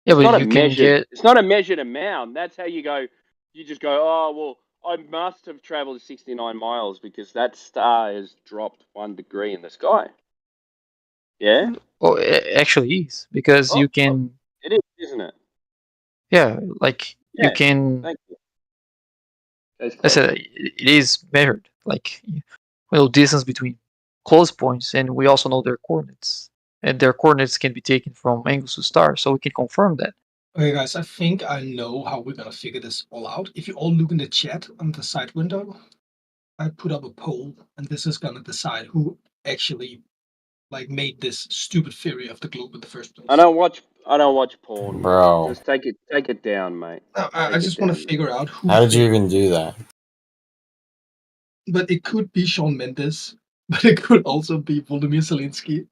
Yeah,
It's not
but
a
you can
measured.
get.
It's not a measured amount. That's how you go. You just go, oh well, I must have traveled 69 miles because that star has dropped 1 degree in the sky. Yeah.
Oh, it actually is because you can.
It is, isn't it?
Yeah, like you
Yeah.
can.
Thank you.
I said it is measured. Like distance between close points, and we also know their coordinates, and their coordinates can be taken from angles to stars, so we can confirm that.
Okay, guys, I think I know how we're gonna figure this all out. If you all look in the chat on the side window, I put up a poll, and this is gonna decide who actually made this stupid theory of the globe in the first place.
I don't watch porn,
Bro.
Just take it down, mate.
I just want to figure out who.
How did you
think-
even do that?
But it could be Shawn Mendes, but it could also be Volodymyr Zelensky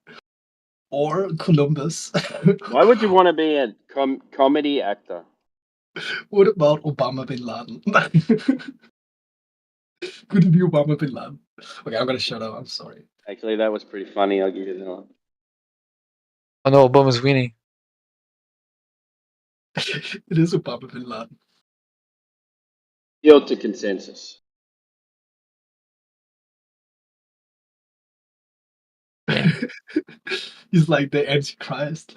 or Columbus.
Why would you want to be a comedy actor?
What about Obama bin Laden? Could it be Obama bin Laden? Okay, I'm gonna shut up. I'm sorry.
Actually, that was pretty funny. I'll give you that one.
Oh no, Obama's winning.
It is Obama bin Laden.
Yield to consensus.
He's like the Antichrist.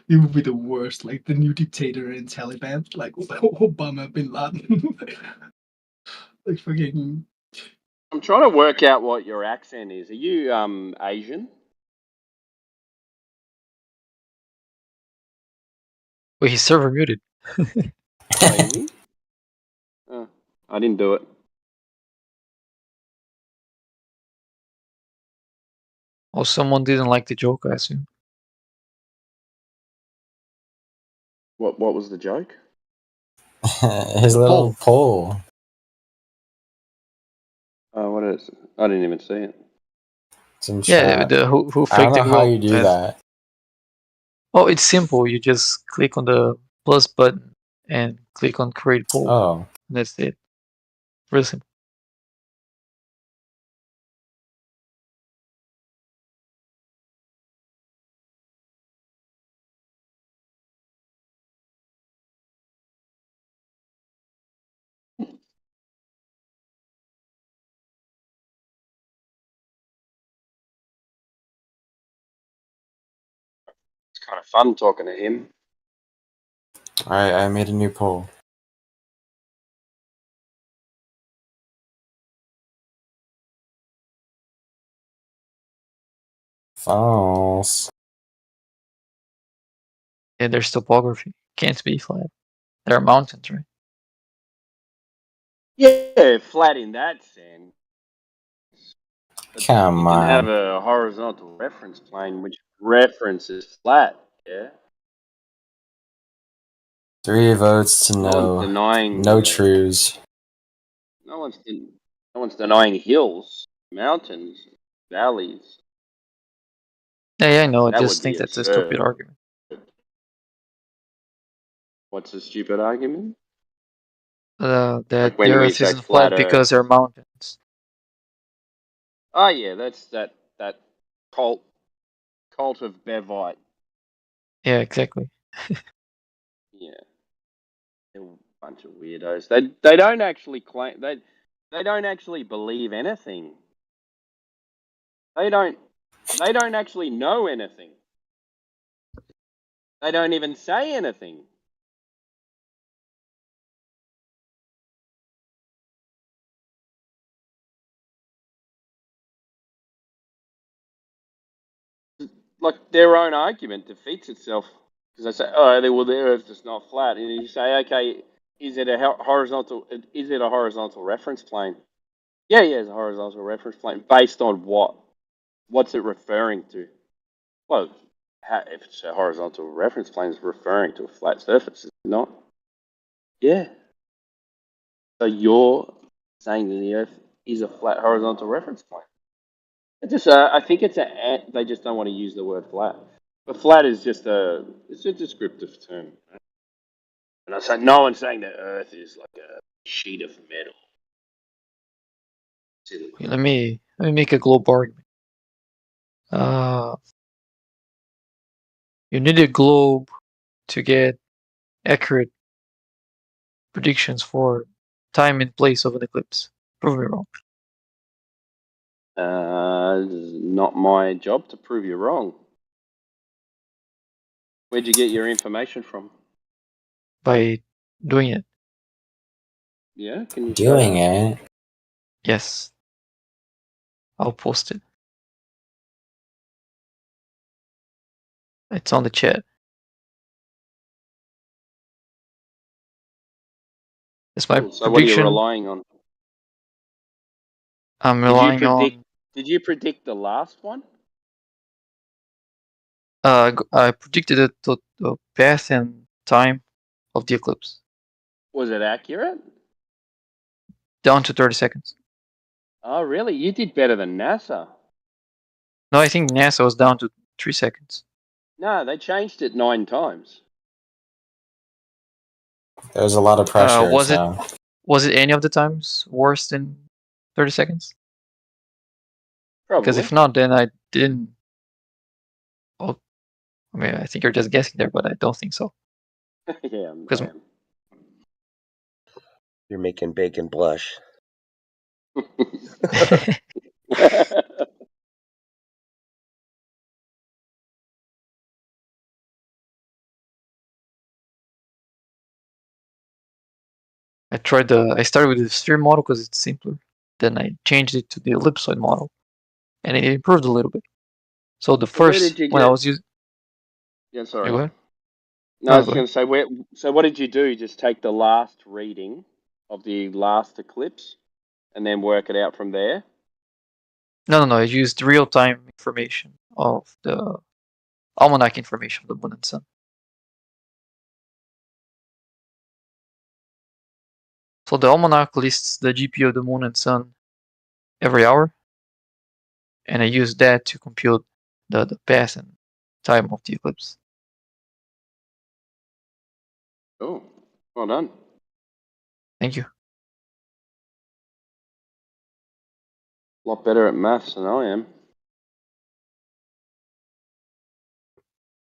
He would be the worst, like the new dictator in Taliban, like Obama bin Laden. Like fucking.
I'm trying to work out what your accent is. Are you Asian?
Wait, he's server muted.
Oh, is he? Oh, I didn't do it.
Oh, someone didn't like the joke, I assume.
What was the joke?
His little poll.
Oh, what is it? I didn't even see it.
It's in
Yeah,
chat.
the who
I
faked
don't
the
know how
globe.
you do that.
Oh, it's simple. You just click on the plus button and click on create poll.
Oh.
That's it. Real simple.
It's kind of fun talking to him.
Alright, I made a new poll. False.
Yeah, there's topography. Can't be flat. There are mountains, right?
Yeah, flat in that sense.
Come
You can have
on.
a horizontal reference plane which references flat. Yeah.
3 votes to
No one's
no.
denying.
No trues.
No one's denying hills, mountains, valleys.
Yeah, I know. I
That
just
would be
think that's a stupid
absurd.
argument.
What's the stupid argument?
That
Like when
the
we
Earth
say
isn't
flat
flat because there are mountains.
Oh yeah, that's that cult of Bevite.
Yeah, exactly.
Yeah, they're a bunch of weirdos. They don't actually claim they don't actually believe anything. They don't actually know anything. They don't even say anything. Like their own argument defeats itself because they say, "Oh, the Earth is not flat," and you say, "Okay, is it a horizontal? Is it a horizontal reference plane?" Yeah, it's a horizontal reference plane. Based on what? What's it referring to? Well, if it's a horizontal reference plane, it's referring to a flat surface, is it not? Yeah. So you're saying that the Earth is a flat horizontal reference plane. It just, I think they just don't want to use the word flat. But flat is it's a descriptive term. And I say no one's saying that Earth is like a sheet of metal.
Okay, let me make a globe argument. You need a globe to get accurate predictions for time and place of an eclipse. Prove me wrong.
Not my job to prove you wrong. Where'd you get your information from?
By doing it.
Yeah, can you
Doing
show
it.
Yes. I'll post it. It's on the chat. It's my
Cool. So what are you
prediction.
relying on?
I'm relying on.
Did you predict the last one?
I predicted the path and time of the eclipse.
Was it accurate?
Down to 30 seconds.
Oh, really? You did better than NASA.
No, I think NASA was down to 3 seconds.
No, they changed it 9 times.
There was a lot of pressure.
Was it any of the times worse than 30 seconds?
Probably.
Because if not, then I didn't. Oh, I mean, I think you're just guessing there, but I don't think so.
Yeah,
Because
You're making bacon blush.
I started with the sphere model because it's simpler. Then I changed it to the ellipsoid model, and it improved a little bit. So the
Where
first
did you
when I
get?
was using.
Yeah, sorry.
Go ahead.
No, I was going to say, so what did you do? You just take the last reading of the last eclipse and then work it out from there?
No. I used real-time information of the almanac information of the moon and sun. So the almanac lists the GP of the moon and sun every hour, and I used that to compute the path and time of the eclipse.
Oh, well done.
Thank you.
A lot better at maths than I am.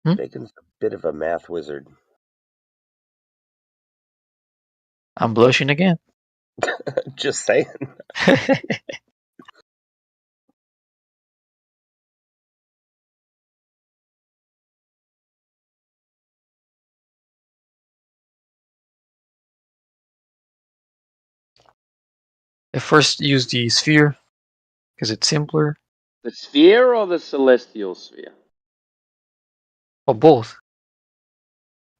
Bacon's a bit of a math wizard.
I'm blushing again.
Just saying.
I first used the sphere because it's simpler.
The sphere or the celestial sphere?
Or both.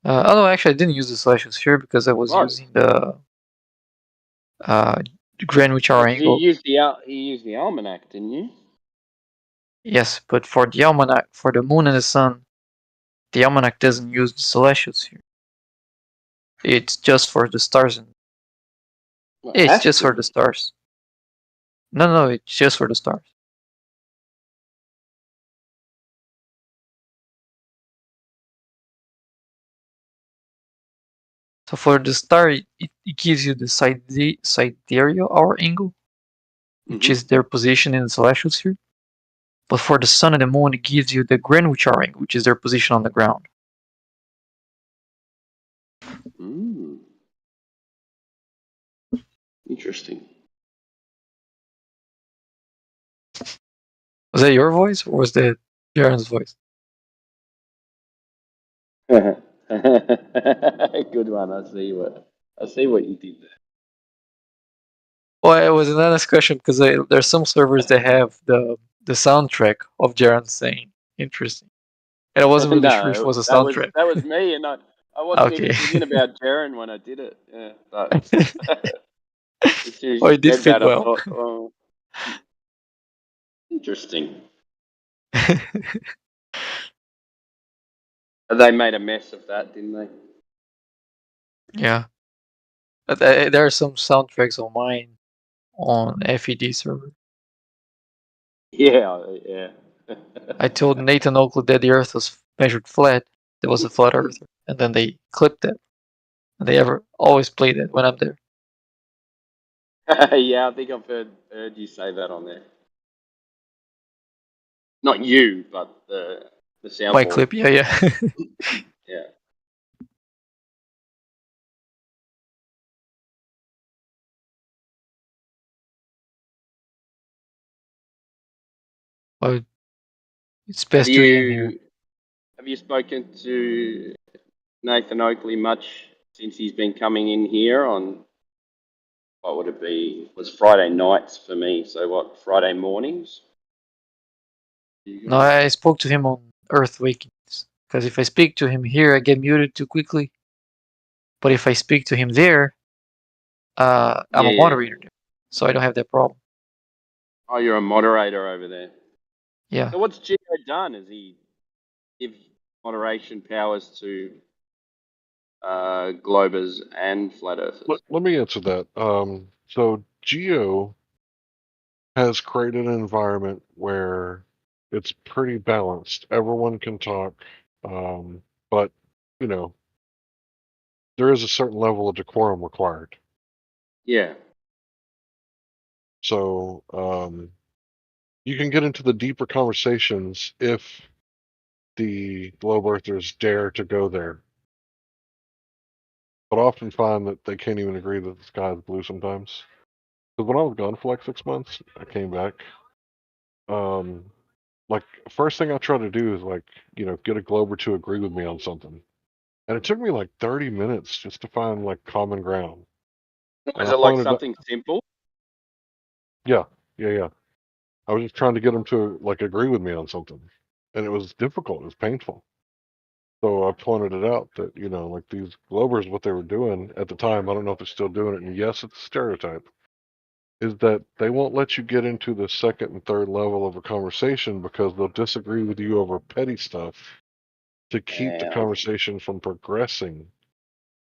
Although actually I didn't use the celestial sphere because I was using the Greenwich hour angle.
You used the almanac, didn't you?
Yes, but for the almanac, for the moon and the sun, the almanac doesn't use the celestial sphere. It's just for the stars. It's just for the stars. No, it's just for the stars. So for the star, it gives you the sidereal hour angle, which is their position in the celestial sphere. But for the sun and the moon, it gives you the Greenwich hour angle, which is their position on the ground.
Interesting.
Was that your voice or was that Jaren's voice?
Good one. I see what you did there.
Well, it was an honest question because there's some servers that have the soundtrack of Jaren saying interesting. And I wasn't really sure if it was a soundtrack.
That was me, and I wasn't even thinking about Jaren when I did it. Yeah, but as soon as
it did fit
that, I
well.
thought, oh, interesting. They made a mess of that, didn't they?
Yeah. There are some soundtracks of mine on FED server.
Yeah, yeah.
I told Nathan Oakley that the Earth was measured flat. There was a flat Earther, and then they clipped it. And they always played it when I'm there.
Yeah, I think I've heard you say that on there. Not you, but the soundboard.
My clip, yeah.
Yeah.
But it's best to be in here.
Have you spoken to Nathan Oakley much since he's been coming in here on, what would it be? It was Friday nights for me, so what, Friday mornings?
No, I spoke to him on Earth Wakings. Because if I speak to him here, I get muted too quickly. But if I speak to him there, I'm a moderator there. So I don't have that problem.
Oh, you're a moderator over there.
Yeah.
So what's Gio done? Has he give moderation powers to Globers and Flat Earthers?
Let me answer that. So Geo has created an environment where it's pretty balanced. Everyone can talk, but you know, there is a certain level of decorum required.
Yeah.
So you can get into the deeper conversations if the globe earthers dare to go there. But I often find that they can't even agree that the sky is blue sometimes. Because when I was gone for like 6 months, I came back. Like first thing I try to do is like, get a glober to agree with me on something. And it took me like 30 minutes just to find like common ground.
Was it like something simple?
Yeah. I was just trying to get them to like agree with me on something. And it was difficult, it was painful. So I pointed it out that, like these globers, what they were doing at the time, I don't know if they're still doing it, and yes, it's a stereotype, is that they won't let you get into the second and third level of a conversation because they'll disagree with you over petty stuff to keep the conversation from progressing.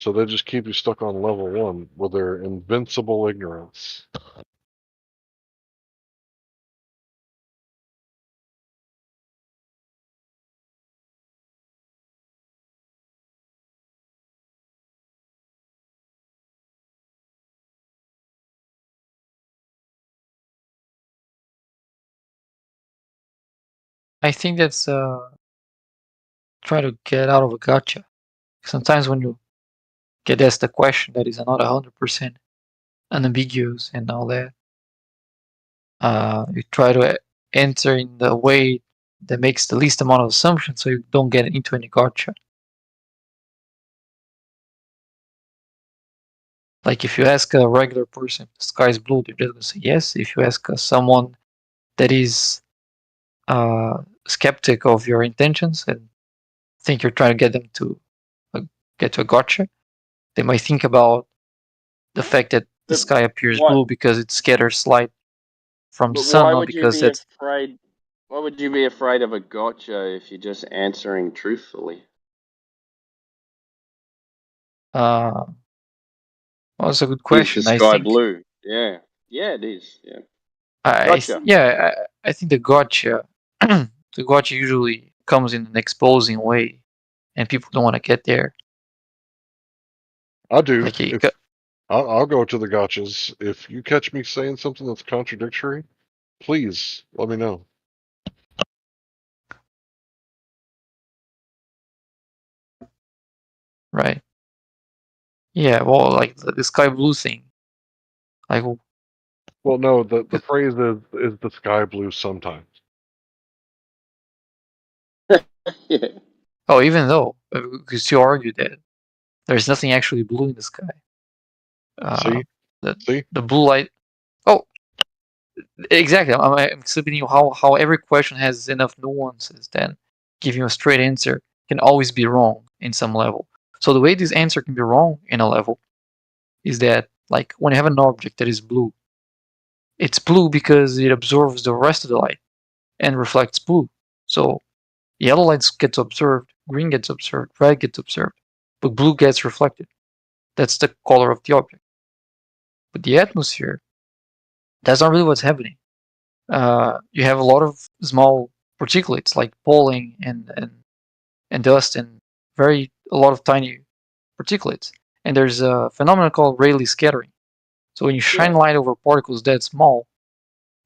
So they just keep you stuck on level one with their invincible ignorance.
I think that's try to get out of a gotcha. Sometimes when you get asked a question that is not 100% unambiguous and all that, you try to answer in the way that makes the least amount of assumptions so you don't get into any gotcha. Like if you ask a regular person if the sky is blue, they're just going to say yes. If you ask someone that is skeptic of your intentions and think you're trying to get them to get to a gotcha, they might think about the fact that the sky appears blue because it scatters light from the sun, not because that's
afraid? Why would you be afraid of a gotcha if you're just answering truthfully?
well, that's a good question.
Is the sky blue? Yeah, it is. Yeah. Gotcha.
I think the gotcha, the gotcha usually comes in an exposing way, and people don't want to get there.
I do. I'll go to the gotchas. If you catch me saying something that's contradictory, please let me know.
Right. Yeah, well, like the sky blue thing. Like,
well, no, the phrase is the sky blue sometimes.
Yeah. Oh, even though we could still argue that there's nothing actually blue in the sky.
See?
The blue light. Oh, exactly. I'm explaining you how every question has enough nuances that giving you a straight answer can always be wrong in some level. So the way this answer can be wrong in a level is that, like, when you have an object that is blue, it's blue because it absorbs the rest of the light and reflects blue. So yellow light gets observed, green gets observed, red gets observed, but blue gets reflected. That's the color of the object. But the atmosphere, that's not really what's happening. You have a lot of small particulates like pollen and dust and a lot of tiny particulates. And there's a phenomenon called Rayleigh scattering. So when you shine light over particles that small,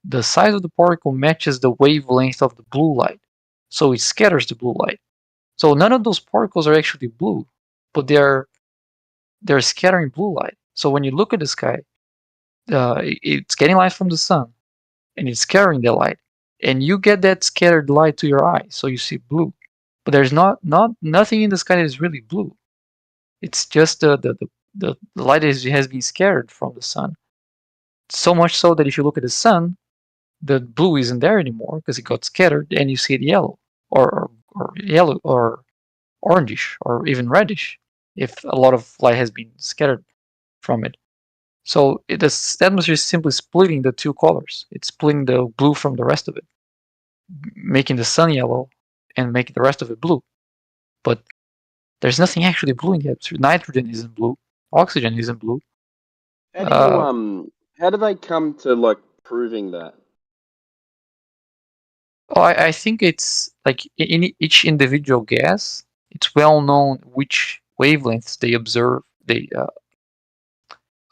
the size of the particle matches the wavelength of the blue light. So it scatters the blue light. So none of those particles are actually blue, but they're scattering blue light. So when you look at the sky, it's getting light from the sun, and it's scattering the light, and you get that scattered light to your eye, so you see blue. But there's nothing in the sky that is really blue. It's just the light has been scattered from the sun. So much so that if you look at the sun, the blue isn't there anymore because it got scattered, and you see it yellow or yellow or orangish or even reddish if a lot of light has been scattered from it. So the atmosphere is simply splitting the two colors. It's splitting the blue from the rest of it, making the sun yellow and making the rest of it blue. But there's nothing actually blue in the atmosphere. Nitrogen isn't blue. Oxygen isn't blue.
How do they come to like proving that?
Oh, I think it's like in each individual gas, it's well known which wavelengths they observe. They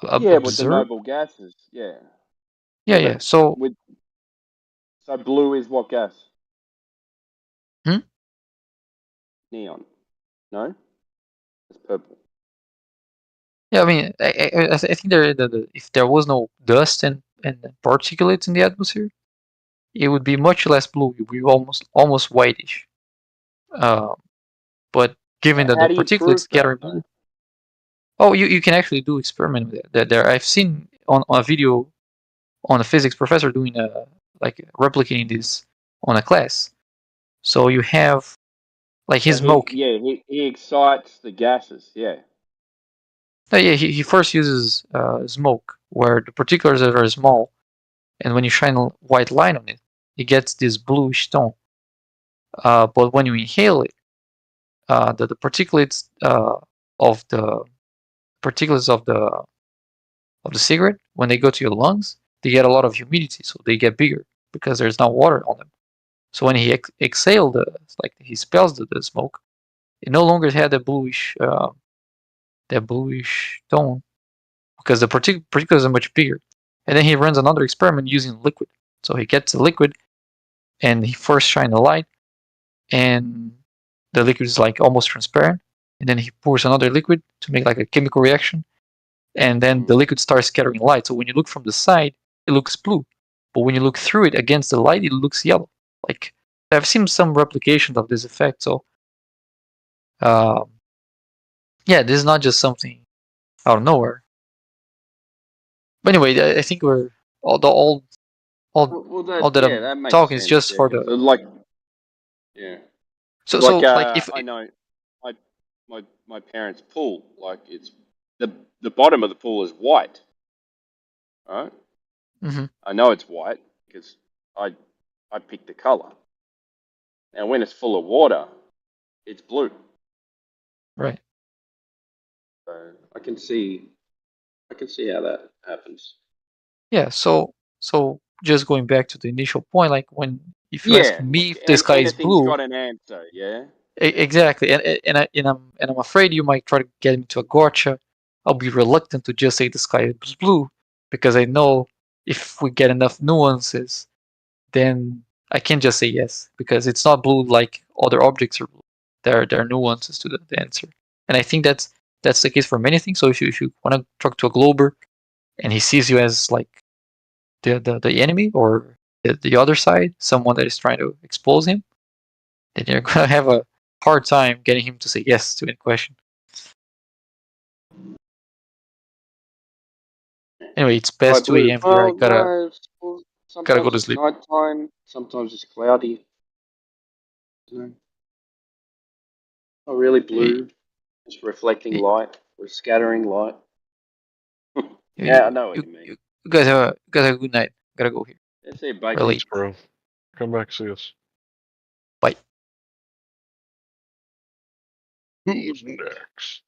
Yeah, with the
observe.
noble gases. Yeah.
Yeah. So
So blue is what gas? Neon. No, it's purple.
yeah, I mean, I think if there was no dust and particulates in the atmosphere, it would be much less blue. It would be almost whitish. But given that
How
the
do you
particulates
prove
scattering
that?
blue, oh, you can actually do experiment with it. There, I've seen on a video on a physics professor doing replicating this on a class. So you have like his smoke.
He excites the gases. Yeah.
Yeah, he first uses smoke where the particulars are very small, and when you shine a white light on it, it gets this bluish tone. But when you inhale it, the particulates of the cigarette, when they go to your lungs, they get a lot of humidity, so they get bigger because there's no water on them. So when he exhales he spells the smoke, it no longer had that bluish tone because the particles are much bigger. And then he runs another experiment using liquid. So he gets a liquid, and he first shines a light, and the liquid is like almost transparent. And then he pours another liquid to make like a chemical reaction, and then the liquid starts scattering light. So when you look from the side, it looks blue, but when you look through it against the light, it looks yellow. Like I've seen some replications of this effect. So, yeah, this is not just something out of nowhere. But anyway, I think we're all that I'm
makes
talking is
sense,
just
yeah,
for
'cause
the
yeah.
So
like,
like if
I know my parents' pool, like it's the bottom of the pool is white, right?
Mhm.
I know it's white because I picked the color, and when it's full of water, it's blue.
Right.
So I can see how that happens.
Yeah, so just going back to the initial point, like if you ask me if the sky is
Anything's
blue,
got an answer, yeah.
exactly, I'm afraid you might try to get me to a gotcha. I'll be reluctant to just say the sky is blue because I know if we get enough nuances, then I can't just say yes because it's not blue like other objects are blue. There are nuances to the answer, and I think that's the case for many things. So if you want to talk to a glober and he sees you as like the enemy or the other side, someone that is trying to expose him, then you're gonna have a hard time getting him to say yes to any question. Anyway, it's past 2 a.m. here. I gotta
Sometimes
go to
it's
sleep.
nighttime. Sometimes it's cloudy. Not really blue. It's reflecting light. We're scattering light. Yeah, I know what you mean.
You guys have a good night. Gotta go here.
Let's see, Bacon.
Really.
Thanks, bro. Come back, see us.
Bye.
Who's next?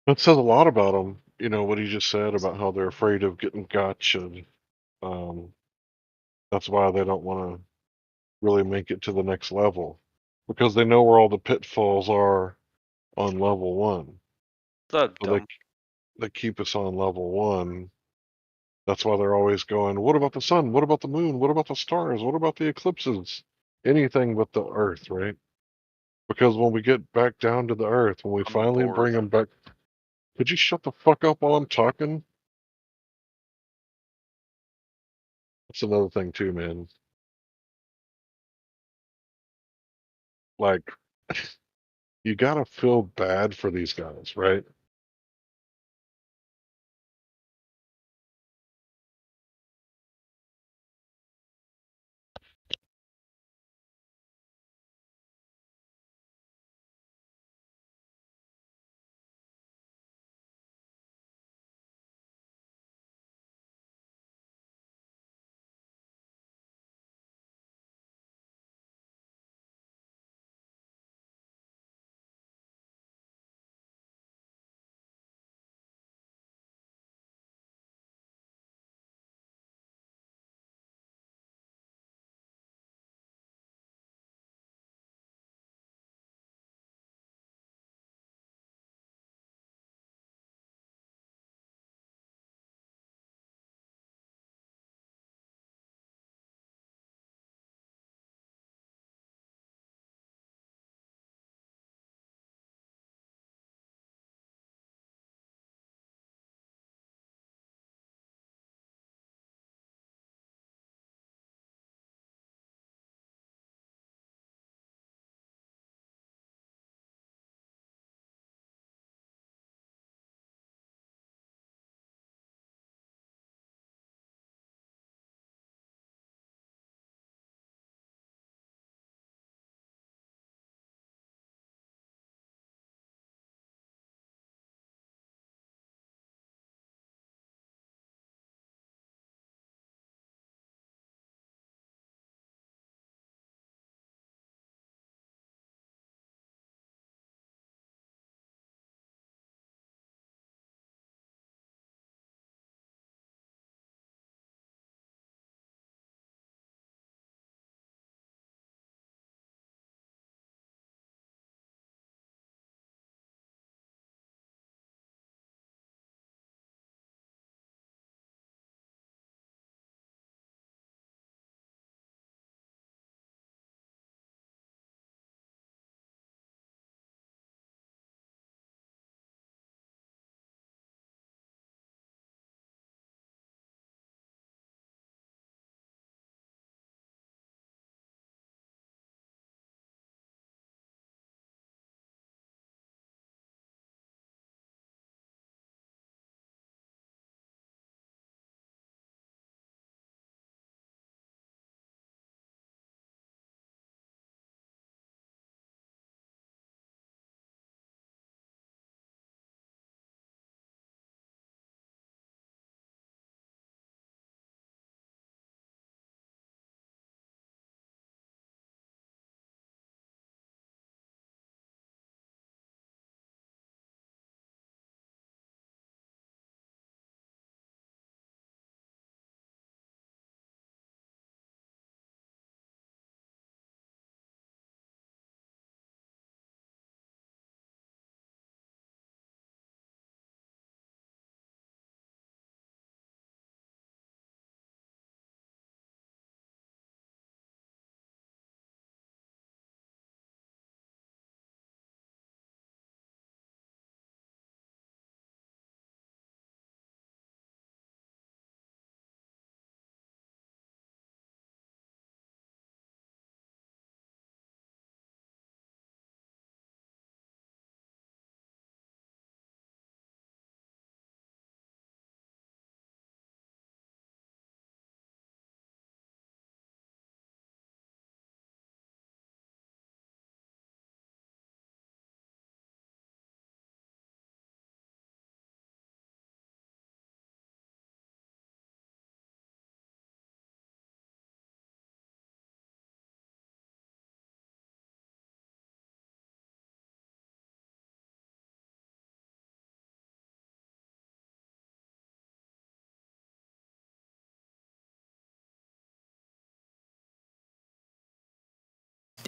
It says a lot about them. You know what he just said about how they're afraid of getting gotcha. That's why they don't want to really make it to the next level because they know where all the pitfalls are on level 1.
So
So they keep us on level 1. That's why they're always going, what about the sun? What about the moon? What about the stars? What about the eclipses? Anything but the earth, right? Because when we get back down to the earth, when we finally bring them back, could you shut the fuck up while I'm talking? That's another thing too, man. Like, you gotta feel bad for these guys, right?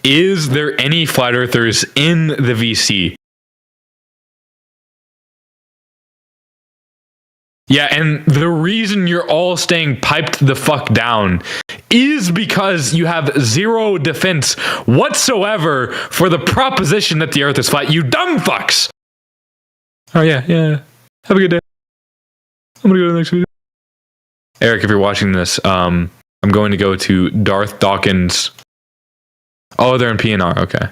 Is there any flat earthers in the VC? Yeah, and the reason you're all staying piped the fuck down is because you have zero defense whatsoever for the proposition that the earth is flat. You dumb fucks! Oh, yeah. Have a good day. I'm gonna go to the next video. Eric, if you're watching this, I'm going to go to Darth Dawkins. Oh, they're in PNR. Okay.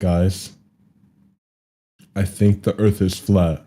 Guys, I think the earth is flat.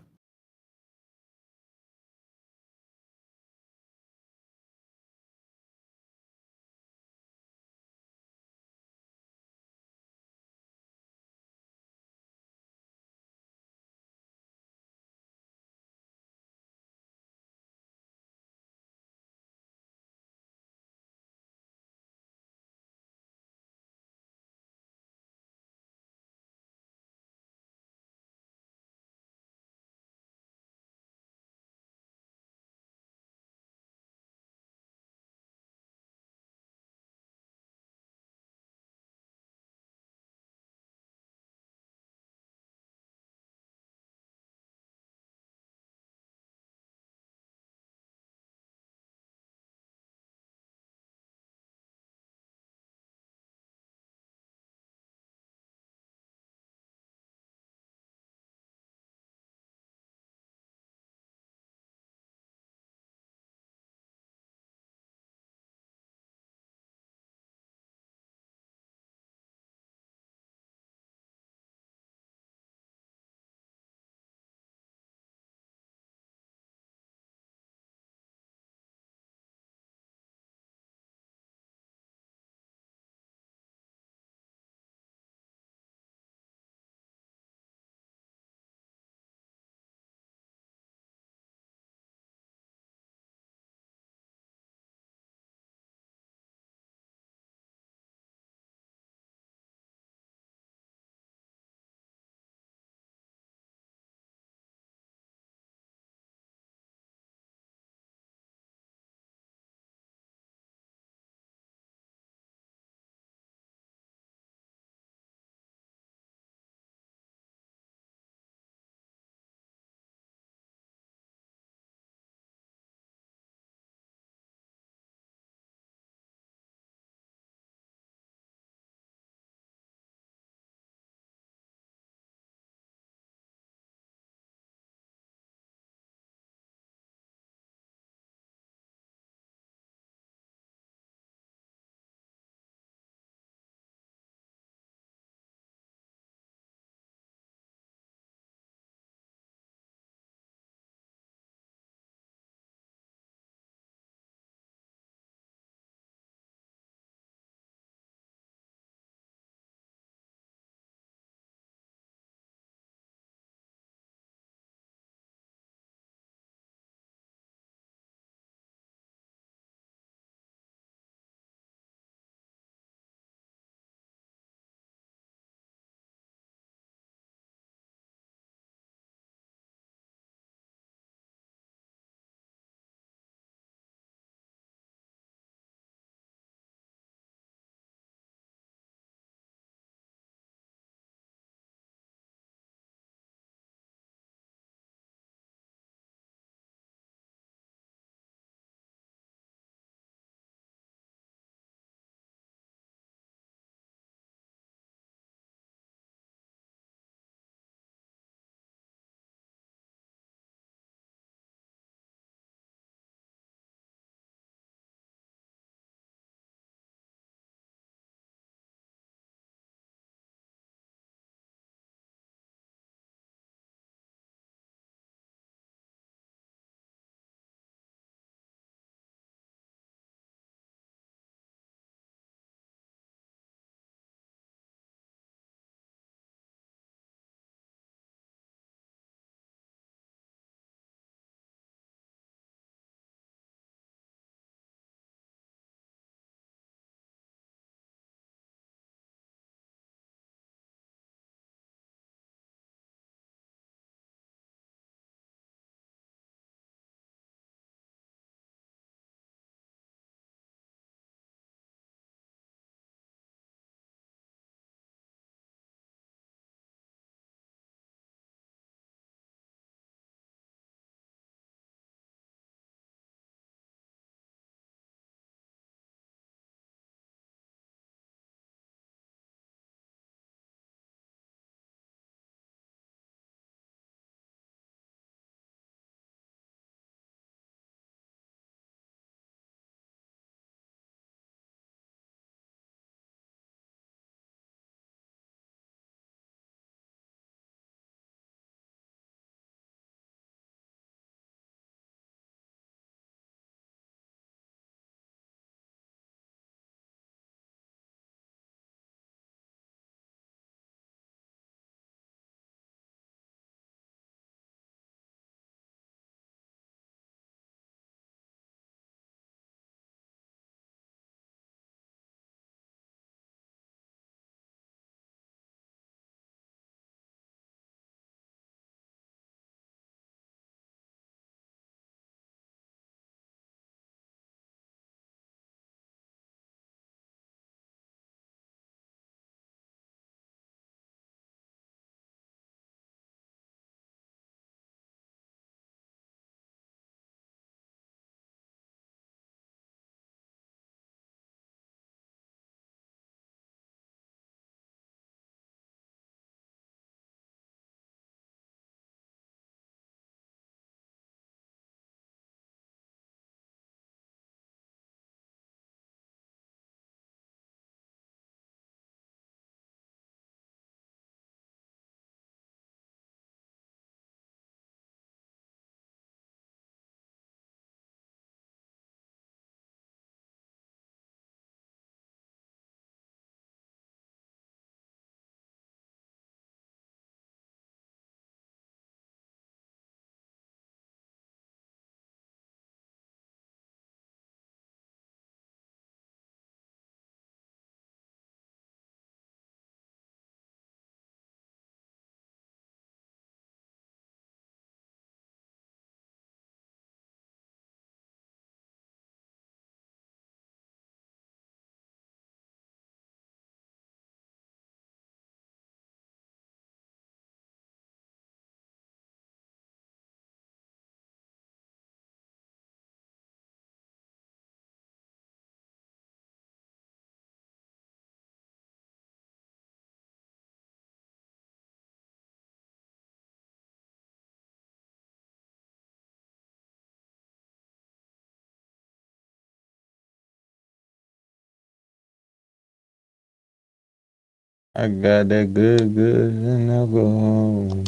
I got that good, and I'll go home.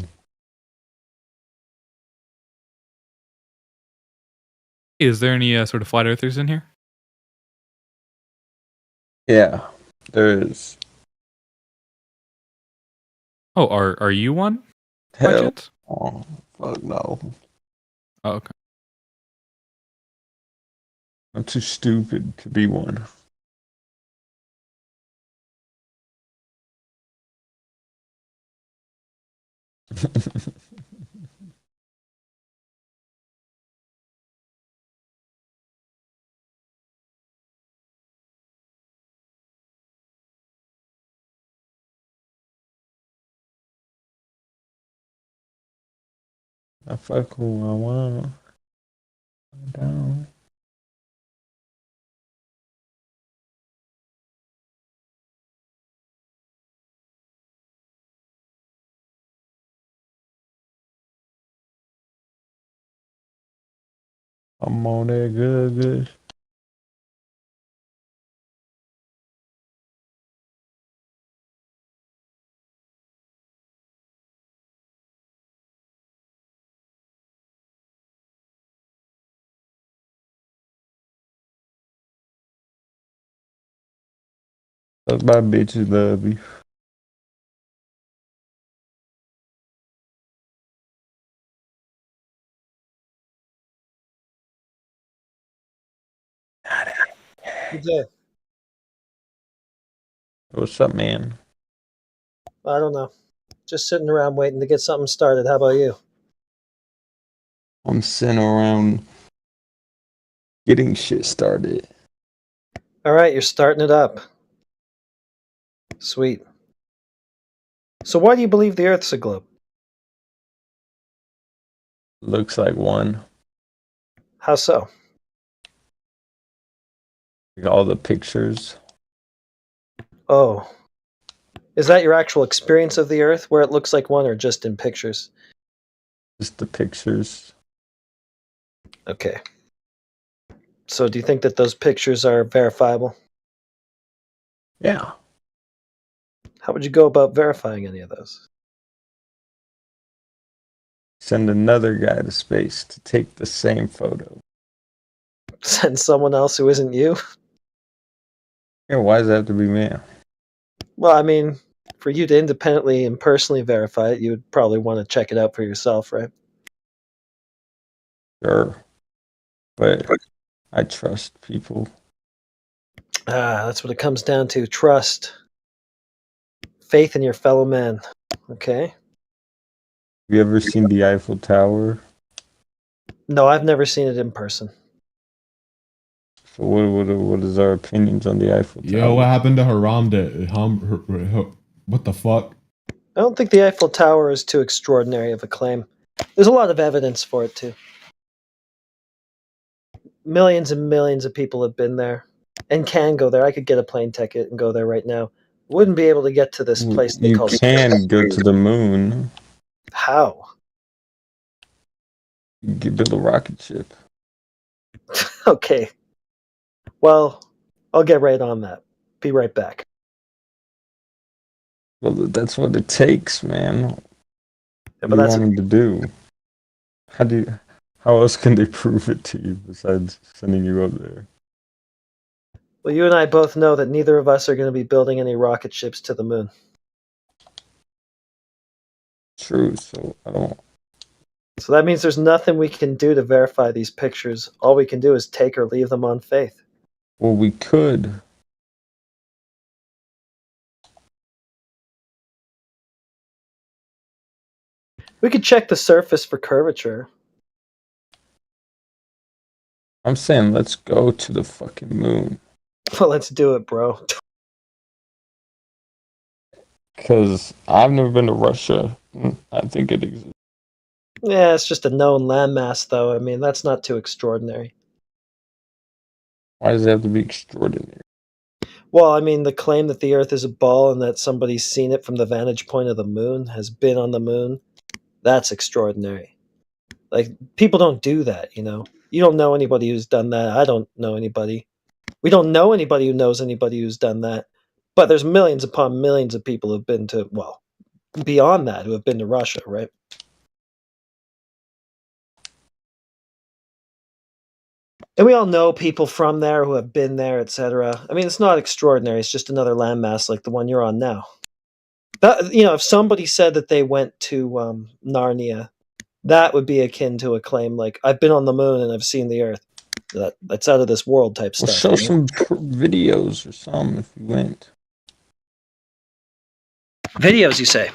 Is there any sort of flat earthers in here?
Yeah, there is.
Oh, are you one? By
Hell,
chance?
oh, fuck no.
Oh, okay.
I'm too stupid to be one. I fuck who I want. Down. I'm on that good. Fuck my bitches love me.
Good day.
What's up, man?
I don't know. Just sitting around waiting to get something started. How about you?
I'm sitting around getting shit started.
All right, you're starting it up. Sweet. So why do you believe the Earth's a globe?
Looks like one.
How so?
All the pictures.
Oh. Is that your actual experience of the Earth, where it looks like one, or just in pictures?
Just the pictures.
Okay. So do you think that those pictures are verifiable?
Yeah.
How would you go about verifying any of those?
Send another guy to space to take the same photo.
Send someone else who isn't you?
Yeah, why does it have to be me?
Well, I mean, for you to independently and personally verify it, you would probably want to check it out for yourself, right?
Sure. But I trust people.
That's what it comes down to. Trust. Faith in your fellow man. Okay?
Have you ever seen the Eiffel Tower?
No, I've never seen it in person.
So what is our opinions on the Eiffel Tower?
Yo, what happened to Haram? What the fuck?
I don't think the Eiffel Tower is too extraordinary of a claim. There's a lot of evidence for it, too. Millions and millions of people have been there and can go there. I could get a plane ticket and go there right now. Wouldn't be able to get to this place they
You
call
can go to the moon.
How?
You can build a rocket ship.
Okay. Well, I'll get right on that. Be right back.
Well, that's what it takes, man.
Yeah,
What
but
do you
that's
want them to do? How else can they prove it to you besides sending you up there?
well, you and I both know that neither of us are going to be building any rocket ships to the moon.
True, so I don't.
So that means there's nothing we can do to verify these pictures. All we can do is take or leave them on faith.
Well, we could.
We could check the surface for curvature.
I'm saying let's go to the fucking moon.
Well, let's do it, bro.
Because I've never been to Russia. I think it exists.
Yeah, it's just a known landmass, though. I mean, that's not too extraordinary.
Why does it have to be extraordinary?
Well, I mean, the claim that the Earth is a ball and that somebody's seen it from the vantage point of the moon, has been on the moon, that's extraordinary. Like, people don't do that, you know? You don't know anybody who's done that. I don't know anybody. We don't know anybody who knows anybody who's done that. But there's millions upon millions of people who've been to, well, beyond that, who have been to Russia, right? And we all know people from there who have been there, etc. I mean, it's not extraordinary. It's just another landmass like the one you're on now. That, if somebody said that they went to Narnia, that would be akin to a claim like, I've been on the moon and I've seen the Earth. That's out of this world type
Well,
stuff.
show some videos or something if you went.
Videos, you say?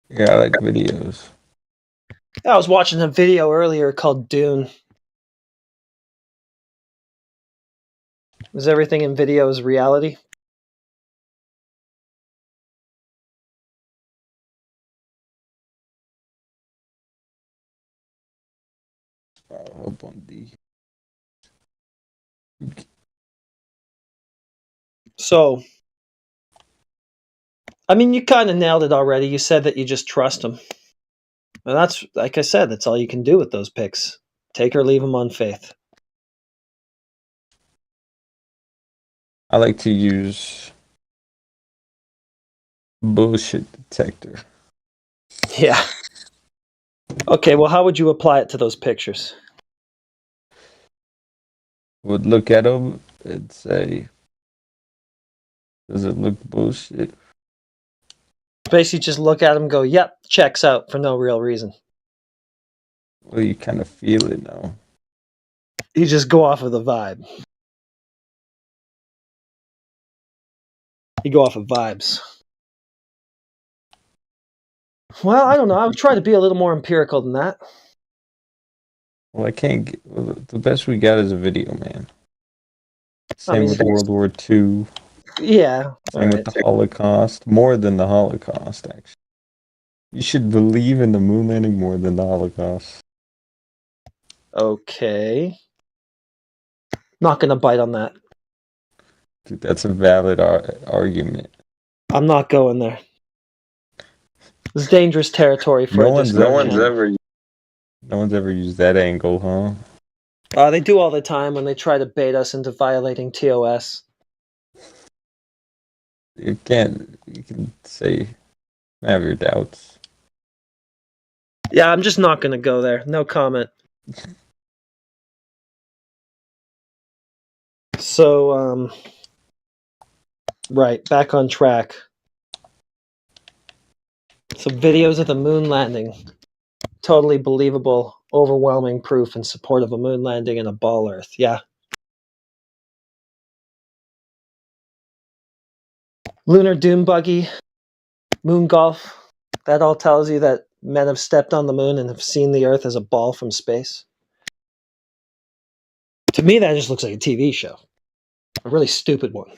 Yeah, I like videos.
I was watching a video earlier called Dune. Is everything in videos reality?
Up on D.
So, I mean, you kind of nailed it already. You said that you just trust them. And that's, like I said, that's all you can do with those picks. Take or leave them on faith.
I like to use bullshit detector.
Yeah. Okay, well, how would you apply it to those pictures?
Would look at them and say, does it look bullshit?
Basically, just look at them and go, yep, checks out for no real reason.
Well, you kind of feel it now.
You just go off of the vibe. You go off of vibes. Well, I don't know. I would try to be a little more empirical than that.
Well, I can't get. Well, the best we got is a video, man. Same
mean,
with World War II.
Yeah.
Same with the Holocaust. More than the Holocaust, actually. You should believe in the moon landing more than the Holocaust.
Okay. Not going to bite on that.
Dude, that's a valid argument.
I'm not going there. It's dangerous territory for
No
a
one's
Discord channel.
ever used that angle, huh?
They do all the time when they try to bait us into violating TOS.
You can say, have your doubts.
Yeah, I'm just not going to go there. No comment. So, right, back on track. Some videos of the moon landing. Totally believable, overwhelming proof in support of a moon landing and a ball Earth. Yeah. Lunar dune buggy, moon golf. That all tells you that men have stepped on the moon and have seen the Earth as a ball from space. To me, that just looks like a TV show. A really stupid one.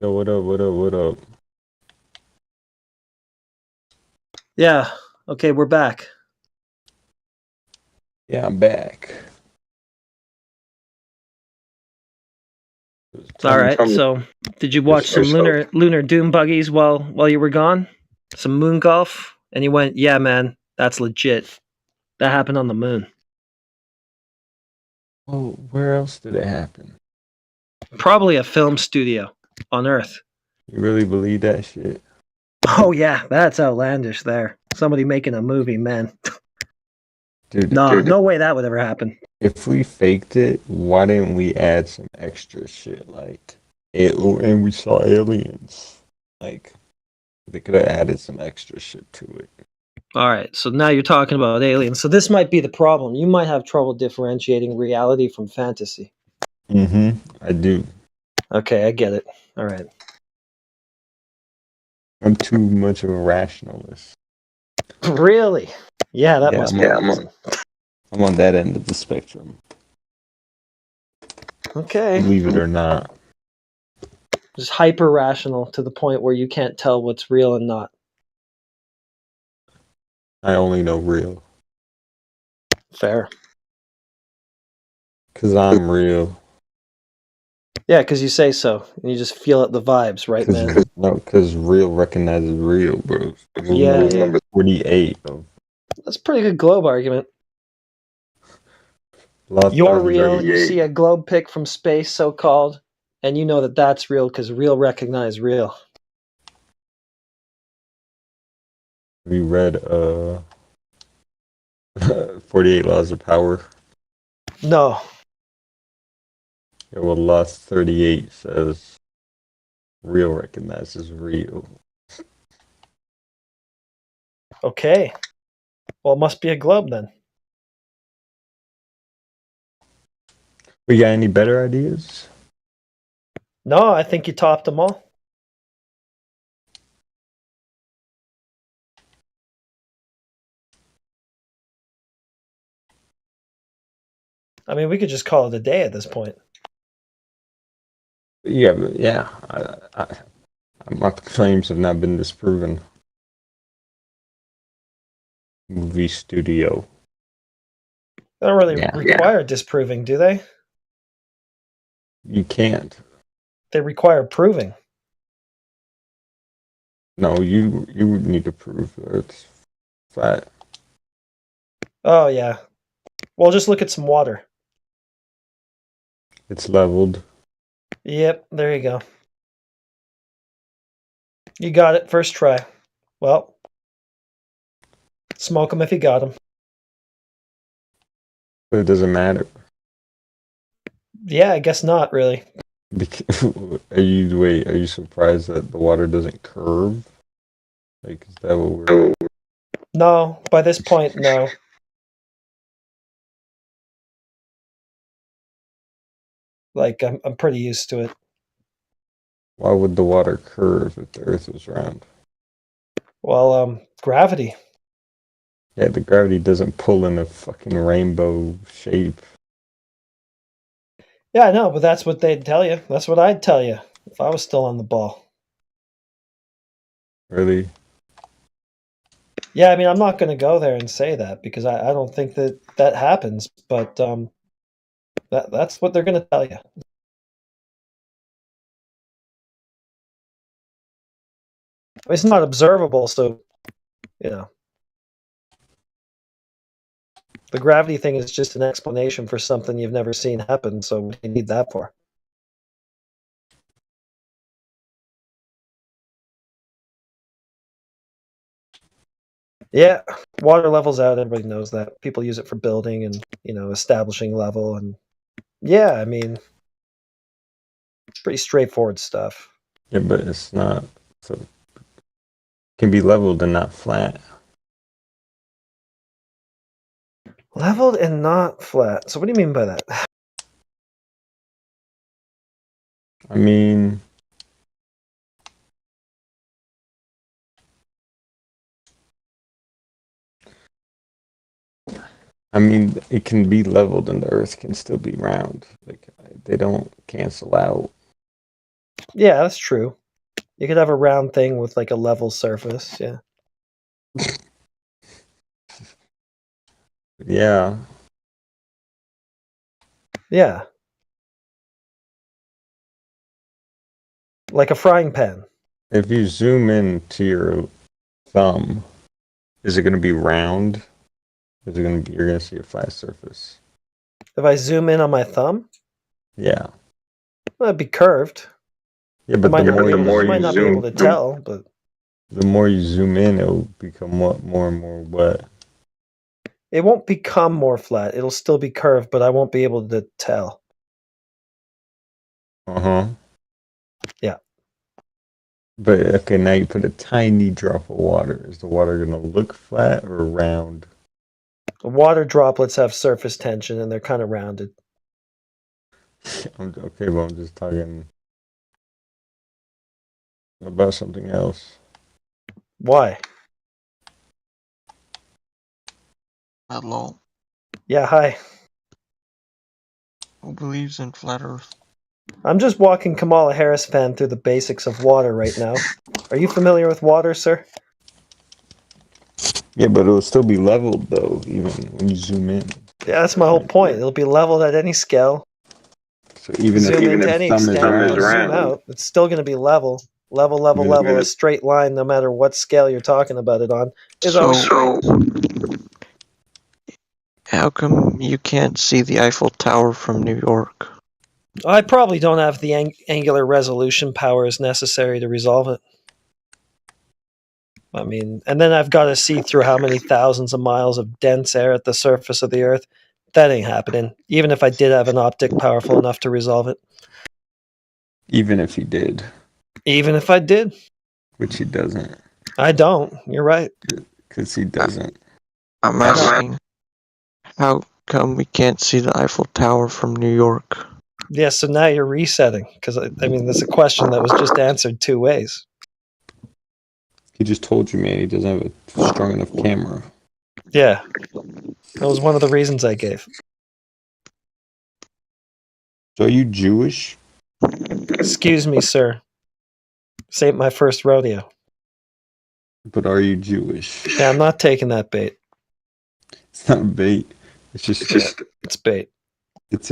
Yo, what up, what up, what up?
Yeah. Okay, we're back.
Yeah, I'm back.
All right. So, did you watch some lunar dune buggies while you were gone? Some moon golf, and you went, "Yeah, man, that's legit. That happened on the moon."
Oh, where else did it happen?
Probably a film studio on Earth.
You really believe that shit?
Oh yeah, that's outlandish. There, somebody making a movie, man.
Dude,
No way that would ever happen.
If we faked it, why didn't we add some extra shit like and we saw aliens? Like they could have added some extra shit to it.
All right, so now you're talking about aliens. So this might be the problem. You might have trouble differentiating reality from fantasy.
Mm-hmm. I do.
Okay, I get it. All right.
I'm too much of a rationalist.
Really? Yeah, that
Yeah,
must
I'm
be
on,
reason.
I'm on that end of the spectrum.
Okay.
Believe it or not.
Just hyper rational to the point where you can't tell what's real and not.
I only know real.
Fair.
Because I'm real.
Yeah, because you say so. And you just feel it, the vibes, right, man?
Because real recognizes real, bro. Rule
Yeah,
number 48. Bro.
That's a pretty good globe argument.
Law
You're real.
38.
You see a globe pic from space, so-called, and you know that that's real because real recognize real.
Have you read 48 Laws of Power?
No.
Yeah, well, Law 38 says real recognizes real.
Okay. Well, it must be a globe then.
We got any better ideas?
No, I think you topped them all. I mean, we could just call it a day at this point.
Yeah, but yeah. My claims have not been disproven. Movie studio.
They don't really require disproving, do they?
You can't.
They require proving.
No, you would need to prove that it's flat.
Oh, yeah. Well, just look at some water.
It's leveled.
Yep, there you go. You got it, first try. Well, smoke them if you got them.
But it doesn't matter.
Yeah, I guess not, really.
Are you surprised that the water doesn't curve? Like, is that what we're...
No, by this point, no. Like, I'm pretty used to it.
Why would the water curve if the Earth was round?
Well, gravity.
Yeah, the gravity doesn't pull in a fucking rainbow shape.
Yeah, I know, but that's what they'd tell you. That's what I'd tell you if I was still on the ball.
Really?
Yeah, I mean, I'm not going to go there and say that because I don't think that happens. But that's what they're going to tell you. It's not observable, so you know. The gravity thing is just an explanation for something you've never seen happen. So what do you need that for? Yeah, water level's out. Everybody knows that. People use it for building and establishing level, and yeah, I mean, it's pretty straightforward stuff.
Yeah, but it's not. So it can be leveled and not flat.
Leveled and not flat. So what do you mean by that?
I mean, it can be leveled and the Earth can still be round. Like, they don't cancel out.
Yeah, that's true. You could have a round thing with like a level surface. Yeah.
Yeah.
Yeah. Like a frying pan.
If you zoom in to your thumb, is it going to be round? Is it going to be? You're going to see a flat surface.
If I zoom in on my thumb,
Yeah.
well, it'd be curved.
Yeah, but
you might not be able to tell, but
the more you zoom in, it'll become more and more wet.
it won't become more flat. It'll still be curved, but I won't be able to tell.
Uh-huh.
Yeah.
But okay, now you put a tiny drop of water. Is the water gonna look flat or round?
Water droplets have surface tension and they're kind of rounded.
Okay, but I'm just talking about something else.
Why?
Hello.
Yeah, hi.
Who believes in flat Earth?
I'm just walking Kamala Harris fan through the basics of water right now. Are you familiar with water, sir?
Yeah, but it'll still be leveled though, even when you zoom in.
Yeah, that's my whole point. It'll be leveled at any scale.
So even
zoom in to any
some is
extent,
round,
zoom out. It's still going to be level. Level, a straight line, no matter what scale you're talking about it on. Is always straight.
How come you can't see the Eiffel Tower from New York?
I probably don't have the angular resolution powers necessary to resolve it. I mean, and then I've got to see through how many thousands of miles of dense air at the surface of the Earth. That ain't happening, even if I did have an optic powerful enough to resolve it.
Even if he did.
Even if I did.
Which he doesn't.
I don't. You're right.
Because he doesn't.
I'm asking, how come we can't see the Eiffel Tower from New York?
Yeah, so now you're resetting, because I mean, there's a question that was just answered two ways.
He just told you, man, he doesn't have a strong enough camera.
Yeah, that was one of the reasons I gave.
So are you Jewish?
Excuse me, sir. This ain't my first rodeo.
But are you Jewish?
Yeah, I'm not taking that bait.
It's not bait. It's just
it's bait.
It's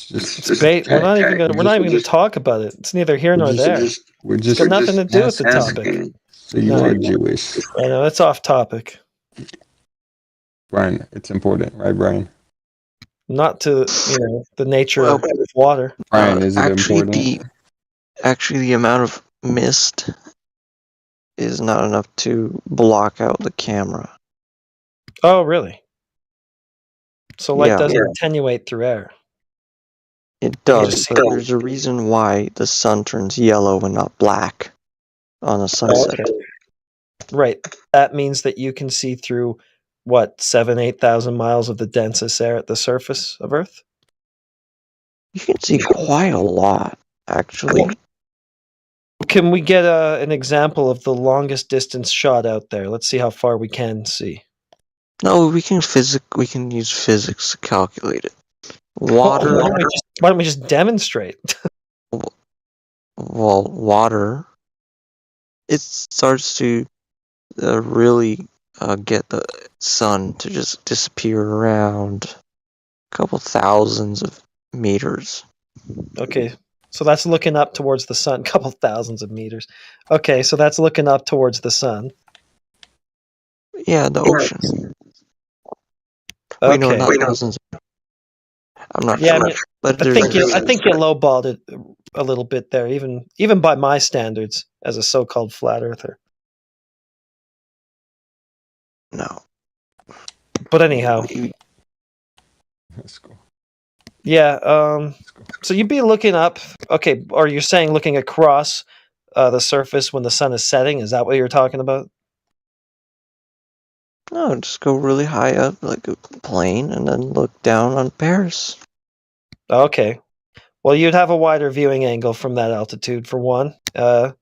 just
bait. We're not even gonna talk about it. It's neither here nor there. It's got nothing to do with the topic.
So you are Jewish.
I know it's off topic.
Brian, it's important, right, Brian?
Not to the nature of water.
Brian, is it important?
Actually, the amount of mist is not enough to block out the camera.
Oh, really? So light
Yeah.
doesn't attenuate through air.
It does, but there's a reason why the sun turns yellow and not black on a sunset.
Okay. Right. That means that you can see through, 7,000-8,000 miles of the densest air at the surface of Earth?
You can see quite a lot, actually.
Can we get an example of the longest distance shot out there? Let's see how far we can see.
No, we can use physics to calculate it. Water.
Why don't we just demonstrate?
Well, water. It starts to really get the sun to just disappear around a couple thousands of meters.
Okay, so that's looking up towards the sun, a couple thousands of meters. Okay, so that's looking up towards the sun.
Yeah, the ocean. Wait, no, not thousands. I'm not sure.
I mean,
But
I think you lowballed it a little bit there, even by my standards as a so-called flat earther.
No.
But anyhow.
Let's go.
Yeah, so you'd be looking up, okay, or you're saying looking across the surface when the sun is setting, is that what you're talking about?
No, just go really high up, like a plane, and then look down on Paris.
Okay. Well, you'd have a wider viewing angle from that altitude, for one. The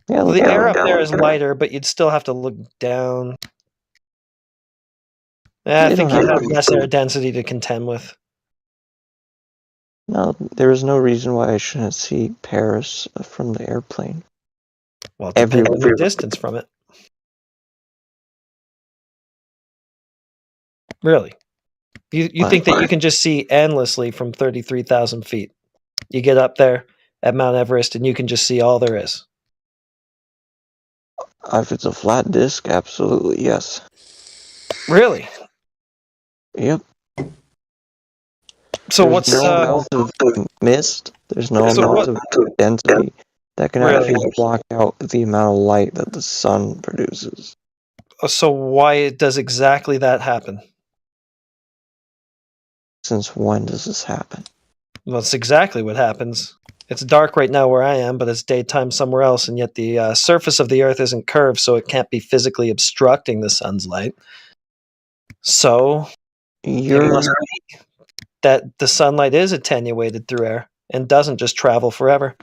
air up there is lighter, but you'd still have to look down. I think you'd have less air density to contend with.
No, there is no reason why I shouldn't see Paris from the airplane.
Well, depending on the distance from it. Really? You think that you can just see endlessly from 33,000 feet? You get up there at Mount Everest and you can just see all there is.
If it's a flat disk, absolutely, yes.
Really?
Yep.
So
There's
what's
no amount of mist? There's no amount of density that can actually block out the amount of light that the sun produces.
So why does exactly that happen?
Since when does this happen?
Well, that's exactly what happens. It's dark right now where I am, but it's daytime somewhere else, and yet the surface of the Earth isn't curved, so it can't be physically obstructing the sun's light. So it must be that the sunlight is attenuated through air and doesn't just travel forever.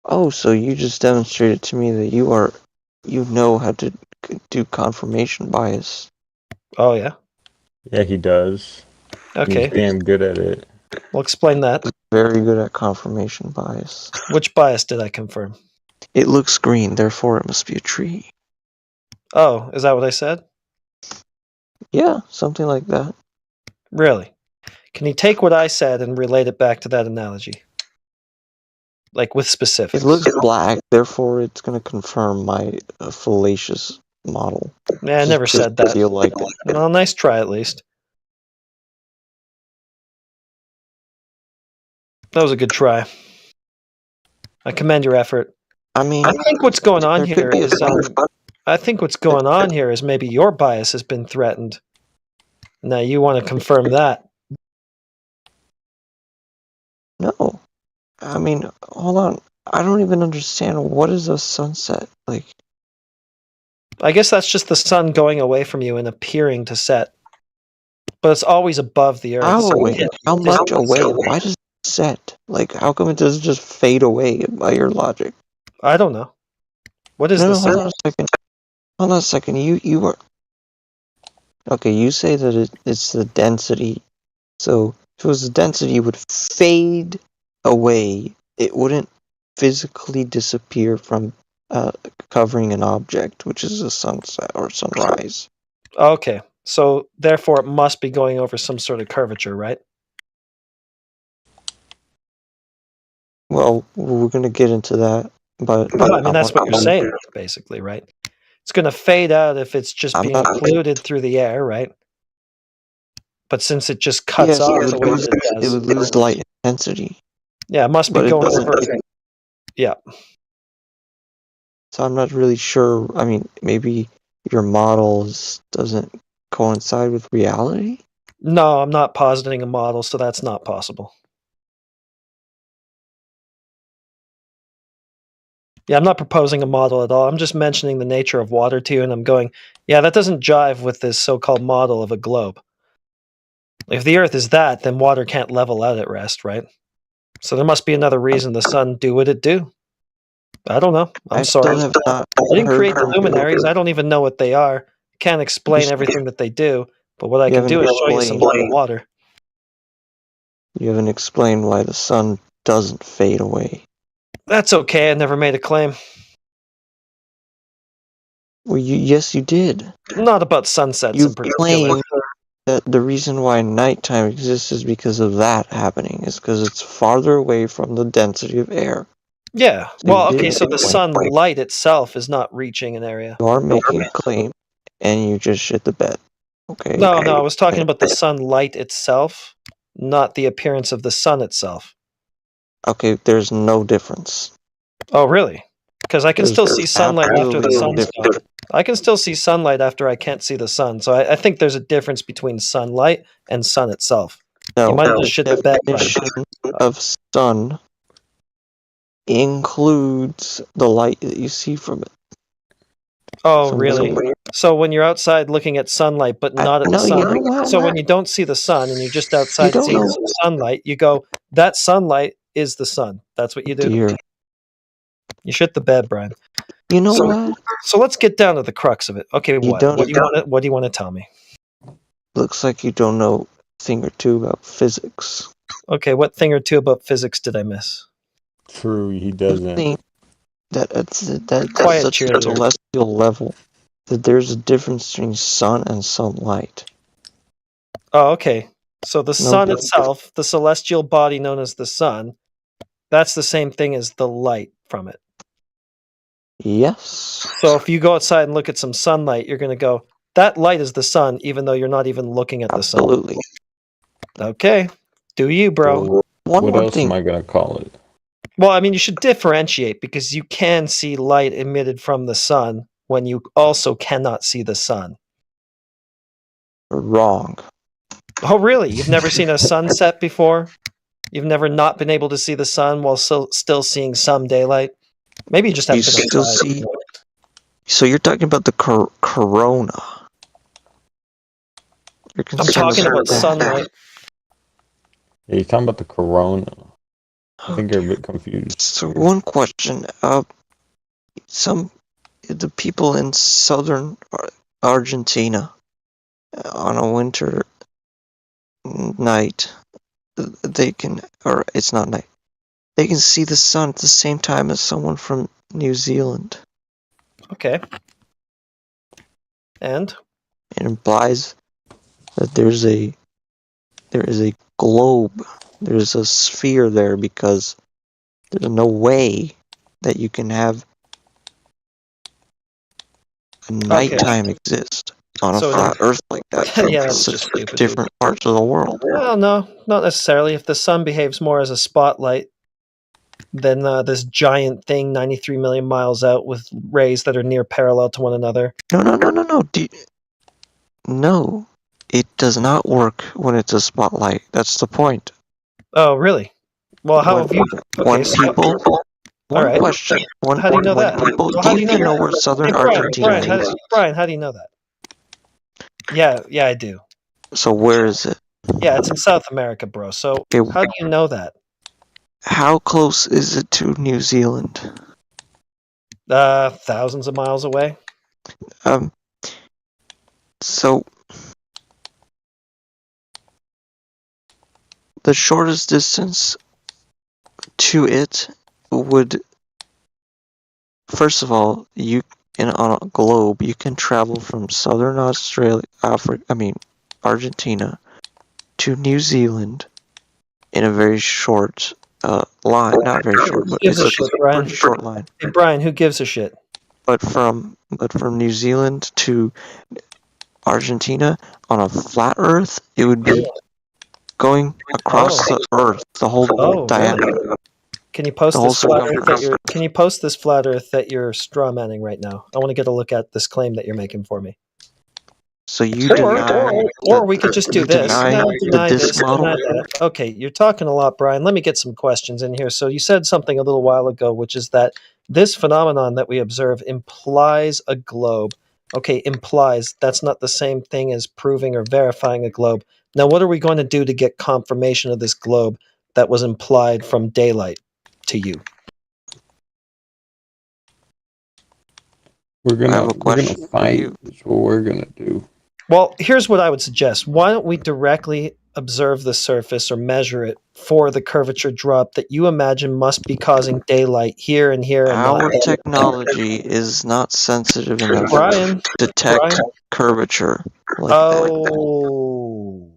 Oh, so you just demonstrated to me that you know how to do confirmation bias.
Oh, yeah?
Yeah, he does.
Okay.
He's damn good at it.
Well, explain that.
Very good at confirmation bias.
Which bias did I confirm?
It looks green, therefore it must be a tree.
Oh, is that what I said?
Yeah, something like that.
Really? Can you take what I said and relate it back to that analogy? Like with specifics.
It looks black, therefore it's going to confirm my fallacious model.
Yeah, I never said that.
Feel like it.
Well, nice try at least. That was a good try. I commend your effort.
I mean,
I think what's going on
there
here
could be a
is
better-
I think what's going on here is maybe your bias has been threatened. Now you want to confirm that.
No. I mean, hold on. I don't even understand what is a sunset like.
I guess that's just the sun going away from you and appearing to set. But it's always above the earth.
How
so
away? How much away? Why does it set? Like, how come it doesn't just fade away by your logic?
I don't know. What is
no,
the
hold
sun?
on a second. Hold on a second. You were okay. You say that it's the density. So if it was the density, it would fade away. It wouldn't physically disappear from covering an object, which is a sunset or sunrise.
Okay. So therefore it must be going over some sort of curvature, right?
Well, we're gonna get into that, but
Well, I mean that's what you're saying, basically, right? It's gonna fade out if it's just being occluded through the air, right? But since it just cuts off the way that it does,
it would lose light intensity.
yeah, it must be
But it
going
doesn't-
over. Yeah.
So I'm not really sure. I mean, maybe your models doesn't coincide with reality.
No, I'm not positing a model, so that's not possible. Yeah, I'm not proposing a model at all. I'm just mentioning the nature of water to you, and I'm going, yeah, that doesn't jive with this so-called model of a globe. If the Earth is that, then water can't level out at rest, right? So there must be another reason the sun do what it do. I don't know. I'm sorry.
still have not
I didn't
heard
create the
from
luminaries.
you.
I don't even know what they are. I can't explain everything that they do, but what I
You
can do
haven't
is show you some
explained-
water.
You haven't explained why the sun doesn't fade away.
That's okay. I never made a claim.
Well, yes, you did.
Not about sunsets
You
in particular.
claimed that the reason why nighttime exists is because of that happening. Is because it's farther away from the density of air.
Yeah.
So
Well,
you
okay,
did
so the
make a point.
sunlight itself is not reaching an area.
You are making a claim, and you just shit the bed. Okay.
No, I was talking about the sunlight itself, not the appearance of the sun itself.
Okay, there's no difference.
Oh, really? Because I can
There's
still see sunlight after the
absolutely no
sun's
difference.
gone. I can still see sunlight after I can't see the sun. So I think there's a difference between sunlight and sun itself.
No,
You might have
the
just shit the bed.
definition of sun includes the light that you see from it.
Oh,
From
really?
somewhere.
So when you're outside looking at sunlight, but not at the
no, you
sun.
know what?
So when you don't see the sun and you're just outside
don't
seeing
know.
some sunlight, you go, that sunlight is the sun. That's what you do.
Dear.
You shit the bed, Brian.
You know
so,
what?
So let's get down to the crux of it. Okay, what?
don't-
What do you want to tell me?
Looks like you don't know a thing or two about physics.
Okay, what thing or two about physics did I miss?
True, he doesn't.
Think that that's
Quiet,
such a
cheerleader.
celestial level that there's a difference between sun and sunlight.
Oh, okay. So the sun
difference.
itself, the celestial body known as the sun, that's the same thing as the light from it.
Yes.
So if you go outside and look at some sunlight, you're going to go, that light is the sun, even though you're not even looking at the sun.
Absolutely.
Okay. Do you, bro?
One
what
more
else
thing.
am I gonna call it?
Well, I mean, you should differentiate because you can see light emitted from the sun when you also cannot see the sun.
Wrong.
Oh, really? You've never seen a sunset before? You've never not been able to see the sun while still seeing some daylight. Maybe you just haven't
You
been
still
outside.
see. So you're talking about the corona. You're
I'm
concerned
talking about
that.
sunlight.
Yeah, you're talking about the corona. I think you're a bit confused.
So one question. The people in southern Argentina on a winter night, they can, or it's not night, they can see the sun at the same time as someone from New Zealand.
Okay. And
it implies that there is a globe, there's a sphere there, because there's no way that you can have a nighttime exist on a
So
flat Earth like that from
yeah, that's
such
just stupid.
different parts of the world.
Well, no, not necessarily. If the sun behaves more as a spotlight than this giant thing 93 million miles out with rays that are near parallel to one another.
No. No, it does not work when it's a spotlight. That's the point.
Oh, really? Well, how have you...
When people...
All right.
Question.
How do you know that?
People,
Well, how
do you even know where
that?
southern
Hey, Brian,
Argentina is?
Brian, how do you know that? Yeah, I do.
So where is it?
Yeah, it's in South America, bro. So
Okay.
how do you know that?
How close is it to New Zealand?
Thousands of miles away.
So the shortest distance to it would, first of all, on a globe, you can travel from southern Argentina to New Zealand in a very short line. Not very short, but it's a pretty short line.
Hey, Brian, who gives a shit?
But from New Zealand to Argentina on a flat Earth, it would be going across the Earth, the whole diameter.
Really? Can you post this flat Earth that you're? Can you post this flat Earth that you're straw manning right now? I want to get a look at this claim that you're making for me.
So you deny,
or we could just do this.
deny
Deny
the
this,
disk model?
deny that. Okay, you're talking a lot, Brian. Let me get some questions in here. So you said something a little while ago, which is that this phenomenon that we observe implies a globe. Okay, implies. That's not the same thing as proving or verifying a globe. Now, what are we going to do to get confirmation of this globe that was implied from daylight to you?
We're gonna fight. That's what we're gonna do.
Well, here's what I would suggest. Why don't we directly observe the surface or measure it for the curvature drop that you imagine must be causing daylight here and here? And
Our technology is not sensitive enough
Brian,
to detect curvature like that.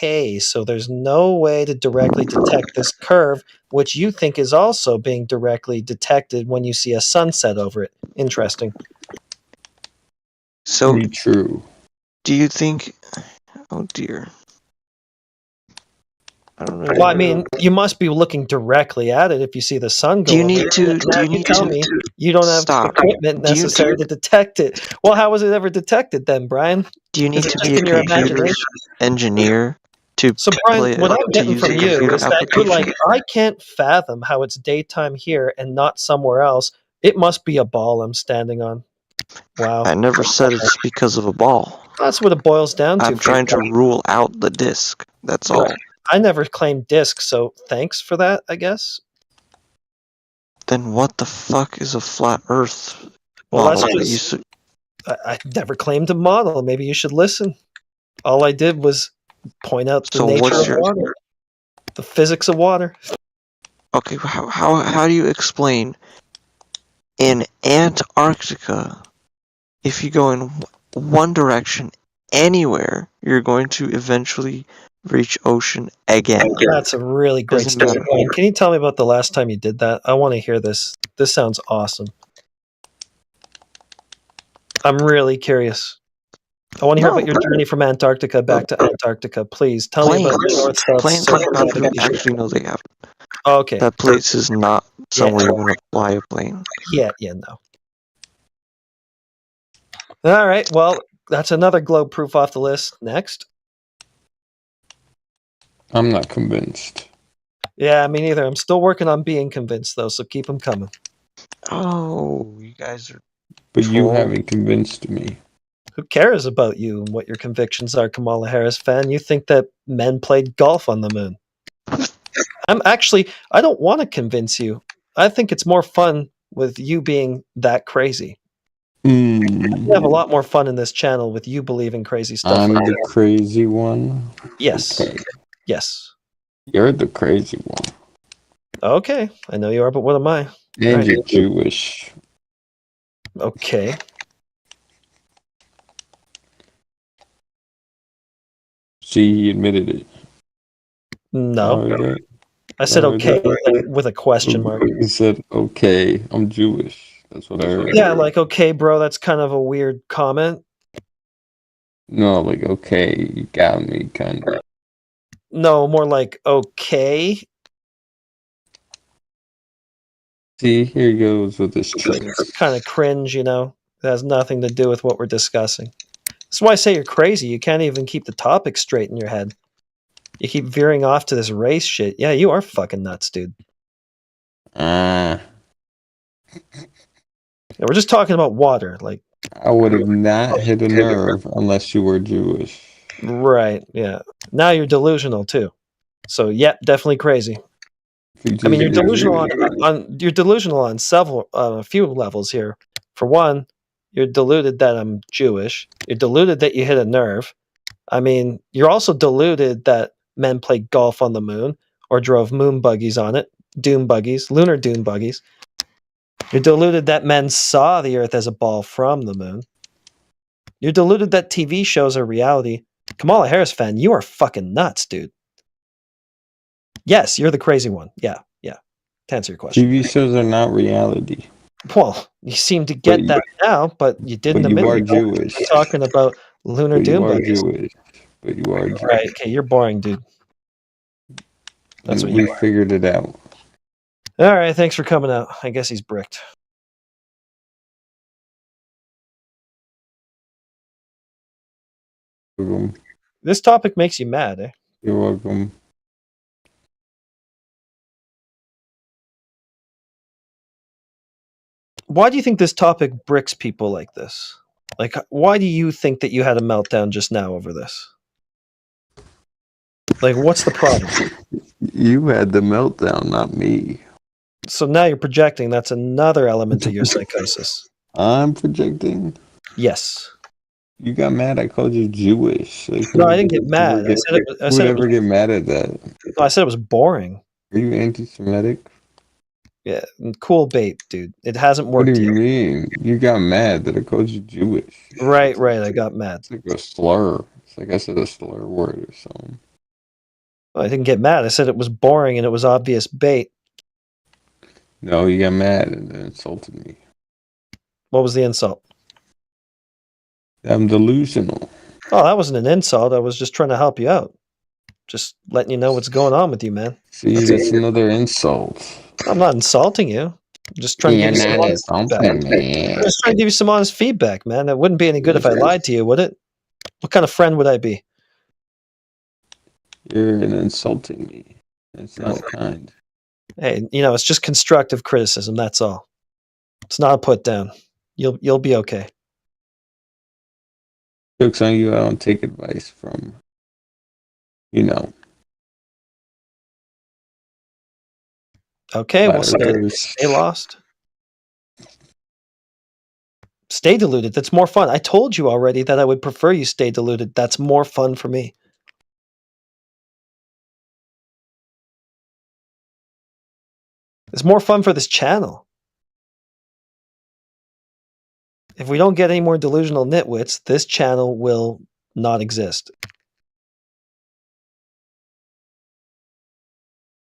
Okay, so there's no way to directly detect this curve, which you think is also being directly detected when you see a sunset over it. Interesting.
So
Pretty true.
Do you think? Oh dear. I don't know.
Well, I mean, you must be looking directly at it if you see the sun go.
Do you need to? Do you need
tell
to?
me you don't have equipment necessary to detect it? Well, how was it ever detected then, Brian?
Do you need
Is it
to
just
be a
in your
computer
imagination?
engineer to
So,
play
Brian, what I'm
to
getting
use
from
a
you
computer
is that you're like,
application?
I can't fathom how it's daytime here and not somewhere else. It must be a ball I'm standing on. Wow.
I never said it's because of a ball.
That's what it boils down to.
I'm trying to rule out the disc. That's all.
I never claimed disc, so thanks for that, I guess.
Then what the fuck is a flat Earth
Well,
model
that's
that you
just, I never claimed a model. Maybe you should listen. All I did was point out the
So
nature
what's
of
your-
water, the physics of water.
Okay, how do you explain in Antarctica, if you go in one direction anywhere, you're going to eventually reach ocean again?
That's a really great
Doesn't
story.
matter.
Brian, can you tell me about the last time you did that? I want to hear this. This sounds awesome. I'm really curious. I want to hear about your journey from Antarctica back to Antarctica. Please tell me about the North South
Planes
South
like that,
navigation.
actually no, they have.
Okay.
That place is not somewhere you want to fly a plane.
Yeah, no. All right, well, that's another globe proof off the list. Next.
I'm not convinced.
Yeah, me neither. I'm still working on being convinced, though, so keep them coming.
Oh, you guys are.
But you
Troll.
haven't convinced me.
Who cares about you and what your convictions are, Kamala Harris fan? You think that men played golf on the moon. I don't want to convince you. I think it's more fun with you being that crazy. We have a lot more fun in this channel with you believing crazy stuff.
I'm
like
the
that.
crazy one.
Yes.
Okay.
Yes.
You're the crazy one.
Okay. I know you are, but what am I?
And
Alright.
you're Jewish.
Okay.
See, he admitted it.
No.
Alright.
I said
Alright.
okay with a question mark.
He said, okay, I'm Jewish. That's what I heard.
Yeah, like, okay, bro, that's kind of a weird comment.
No, like, okay, you got me, kind of.
No, more like, okay.
See, here he goes with this trick.
Kind of cringe, you know? It has nothing to do with what we're discussing. That's why I say you're crazy. You can't even keep the topic straight in your head. You keep veering off to this race shit. Yeah, you are fucking nuts, dude. Yeah, we're just talking about water. Like,
I would have not hit a nerve unless you were Jewish.
right, yeah. Now you're delusional, too. So, yeah, definitely crazy. I mean, you're delusional on several, a few levels here. For one, you're deluded that I'm Jewish. You're deluded that you hit a nerve. I mean, you're also deluded that men played golf on the moon or drove moon buggies on it, dune buggies, lunar dune buggies. You're deluded that men saw the Earth as a ball from the moon. You're deluded that TV shows are reality. Kamala Harris fan, you are fucking nuts, dude. Yes, you're the crazy one. Yeah. To answer your question.
TV shows are not reality.
Well, you seem to get that now, but you didn't.
But you are
ago.
Jewish.
You're talking about lunar
But you
doom
are
buggies.
Jewish. But you are Jewish.
Right? Okay, you're boring, dude. That's what
we
you are.
figured it out.
All right, thanks for coming out. I guess he's bricked.
You're welcome.
This topic makes you mad, eh?
You're welcome.
Why do you think this topic bricks people like this? Like, why do you think that you had a meltdown just now over this? Like, what's the problem?
You had the meltdown, not me.
So now you're projecting. That's another element to your psychosis.
I'm projecting.
Yes.
You got mad. I called you Jewish. Like,
No, I didn't get mad. I said it.
Who would ever get mad at that?
No, I said it was boring.
Are you anti-Semitic?
Yeah, cool bait, dude. It hasn't
What
worked
do you
yet.
mean? You got mad that I called you Jewish.
Right. I got mad.
It's like a slur. It's like I said a slur word or something.
I didn't get mad. I said it was boring and it was obvious bait.
No, you got mad and insulted me.
What was the insult?
I'm delusional.
Oh, that wasn't an insult. I was just trying to help you out. Just letting you know what's going on with you, man.
See, that's another insult.
I'm not insulting you. I'm just trying to give you some honest feedback. I'm just trying to give you some honest feedback, man. It wouldn't be any good if I lied to you, would it? What kind of friend would I be?
You're insulting me. It's not kind.
Hey, it's just constructive criticism. That's all. It's not a put down. You'll be okay.
Joke's on you. I don't take advice from,
Okay, well, stay lost. Stay deluded. That's more fun. I told you already that I would prefer you stay deluded. That's more fun for me. It's more fun for this channel. If we don't get any more delusional nitwits, this channel will not exist.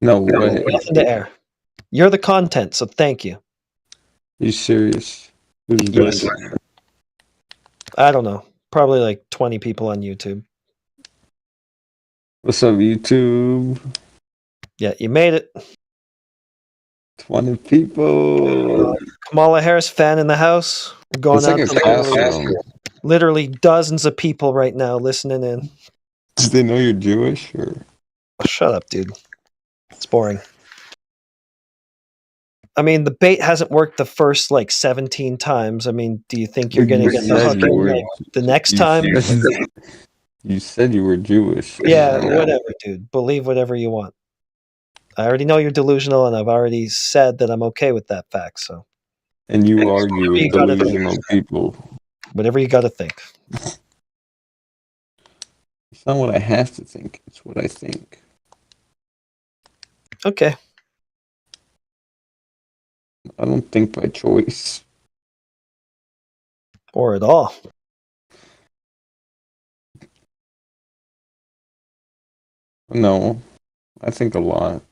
No way.
Nothing to air. You're the content, so thank you.
You serious? Who's this?
I don't know. Probably like 20 people on YouTube.
What's up, YouTube?
Yeah, you made it.
20 people.
Kamala Harris fan in the house. We're going
It's
out
like
to literally dozens of people right now listening in.
Do they know you're Jewish? Or?
Shut up, dude. It's boring. I mean, the bait hasn't worked the first like 17 times. I mean, do you think you're going to get the hook in like, the next time?
You said you were Jewish.
Yeah, whatever, dude. Believe whatever you want. I already know you're delusional, and I've already said that I'm okay with that fact. So.
And you argue with delusional people.
Whatever you got to think.
It's not what I have to think. It's what I think.
Okay.
I don't think by choice.
Or at all.
No, I think a lot.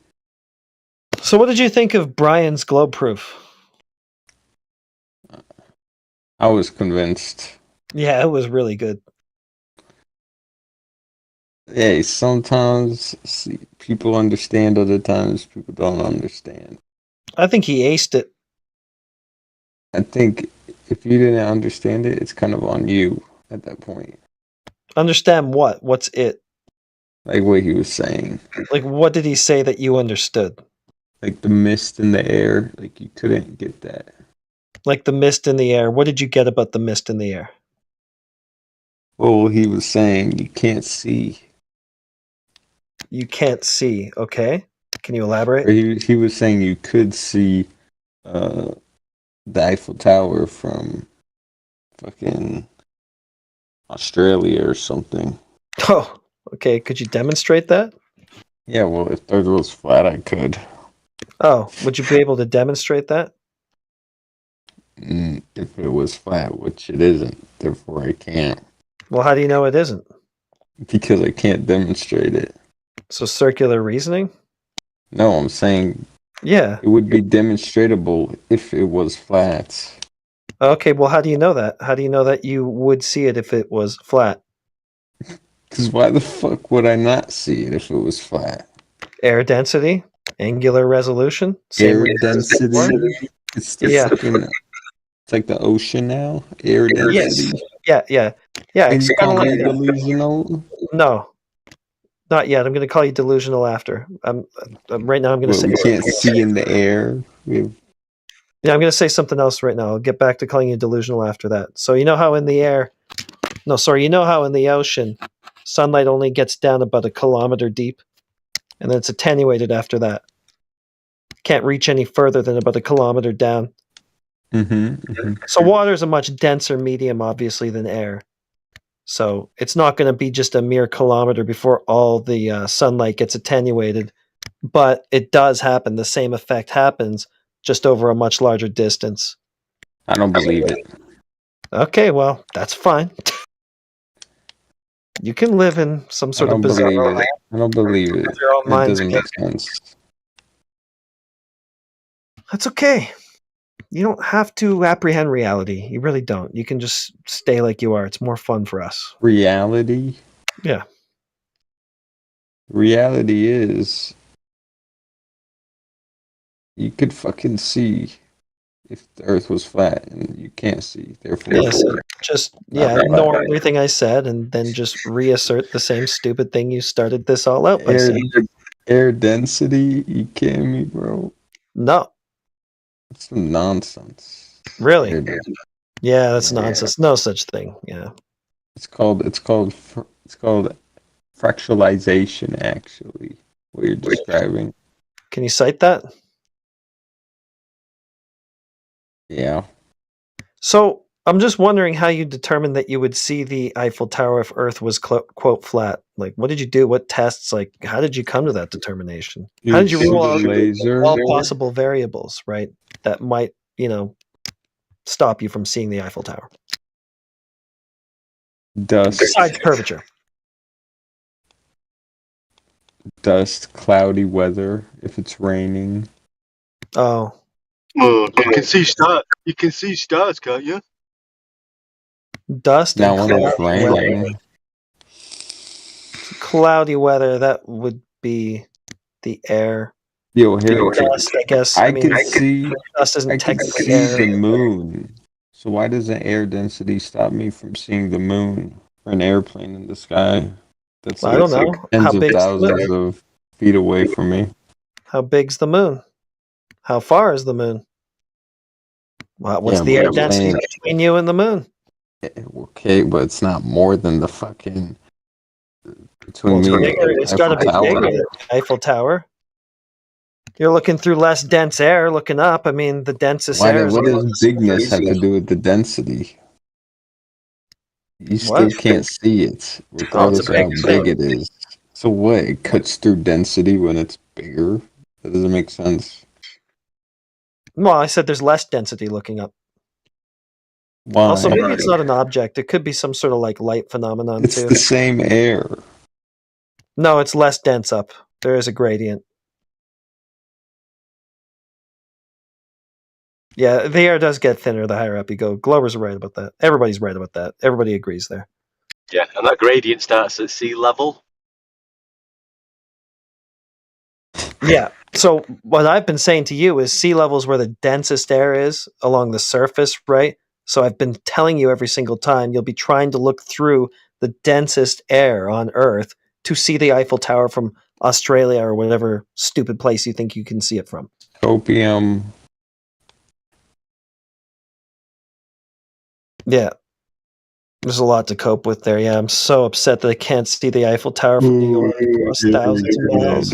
So what did you think of Brian's globe proof?
I was convinced.
Yeah, it was really good.
Hey, sometimes people understand, other times people don't understand.
I think he aced it.
I think if you didn't understand it, it's kind of on you at that point.
Understand what? What's it?
Like what he was saying.
Like what did he say that you understood?
Like the mist in the air. Like you couldn't get that.
Like the mist in the air. What did you get about the mist in the air?
Well, he was saying you can't see.
You can't see. Okay. Can you elaborate?
Or he was saying you could see the Eiffel Tower from fucking Australia or something.
Oh, okay. Could you demonstrate that?
Yeah, well, if the Earth was flat, I could.
Oh, would you be able to demonstrate that?
If it was flat, which it isn't, therefore I can't.
Well, how do you know it isn't?
Because I can't demonstrate it.
So circular reasoning?
No, I'm saying
yeah,
it would be demonstratable if it was flat.
Okay, well, how do you know that? How do you know that you would see it if it was flat?
Because why the fuck would I not see it if it was flat?
Air density, angular resolution,
air density. It's the fucking. It's like the ocean now. Air density.
Yes. Yeah.
And
It's
you
kind
call
of
me
like
delusional.
no, not yet. I'm going to call you delusional after. Right now. I'm going to say
we can't see in the air.
Yeah, I'm going to say something else right now. I'll get back to calling you delusional after that. So you know how in the air, you know how in the ocean, sunlight only gets down about 1 kilometer deep, and then it's attenuated after that. Can't reach any further than about 1 kilometer down. So water is a much denser medium, obviously, than air. So it's not going to be just a mere kilometer before all the sunlight gets attenuated. But it does happen. The same effect happens just over a much larger distance.
I don't believe it.
Okay, well, that's fine. You can live in some sort of bizarre
I don't believe it.
Your own
It
mind's
doesn't make sense.
That's okay. You don't have to apprehend reality. You really don't. You can just stay like you are. It's more fun for us.
Reality?
Yeah.
Reality is you could fucking see if the Earth was flat, and you can't see. Therefore,
just ignore everything I said, and then just reassert the same stupid thing you started this all out by saying.
Air density? You kidding me, bro?
No.
It's some nonsense.
Really? Yeah, that's nonsense. No such thing. Yeah.
It's called fractalization. Actually, what you're describing.
Can you cite that?
Yeah.
So I'm just wondering how you determined that you would see the Eiffel Tower if Earth was quote flat. Like, what did you do? What tests? Like, how did you come to that determination? How did you rule out all possible variables, right? That might, stop you from seeing the Eiffel Tower.
Dust.
Besides curvature.
Dust, cloudy weather, if it's raining.
Oh.
You can see stars. You can see stars, can't you?
Dust
now
and
when it's
cloudy
raining.
weather. Cloudy weather, that would be the air.
Yo, here,
dust, I guess.
I can see.
Dust isn't
I can
technically
see
air.
the moon. So why doesn't air density stop me from seeing the moon or an airplane in the sky? That's
I don't know.
tens
How
of
big is the
thousands
moon?
of feet away from me.
How big's the moon? How far is the moon? What's the air density between you and the moon?
Okay, but it's not more than the fucking between me and
It's got to be bigger than the Eiffel Tower. You're looking through less dense air, looking up. I mean, the densest air.
What does bigness have to do with the density? You still can't see it, regardless of how big it is. So what? It cuts through density when it's bigger? That doesn't make sense.
Well, I said there's less density looking up.
Why?
Also, maybe it's not an object. It could be some sort of like light phenomenon
It's
too.
the same air.
No, it's less dense up. There is a gradient. Yeah, the air does get thinner the higher up you go. Glover's right about that. Everybody's right about that. Everybody agrees there.
Yeah, and that gradient starts at sea level.
Yeah. So what I've been saying to you is sea level is where the densest air is along the surface, right? So I've been telling you every single time you'll be trying to look through the densest air on Earth to see the Eiffel Tower from Australia or whatever stupid place you think you can see it from.
Copium.
Yeah. There's a lot to cope with there. Yeah, I'm so upset that I can't see the Eiffel Tower from New York across thousands of miles.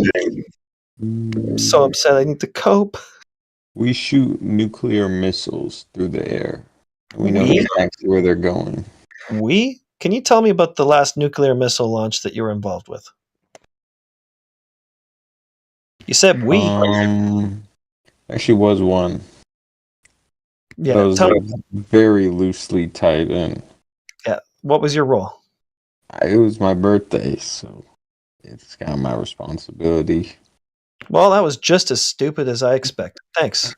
I'm so upset I need to cope.
We shoot nuclear missiles through the air. We know exactly where they're going.
We? Can you tell me about the last nuclear missile launch that you were involved with? You said we.
Actually was one.
Yeah,
that was like very loosely tied in.
Yeah. What was your role?
It was my birthday, so it's kind of my responsibility.
Well, that was just as stupid as I expected. Thanks.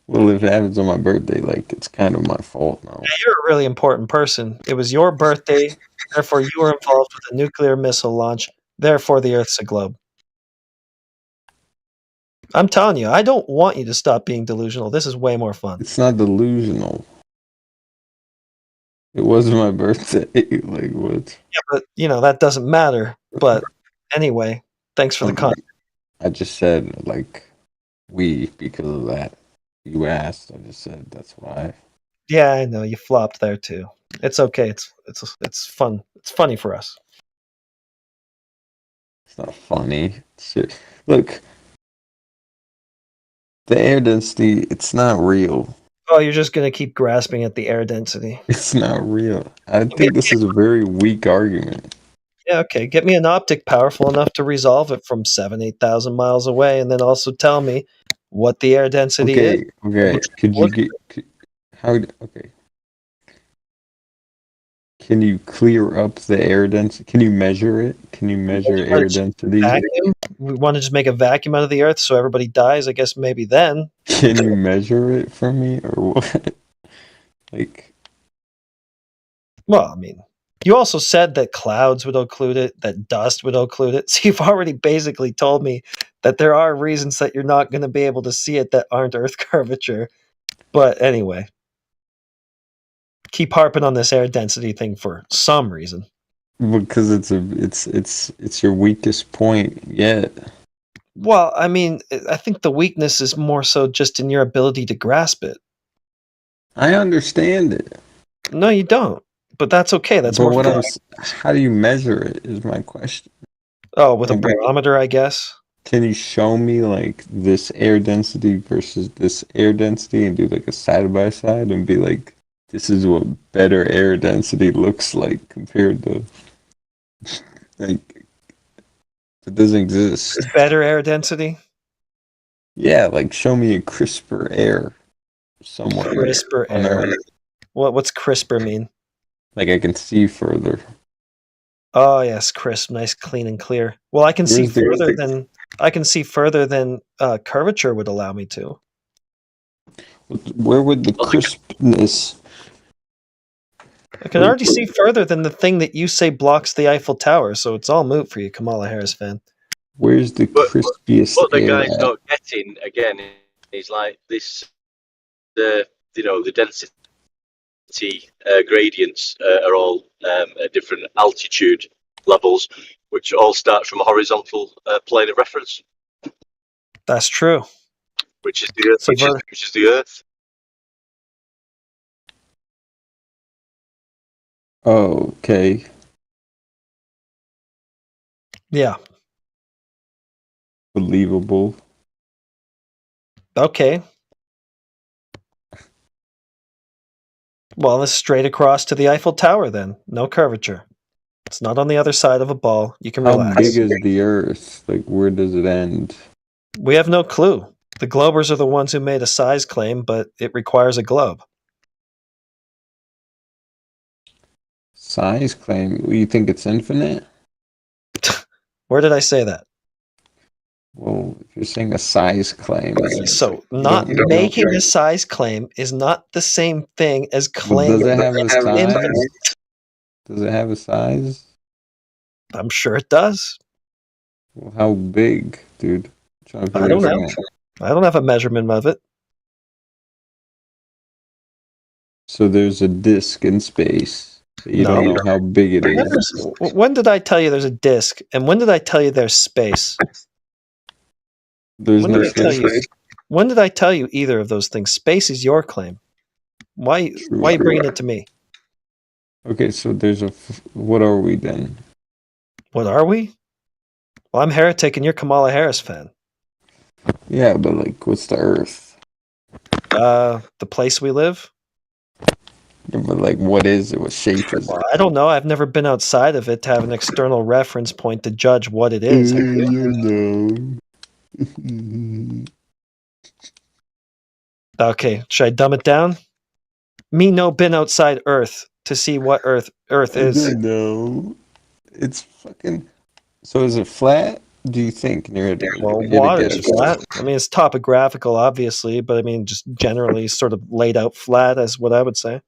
Well, if it happens on my birthday, like, it's kind of my fault now.
Yeah, you're a really important person. It was your birthday, therefore you were involved with a nuclear missile launch, therefore the Earth's a globe. I'm telling you, I don't want you to stop being delusional. This is way more fun.
It's not delusional. It wasn't my birthday. Like, what?
Yeah, but, that doesn't matter. But anyway, thanks for the comment.
I just said, like, we, because of that. You asked, I just said that's why.
Yeah, I know, you flopped there too. It's okay. It's fun. It's funny for us.
It's not funny. Look, the air density, it's not real.
Oh, you're just going to keep grasping at the air density.
It's not real. I think this is a very weak argument.
Yeah, okay. Get me an optic powerful enough to resolve it from 8,000 miles away, and then also tell me what the air density is.
Okay. Could you get... Okay. Can you clear up the air density? Can you measure it? Can you measure air density?
Vacuum? We want to just make a vacuum out of the Earth so everybody dies? I guess maybe then.
Can you measure it for me, or what?
Well, I mean, you also said that clouds would occlude it, that dust would occlude it. So you've already basically told me that there are reasons that you're not going to be able to see it that aren't Earth curvature. But anyway, keep harping on this air density thing for some reason.
Because it's your weakest point yet.
Well, I mean, I think the weakness is more so just in your ability to grasp it.
I understand it.
No, you don't. But that's okay. That's more fun.
How do you measure it is my question.
Oh, with a barometer, I guess.
Can you show me like this air density versus this air density and do like a side by side and be like, this is what better air density looks like compared to like it doesn't exist.
Better air density?
Yeah, like show me a crisper air somewhere.
Crisper air. What's crisper mean?
Like I can see further.
Oh yes, crisp, nice, clean and clear. Well, I can see further than curvature would allow me to.
Where would the crispness?
I can already see further than the thing that you say blocks the Eiffel Tower, so it's all moot for you, Kamala Harris fan.
Where's the crispiest?
What the guy's not getting again is like this: the density gradients are all at different altitude levels, which all start from a horizontal plane of reference.
That's true.
which is the Earth. Which is the Earth.
Okay.
Yeah.
Believable.
Okay. Well, it's straight across to the Eiffel Tower then. No curvature. It's not on the other side of a ball. You can
How
relax.
big is the Earth? Like, where does it end?
We have no clue. The Globers are the ones who made a size claim, but it requires a globe.
Size claim? You think it's infinite?
Where did I say that?
Well, if you're saying a size claim,
So, not making a size claim is not the same thing as claiming.
Does it have a
infinite.
size? Does it have a size?
I'm sure it does.
Well, how big, dude? I'm trying to
I
figure
don't
this
know.
out.
I don't have a measurement of it.
So there's a disk in space. But you don't know how big it is.
When did I tell you there's a disk? And when did I tell you there's space?
There's
When
no
did I tell you?
space.
When did I tell you either of those things? Space is your claim. Why are you bringing it to me?
Okay, so there's a. What are we then?
What are we? Well, I'm Heretic and you're Kamala Harris fan.
Yeah, but like, what's the Earth?
The place we live?
Yeah, but like, what is it? What shape is it?
I don't know. I've never been outside of it to have an external reference point to judge what it is.
You know.
Okay, should I dumb it down? Me no been outside Earth to see what Earth is.
No, it's fucking. So is it flat? Do you think?
Well, water's flat. I mean, it's topographical, obviously, but I mean, just generally sort of laid out flat, is what I would say.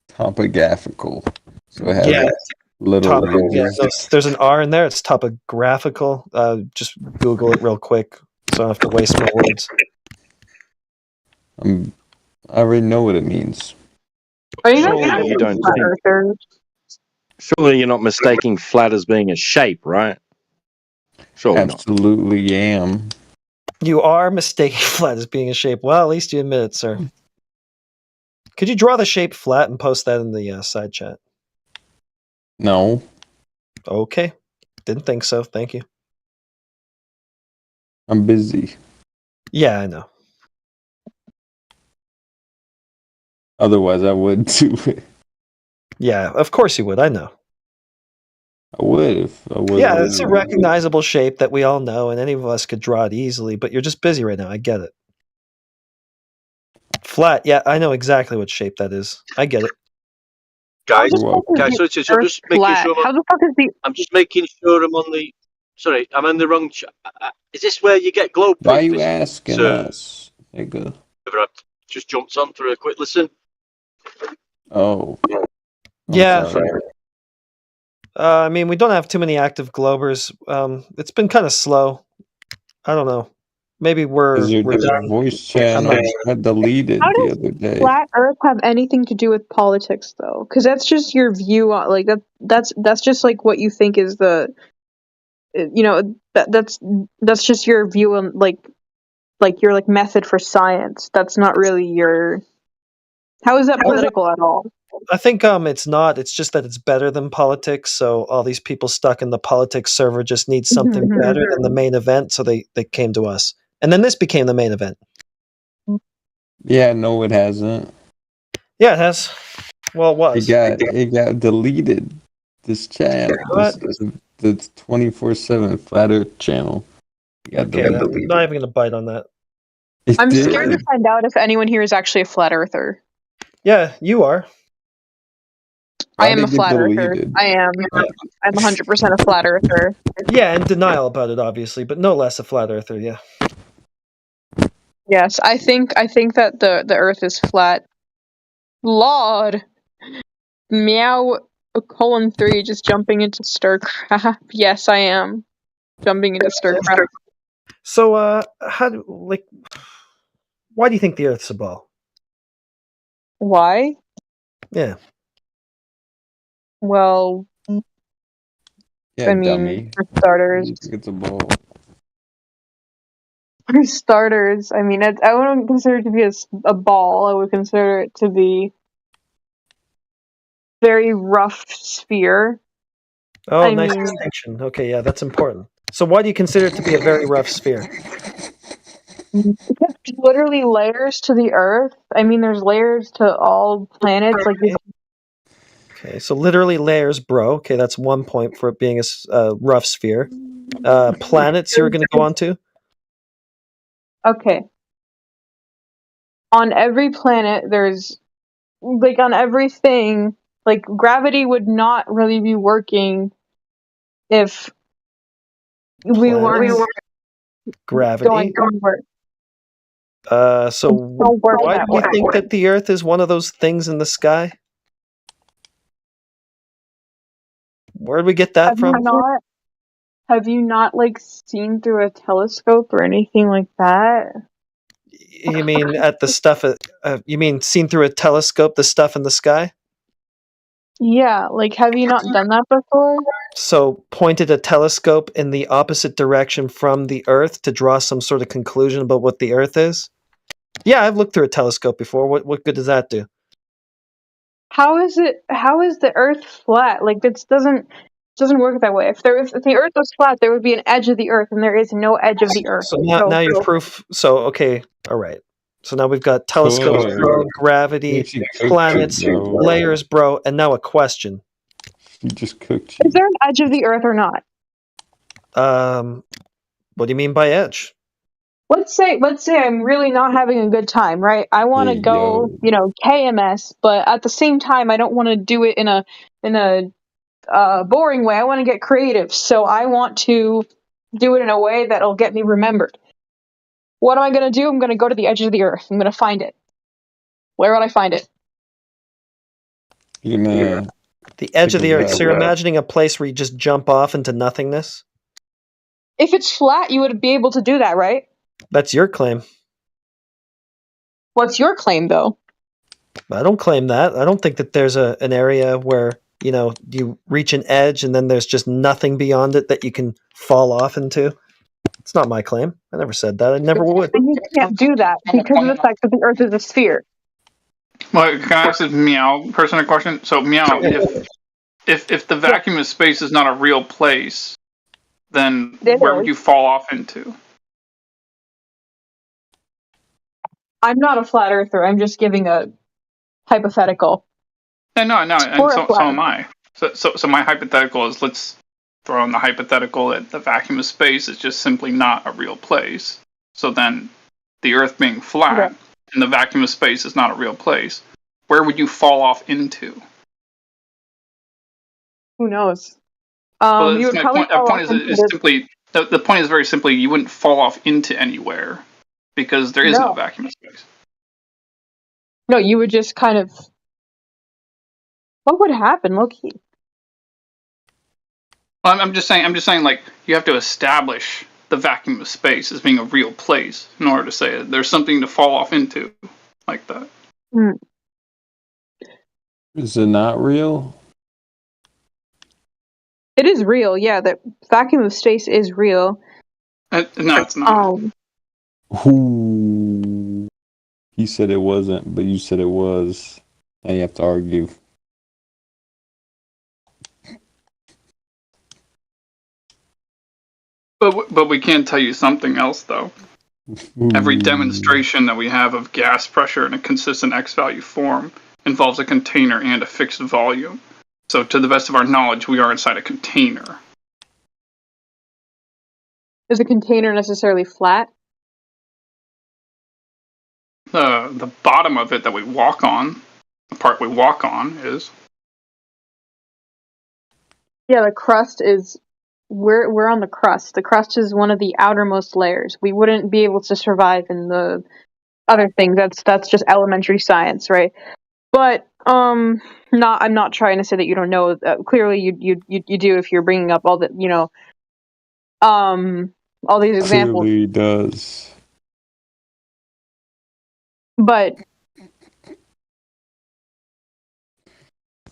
Topographical. So it has little ridges.
There's an R in there. It's topographical. Just Google it real quick, so I don't have to waste my words.
I already know what it means.
Surely you don't think, surely you're not mistaking flat as being a shape, right? Surely not.
Absolutely am.
You are mistaking flat as being a shape. Well, at least you admit it, sir. Could you draw the shape flat and post that in the side chat?
No.
Okay. Didn't think so. Thank you.
I'm busy.
Yeah, I know.
Otherwise, I would do it.
Yeah, of course you would. I know.
I would if I was.
Yeah, it's a recognizable shape that we all know, and any of us could draw it easily, but you're just busy right now. I get it. Flat, yeah, I know exactly what shape that is. I get it.
Guys, so I'm just making sure.
How the fuck is the?
I'm just making sure I'm on the. Sorry, I'm in the wrong. Is this where you get globe?
Why are you asking us, nigga?
I've just jumped on for a quick listen.
Oh.
Yeah. I mean, we don't have too many active Globers. It's been kind of slow. I don't know. Maybe we're done.
Voice channel got deleted
How
the
does
other day.
flat Earth have anything to do with politics, though? Because that's just your view on, like that's just like what you think is the, you know, that's just your view on like your like method for science. That's not really your. How is that political at all?
I think it's not. It's just that it's better than politics. So all these people stuck in the politics server just need something better than the main event. So they came to us, and then this became the main event.
Yeah, no, it hasn't.
Yeah, it has. Well, it was.
It got deleted. This channel, the 24/7 Flat Earth channel.
Okay, I'm not even going to bite on that.
I'm scared to find out if anyone here is actually a flat earther.
Yeah, you are.
I am a flat earther. I am. I'm 100% a flat earther.
Yeah, in denial about it, obviously, but no less a flat earther. Yeah.
Yes, I think that the Earth is flat. Lord, meow. 3 just jumping into StarCraft. Yes, I am jumping into StarCraft.
So, why do you think the Earth's a ball?
Why?
Yeah.
Well,
Yeah,
I mean,
dummy.
for starters,
You think it's a ball.
For starters, I mean, I wouldn't consider it to be a ball. I would consider it to be very rough sphere.
Oh,
I
nice
mean,
distinction. Okay, yeah, that's important. So why do you consider it to be a very rough sphere?
because there's literally layers to the Earth. I mean, there's layers to all planets. Like,
Okay, so literally layers, bro. Okay, that's 1 point for it being a rough sphere. Planets you're going to go on to?
okay, on every planet, there's like on everything. Like gravity would not really be working if we weren't
Gravity.
going inward.
So
Don't work
why
that
do you
way.
think that the Earth is one of those things in the sky? Where did we get that from?
Have you not like seen through a telescope or anything like that?
You mean at the stuff? You mean seen through a telescope, the stuff in the sky?
Yeah, like have you not done that before?
So pointed a telescope in the opposite direction from the Earth to draw some sort of conclusion about what the Earth is? Yeah, I've looked through a telescope before. What good does that do?
How is the Earth flat? Like this doesn't work that way. If the Earth was flat, there would be an edge of the Earth, and there is no edge of the Earth.
So now your proof. So okay, all right. So now we've got telescopes, bro, gravity, planets, layers, bro, and now a question.
You just cooked.
Is there an edge of the Earth or not?
What do you mean by edge?
Let's say I'm really not having a good time, right? I want to go, KMS, but at the same time, I don't want to do it in a boring way. I want to get creative, so I want to do it in a way that'll get me remembered. What am I going to do? I'm going to go to the edge of the Earth. I'm going to find it. Where would I find it?
The edge of the Earth. So you're imagining a place where you just jump off into nothingness?
If it's flat, you would be able to do that, right?
That's your claim.
What's your claim, though?
I don't claim that. I don't think that there's an area where, you reach an edge and then there's just nothing beyond it that you can fall off into. It's not my claim. I never said that. I never would.
You can't do that because of the fact that the Earth is a sphere.
Well, can I ask this Meow person a question? So Meow, if the vacuum of space is not a real place, then where would you fall off into?
I'm not a flat earther. I'm just giving a hypothetical.
No, and so am I. So my hypothetical is, let's throw in the hypothetical that the vacuum of space is just simply not a real place. So then the Earth being flat and the vacuum of space is not a real place, where would you fall off into?
Who knows?
Well,
You would
my
probably
point is simply the point is very simply you wouldn't fall off into anywhere because there is no vacuum of space.
No, you would just kind of. What would happen, Loki?
Well, I'm just saying, like, you have to establish the vacuum of space as being a real place in order to say that there's something to fall off into, like that.
Is it not real?
It is real, yeah. The vacuum of space is real.
No, it's not.
Ooh. He said it wasn't, but you said it was. Now you have to argue.
But we can tell you something else, though. Every demonstration that we have of gas pressure in a consistent X value form involves a container and a fixed volume. So to the best of our knowledge, we are inside a container.
Is the container necessarily flat?
The bottom of it that we walk on, the part we walk on, is.
Yeah, the crust is. We're on the crust. The crust is one of the outermost layers. We wouldn't be able to survive in the other things. That's just elementary science, right? But I'm not trying to say that you don't know. Clearly, you do if you're bringing up all the all these examples.
Clearly does.
But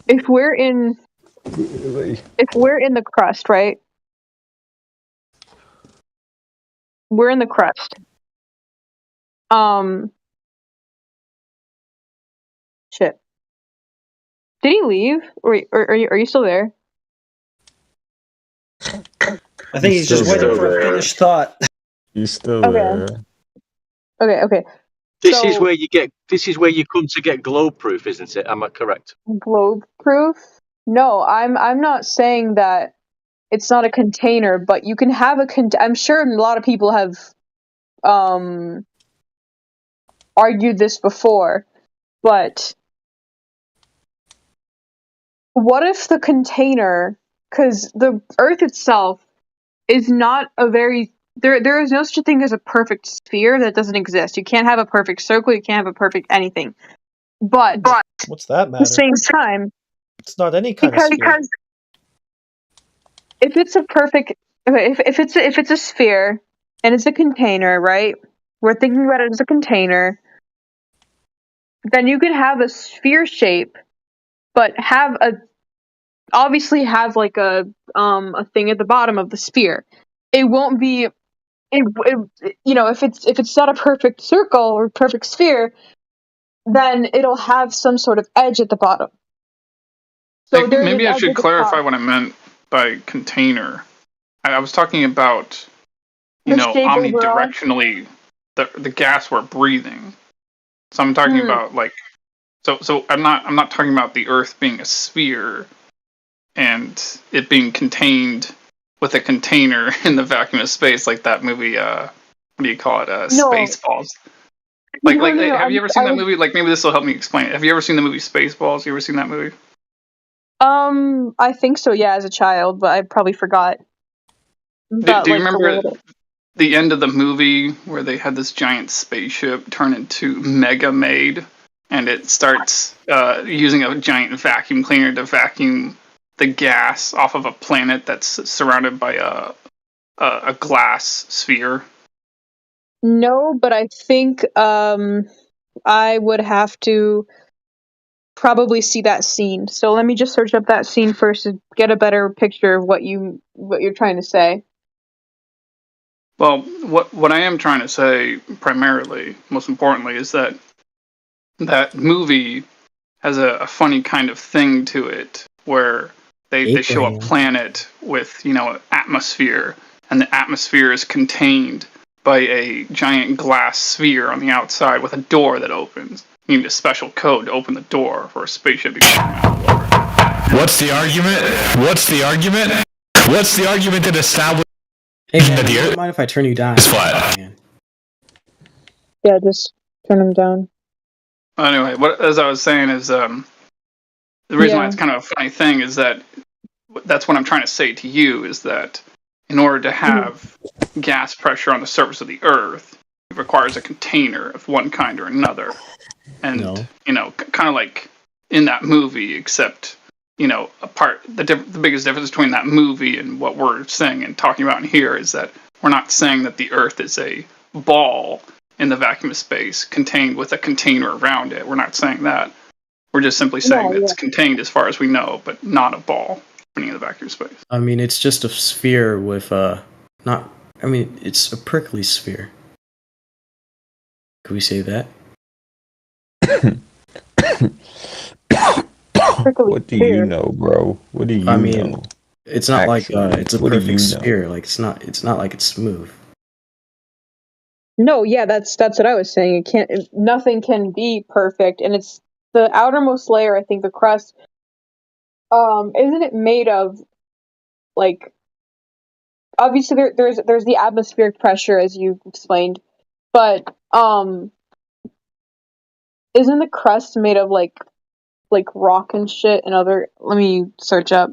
if we're in the crust, right? We're in the crust. Shit. Did he leave? Or are you still there?
I think he's just waiting for a finished thought.
He's still
Okay.
there.
Okay.
This is
So-
where you get. This is where you come to get globe proof, isn't it? Am I correct?
Globe proof? No, I'm not saying that it's not a container, but you can have I'm sure a lot of people have argued this before, but what if the container, because the Earth itself is not a very there is no such a thing as a perfect sphere. That doesn't exist. You can't have a perfect circle, you can't have a perfect anything. But
What's that
at
matter?
the same time,
It's not any kind of sphere.
because if it's a perfect if it's a sphere and it's a container, right? We're thinking about it as a container, then you could have a sphere shape, but obviously have like a thing at the bottom of the sphere. It won't be if it's not a perfect circle or perfect sphere, then it'll have some sort of edge at the bottom. So there's
Maybe
an
I
edge
should
at the
clarify
top.
what I meant by container. I was talking about,
The shape overall?
omnidirectionally the gas we're breathing. So I'm talking about like, so I'm not talking about the Earth being a sphere and it being contained with a container in the vacuum of space, like that movie. What do you call it?
No.
Spaceballs. Like,
No,
have you ever seen that movie? Like, maybe this will help me explain it. Have you ever seen the movie Spaceballs? You ever seen that movie?
I think so, yeah, as a child, but I probably forgot.
Do you remember the end of the movie where they had this giant spaceship turn into Mega Maid, and it starts using a giant vacuum cleaner to vacuum the gas off of a planet that's surrounded by a glass sphere?
No, but I think I would have to probably see that scene. So let me just search up that scene first to get a better picture of what you're trying to say.
Well, what I am trying to say primarily, most importantly, is that that movie has a funny kind of thing to it where they show a planet with, atmosphere, and the atmosphere is contained by a giant glass sphere on the outside with a door that opens. You need a special code to open the door for a spaceship to come out.
What's the argument? What's the argument? What's the argument that establishes that the Earth
mind if I turn you down?
is flat?
Yeah, just turn him down.
Anyway, as I was saying is the reason why it's kind of a funny thing is that that's what I'm trying to say to you is that in order to have gas pressure on the surface of the Earth, it requires a container of one kind or another. And kind of like in that movie, except the biggest difference between that movie and what we're saying and talking about in here is that we're not saying that the Earth is a ball in the vacuum of space contained with a container around it. We're not saying that. We're just simply saying that it's contained as far as we know, but not a ball in the vacuum of space.
I mean, it's just a sphere with it's a prickly sphere. Could we say that?
What do you know, bro? What do you know?
It's not
Actually,
like it's a
what do
perfect
you know?
sphere. Like it's not like it's smooth.
No, yeah, that's what I was saying. Nothing can be perfect, and it's the outermost layer, I think the crust, isn't it made of, like, obviously there's the atmospheric pressure as you explained, but isn't the crust made of like rock and shit and other, let me search up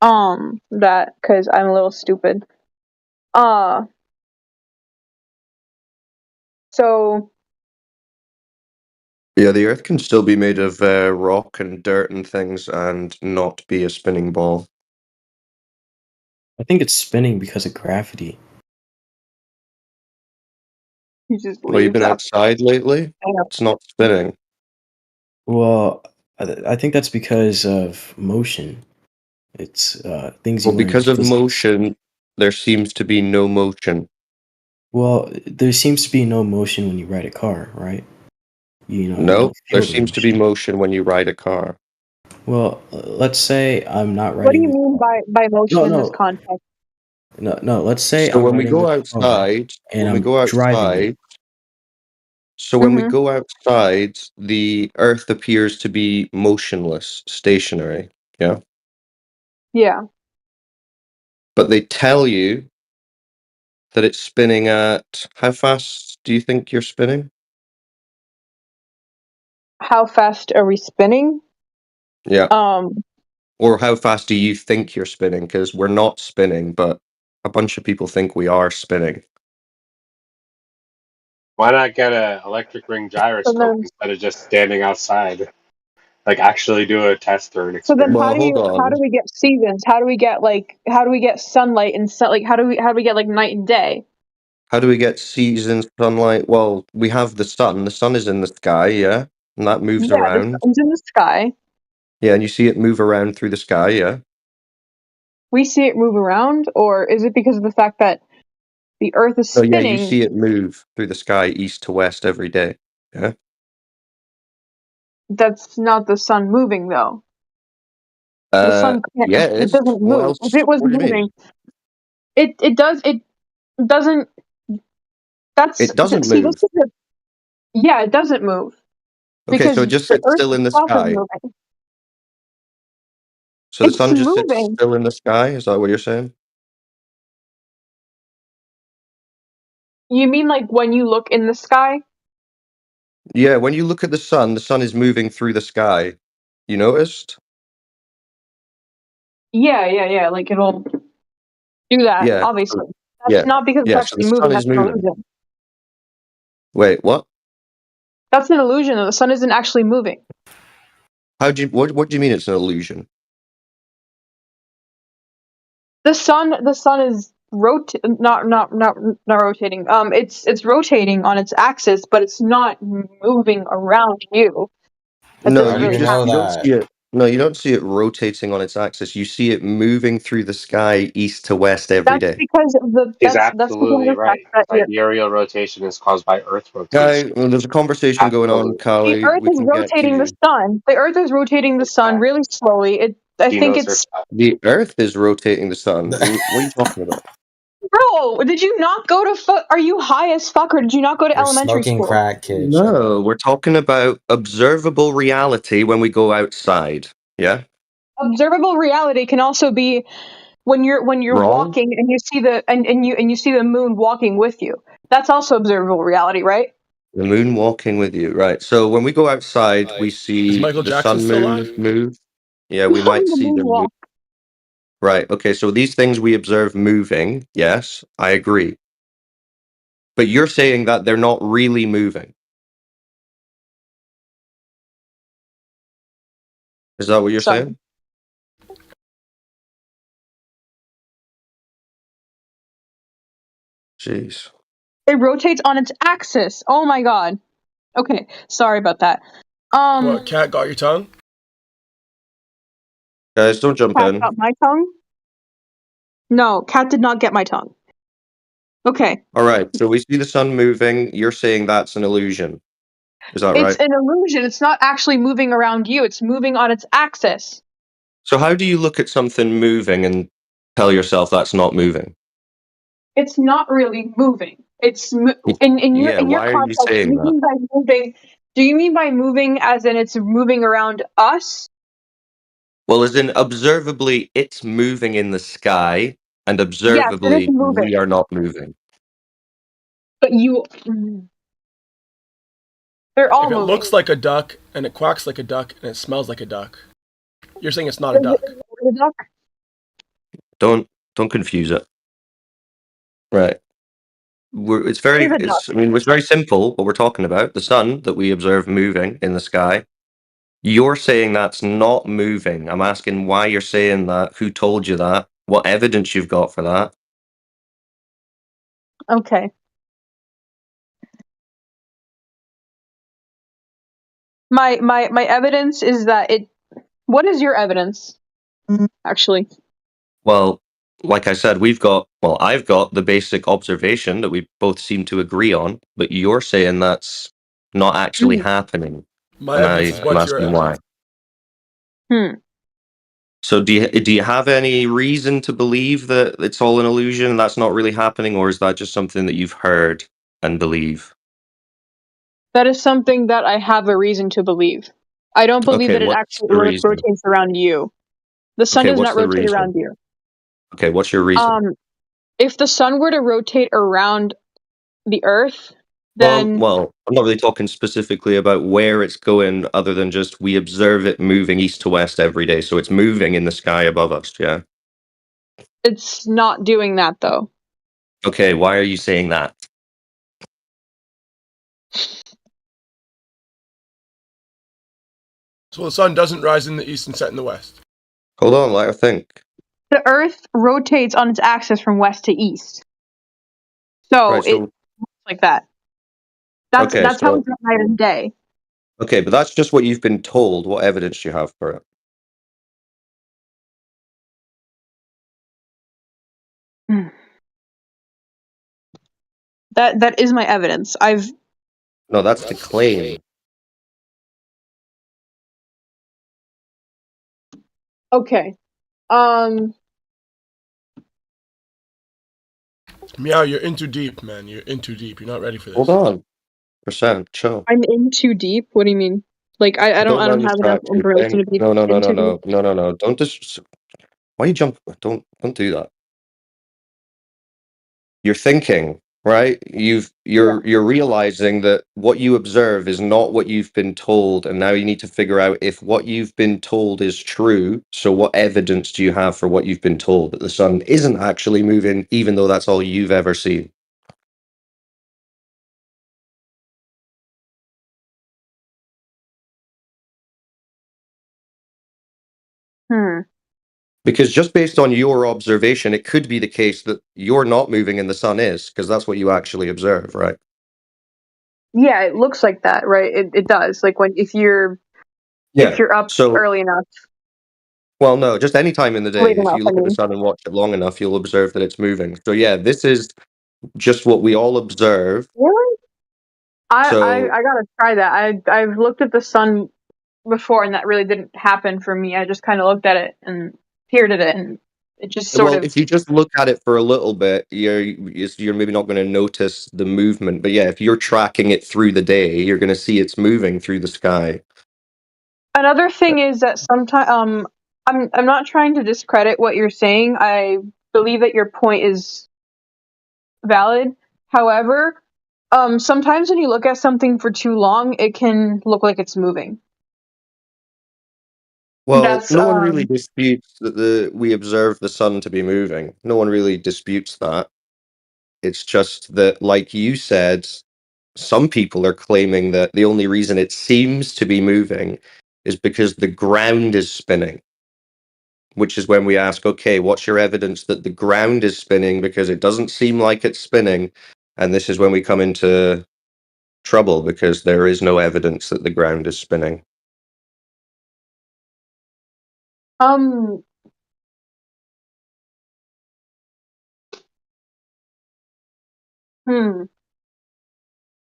that, because I'm a little stupid. So
Yeah, the Earth can still be made of rock and dirt and things and not be a spinning ball.
I think it's spinning because of gravity.
Well, you've been outside lately? It's not spinning.
Well, I think that's because of motion. It's things.
Well, because of motion, there seems to be no motion.
Well, there seems to be no motion when you ride a car, right? You know, you
No,
don't
there
feel the
seems to be
motion.
motion when you ride a car.
Well, let's say I'm not
What do
riding
you
the
mean by motion
No,
in this
no,
context?
no. Let's say
So
I'm
when we
riding
go
the car
outside,
and I'm driving it.
when we
Mm-hmm.
go outside, the Earth appears to be motionless, stationary. Yeah.
Yeah.
But they tell you that it's spinning at how fast do you think you're spinning?
How fast are we spinning?
Yeah.
Um,
Or how fast do you think you're spinning? Because we're not spinning, but a bunch of people think we are spinning.
Why not get an electric ring
so
gyroscope
then,
instead of just standing outside? Like actually do a test or an
so then,
experiment.
how do we get seasons? How do we get sunlight and how do we get like night and day?
How do we get seasons, sunlight? Well, we have the sun. The sun is in the sky, yeah? And that moves
Yeah, the
around.
sun's in the sky.
Yeah, and you see it move around through the sky, yeah?
We see it move around, or is it because of the fact that the Earth is
Oh, yeah, you
spinning?
see it move through the sky east to west every day. Yeah?
That's not the sun moving, though. The sun can't.
Yeah, it
It
is.
doesn't
What
move.
else?
If it was
What do you mean?
moving, it does. It doesn't. That's
It doesn't
see. This
move.
is yeah. It doesn't move
Okay,
because
so it just
the
sits
Earth
still in the
itself is
sky.
moving.
So the
It's
sun just sits
moving.
still in the sky? Is that what you're saying?
You mean like when you look in the sky?
Yeah, when you look at the sun is moving through the sky. You noticed?
Yeah. Like it'll do that.
Yeah.
Obviously, that's
Yeah.
not because it's
Yeah, so the
actually moving.
sun is
That's an
moving.
illusion.
Wait, what?
That's an illusion. The sun isn't actually moving.
What do you mean it's an illusion?
The sun is not rotating. It's rotating on its axis, but it's not moving around you at
No,
this
How do
very
you
time.
know
you don't
that?
see it. No, you don't see it rotating on its axis. You see it moving through the sky east to west every
That's
day.
because of the
He's
that's because of
absolutely
the fact
right.
that
Sidereal rotation is caused by Earth
Guy,
rotation.
well, there's a conversation going on,
Absolutely.
the
Kali.
Earth
We
is
can get to
rotating the
you.
sun. The Earth is rotating the sun really slowly. I
He
think
knows her
it's
stuff.
The Earth is rotating the sun. What are you talking about?
bro. Did you not go to? Are you high as fuck, or did you not go to
You're
elementary
smoking
school?
crack, kid.
No, we're talking about observable reality when we go outside. Yeah?
Observable reality can also be when you're
Wrong?
walking and you see you see the moon walking with you. That's also observable reality, right?
The moon walking with you, right? So when we go outside, we
Is
see
Michael
the
Jackson
sun
still
moon
alive?
move. Yeah, we might
The
see
moon
them move.
walk.
Right. Okay. So these things we observe moving. Yes, I agree. But you're saying that they're not really moving. Is that what you're
Sorry.
saying? Jeez.
It rotates on its axis. Oh my god. Okay, sorry about that.
What, cat got your tongue?
Guys, don't jump
Cat
in.
got my tongue? No, Cat did not get my tongue. Okay.
All right. So we see the sun moving. You're saying that's an illusion. Is that
It's
right?
an illusion. It's not actually moving around you. It's moving on its axis.
So how do you look at something moving and tell yourself that's not moving?
It's not really moving. It's in
Yeah.
your
Why are you
context. Do
saying
you
that?
mean by moving? Do you mean by moving as in it's moving around us?
Well, as in observably, it's moving in the sky, and
Yes, it is
observably,
moving.
we are not moving.
But they're all
If it
moving.
looks like a duck and it quacks like a duck and it smells like a duck, you're saying it's not a
Is
duck.
it a duck?
Don't confuse it. Right. It's very.
It is a duck.
It's. I mean, it's very simple. What we're talking about, the sun that we observe moving in the sky. You're saying that's not moving. I'm asking why you're saying that. Who told you that? What evidence you've got for that?
Okay. My evidence is that it. What is your evidence? Actually,
Well, like I said, we've got Well, I've got the basic observation that we both seem to agree on, but you're saying that's not actually happening.
My
And
evidence is
I'm
what's your
asking why.
evidence?
So do you have any reason to believe that it's all an illusion and that's not really happening, or is that just something that you've heard and believe?
That is something that I have a reason to believe. I don't believe
Okay,
that it
what's
actually
the reason?
rotates around you. The sun
Okay,
does
what's
not
the
rotate
reason?
around you.
Okay, what's your reason?
If the sun were to rotate around the Earth, then
Well, I'm not really talking specifically about where it's going, other than just we observe it moving east to west every day, so it's moving in the sky above us. Yeah.
it's not doing that though.
Okay, why are you saying that?
So the sun doesn't rise in the east and set in the west.
Hold on, let her think.
The Earth rotates on its axis from west to east. So
Right, so-
it looks like that. That's
Okay,
how
so-
it's night and day.
Okay, but that's just what you've been told. What evidence do you have for it?
That is my evidence.
No, that's the claim.
Okay.
Meow, you're in too deep, man. You're in too deep. You're not ready for this.
Hold on. Percent, chill.
I'm in too deep. What do you mean? Like I don't have enough
distract you,
information
okay?
to be
No.
into deep.
No. Don't why you jump? Don't do that. You're thinking, right? You're realizing that what you observe is not what you've been told, and now you need to figure out if what you've been told is true. So what evidence do you have for what you've been told that the sun isn't actually moving, even though that's all you've ever seen? Because just based on your observation, it could be the case that you're not moving and the sun is, because that's what you actually observe, right?
Yeah, it looks like that, right? It does. Like if you're up
So,
early enough.
well, no, just any time in the day,
Late
if
enough,
you look
I
at the
mean.
sun and watch it long enough, you'll observe that it's moving. So yeah, this is just what we all observe.
Really? I
So-
gotta try that. I've looked at the sun before, and that really didn't happen for me. I just kind of looked at it and peered at it, and it just sort
Well,
of.
if you just look at it for a little bit, you're maybe not going to notice the movement. But yeah, if you're tracking it through the day, you're going to see it's moving through the sky.
Another thing is that sometimes I'm not trying to discredit what you're saying. I believe that your point is valid. However, sometimes when you look at something for too long, it can look like it's moving.
Well,
That's,
no one really disputes that we observe the sun to be moving. No one really disputes that. It's just that, like you said, some people are claiming that the only reason it seems to be moving is because the ground is spinning. Which is when we ask, okay, what's your evidence that the ground is spinning? Because it doesn't seem like it's spinning. And this is when we come into trouble because there is no evidence that the ground is spinning.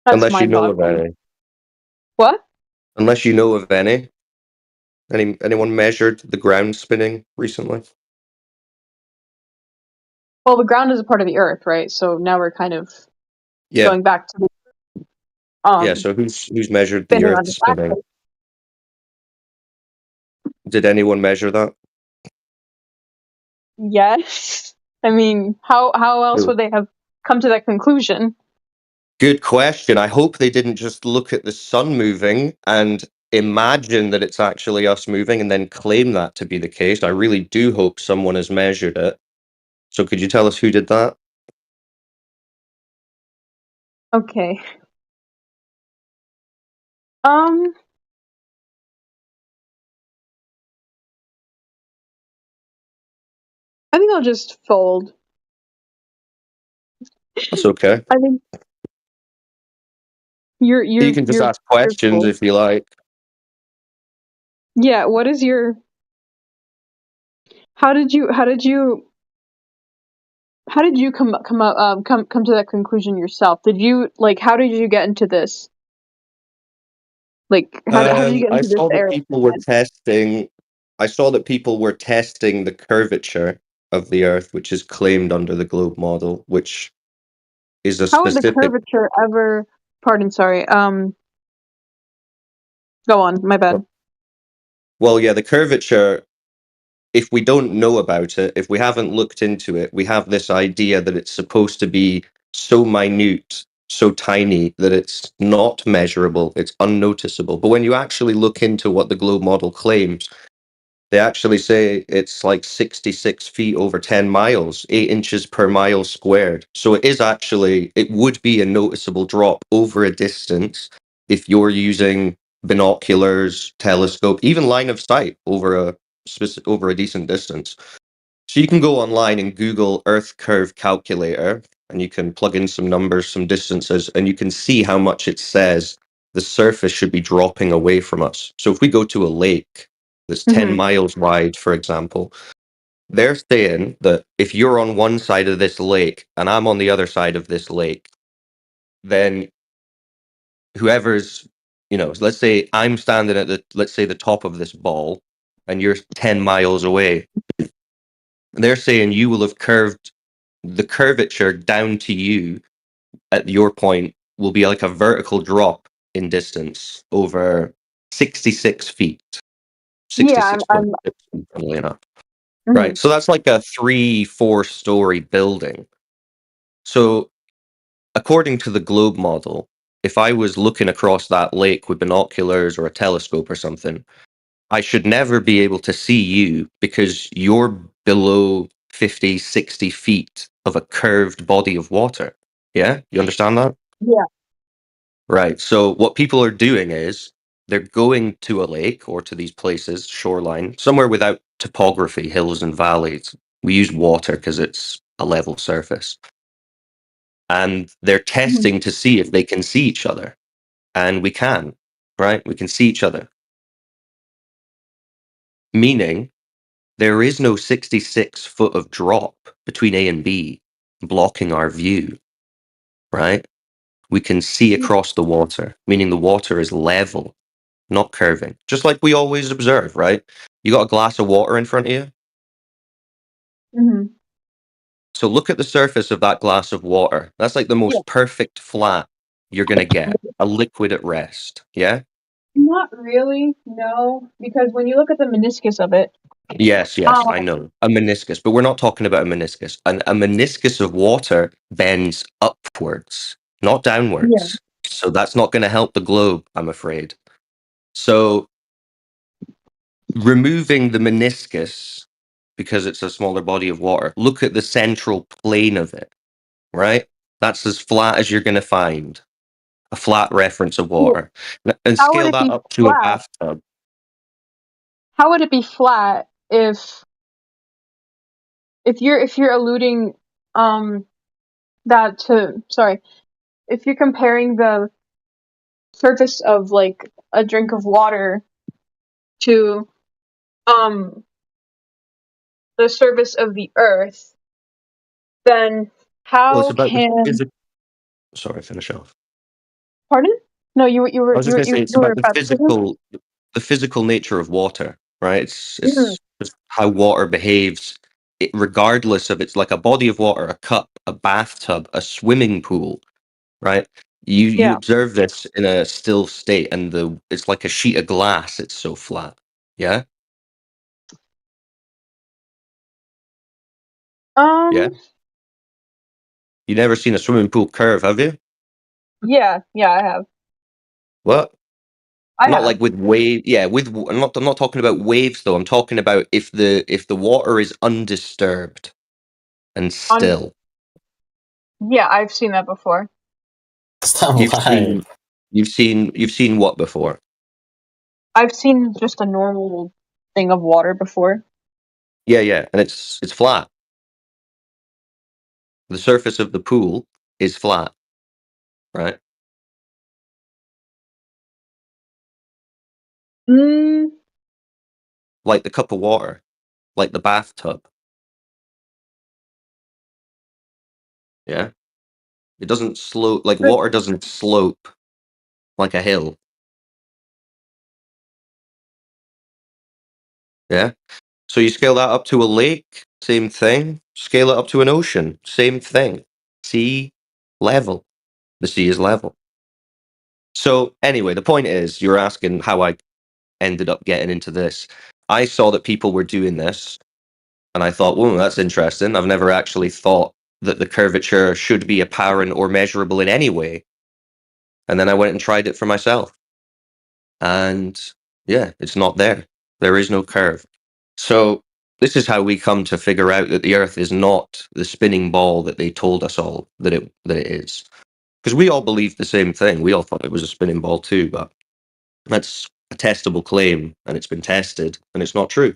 That's
Unless you know of
mind-boggling.
any.
What?
Unless you know of any. Anyone measured the ground spinning recently?
Well, the ground is a part of the Earth, right? So now we're kind of
Yeah.
going back to
Yeah, so who's measured the
spinning on
Earth
its
spinning?
axis.
Did anyone measure that?
Yes. I mean, how else
Who?
would they have come to that conclusion?
Good question. I hope they didn't just look at the sun moving and imagine that it's actually us moving and then claim that to be the case. I really do hope someone has measured it. So could you tell us who did that?
Okay. I think I'll just fold.
That's okay.
I think you're
You can just
you're
ask questions
cool.
if you like.
Yeah, what is your how did you how did you come to that conclusion yourself? Did you like how did you get into this? Like how did you get
I
into this
saw that
area?
people were testing. I saw that people were testing the curvature of the Earth, which is claimed under the globe model, which is a
How would the
specific.
curvature ever? Pardon, sorry. Go on. My bad.
Well, yeah, the curvature. If we don't know about it, if we haven't looked into it, we have this idea that it's supposed to be so minute, so tiny that it's not measurable, it's unnoticeable. But when you actually look into what the globe model claims, they actually say it's like 66 feet over 10 miles, 8 inches per mile squared. So it is actually, it would be a noticeable drop over a distance if you're using binoculars, telescope, even line of sight over a decent distance. So you can go online and Google Earth curve calculator, and you can plug in some numbers, some distances, and you can see how much it says the surface should be dropping away from us. So if we go to a lake that's 10 miles wide, for example, they're saying that if you're on one side of this lake and I'm on the other side of this lake, then whoever's, let's say I'm standing at let's say the top of this ball and you're 10 miles away. They're saying you will have curved the curvature down to you at your point will be like a vertical drop in distance over 66 feet.
Yeah,
66.6, funnily enough.
Mhm.
Right. So that's like a 3-4 story building. So according to the globe model, if I was looking across that lake with binoculars or a telescope or something, I should never be able to see you because you're below 50, 60 feet of a curved body of water. Yeah? You understand that?
Yeah.
Right. So what people are doing is they're going to a lake or to these places, shoreline, somewhere without topography, hills and valleys. We use water because it's a level surface. And they're testing to see if they can see each other. And we can, right? We can see each other. Meaning there is no 66 foot of drop between A and B blocking our view, right? We can see across the water, meaning the water is level, not curving, just like we always observe, right? You got a glass of water in front of you.
Mhm.
So look at the surface of that glass of water. That's like the most perfect flat you're going to get, a liquid at rest. Yeah?
Not really, no, because when you look at the meniscus of it,
Yes, I know. A meniscus, but we're not talking about a meniscus. A meniscus of water bends upwards, not downwards. So that's not going to help the globe, I'm afraid. So removing the meniscus, because it's a smaller body of water, look at the central plane of it, right? That's as flat as you're going to find. A flat reference of water. And
how would
scale
it
that
be
up to a
flat?
bathtub.
How would it be flat if you're alluding that to sorry, if you're comparing the surface of like a drink of water to the surface of the earth, then
Well, it's
how
about the
can
physical. Sorry, finish off.
pardon? No, you
I was just going to say it's
you were
about
about to say something?
the physical nature of water, right? It's
Mhm.
just how water behaves, regardless of it's like a body of water, a cup, a bathtub, a swimming pool, right? You
Yeah.
observe this in a still state, and it's like a sheet of glass. It's so flat. Yeah. Yeah. You never seen a swimming pool curve, have you?
Yeah, I have.
What?
I
Not
have.
like with wave. Yeah, I'm not talking about waves though. I'm talking about if the water is undisturbed and still.
Yeah, I've seen that before.
Stop
You've
lying.
seen you've seen what before?
I've seen just a normal thing of water before.
Yeah, and it's flat. The surface of the pool is flat, right?
Mm,
Like the cup of water, like the bathtub. Yeah, it doesn't slope like water doesn't slope like a hill. Yeah. So you scale that up to a lake, same thing. Scale it up to an ocean, same thing. Sea level. The sea is level. So anyway, the point is, you're asking how I ended up getting into this. I saw that people were doing this, and I thought, well, that's interesting. I've never actually thought that the curvature should be apparent or measurable in any way. And then I went and tried it for myself. And yeah, it's not there. There is no curve. So this is how we come to figure out that the Earth is not the spinning ball that they told us all that it is. Because we all believed the same thing. We all thought it was a spinning ball too, but that's a testable claim, and it's been tested, and it's not true.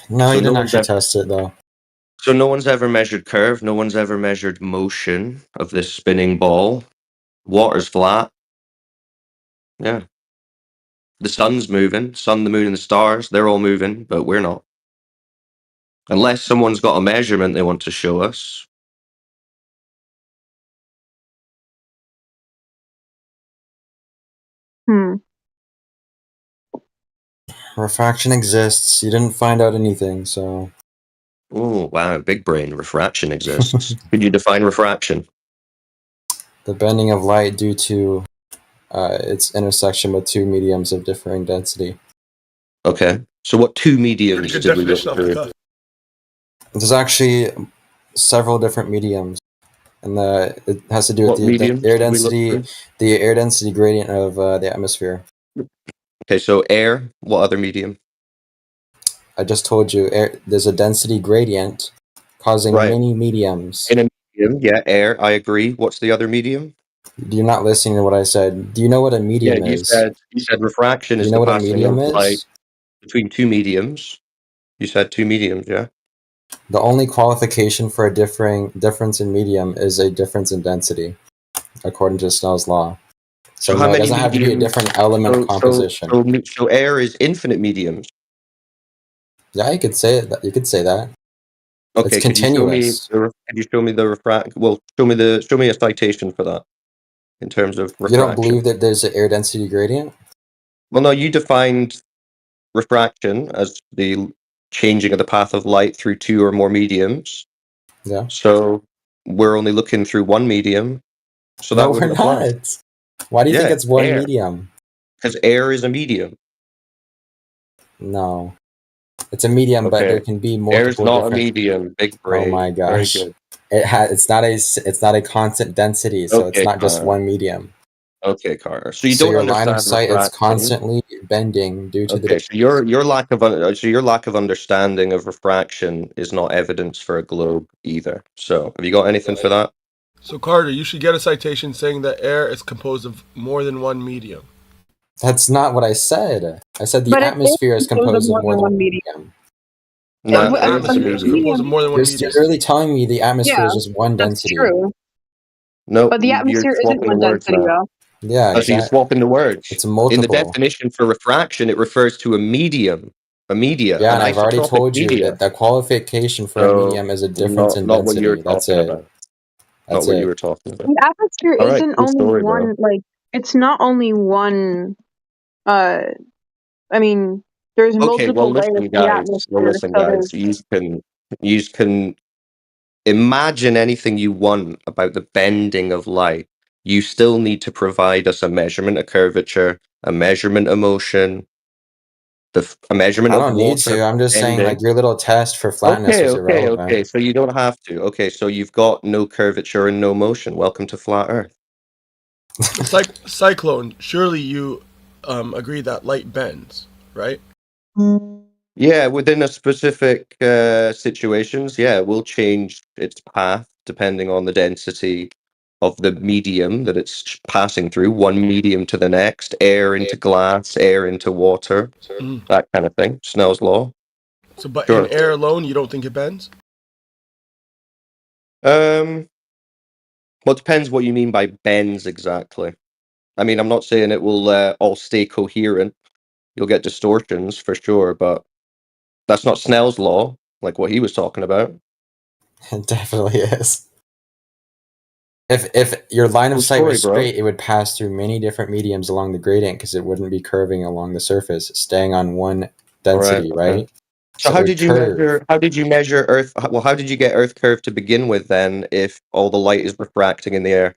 No,
So
you didn't
one's
actually
ever-
test it though.
So no one's ever measured curve. No one's ever measured motion of this spinning ball. Water's flat. Yeah. The sun's moving. Sun, the moon, and the stars, they're all moving, but we're not. Unless someone's got a measurement they want to show us.
Refraction exists. You didn't find out anything, so.
Oh, wow. Big brain. Refraction exists. Could you define refraction?
The bending of light due to its intersection with two mediums of differing density.
Okay. So what two mediums
Pretty good
did we look
definition off the
through?
cuff.
There's actually several different mediums, and it has to do with
What
the
mediums
air
did we look
density,
through?
the air density gradient of the atmosphere.
Okay, so air. What other medium?
I just told you, there's a density gradient causing
Right.
many mediums.
In a medium, yeah, air. I agree. What's the other medium?
You're not listening to what I said. Do you know what a medium
Yeah,
is?
you said refraction
Do
is
you know
the
what a
passing
medium
of light
is?
between two mediums. You said two mediums, yeah.
The only qualification for a difference in medium is a difference in density, according to Snell's law. So
how
no, it
many
doesn't have to be a
mediums-
different element composition.
So air is infinite mediums.
Yeah, you could say it. You could say that.
Okay,
It's
could you show me?
continuous.
Could you show me the refract? Well, show me a citation for that in terms of refraction.
You don't believe that there's an air density gradient?
Well, no, you defined refraction as the changing of the path of light through two or more mediums.
Yeah.
So we're only looking through one medium. So
No,
that
we're
wouldn't apply.
not. Why do you think
Yeah,
it's one
air.
medium?
Because air is a medium.
No. It's a medium, but
Okay.
there can be multiple
Air is not a
different...
medium. Big brain.
Oh my gosh.
Very good.
It's not a constant density, so it's
Okay,
not just
Connor.
one medium.
Okay, Carter. So you
So
don't
your
understand
line of sight is
refraction.
constantly bending due to
Okay,
the
so your lack of understanding of refraction is not evidence for a globe either. So have you got anything for that?
So Carter, you should get a citation saying that air is composed of more than one medium.
That's not what I said. I said the
But it
atmosphere is composed of more than one
medium.
medium.
No,
The
air is a
atmosphere is
medium.
composed of more than one
You're
medium.
literally telling me the atmosphere is
Yeah,
just one
that's
density.
true.
No,
But the
you're
atmosphere isn't
swapping
one
the words
density,
now.
though.
Yeah,
Oh, so you're
exactly.
swapping the words.
It's
In the
multiple.
definition for refraction, it refers to a medium, a media,
Yeah,
an
and I've already
isotropic
told you
media.
that the qualification for a
So
medium is a difference in
not what you were
density. That's
talking
it.
about. Not
That's
what you
it.
were talking about.
The atmosphere
All right,
isn't
cool
only
story,
one,
bro.
like, it's not only one, I mean, there's
Okay,
multiple layers to the atmosphere, so there's,
You can imagine anything you want about the bending of light. You still need to provide us a measurement of curvature, a measurement of motion, a measurement
I
of
don't need
water
to. I'm just saying,
bending.
like, your little test for flatness was irrelevant.
Okay. So you don't have to. Okay, so you've got no curvature and no motion. Welcome to flat Earth.
Cyclone, surely you agree that light bends, right?
Yeah, within a specific situations, yeah, it will change its path depending on the density of the medium that it's passing through, one medium to the next, air into glass, air into water, that kind of thing. Snell's law.
So, but
Sure.
in air alone, you don't think it bends?
Well, it depends what you mean by bends exactly. I mean, I'm not saying it will all stay coherent. You'll get distortions for sure, but that's not Snell's law, like what he was talking about.
It definitely is. If your line of
Cool
sight was
story, bro.
straight, it would pass through many different mediums along the gradient because it wouldn't be curving along the surface, staying on one density,
okay.
right?
So
it
how
would
did you
curve.
measure? How did you measure Earth? Well, how did you get Earth curve to begin with then? If all the light is refracting in the air.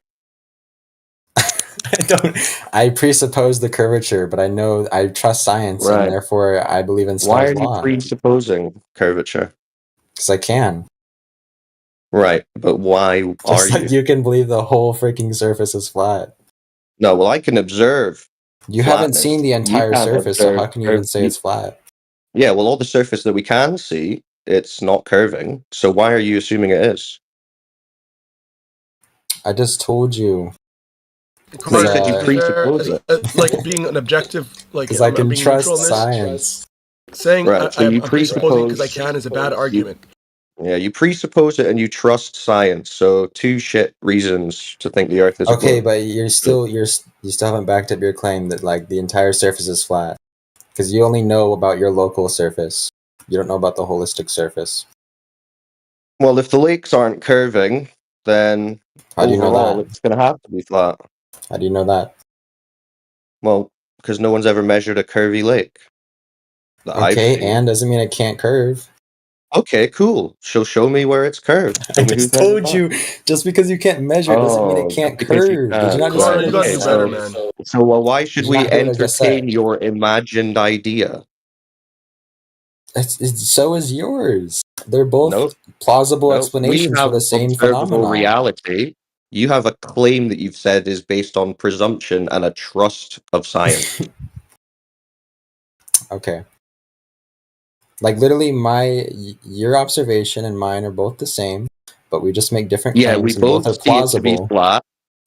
I presuppose the curvature, but I trust science,
Right.
and therefore I believe in
Why
Snell's
are you
law.
presupposing curvature?
Because I can.
Right, but why are
Just like
you?
you can believe the whole freaking surface is flat.
No, well, I can observe.
You haven't
flatness.
seen the
You
entire
can't
surface, so
observe
how can you even
curve-
say it's flat?
Yeah, well, all the surface that we can see, it's not curving. So why are you assuming it is?
I just told you.
No, you said you
Is there
presuppose it.
like being an objective, like
Because I
I'm
can
being neutral
trust
in this?
science.
Saying
Right, so
I'm
you
presupposing because I
presuppose.
can is a bad argument.
Yeah, you presuppose it and you trust science. So two shit reasons to think the Earth is a
Okay,
globe.
but you still haven't backed up your claim that like the entire surface is flat. Because you only know about your local surface. You don't know about the holistic surface.
Well, if the lakes aren't curving, then
How do you know
overall
that?
it's going to have to be flat.
How do you know that?
Well, because no one's ever measured a curvy lake that I've
Okay,
seen.
and doesn't mean it can't curve.
Okay, cool. Show me where it's curved. Show
I
me
just
who's measured
told
that.
you, just because you can't measure it doesn't mean it
Oh,
can't
because you
curve. Did you not just
Connor,
say
you
what I
gotta
just
do
said?
better, man.
So, well, why
Did
should
you
we
not hear what I just
entertain
said?
your imagined idea?
So is yours. They're both
No,
plausible
no. We
explanations for
have
the same
observable
phenomenon.
reality. You have a claim that you've said is based on presumption and a trust of science.
Okay. Like literally your observation and mine are both the same, but we just make different
Yeah, we
claims and both
both
are
see it to be
plausible.
flat.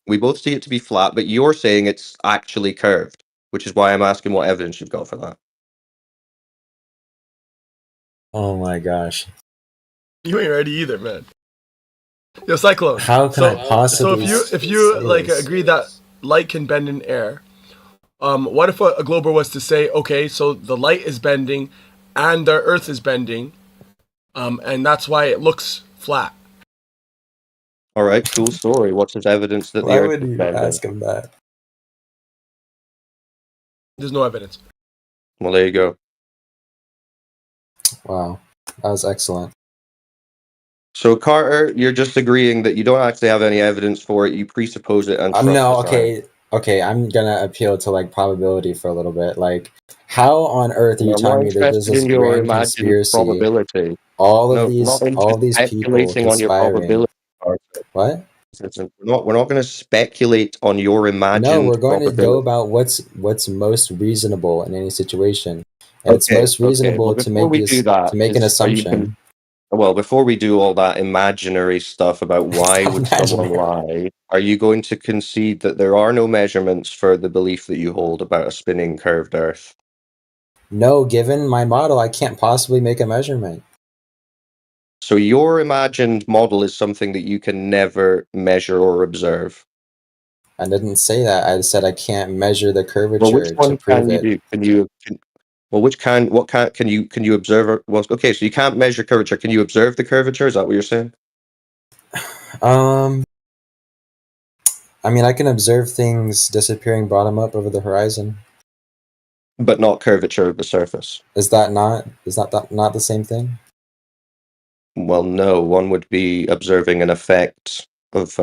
We both see it to be flat, but you're saying it's actually curved, which is why I'm asking what evidence you've got for that.
Oh my gosh.
You ain't ready either, man. Yo, Cyclone.
How can I possibly
So if you
say
like
this?
agree that light can bend in air, what if a glober was to say, okay, so the light is bending and the Earth is bending, and that's why it looks flat.
All right, cool story. What's his evidence that the
Why
Earth
would
is
you
bending?
ask him that?
There's no evidence.
Well, there you go.
Wow. That was excellent.
So, Carter, you're just agreeing that you don't actually have any evidence for it. You presuppose it and trust
No,
the science.
okay, I'm gonna appeal to like probability for a little bit. Like, how on earth are you
I'm not
telling me that there's
interested
this
in your
grand
imagined
conspiracy?
probability.
All
No,
of
not
these people
speculating on your
conspiring.
probability. Carter.
What?
Listen, we're not going to speculate on your
No,
imagined
we're going to go
probability.
about what's most reasonable in any situation, and it's most
Okay.
reasonable
Well,
to
before we do that,
make an
are you
assumption.
well, before we do all that imaginary stuff about why
It's not
would someone
imaginary.
lie, are you going to concede that there are no measurements for the belief that you hold about a spinning curved Earth?
No, given my model, I can't possibly make a measurement.
So your imagined model is something that you can never measure or observe.
I didn't say that. I said I can't measure the
Well, which
curvature to
one
prove
can you
it.
do? Well, can you observe? Well, okay, so you can't measure curvature. Can you observe the curvature? Is that what you're saying?
I mean, I can observe things disappearing bottom up over the horizon.
But not curvature of the surface.
Is that not the same thing?
Well, no. One would be observing an effect of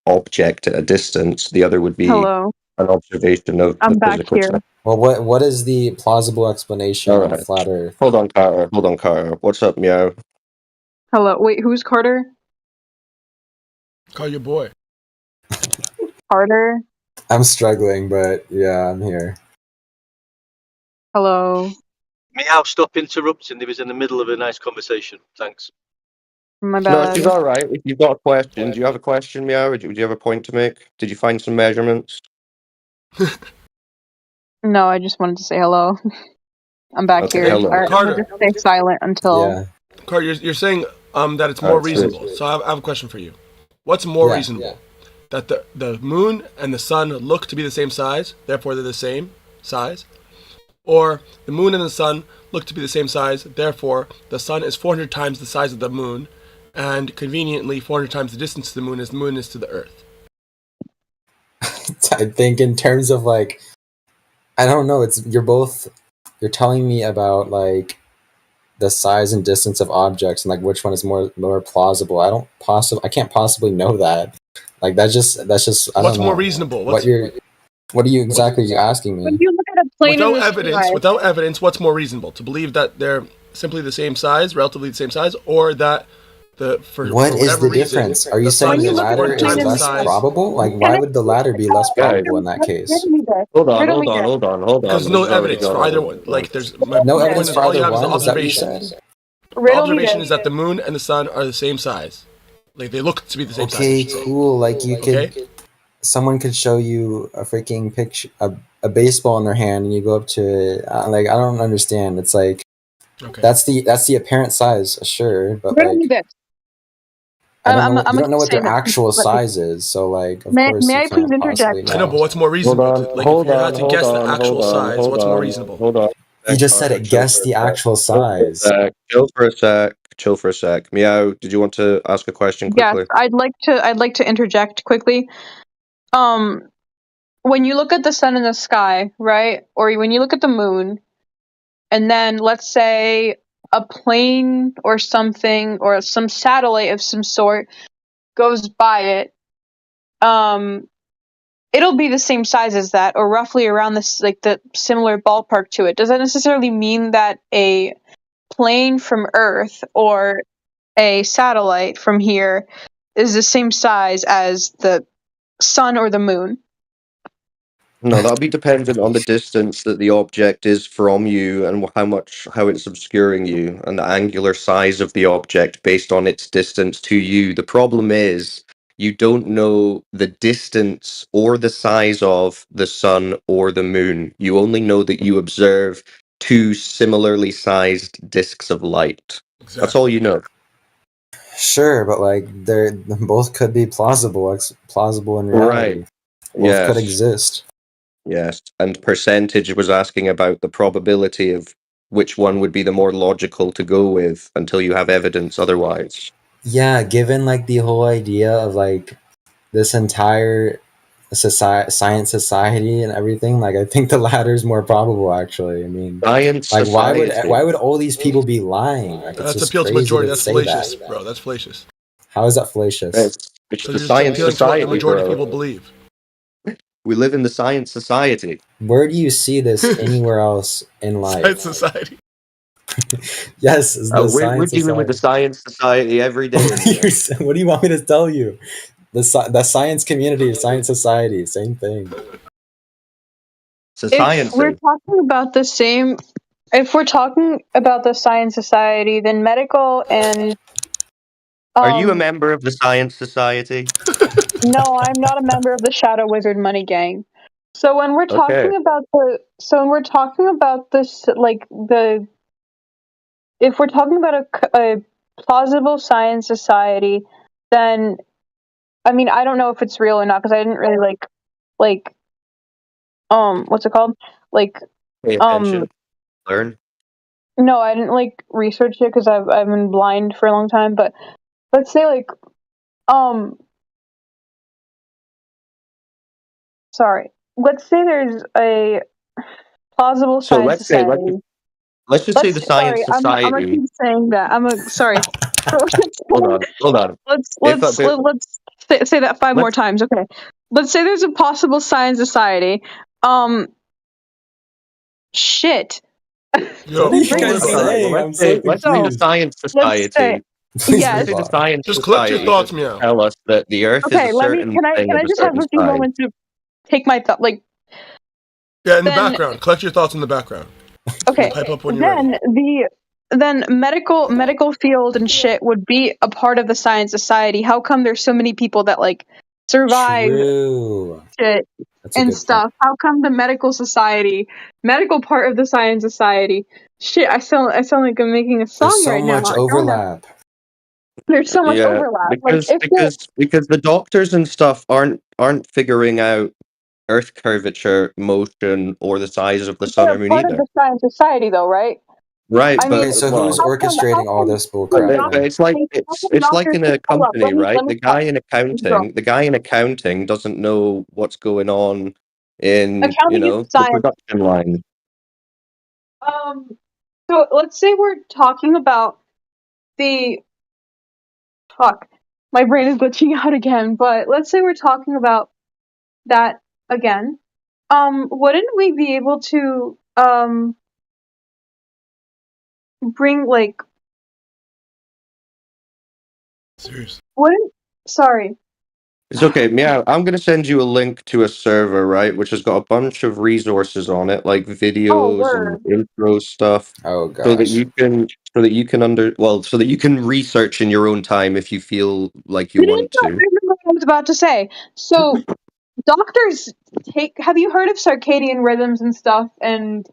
object at a distance. The other would be
Hello.
an observation of
I'm
the
back
physical
here.
set.
Well, what is the plausible explanation
All
of
right.
flat Earth?
Hold on, Carter. What's up, Meow?
Hello. Wait, who's Carter?
Call your boy.
Carter.
I'm struggling, but yeah, I'm here.
Hello.
Meow, stop interrupting. He was in the middle of a nice conversation. Thanks.
My
No,
bad.
she's all right. If you've got a question, do you have a question, Meow? Or do you have a point to make? Did you find some measurements?
No, I just wanted to say hello. I'm back
Okay,
here.
hello.
Alright, I'm gonna just stay silent until.
Carter, you're saying that it's more
Alright,
reasonable.
sweet.
So I have a question for you. What's more
Yeah,
reasonable? That the moon and the sun look to be the same size, therefore they're the same size? Or the moon and the sun look to be the same size, therefore the sun is 400 times the size of the moon, and conveniently 400 times the distance to the moon is to the Earth?
I think in terms of like, I don't know. You're telling me about like the size and distance of objects and like which one is more plausible. I can't possibly know that. Like that's just I
What's
don't know.
more reasonable?
What are you exactly asking
When
me?
you look at a plane in the
Without
sky,
evidence, what's more reasonable? To believe that they're simply the same size, relatively the same size, or that for
What is
whatever
the
reason,
difference? Are you
the sun
saying the
is
latter
4
is
times the
less
size?
probable? Like, why would the latter be less probable in that case?
Hold on.
Because no evidence for either one. Like there's my
No
point
evidence
is
for
all you
either
have is the
one? Is that what you
observation.
said?
The observation is that the moon and the sun are the same size. Like they look to be the same size. I
Okay,
should say.
cool. Like you could,
Okay?
someone could show you a freaking picture, a baseball in their hand, and you go up to it. Like I don't understand. It's like that's the apparent size, sure, but
riddle me
like
this.
I don't know.
I'm
You
gonna
don't know
keep
what their
saying this.
actual
Let me-
size is, so like of
May-
course
may
you
I please
can't possibly
interject?
I know, but what's more reasonable? Like if you had to guess the actual size, what's more reasonable?
Hold on.
You just said it. Guess the actual size.
Chill for a sec. Meow, did you want to ask a question
Yes,
quickly?
I'd like to interject quickly. When you look at the sun in the sky, right, or when you look at the moon, and then let's say a plane or something or some satellite of some sort goes by it, it'll be the same size as that, or roughly around this, like the similar ballpark to it. Does that necessarily mean that a plane from Earth or a satellite from here is the same size as the sun or the moon?
No, that'll be dependent on the distance that the object is from you and how it's obscuring you, and the angular size of the object based on its distance to you. The problem is you don't know the distance or the size of the sun or the moon. You only know that you observe two similarly sized disks of light. That's all you know.
Sure, but like they're both could be plausible in reality.
Right.
Both could
Yes.
exist.
Yes, and percentage was asking about the probability of which one would be the more logical to go with until you have evidence otherwise.
Yeah, given like the whole idea of like this entire science society and everything, like I think the latter is more probable. Actually, I mean,
Science
like
society.
why would all these people be lying? Like it's
That's
just
appeal to
crazy
majority.
to
That's
say
fallacious,
that.
bro. That's fallacious.
How is that fallacious?
It's
Because
the
you're just
science
appealing to what
society,
the majority of
bro.
people believe.
We live in the science society.
Where do you see this anywhere else in life?
Science society.
Yes, it's the
We're
science
dealing with the science society every day.
society. What do you want me to tell you? The science community, science society, same thing.
It's
If we're talking about the same, if we're talking about the science society, then medical and
Are you a member of the science society?
no, I'm not a member of the Shadow Wizard Money Gang. So when we're
Okay.
talking about this, like if we're talking about a plausible science society, then I mean I don't know if it's real or not because I didn't really like what's it called, like
Pay attention. Learn.
no, I didn't like research it because I've been blind for a long time. But let's say like sorry, let's say there's a plausible
So
science
let's say
society.
let's just say the science
Sorry, I'm gonna
society.
keep saying that. Sorry.
Hold on.
Let's say that five more times. Okay. Let's say there's a possible science society. Shit.
Yo,
What are you guys saying? I'm so
Let's say the
confused.
science society.
Yes.
Let's say the science
Just collect your
society
thoughts, Meow.
tell us that the Earth
Okay,
is a certain
can
thing
I
of a
just have
certain
a few
size.
moments to take my thought, like
Yeah, in the
Then-
background. Collect your thoughts in the background.
okay,
Pipe up when you're ready.
then medical field and shit would be a part of the science society. How come there's so many people that like survive
True.
shit
That's a
and
good
stuff? How come the medical part of the science society? Shit, I sound like I'm making a song
There's so
right now.
much
don't I?
overlap.
There's so much
Yeah,
overlap.
because the doctors and stuff aren't figuring out Earth curvature, motion, or the size of the sun
They're
or moon
part of
either.
the science society, though, right?
Right,
I mean,
Okay, so who's
how come
orchestrating all this
But,
bullcrap
but
then?
it's like
how come
it's like
doctors
in a
hold up,
company, right?
let me talk.
The guy in accounting doesn't know what's going on in
Accounting is
the
science.
production line.
So let's say we're talking about the fuck. My brain is glitching out again, but let's say we're talking about that again. Wouldn't we be able to bring like
Seriously.
wouldn't sorry.
It's okay. Yeah, I'm gonna send you a link to a server, right, which has got a bunch of resources on it, like
Oh
videos and
word.
intro stuff,
Oh
so that
gosh.
you can so that you can research in your own time if you feel like you
You didn't
want
know, I
to.
remember what I was about to say. So doctors have you heard of circadian rhythms and stuff and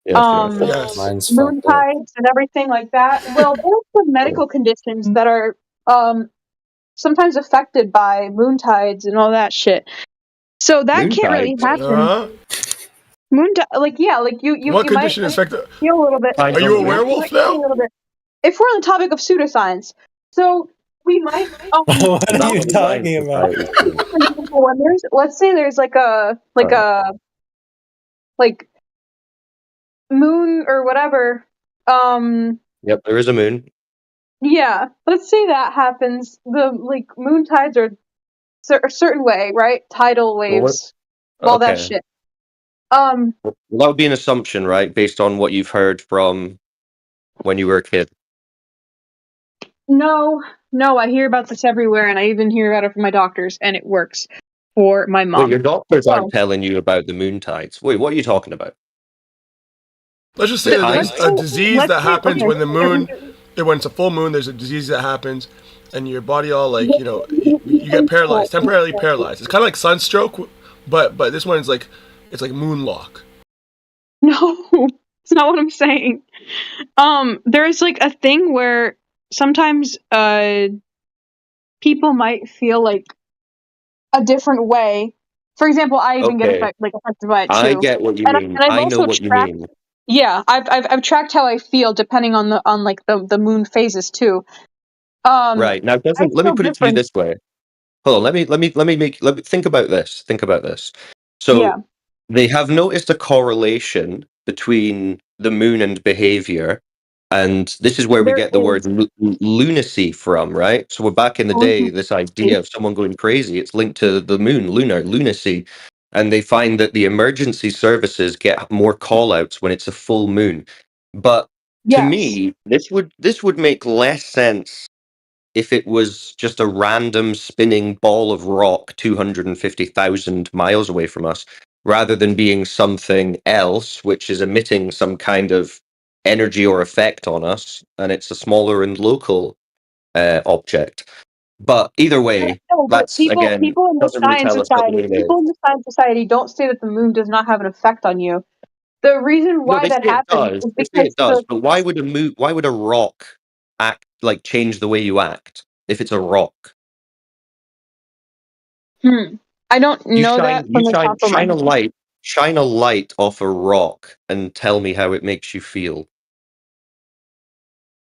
Yes, yes.
Yes.
Mine's
moon
fucked up.
tides and everything like that? Well, there's some medical conditions that are sometimes affected by moon tides and all that shit. So that
Moon
can't really
tides.
happen. Like yeah, like you
What
might
condition is affected?
feel a little bit.
Are you a werewolf
might feel a
now?
little bit. If we're on the topic of pseudoscience, so we might
What
Is
are
that
you
what the science
talking about?
society is doing?
for example, when there's let's say there's like a like moon or whatever.
Yep, there is a moon.
Yeah, let's say that happens. The like moon tides are a certain way, right? Tidal
Well,
waves, all that
okay.
shit.
Well, that would be an assumption, right, based on what you've heard from when you were a kid.
No, I hear about this everywhere, and I even hear about it from my doctors, and it works for my
Wait,
mom.
your doctors
So,
aren't telling you about the moon tides. Wait, what are you talking about?
Let's just say that
Tides?
there's a disease that happens
okay.
when the moon, when it's a full moon. There's a disease that happens, and your body all like you get paralyzed, temporarily paralyzed. It's kind of like sunstroke, but this one's like it's like moon lock.
No, it's not what I'm saying. There's like a thing where sometimes people might feel like a different way. For example, I even get
Okay,
affected by it
I
too.
get what you
And
mean.
I've
I know
also
what you
tracked.
mean.
Yeah, I've tracked how I feel depending on the moon phases too.
Right now,
I
let me
feel
put it to you
different.
this way. Hold on, let me think about this. Think about this.
Yeah.
So they have noticed a correlation between the moon and behavior, and this is where we
There
get the word
is.
lunacy from, right? So we're back in the day, this idea of someone going crazy, it's linked to the moon, lunacy. And they find that the emergency services get more call outs when it's a full moon. But to
Yes.
me, this would make less sense if it was just a random spinning ball of rock 250,000 miles away from us, rather than being something else which is emitting some kind of energy or effect on us, and it's a smaller and local object. But either way,
No, but
that's again
people in the
doesn't really
science
tell us what the
society,
moon is.
don't say that the moon does not have an effect on you. The reason
No,
why
they say
that
it
happens
does.
is
They say
because
it does. But why would a rock act like change the way you act if it's a rock?
I don't know that from the top of my head.
Shine a light off a rock and tell me how it makes you feel.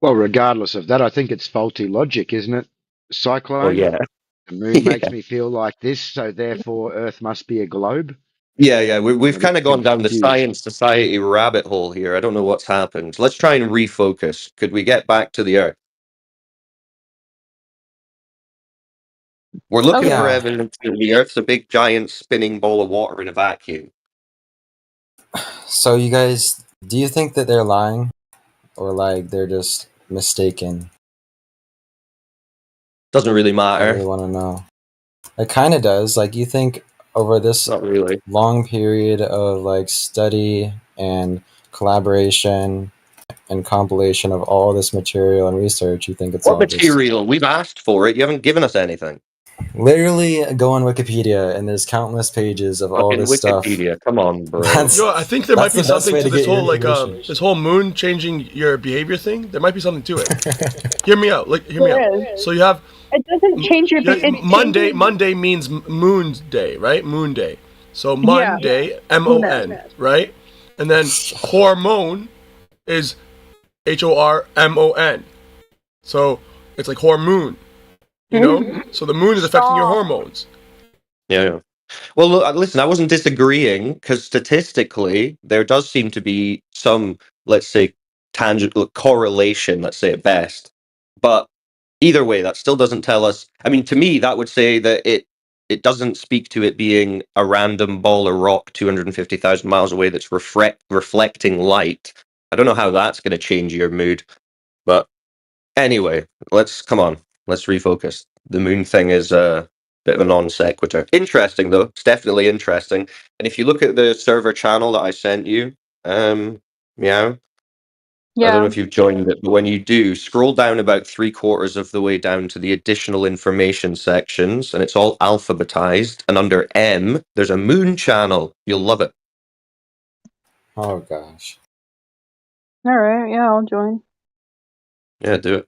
Well, regardless of that, I think it's faulty logic, isn't it? Cyclone?
Well, yeah.
The moon makes
Yeah.
me feel like this, so therefore Earth must be a globe.
Yeah. We've
I'm a
kind
bit
of gone down the
confused.
science society rabbit hole here. I don't know what's happened. Let's try and refocus. Could we get back to the Earth? We're looking for
Yeah.
evidence that the Earth's a big giant spinning ball of water in a vacuum.
So you guys, do you think that they're lying, or like they're just mistaken?
Doesn't really
I
matter.
really want to know. It kind of does. Like, you think over this
Not really.
long period of like study and collaboration and compilation of all this material and research, you think it's
What
all just
material? We've asked for it. You haven't given us anything.
literally go on Wikipedia and there's countless pages of all
Fucking
this stuff.
Wikipedia. Come on, bro.
Yo, I think there might be
the best
something
way
to
to
this
get your
whole like
information.
this whole moon changing your behavior thing. There might be something to it. Hear me out. Like, hear me
There
out. So you have
It doesn't change your
Monday. Monday means moon day, right? Moon day. So Monday, MON, right? And then hormone is HORMON. So it's like hormone, you know? So the moon is affecting your hormones.
Yeah. Well, look, listen, I wasn't disagreeing because statistically, there does seem to be some, let's say, tangible correlation, let's say at best. But either way, that still doesn't tell us. I mean, to me, that would say that it doesn't speak to it being a random ball of rock 250,000 miles away that's reflecting light. I don't know how that's going to change your mood. But anyway, let's refocus. The moon thing is a bit of a non sequitur. Interesting though, it's definitely interesting. And if you look at the server channel that I sent you, Meow. I don't know if you've joined it, but when you do, scroll down about 3/4 of the way down to the additional information sections, and it's all alphabetized. And under M, there's a moon channel. You'll love it.
Oh gosh.
All right, yeah, I'll join.
Yeah, do it.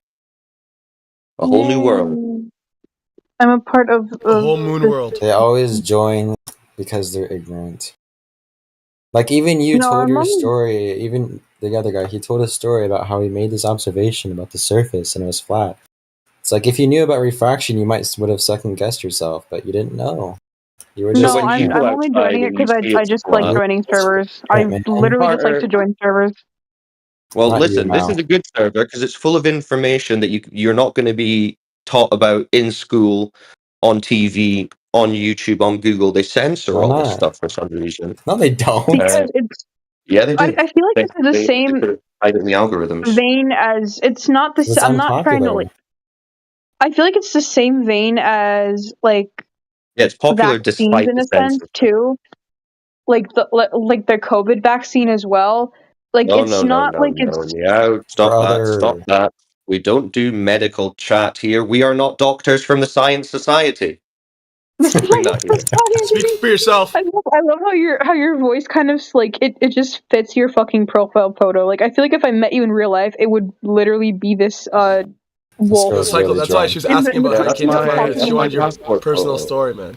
A whole new world.
Yay. I'm a part of
A whole moon world.
They always join because they're ignorant. Like even you
No,
told
I'm
your
only-
story, even the other guy, he told a story about how he made this observation about the surface and it was flat. It's like if you knew about refraction, you would have second guessed yourself, but you didn't know. You were just
No, I'm only joining it because I just like joining servers. I literally just like to join servers.
Well,
Not
listen,
you,
this
Mal.
is a good server because it's full of information that you're not going to be taught about in school, on TV, on YouTube, on Google. They censor
Why
all this
not?
stuff for some reason.
No, they don't.
Because it's.
Yeah, they do.
I feel like it's the same
They hide in the algorithms.
vein as it's not the.
It's
I'm not trying to
unpopular.
like. I feel like it's the same vein as like
Yeah, it's popular
vaccines
despite
in
the
a sense
censorship.
too. Like the COVID vaccine as well. Like
No,
it's
no,
not
no,
like
no,
it's.
no. Yeah, stop
Brother.
that. Stop that. We don't do medical chat here. We are not doctors from the Science Society. Bring that here.
Speak for yourself.
I love how your voice kind of like it just fits your fucking profile photo. Like I feel like if I met you in real life, it would literally be this wolf.
girl's
Cycle,
really
that's why
drunk.
she was asking about how you
That's
came to
my-
France. She wanted your
passport
personal
photo.
story, man.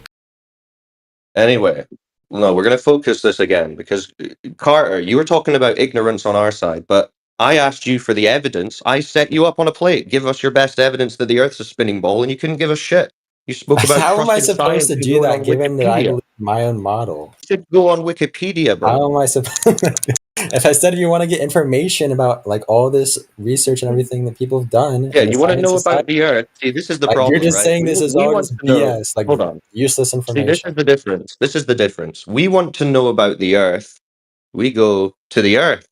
Anyway, no, we're going to focus this again because Carter, you were talking about ignorance on our side, but I asked you for the evidence. I set you up on a plate. Give us your best evidence that the Earth's a spinning ball, and you couldn't give us shit. You spoke about
How am I
trusting
supposed
science
to
and
do
going
that
on
given that I
Wikipedia.
believe my own model?
You should go on Wikipedia, bro.
How am I supposed If I said you want to get information about like all this research and everything that people have done,
Yeah,
in the
you want to
science
know
society,
about the Earth. See, this is the
like,
problem,
you're just
right?
saying this is
We
all
want
just
to know.
BS, like
Hold on.
useless
See,
information.
this is the difference. This is the difference. We want to know about the Earth. We go to the Earth.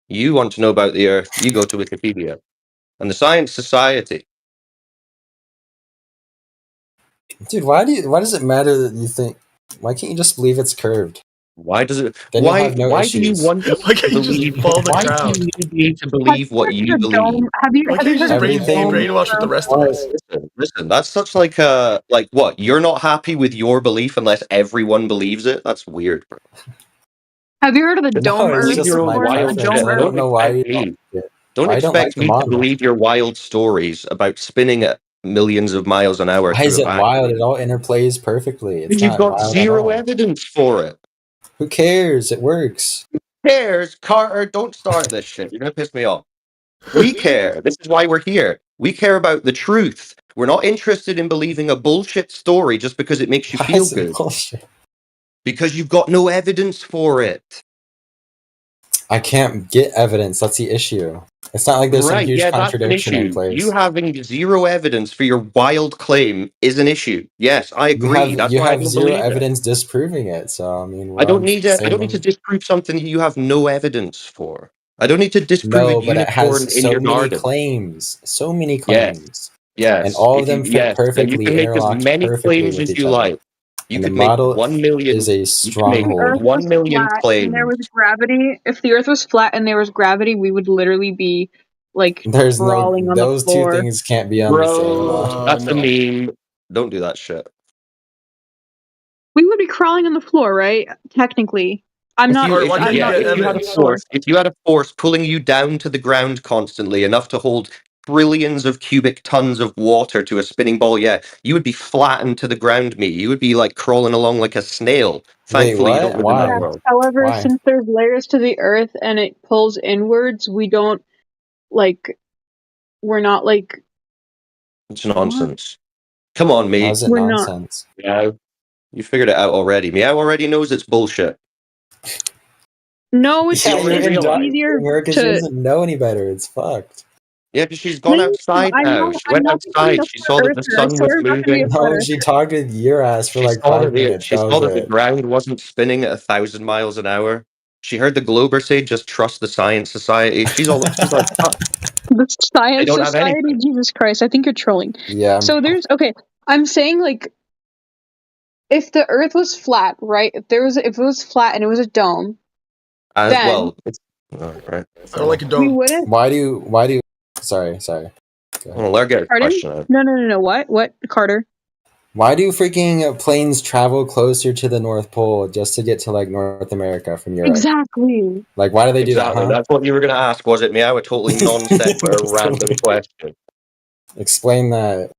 You want to know about the Earth. You go to Wikipedia. And the Science Society.
Dude, why does it matter that you think? Why can't you just believe it's curved?
Why does it?
Then you
Why?
have no
why
issues.
do you want to
Why can't you just
believe?
follow the
Why
crowd?
do you need to believe what you
The
believe?
dome. Have you
Why can't you
heard
just
of the
be
Everything-
dome?
brainwashed with the rest of us?
Listen, that's such like what? You're not happy with your belief unless everyone believes it? That's weird, bro.
Have you heard of the
No,
dome
it's
Earth
just
your own
my
before?
wild
The
preference.
dome
I
Earth?
don't know why you
expect
don't.
Don't
I don't like
expect
the
me to
model.
believe your wild stories about spinning at millions of miles an hour.
Why is
through
it
a
wild?
vacuum.
It all interplays perfectly. It's
You've
not
got
wild at
zero
all.
evidence for it.
Who cares? It works.
Who cares? Carter, don't start this shit. You're gonna piss me off. We care. This is why we're here. We care about the truth. We're not interested in believing a bullshit story just because it makes you
Why
feel
is it
good.
bullshit?
Because you've got no evidence for it.
I can't get evidence. That's the issue. It's not like there's some
Right,
huge
yeah, that's an
contradiction in
issue.
place.
You having zero evidence for your wild claim is an issue. Yes, I agree. That's
you
why I
have
don't
zero
believe it.
evidence disproving it. So I mean,
I don't need to disprove something you have no evidence for. I don't need to disprove
No,
a
but it
unicorn
has
in
so
your
many
garden.
claims. So many
Yes.
claims.
Yes.
And all of
If you-
them fit
yes, and
perfectly,
you can make as
interlocked
many
perfectly
claims
with
as
each
you
other.
like. You
And the
could make
model
1 million.
is a
You could make
stronghold.
1 million
flat
claims.
and there was gravity. If the Earth was flat and there was gravity, we would literally be like
There's no
crawling on the
those two
floor.
things can't be on the same
Bro,
model.
that's a meme. Don't do that shit.
We would be crawling on the floor, right? Technically, I'm not.
If
I'm
you
not.
had a force pulling you down to the ground constantly, enough to hold trillions of cubic tons of water to a spinning ball, yeah, you would be flattened to the ground, me. You would be like crawling along like a snail. Thankfully, you
what?
don't live in
Why?
that
Yes,
world.
however,
Why?
since there's layers to the Earth and it pulls inwards, we don't like we're not like
It's nonsense. Come on, me.
How's it
we're not.
nonsense?
Meow. You figured it out already. Meow already knows it's bullshit.
No, it's
Yeah, you're
it's
indoctrinating
easier
her because she
to.
doesn't know any better. It's fucked.
Yeah, but she's gone outside
I'm
now.
not.
She
I'm
went
not becoming
outside.
a
She
flat
saw that the
earther. I
sun
swear
was
I'm not gonna be a
moving.
flat
No,
earther.
she talked with your ass for
She
like
saw
5
that
minutes.
she
That
saw
was
that the
it.
ground wasn't spinning at 1,000 miles an hour. She heard the Glober say, "Just trust the Science Society." She's like, "Fuck,
The
they
Science
don't have
Society,
anything."
Jesus Christ! I think you're trolling.
Yeah.
So there's okay. I'm saying like, if the Earth was flat, right? If it was flat and it was a dome,
As
then
well, it's right.
I don't like a
we
dome.
wouldn't.
Why do? Sorry. Go ahead.
Well, let her get a
Pardon?
question out.
No. What, Carter?
Why do freaking planes travel closer to the North Pole just to get to like North America from Europe?
Exactly.
Like, why do they do that?
Exactly.
Huh?
That's what you were going to ask, was it, Meow? A totally non sequitur random question.
Explain that.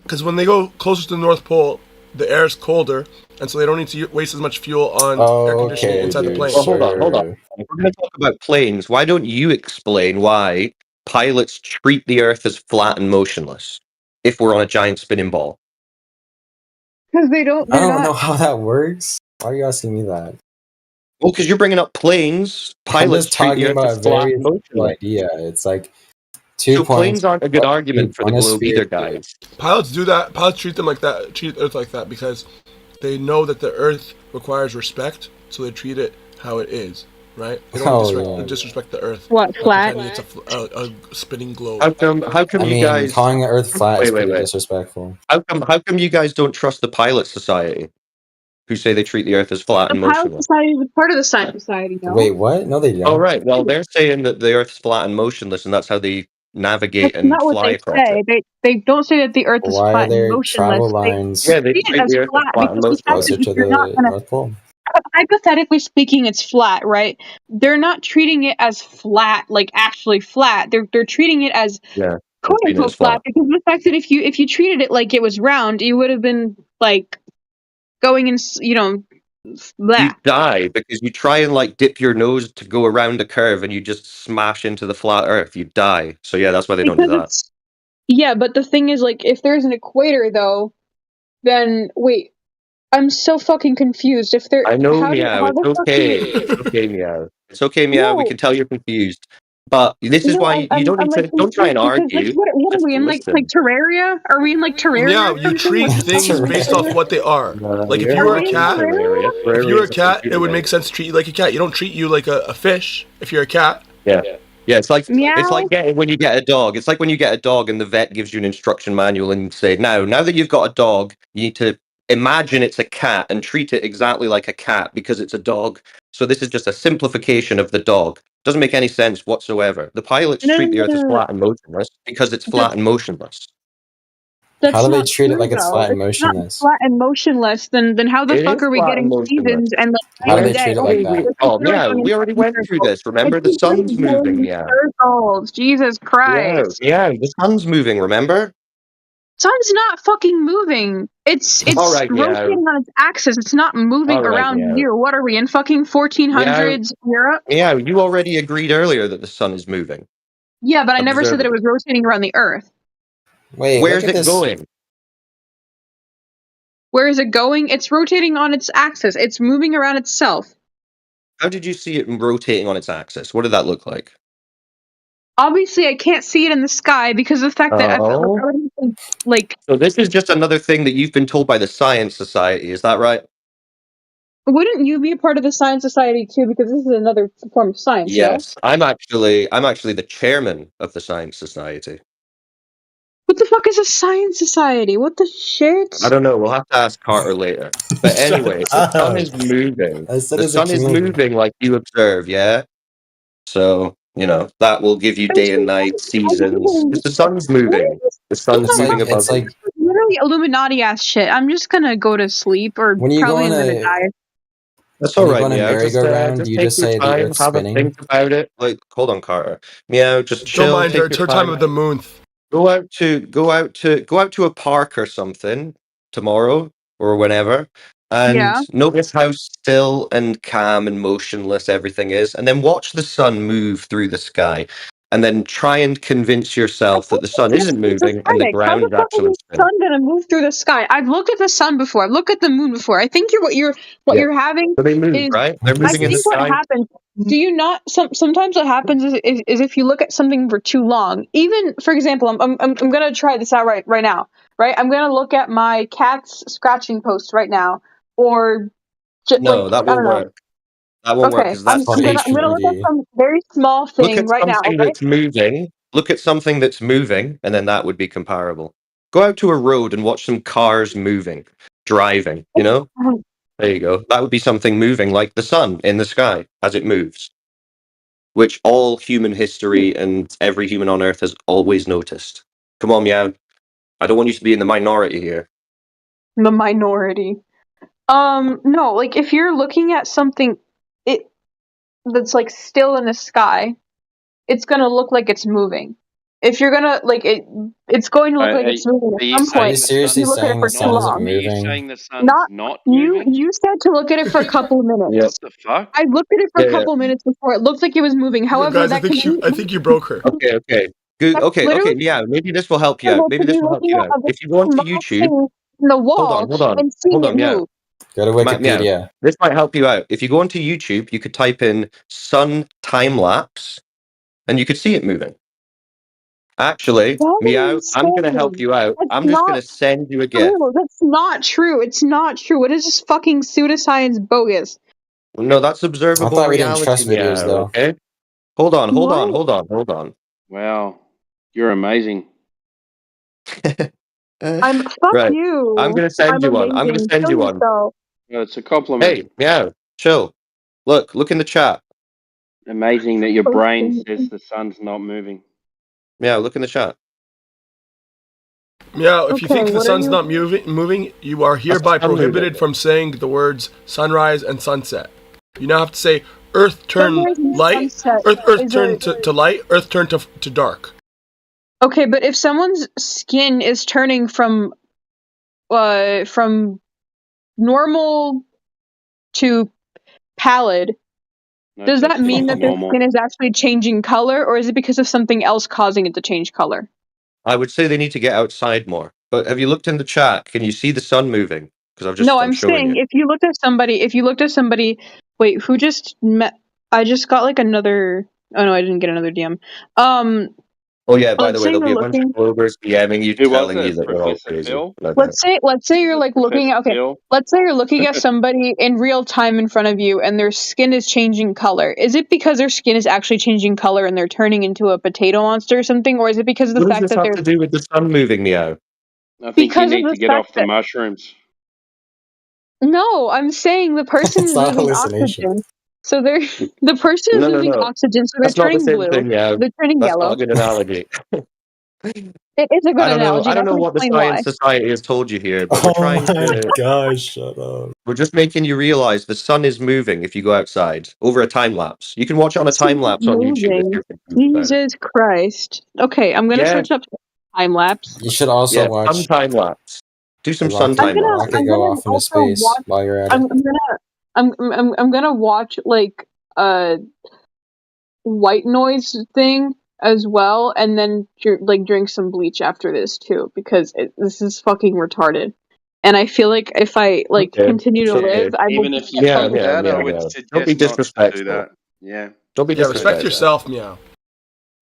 Because when they go closer to the North Pole, the air is colder, and so they don't need to waste as much fuel on air conditioning
Okay,
inside the
dude.
plane.
Well, hold on. If we're going to talk about planes, why don't you explain why pilots treat the Earth as flat and motionless if we're on a giant spinning ball?
Because they don't.
I
They're
don't
not.
know how that works. Why are you asking me that?
Well, because you're bringing up planes.
I'm
Pilots
just
treat the
talking
Earth
about
as
a
flat
very
and
simple
motionless.
idea. It's like 2
So
points.
planes aren't a good argument for the
on a
globe
sphere.
either, guys.
Pilots do that. Pilots treat them like that. Treat Earth like that because they know that the Earth requires respect, so they treat it how it is. Right? They don't disrespect the Earth.
What, flat?
Pretending it's a spinning globe.
How come
I
you
mean,
guys
calling the Earth flat is
wait,
pretty
wait.
disrespectful.
How come you guys don't trust the Pilot Society, who say they treat the Earth as flat
The
and
Pilot
motionless?
Society is part of the Science Society. No.
Wait, what? No, they don't.
Oh, right. Well, they're saying that the Earth's flat and motionless, and that's how they navigate
That's
and
not what
fly
they
across
say.
it.
They don't say that the Earth is
Why are
flat and
there
motionless.
travel
They
lines
Yeah, they
treat it
treat
as
the Earth as
flat
flat and
because the fact
closer
that if
to
you're not
the
gonna,
North Pole?
hypothetically speaking, it's flat, right? They're not treating it as flat, like actually flat. They're treating it as
Yeah,
quote
treating it
unquote
as
flat
flat.
because of the fact that if you treated it like it was round, you would have been like going in, blah.
You die because you try and like dip your nose to go around a curve and you just smash into the flat Earth. You die. So yeah, that's why they don't do
Because
that.
it's yeah, but the thing is, like, if there's an equator though, then wait, I'm so fucking confused. If there,
I know,
how
Meow.
the
It's
fuck do
okay.
you?
It's okay, Meow. It's okay, Meow. We
No,
can tell you're confused. But this is
no,
why you don't
I'm
need
like
to. Don't try and
confused because like
argue.
what are
Just
we in like
listen.
Terraria? Are we in like Terraria
Yeah,
or
you
something?
treat
Like,
things based off what they are. Like if you
are
were
we
a
in
cat,
Terraria?
if you were a cat, it would make sense to treat you like a cat. You don't treat you like a fish if you're a cat.
Yeah. Yeah, it's like
Meow.
when you get a dog. It's like when you get a dog and the vet gives you an instruction manual and say, now that you've got a dog, you need to imagine it's a cat and treat it exactly like a cat because it's a dog. So this is just a simplification of the dog. Doesn't make any sense whatsoever. The pilots treat the Earth as flat and motionless because it's flat and motionless.
That's
How do they
not
treat it
true,
like it's
though.
flat and
If it's not
motionless?
flat and motionless, then how the
It
fuck
is
are we
flat and
getting
motionless.
seasons and like
How
night
do
and
they treat
day?
it like that?
It's
Oh,
literally
yeah,
going in
we already went through
circles.
this. Remember,
It's
the
literally
sun's
going
moving.
in
Yeah,
circles. Jesus Christ.
the sun's moving. Remember?
Sun's not fucking moving. It's
All right, Meow.
rotating on its axis. It's not moving
All right,
around
Meow.
you. What are we in fucking
Meow.
1400s Europe?
Meow. You already agreed earlier that the sun is moving.
Yeah, but I never said that it
Observable.
was rotating around the Earth.
Wait,
Where's
look at
it
this.
going?
Where is it going? It's rotating on its axis. It's moving around itself.
How did you see it rotating on its axis? What did that look like?
Obviously, I can't see it in the sky because of the fact that
Oh.
like
So this is just another thing that you've been told by the Science Society. Is that right?
wouldn't you be a part of the Science Society too? Because this is another form of science.
Yes. I'm actually the chairman of the Science Society.
What the fuck is a Science Society? What the shit?
I don't know. We'll have to ask Carter later. But anyway, the sun is moving.
I said
The
as a
sun is
comedian.
moving like you observe, yeah? So, that will give you day and night, seasons. Because the sun's moving. The sun's moving above
It's like
you.
Literally Illuminati ass shit. I'm just gonna go to sleep, or
when you
probably
go
I'm
on
gonna
a
die.
That's
when
all
you
right,
go on a
Meow.
merry-go-round, you
take
just
your
say the
time,
Earth's
have a
spinning.
think about it. Like, hold on, Carter. Meow, just chill.
Don't mind her.
Take
It's
your
her time of the moon.
Go out to a park or something tomorrow or whenever, and
Yeah.
notice how still and calm and motionless everything is, and then watch the sun move through the sky. and then try and convince yourself that the sun isn't moving and the
Schizophrenic. How the
ground's
fuck is
actually
the
spinning.
sun gonna move through the sky? I've looked at the sun before. I've looked at the moon before. I think what
Yeah.
you're having
So they move,
is.
right? They're
I
moving in the
think what
sky.
happens. Do you not? Sometimes what happens is if you look at something for too long. Even for example, I'm gonna try this out right now. Right, I'm gonna look at my cat's scratching post right now, or
No, that
I
won't
don't know.
work. That won't work
Okay,
because that's
I'm gonna look at
HUD.
some very small
Look
thing
at
right now.
something
Okay.
that's moving. Look at something that's moving, and then that would be comparable. Go out to a road and watch some cars moving, driving, you know? There you go. That would be something moving like the sun in the sky as it moves, which all human history and every human on Earth has always noticed. Come on, Meow. I don't want you to be in the minority here.
The minority. No, like if you're looking at something that's like still in the sky, it's gonna look like it's moving. If you're gonna it's going to look like it's moving
Are
at
you
some
saying
point.
the
If
sun
you look at it
saying
for
the
too
sun isn't
long.
Are you
moving?
saying the sun's
Not
moving?
you said to look at it for a couple minutes.
Yep.
What the fuck?
I looked at it for a
Yeah, yeah.
couple minutes before. It looked like it was moving. However,
Guys,
that can be
I think you broke her.
Okay, okay. Good.
that's
Okay,
literally
Meow. Maybe this will help you out.
possible to
Maybe
be
this will help
looking
you
at
out.
a very
If you go onto
small
YouTube,
thing in the
hold
wall
on,
and seeing it
Meow.
move.
Go to
Meow.
Wikipedia.
This might help you out. If you go onto YouTube, you could type in sun time lapse, and you could see it moving. Actually,
What are
Meow,
you
I'm going to help
saying?
you out.
That's
I'm just going
not
to send you a GIF.
true. That's not true. It's not true. What is this fucking pseudoscience bogus?
No, that's
I
observable
thought we didn't
reality,
trust videos
Meow.
though.
Okay. Hold on.
What?
Wow, you're amazing.
Fuck
Right.
you.
I'm going to send
I'm
you one. I'm going to
amazing.
send
Kill
you one.
yourself.
Well, it's a compliment.
Hey, Meow, chill. Look in the chat.
Amazing that your brain says the sun's not moving.
Meow, look in the chat.
Yeah, if you
Okay,
think the
what are
sun's
you?
not moving, you are hereby
sun moving.
prohibited from saying the words sunrise and sunset. You now have to say Earth turn
Sunrise and
light,
sunset
Earth
is
turn
a
to light, Earth turn to dark.
okay, but if someone's skin is turning from normal to pallid,
No,
does that
that's
mean that
fucking
their
normal.
skin is actually changing color, or is it because of something else causing it to change color?
I would say they need to get outside more. But have you looked in the chat? Can you see the sun moving? Because
No,
I'm
I'm
showing
saying
you.
if you looked at somebody, wait, who just met? I just got like another. Oh no, I didn't get another DM.
Oh yeah, by the
Let's
way,
say
there'll be
you're
a bunch of
looking.
Globers DMing you,
Who was
telling you
it?
that we're all
Professor
crazy.
Phil?
No doubt.
Let's say you're
Was it
like looking.
Professor
Okay,
Phil?
let's say you're looking at somebody in real time in front of you, and their skin is changing color. Is it because their skin is actually changing color and they're turning into a potato monster or something, or is it because of the
What does
fact
this
that
have
they're
to do with the sun moving, Meow?
I think you
because of
need
the
to get
fact
off the
that
mushrooms.
no, I'm saying the person
It's
is
not
moving
hallucination.
oxygen. So they're the person is moving
No.
oxygen, so they're
That's not the
turning
same
blue.
thing, Meow.
They're turning
That's not
yellow.
a good analogy.
It is a good analogy.
I
And I
don't know
can
what the
explain
Science
why.
Society has told you here, but
Oh my gosh, shut up.
we're just making you realize the sun is moving if you go outside over a time lapse. You can watch it on a
It's
time lapse on YouTube if
moving.
you're confused about it.
Jesus Christ. Okay, I'm gonna
Yeah,
search up time lapse.
You should also
yeah, sun
watch
time lapse. Do some
the
sun
rocket
time lapse.
I'm
go
gonna
off into
also
space
watch.
while you're at
I'm,
it.
I'm gonna watch like a white noise thing as well, and then drink some bleach after this too, because this is fucking retarded. And I feel like if I
Okay,
continue to
it's
live,
okay.
I will
Even
just
if you
get
Yeah,
felt
fucking.
yeah,
that, I
yeah,
would
yeah. Don't be
suggest not to do
disrespectful.
that. Yeah.
Don't be
Yeah, respect
disrespectful.
yourself, Meow.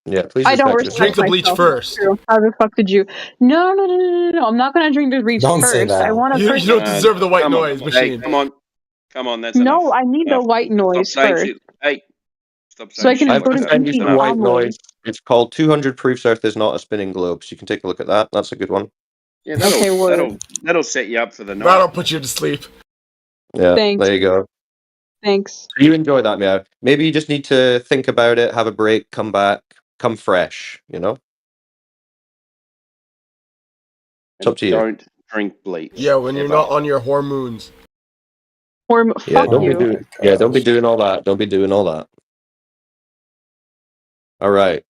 Yeah, please
I don't
respect
respect
yourself.
Drink the bleach
myself.
first.
True. How the fuck did you? No. I'm not gonna drink the bleach
Don't say
first. I
that.
want to
You
first.
don't deserve the white
Come on.
noise
Hey,
machine.
come on. That's
No,
enough.
I need the
Enough.
white
Stop
noise
saying
first,
shit. Hey, stop
so I
saying
can
shit
I'm
like
go
going
to
to
that.
send you
It's
sleep
some
enough.
white
calmly.
noise. It's called 200 Proofs Earth is Not a Spinning Globe, so you can take a look at that. That's a good one.
Yeah,
Okay, word.
that'll set you up for the night.
That'll put you to sleep.
Yeah,
Thanks.
there you go.
Thanks.
So you enjoy that, Meow. Maybe you just need to think about it, have a break, come back, come fresh, you know? It's up to you.
Don't drink bleach.
Yeah, when you're
ever.
not on your hormones.
Or
Yeah,
fuck
don't be
you.
doing don't be doing all that. Don't be doing all that. All right.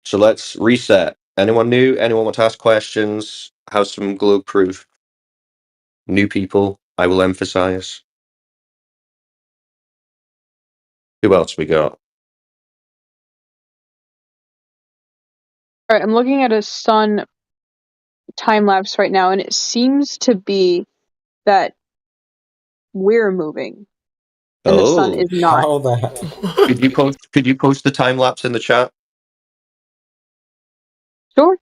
So let's reset. Anyone new? Anyone want to ask questions? How's some globe proof? New people, I will emphasize. Who else we got?
All right, I'm looking at a sun time lapse right now, and it seems to be that we're moving, and the sun
Oh,
is not.
How the hell?
could you post the time lapse in the chat?
Sure.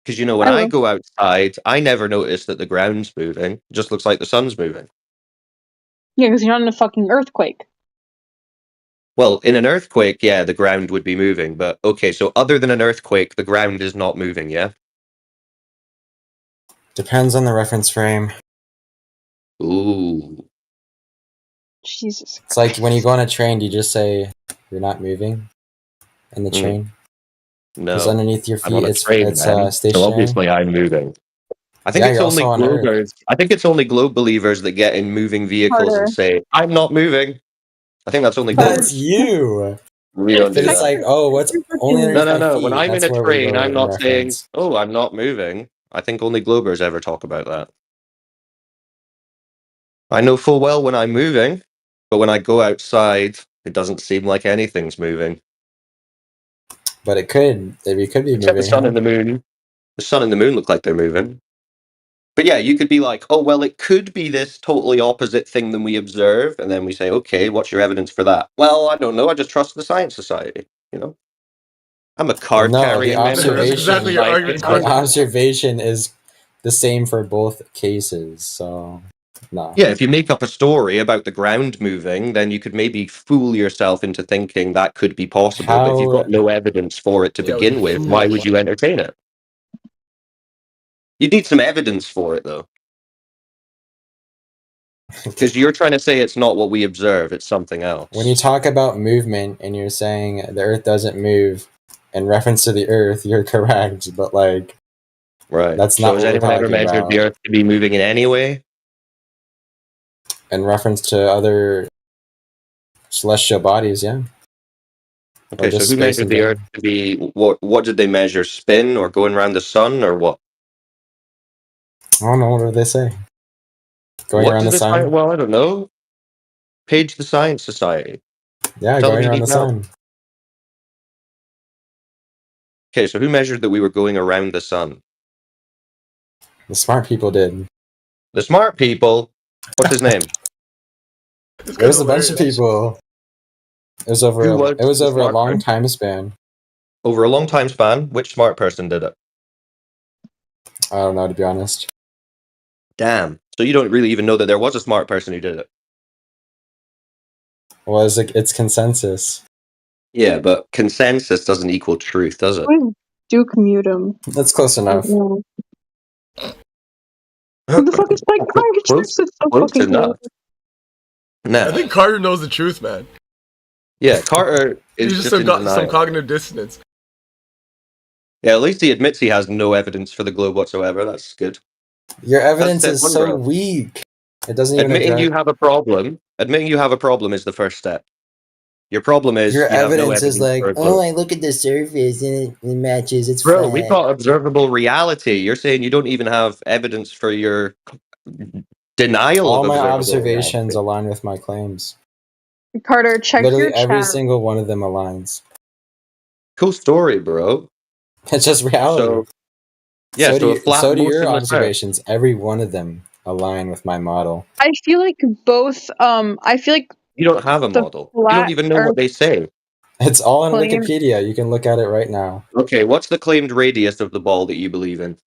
Because you know, when
I
I
will.
go outside, I never notice that the ground's moving. It just looks like the sun's moving.
Yeah, because you're not in a fucking earthquake.
Well, in an earthquake, yeah, the ground would be moving. But okay, so other than an earthquake, the ground is not moving, yeah?
Depends on the reference frame.
Ooh.
Jesus.
It's like when you go on a train, do you just say you're not moving in the train? Because
No.
underneath your
I'm
feet,
on a
it's
train,
it's
man. So
stationary.
obviously I'm moving. I think
Yeah,
it's
you're
only
also on Earth.
globers. I think it's only globe believers that get in moving vehicles
Harder.
and say, "I'm not moving." I think that's only
That's
globers.
you.
We don't
But
do
it's
that.
like, oh, what's only
No,
underneath
no,
my
no.
feet?
When I'm in
That's
a
where we
train,
go
I'm
in
not saying,
reference.
"Oh, I'm not moving." I think only globers ever talk about that. I know full well when I'm moving, but when I go outside, it doesn't seem like anything's moving.
But it could. We could be
Except the
moving.
sun
Huh?
and the moon. The sun and the moon look like they're moving. But yeah, you could be like, oh, well, it could be this totally opposite thing than we observe. And then we say, okay, what's your evidence for that? Well, I don't know. I just trust the Science Society, you know? I'm a
Well,
card
no, the
carrying member of
That's
the
exactly your
Society.
argument,
the
Carter.
observation is the same for both cases. So, no.
Yeah, if you make up a story about the ground moving, then you could maybe fool yourself into thinking that could be possible. But if you've got no evidence for it to
Yeah, we
begin with,
fool
why would
yourself.
you entertain it? You need some evidence for it, though. Because you're trying to say it's not what we observe, it's something else.
When you talk about movement and you're saying the Earth doesn't move in reference to the Earth, you're correct. But like,
Right.
that's
So
not
has
what we're
anyone ever
talking
measured the
about.
Earth to be moving in any way?
In reference to other celestial bodies, yeah.
Okay,
Or
so
just
who
space in
measured the
general.
Earth to be what did they measure? Spin or going around the sun or what?
I don't know. What did they say? Going
What
around
did
the
the science?
sun?
Well, I don't know. Page the Science Society.
Yeah,
Tell them
going
you
around
need
the
help.
sun.
Okay, so who measured that we were going around the sun?
The smart people did.
The smart people. What's his name?
It was a bunch of people. It was over.
Who was
It was
the
over a
smart
long
person?
time span.
Over a long time span, which smart person did it?
I don't know, to be honest.
Damn. So you don't really even know that there was a smart person who did it.
Well, it's consensus.
Yeah, but consensus doesn't equal truth, does it?
What is Duke Mutum?
That's close enough.
Who the fuck is psychiatrist?
Close,
It's so
close
fucking
enough.
I
No.
think Carter knows the truth, man.
Yeah, Carter is
He's just
just in
got some
denial.
cognitive dissonance.
Yeah, at least he admits he has no evidence for the globe whatsoever. That's good.
Your evidence
That's
is
step one,
so
bro.
weak. It doesn't even
Admitting
address.
you have a problem. Admitting you have a problem is the first step. Your problem is
Your
you have no
evidence is
evidence
like,
for a
oh,
globe.
I look at the surface and it matches. It's
Bro,
flat.
we've got observable reality. You're saying you don't even have evidence for your denial
All
of
my
observable
observations
reality.
align with my claims.
Carter, check
Literally
your
every
chat.
single one of them aligns.
Cool story, bro.
It's just reality.
So, yeah,
so
so a
do
flat,
your
motionless Earth.
observations. Every one of them align with my model.
I feel like both. I feel like
You don't have a
the
model. You
flat
don't even know
Earth
what they say.
It's all on
claim.
Wikipedia. You can look at it right now.
Okay, what's the claimed radius of the ball that you believe in?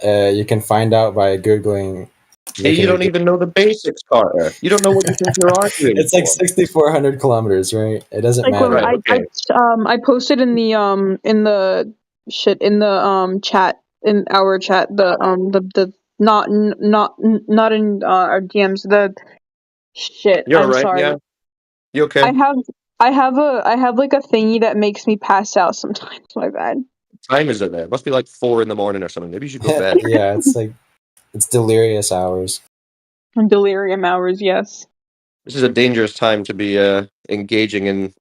You can find out by Googling.
Hey, you don't even know the basics, Carter. You don't know what you think you're arguing
It's like
for.
6,400 kilometers, right? It doesn't
Like when
matter.
Right, okay.
I posted in the chat, in our chat, the not in our DMs, the shit.
You're
I'm
all right,
sorry.
yeah? You okay?
I have like a thingy that makes me pass out sometimes. My bad.
What time is it there? It must be like 4 in the morning or something. Maybe you should go to bed.
Yeah, it's delirious hours.
Delirium hours, yes.
This is a dangerous time to be engaging in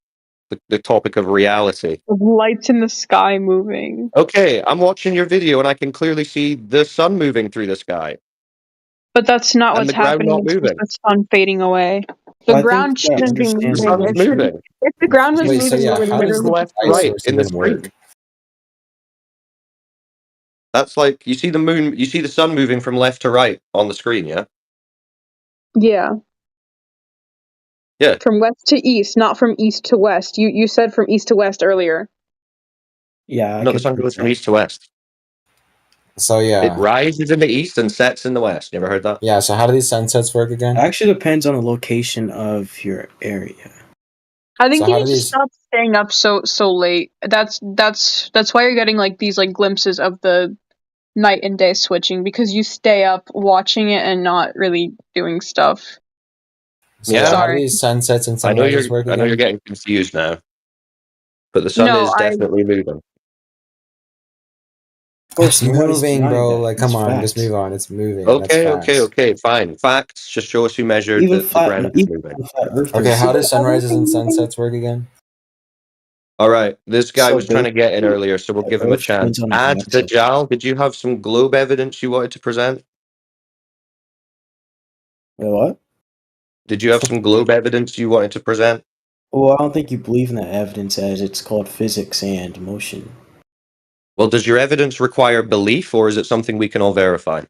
the topic of reality.
Of lights in the sky moving.
Okay, I'm watching your video and I can clearly see the sun moving through the sky.
But that's not
And
what's
the ground
happening.
not
It's just
moving.
the sun fading away. The
Well, I
ground
think
shouldn't be
understanding
moving.
Sun's moving.
If the ground was
Wait, so
moving,
yeah,
it would
how does the
literally
Left,
how does
right
source
in the
even
screen.
work?
That's like you see the moon, you see the sun moving from left to right on the screen, yeah?
Yeah.
Yeah.
From west to east, not from east to west. You said from east to west earlier.
Yeah, I
No, the
could
sun
prove
goes from
that.
east to west.
So
It
yeah,
rises in the east and sets in the west. You ever heard that?
yeah. So how do these sunsets work
It
again?
actually depends on the location of your area.
I think
So
you
how
need
do
to
these?
stop staying up so late. That's why you're getting like these like glimpses of the night and day switching, because you stay up watching it and not really doing stuff.
So yeah, how do
Sorry.
these sunsets and
I know
sunrises work
you're
again?
getting confused now. But the sun
No,
is definitely moving.
Of course,
It's
nobody's
moving,
denying
bro.
that.
Like,
It's
come on, just
facts.
move on. It's moving. That's
Okay,
facts.
fine. Facts just show us who measured
Even
that the
flat,
ground is
even
moving.
flat earthers.
Okay, how do
But
sunrises and
everything-
sunsets work again?
All right, this guy
So
was trying to get in
basically,
earlier, so we'll
the
give him a
Earth
chance.
spins on
Ad
its axis.
Dajjal, did you have some globe evidence you wanted to present?
Wait, what?
Did you have some globe evidence you wanted to present?
Well, I don't think you believe in that evidence as it's called physics and motion.
Well, does your evidence require belief, or is it something we can all verify?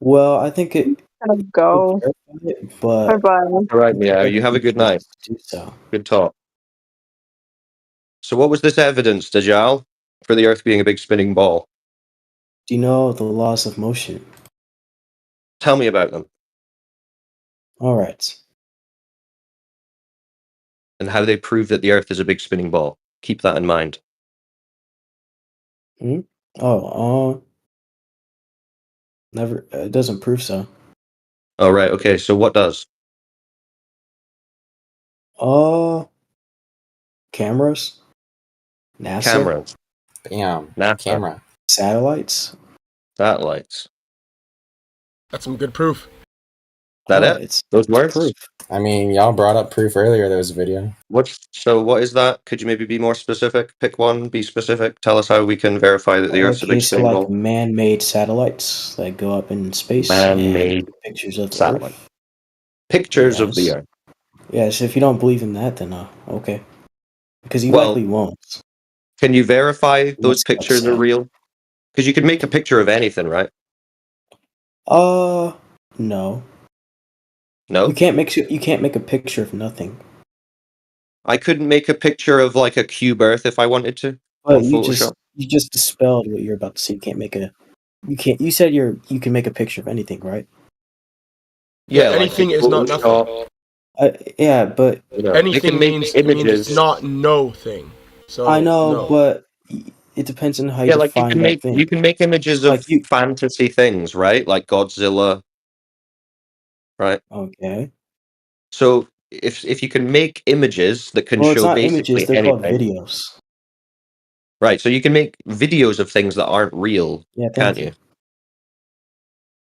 Well, I think it
Gotta go.
verify it, but
Bye-bye.
All right, Meow, you have a good night.
do so.
Good talk. So what was this evidence, Dajjal, for the Earth being a big spinning ball?
Do you know the laws of motion?
Tell me about them,
All right.
and how they prove that the Earth is a big spinning ball. Keep that in mind.
Oh, never. It doesn't prove so.
All right, okay, so what does?
Cameras, NASA,
Cameras,
Bam.
NASA,
Camera.
satellites.
satellites.
That's some good proof.
That
Oh,
it?
it's
Those words?
proof.
I mean, y'all brought up proof earlier. There was a video.
What is that? Could you maybe be more specific? Pick one, be specific. Tell us how we can verify that the Earth's a
Okay,
big
so
spinning
like
ball.
man-made satellites that go up in space
Man-made
and pictures of the
satellite.
Earth.
Pictures of the
Yes.
Earth.
Yeah, so if you don't believe in that, then okay, because you
Well,
likely won't.
can you verify those
Let's go
pictures are
sad.
real? Because you could make a picture of anything, right?
No.
No?
You can't make a picture of nothing.
I couldn't make a picture of like a cube Earth if I wanted to
But
on Photoshop.
you just dispelled what you're about to say. You said you can make a picture of anything, right?
Yeah, like
anything
in
is not
Photoshop,
nothing.
Yeah, but
you know, they
Anything
can make
means
images.
it's not no thing. So
I know,
no.
but it depends on how you
Yeah, like
define that thing.
you can make images of fantasy things, right? Like Godzilla, right?
Okay.
So if you can make images that can
Well, it's
show
not
basically
images; they're called
anything,
videos.
right? So you can make videos of things that aren't real,
Yeah,
can't
thank
you?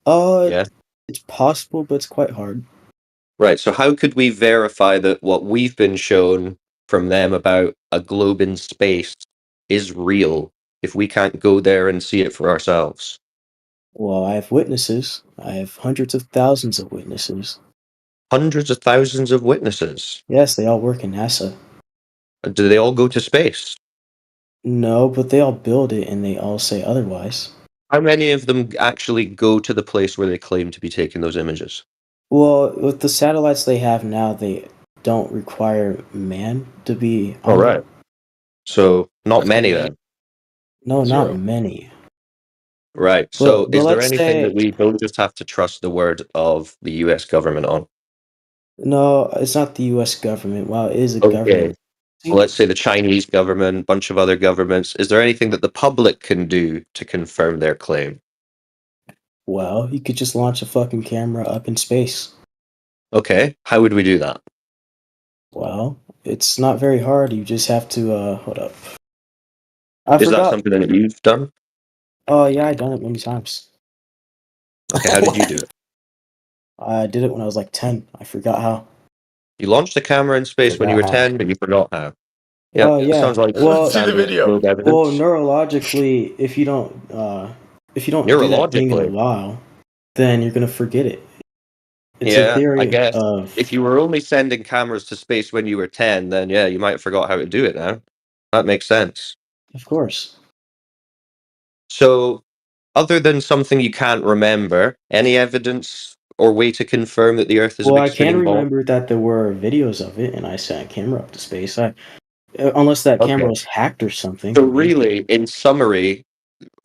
Yeah,
Yeah.
it's possible, but it's quite hard.
Right. So how could we verify that what we've been shown from them about a globe in space is real if we can't go there and see it for ourselves?
Well, I have witnesses. I have hundreds of thousands of witnesses.
Hundreds of thousands of witnesses.
Yes, they all work in NASA.
Do they all go to space?
No, but they all build it and they all say otherwise.
How many of them actually go to the place where they claim to be taking those images?
Well, with the satellites they have now, they don't require man to be on
All
them.
right. So not many then.
No,
Zero.
not many.
Right. So
But
is there
let's
anything
say
that we don't just have to trust the word of the US government on?
no, it's not the U.S. government. Well, it is a
Okay.
government.
Well, let's say the Chinese government, a bunch of other governments. Is there anything that the public can do to confirm their claim?
Well, you could just launch a fucking camera up in space.
Okay. How would we do that?
Well, it's not very hard. You just have to hold up. I
Is that
forgot.
something that you've done?
Oh yeah, I've done it many times.
Okay, how did you do it?
I did it when I was like 10. I forgot how.
You launched a camera in space when you were
Forgot how.
10, but you forgot how. Yeah,
Oh
that
yeah.
sounds like
Well,
See the video.
globe evidence.
well, neurologically, if you don't do that thing in a
Neurologically?
while, then you're gonna forget it. It's a
Yeah, I
theory
guess.
of
If you were only sending cameras to space when you were 10, then yeah, you might have forgot how to do it now. That makes sense.
Of course.
So, other than something you can't remember, any evidence or way to confirm that the Earth is a
Well,
big
I can
spinning ball?
remember that there were videos of it, and I sent a camera up to space. Unless that camera
Okay.
was hacked or something.
So really, in summary,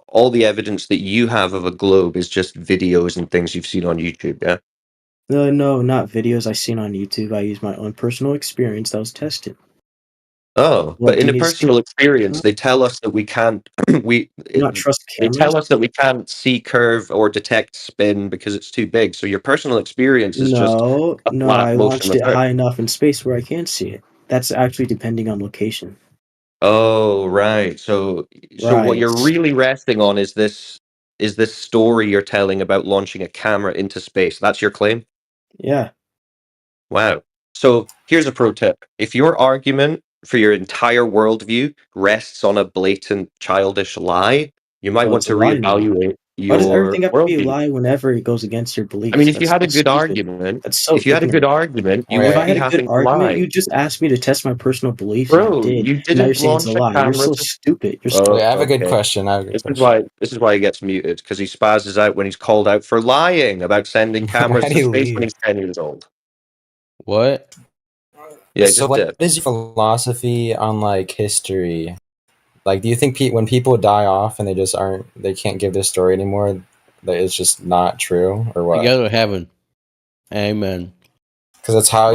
all the evidence that you have of a globe is just videos and things you've seen on YouTube, yeah?
No, not videos I seen on YouTube. I used my own personal experience that was tested.
Oh,
What,
but
do
in
you
a
need to
personal
see?
experience, they tell us that we can't
Not trust
they
cameras?
tell us that we can't see curve or detect spin because it's too big. So your personal experience is just
No,
a
no,
flat,
I launched
motionless
it
Earth.
high enough in space where I can see it. That's actually depending on location.
Oh, right. So what you're
Right.
really resting on is this story you're telling about launching a camera into space. That's your claim?
Yeah.
Wow. So here's a pro tip. If your argument for your entire worldview rests on a blatant childish lie, you might
So
want
it's a
to
lie now.
reevaluate
Why does
your
everything have to be a
worldview.
lie whenever it goes against your
I
beliefs?
mean, if you
That's
had a
so
good
stupid.
argument,
That's so
if you had a good
ignorant.
argument, you
If I
wouldn't
had
be
a good
having to
argument,
lie.
you just asked me to test my personal beliefs, and I
Bro,
did.
you
And now you're
didn't
saying it's a
launch a
lie. You're
camera
so
to.
stupid. You're
Oh,
Wait, I have a good
okay.
question. I have a good
This is
question.
why he gets muted because he spazzes out when he's called out for lying about sending cameras
Why'd
to
he
space when
leave?
he's 10 years old.
What?
Yeah,
So
just
what
dip.
is your philosophy on like history? Like, do you think when people die off and they can't give their story anymore, that it's just not true, or
You
what?
go to heaven. Amen.
Because that's how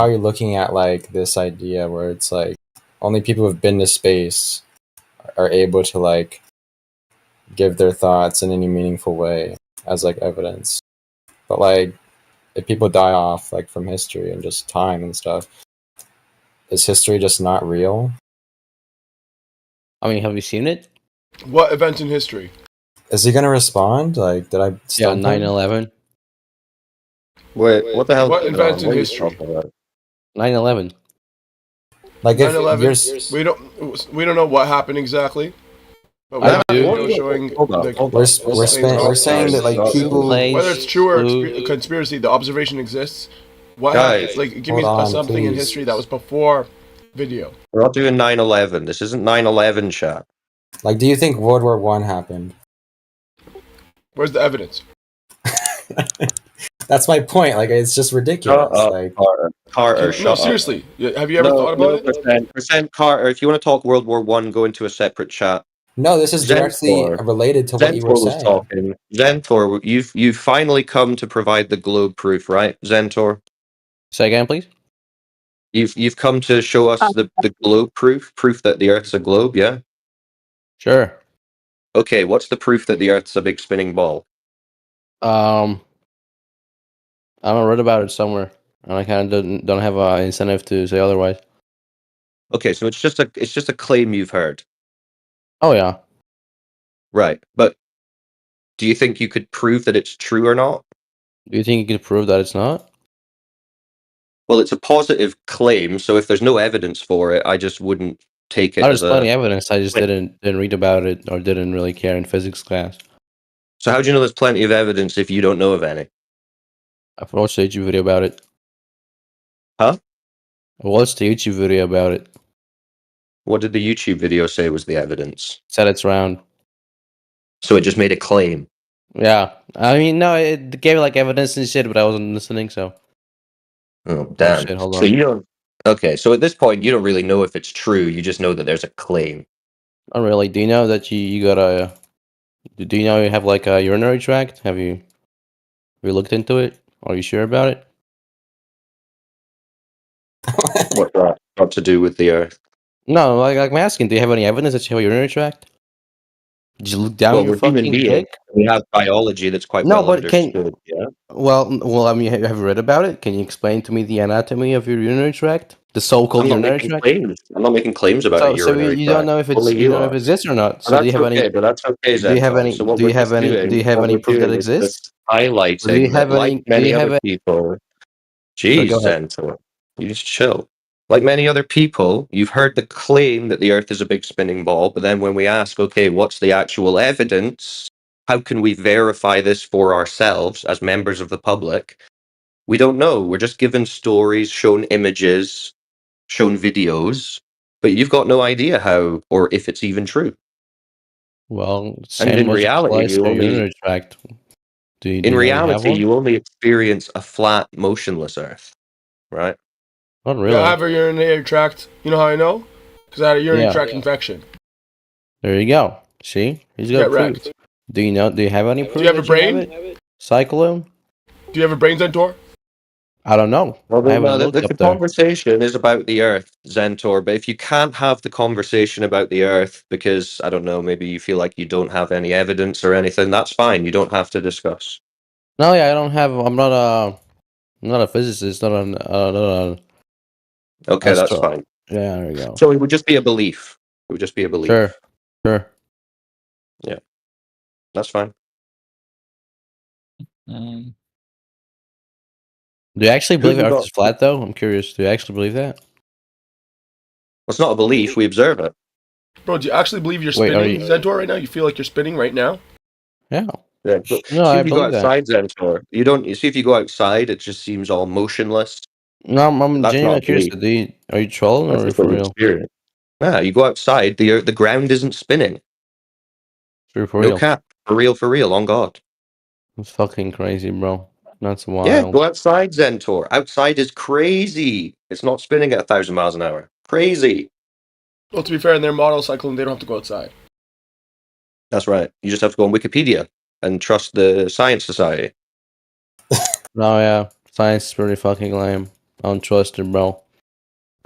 you're looking at like this idea where it's like only people who've been to space are able to like give their thoughts in any meaningful way as like evidence. But like if people die off like from history and just time and stuff, is history just not real?
I mean, have you seen it?
What event in history?
Is he gonna respond? Like, did I
Yeah,
stump him?
9/11.
Wait, what the hell?
What event in history?
9/11.
Like if
9/11. We don't know what happened exactly. But we
I
have
do.
video showing
We're saying that like people.
whether it's true or a conspiracy, the observation exists. What happened?
Guys,
Like, give me
hold on,
something in
please.
history that was before video.
We're not doing 9/11. This isn't 9/11, chat.
Like, do you think World War One happened?
Where's the evidence?
That's my point. Like, it's just ridiculous.
Shut up,
Like,
Carter,
No,
shut up.
seriously. Have you ever thought about it?
Percent Carter, if you want to talk World War One, go into a separate chat.
no, this is directly related to what you were
Zentor was
saying.
talking. Zentor, you've finally come to provide the globe proof, right? Zentor?
Say again, please.
You've come to show us the globe proof that the Earth's a globe, yeah?
Sure.
Okay, what's the proof that the Earth's a big spinning ball?
I read about it somewhere, and I kind of don't have an incentive to say otherwise.
Okay, so it's just a claim you've heard.
Oh yeah.
Right, but do you think you could prove that it's true or not?
Do you think you could prove that it's not?
Well, it's a positive claim, so if there's no evidence for it, I just wouldn't take it
There's
as
plenty
a.
of evidence. I just didn't read about it or didn't really care in physics class.
So how do you know there's plenty of evidence if you don't know of any?
I've watched a YouTube video about it.
Huh?
I watched a YouTube video about it.
What did the YouTube video say was the evidence?
Said it's round.
So it just made a claim.
Yeah. I mean, no, it gave like evidence and shit, but I wasn't listening, so.
Oh, damn.
Shit, hold
So
on.
you don't. Okay, so at this point, you don't really know if it's true. You just know that there's a claim.
Not really. Do you know that you got a? Do you know you have like a urinary tract? Have you looked into it? Are you sure about it?
What's that got to do with the Earth?
No, like I'm asking. Do you have any evidence that you have a urinary tract? Did you look down
Well,
your
we're human
fucking
beings.
dick?
We have biology that's quite
No,
well
but
understood. Yeah.
Well, I mean, have you read about it? Can you explain to me the anatomy of your urinary tract? The so-called
I'm not
urinary
making
tract?
claims. I'm not making claims about a
So
urinary
you
tract.
don't know if it's
Only
you don't know
are.
if it exists or not.
But
So do you
that's
have
okay.
any?
But that's okay,
Do you have
Zenton.
any?
So what
Do you
we're
have
just
any?
doing,
Do you have
what
any
we're
proof that
doing is
exists?
just highlighting
Do you
that,
have
like
any? Do
many
you have
other
a?
people.
Sorry,
Jeez,
go ahead.
Zenton, you just chill. Like many other people, you've heard the claim that the Earth is a big spinning ball, but then when we ask, okay, what's the actual evidence? How can we verify this for ourselves as members of the public? We don't know. We're just given stories, shown images, shown videos, but you've got no idea how or if it's even true.
Well,
And
same
in
logic
reality,
applies
you
to
only
urinary tract. Do you
in
know you have
reality
one?
you only experience a flat, motionless Earth, right?
Not
Yeah,
really.
I have a urinary tract. You know how I know? Because I had a urinary
Yeah.
tract infection.
There you go. See, he's got
Get
proof.
wrecked.
Do you know? Do you have any proof?
Do you have a
that you
brain?
it? Cyclone?
Do you have a brain, Zentor?
I don't know.
Well,
I haven't
the,
looked
the
up there.
conversation is about the Earth, Zentor, but if you can't have the conversation about the Earth because, I don't know, maybe you feel like you don't have any evidence or anything, that's fine. You don't have to discuss.
No, yeah, I don't have. I'm not a physicist. Not an.
Okay, that's
astro.
fine.
Yeah, there you go.
So it would just be a belief. It would just be a belief.
Sure, sure.
Yeah, that's fine.
Do you actually
Who
believe
you
the Earth
got?
is flat, though? I'm curious. Do you actually believe that?
Well, it's not a belief. We observe it.
Bro, do you actually believe you're
Wait, are
spinning,
you-
Zentor, right now? You feel like you're spinning right now?
Yeah.
Yeah. But
No,
see
I
if you go
believe that.
outside, Zentor. You don't. You see if you go outside, it just seems all motionless.
No, I'm
That's
genuinely
not a
curious.
belief.
Are you trolling
That's
or
just
for
what you
real?
experience. Yeah, you go outside, the ground isn't spinning.
Sure, for
No
real.
cap. For real, on God.
It's fucking crazy, bro. That's
Yeah,
wild.
go outside, Zentor. Outside is crazy. It's not spinning at 1,000 miles an hour. Crazy.
Well, to be fair, in their model cyclone, they don't have to go outside.
That's right. You just have to go on Wikipedia and trust the Science Society.
No, yeah. Science is pretty fucking lame. I don't trust it, bro.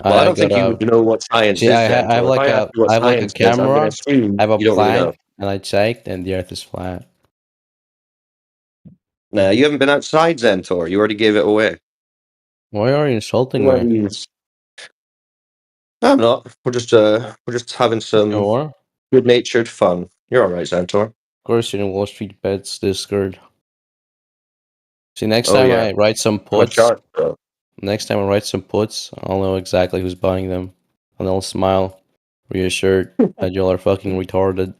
Well, I don't think you would know what science
See,
is,
I
Zentor.
have
If
like
I ask
a
you what
I have like a
science is, I'm
camera.
going to assume
I have a
you don't really know.
plank, and I checked, and the Earth is flat.
Nah, you haven't been outside, Zentor. You already gave it away.
Why are you insulting
Well,
me?
I'm not. We're just having some
Sure.
good-natured fun. You're all right, Zentor.
Of course, you're in Wall Street Bets Discord. See, next
Oh,
time
yeah.
I write some
I'm a
puts.
shark, bro.
Next time I write some puts, I'll know exactly who's buying them, and I'll smile, reassured that y'all are fucking retarded.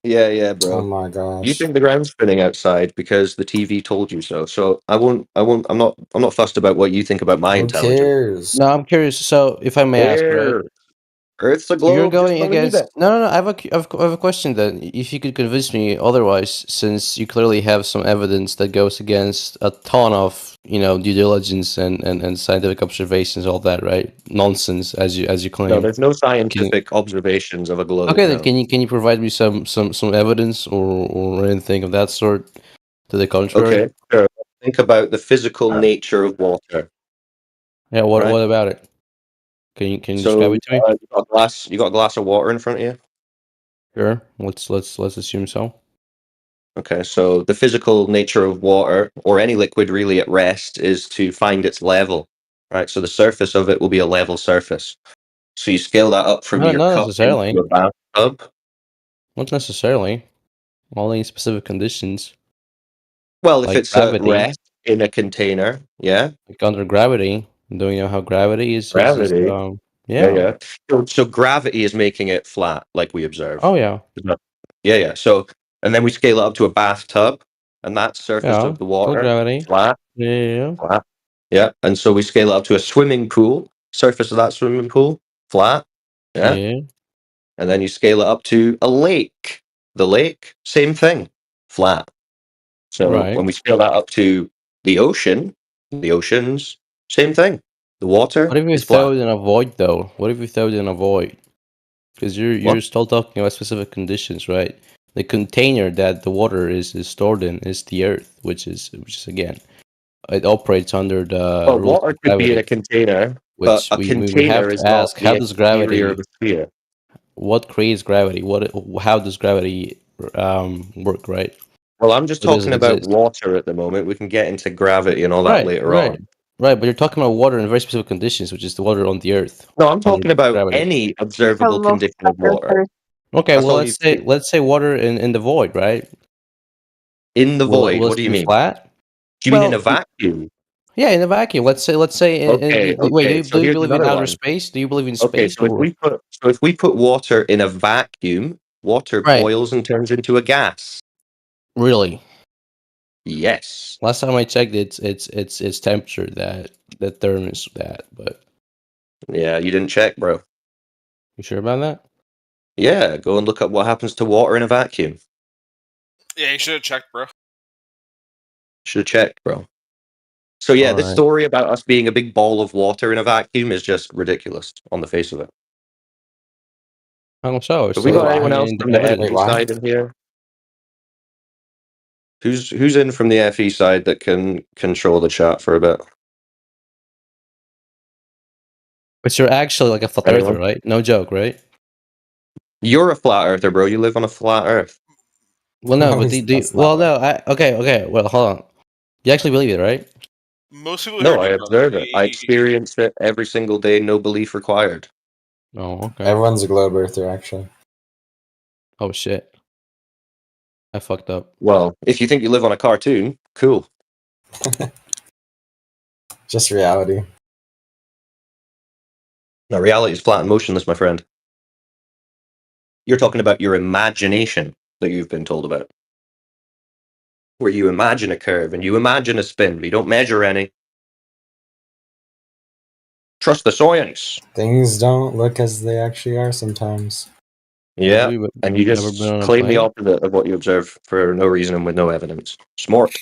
Yeah, bro.
Oh my gosh.
You think the ground's spinning outside because the TV told you so. So I'm not fussed about what you think about my
Who
intelligence.
cares?
No, I'm curious. So, if I may ask, right?
Where? Earth's a
You're
globe, just
going
believe
against.
it.
No. I have a question then. If you could convince me otherwise, since you clearly have some evidence that goes against a ton of due diligence and scientific observations, all that, right? Nonsense, as you claim.
No, there's no scientific observations of a globe.
Okay, then
no.
can you provide me some evidence or anything of that sort to the contrary?
Okay, sure. Think about the physical nature of water.
Yeah. What
Right.
about it? Can you
So
describe it to me?
you got a glass of water in front of you.
Sure. Let's assume so.
Okay, so the physical nature of water or any liquid really at rest is to find its level, right? So the surface of it will be a level surface. So you scale that up from
No,
your
not
cup
necessarily.
into a bathtub.
Not necessarily. Only in specific conditions.
Well, if
Like
it's at
gravity.
rest in a container, yeah.
Like under gravity. Do you know how gravity is?
Gravity.
Yeah.
So gravity is making it flat, like we observe.
Oh yeah.
Yeah. So and then we scale it up to a bathtub, and that surface
Yeah.
of the
Still
water
gravity.
flat.
Yeah.
Flat. Yeah. And so we scale it up to a swimming pool, surface of that swimming pool, flat. Yeah.
Yeah.
And then you scale it up to a lake. The lake, same thing, flat. So
Right.
when we scale that up to the oceans, same thing. The water
What if we
is
throw
flat.
it in a void though? What if we throw it in a void? Because you're
What?
still talking about specific conditions, right? The container that the water is stored in is the earth, which is again, it operates under the
Well,
rules
water
of
could be in
gravity.
a container, but
Which
a
we
container
have
is
to
not
ask,
the
how does
exterior
gravity?
of a sphere.
What creates gravity? How does gravity work? Right?
Well, I'm just
Or does it
talking about
exist?
water at the moment. We can get into gravity and all that later
Right.
on.
Right. But you're talking about water in very specific conditions, which is the water on the earth.
No, I'm
under
talking about
gravity.
any observable
Hello,
condition of water.
Okay.
That's
Well,
all you see.
let's say water in the void, right?
In the void,
Will
what
it
do you
be
mean?
flat?
Do you mean in
Well,
a vacuum?
yeah, in a vacuum. Let's say
Okay,
wait.
okay. So
Do you
here's
believe in
another
outer
one.
space? Do you believe in
Okay,
space
so if we put water in a vacuum, water
Right.
boils and turns into a gas.
Really?
Yes.
Last time I checked, it's temperature that determines that. But
Yeah, you didn't check, bro.
you sure about that?
Yeah, go and look up what happens to water in a vacuum.
Yeah, you should have checked, bro.
Should have checked, bro. So yeah, this
Alright.
story about us being a big ball of water in a vacuum is just ridiculous on the face of it.
How so?
Have we got anyone else from the
evidence.
FE side in here? Who's in from the FE side that can control the chat for a bit?
But you're actually like a flat earther,
Anyone?
right? No joke, right?
You're a flat earther, bro. You live on a flat earth.
Well, no,
No,
but
that's
well, no. Okay. Well, hold on. You actually believe it, right?
Most people
No,
here
I
do, brother.
observe it. I experience it every single day. No belief required.
Oh, okay.
Everyone's a globe earther, actually.
Oh shit. I fucked up.
Well, if you think you live on a cartoon, cool.
Just reality.
No, reality is flat and motionless, my friend. You're talking about your imagination that you've been told about. Where you imagine a curve and you imagine a spin, but you don't measure any. Trust the science.
Things don't look as they actually are sometimes.
Yeah,
Have you
and you
never
just
been on a
claim the
plane?
opposite of what you observe for no reason and with no evidence. Smart.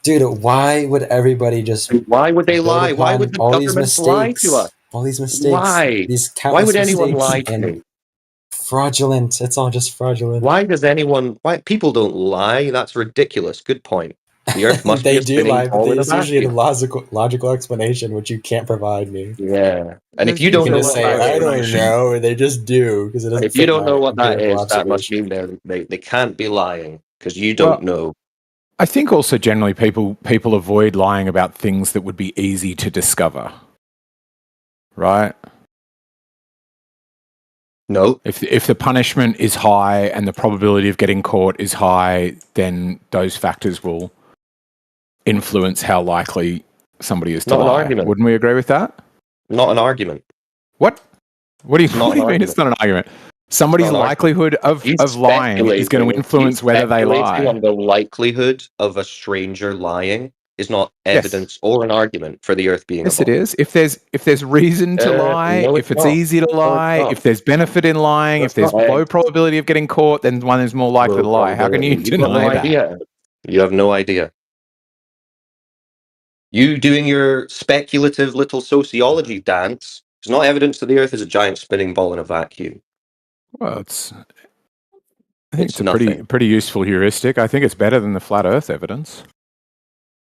Dude, why would everybody just
Why would they
build
lie? Why
upon
would the
all these
government lie
mistakes?
to us?
All these mistakes.
Why?
These
Why
countless
would anyone
mistakes
lie to
and
me?
fraudulent. It's all just fraudulent.
Why does anyone? Why people don't lie? That's ridiculous. Good point. The Earth must be
They
a
do
spinning
lie, but
ball in a
there's usually a
vacuum.
logical explanation which you can't provide me.
Yeah, and if you
You
don't
can
know
just
what
say,
that
I don't
is,
know, or they just do, because it doesn't
if you
fit
don't
my
know what that
empirical
is, that must
observation.
mean they can't be lying because you
Well,
don't know.
I think also generally people avoid lying about things that would be easy to discover. Right?
No.
If the punishment is high and the probability of getting caught is high, then those factors will influence how likely somebody is to
Not an
lie.
argument.
Wouldn't we agree with that?
Not an argument.
What? What do you,
Not
what do you
an
mean it's not an argument? Somebody's
Not an argument.
likelihood of lying is going to influence whether they
Speculating
lie.
on the likelihood of a stranger lying is not
Yes.
evidence or an argument for the Earth being
Yes,
a
it
ball.
is. If there's reason to lie,
No,
if
it's
it's
not.
easy to
No, it's
lie,
not.
if there's benefit in lying,
That's
if there's
not
low
it.
probability of getting caught, then one is more likely
Low
to lie. How can you
probability. You've got no
deny that?
idea. You have no idea. You doing your speculative little sociology dance is not evidence that the Earth is a giant spinning ball in a vacuum.
Well, I think it's a
nothing.
pretty useful heuristic. I think it's better than the flat Earth evidence.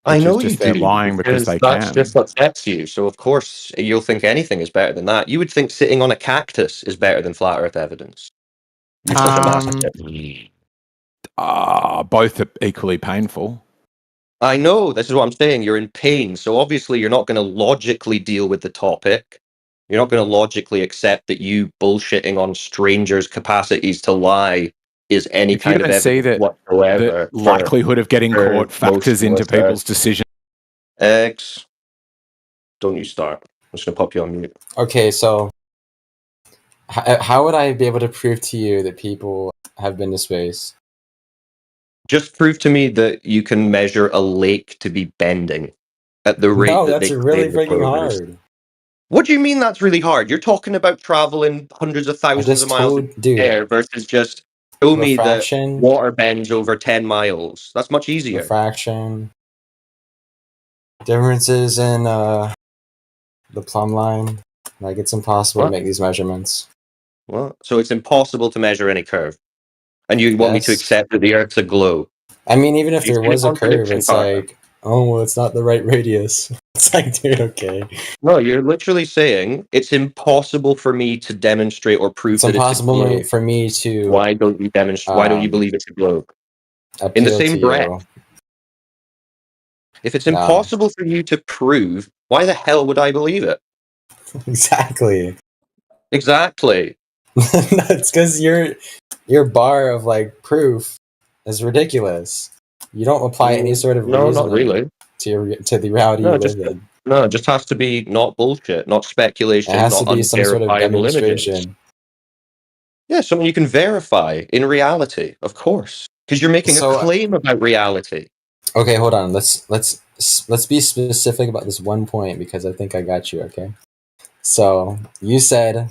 I
Which
know
is
you
just they're
do,
lying because they
that's
can.
just what sets you. So of course you'll think anything is better than that. You would think sitting on a cactus is better than flat Earth evidence. You're such a masochist.
Both are equally painful.
I know, this is what I'm saying. You're in pain, so obviously you're not going to logically deal with the topic. You're not going to logically accept that you bullshitting on strangers' capacities to lie is any
If you
kind of
don't see
evidence
that
whatsoever.
the likelihood of getting caught factors into people's decision.
X. Don't you start. I'm just going to pop you on mute.
Okay, so how would I be able to prove to you that people have been to space?
Just prove to me that you can measure a lake to be bending at the rate
No,
that
that's
they
really
claim the
freaking
progress.
hard.
What do you mean that's really hard? You're talking about traveling hundreds of thousands of
just
miles
told-
in
dude,
the air versus just show me that
refraction.
water bends over 10 miles. That's much easier.
Refraction. Differences in the plumb line. Like, it's impossible to
What?
make these measurements.
What? So it's impossible to measure any curve. And you want me to
Yes.
accept that the Earth's a globe.
I mean, even if
You
there
see the
was a curve,
contradiction,
it's
Carter?
like, oh, well, it's not the right radius. It's like, dude, okay.
No, you're literally saying it's impossible for me to demonstrate or prove
It's
that
impossible
it's a globe.
for me to
Why don't you demonstrate? Why don't you believe it's a globe? In the
appeal
same
to
breath.
you.
If it's
No.
impossible for you to prove, why the hell would I believe it?
Exactly.
Exactly.
It's because your bar of like proof is ridiculous. You don't apply any sort of
No, not
reasoning
really.
to the reality you
No,
live in.
it just has to be not bullshit, not speculation,
It has
not
to be some sort of
unverifiable images.
demonstration.
Yeah, something you can verify in reality, of course. Because you're making
So,
a claim about reality.
Okay, hold on. Let's be specific about this one point because I think I got you. Okay. So you said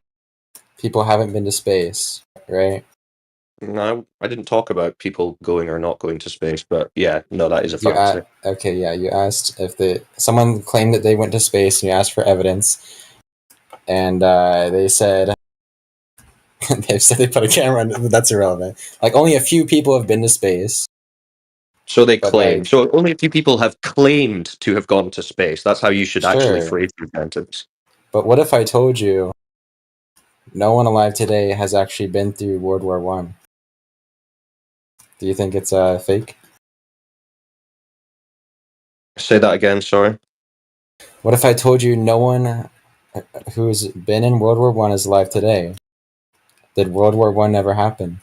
people haven't been to space, right?
No, I didn't talk about people going or not going to space, but yeah, no, that is a
You
fact.
okay, yeah. You asked if someone claimed that they went to space, and you asked for evidence, and they said they said they put a camera on. That's irrelevant. Like only a few people have been to space.
So they
But,
claim.
like-
So only a few people have claimed to have gone to space. That's how you should actually
Sure.
phrase your sentence.
But what if I told you no one alive today has actually been through World War One? Do you think it's fake?
Say that again, sorry.
What if I told you no one who's been in World War One is alive today? Did World War One never happen?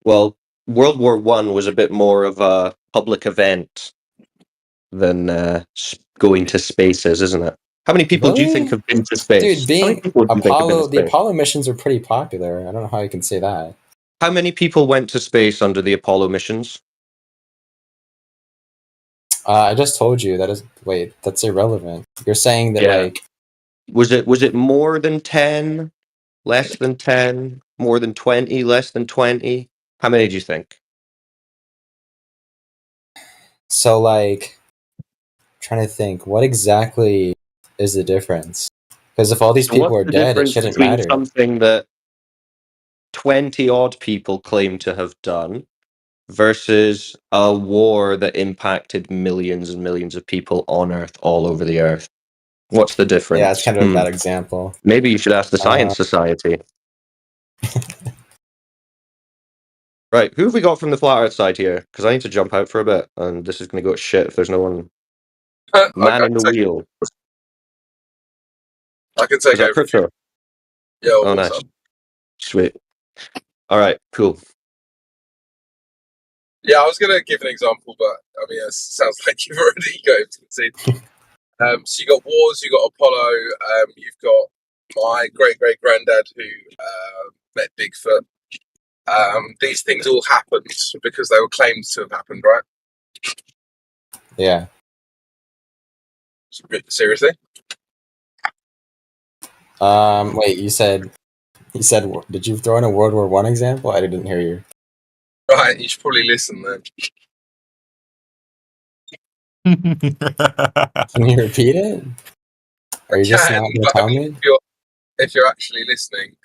Well, World War One was a bit more of a public event than going to spaces, isn't it? How many people do you think have been to space?
Dude,
How many people do you think have been to
the
space?
Apollo missions are pretty popular. I don't know how you can say that.
How many people went to space under the Apollo missions?
I just told you that is. Wait, that's irrelevant. You're saying that like
was it more than 10, less than 10, more than 20, less than 20? How many do you think?
so like. Trying to think, what exactly is the difference? Because if all these
So
people
what's
are
the
dead, it
difference
shouldn't
between
matter.
something that 20 odd people claim to have done versus a war that impacted millions and millions of people on Earth, all over the Earth? What's the difference?
Yeah, it's kind of a bad example.
Maybe you should ask the Science Society. Right, who have we got from the Flat Earth side here? Because I need to jump out for a bit, and this is going to go to shit if there's no one. Man in the wheel.
I can take
Is that
over.
Crypto?
Yeah,
Oh, nice. Sweet. All right, cool.
Yeah, I was going to give an example, but I mean, it sounds like you've already got into the scene. So you got wars, you got Apollo, you've got my great granddad who met Bigfoot. These things all happened because they were claimed to have happened, right?
Yeah.
Seriously?
Wait, you said, did you throw in a World War One example? I didn't hear you.
Right, you should probably listen then.
Can you repeat it? Are you just not going to tell me?
If you're actually listening,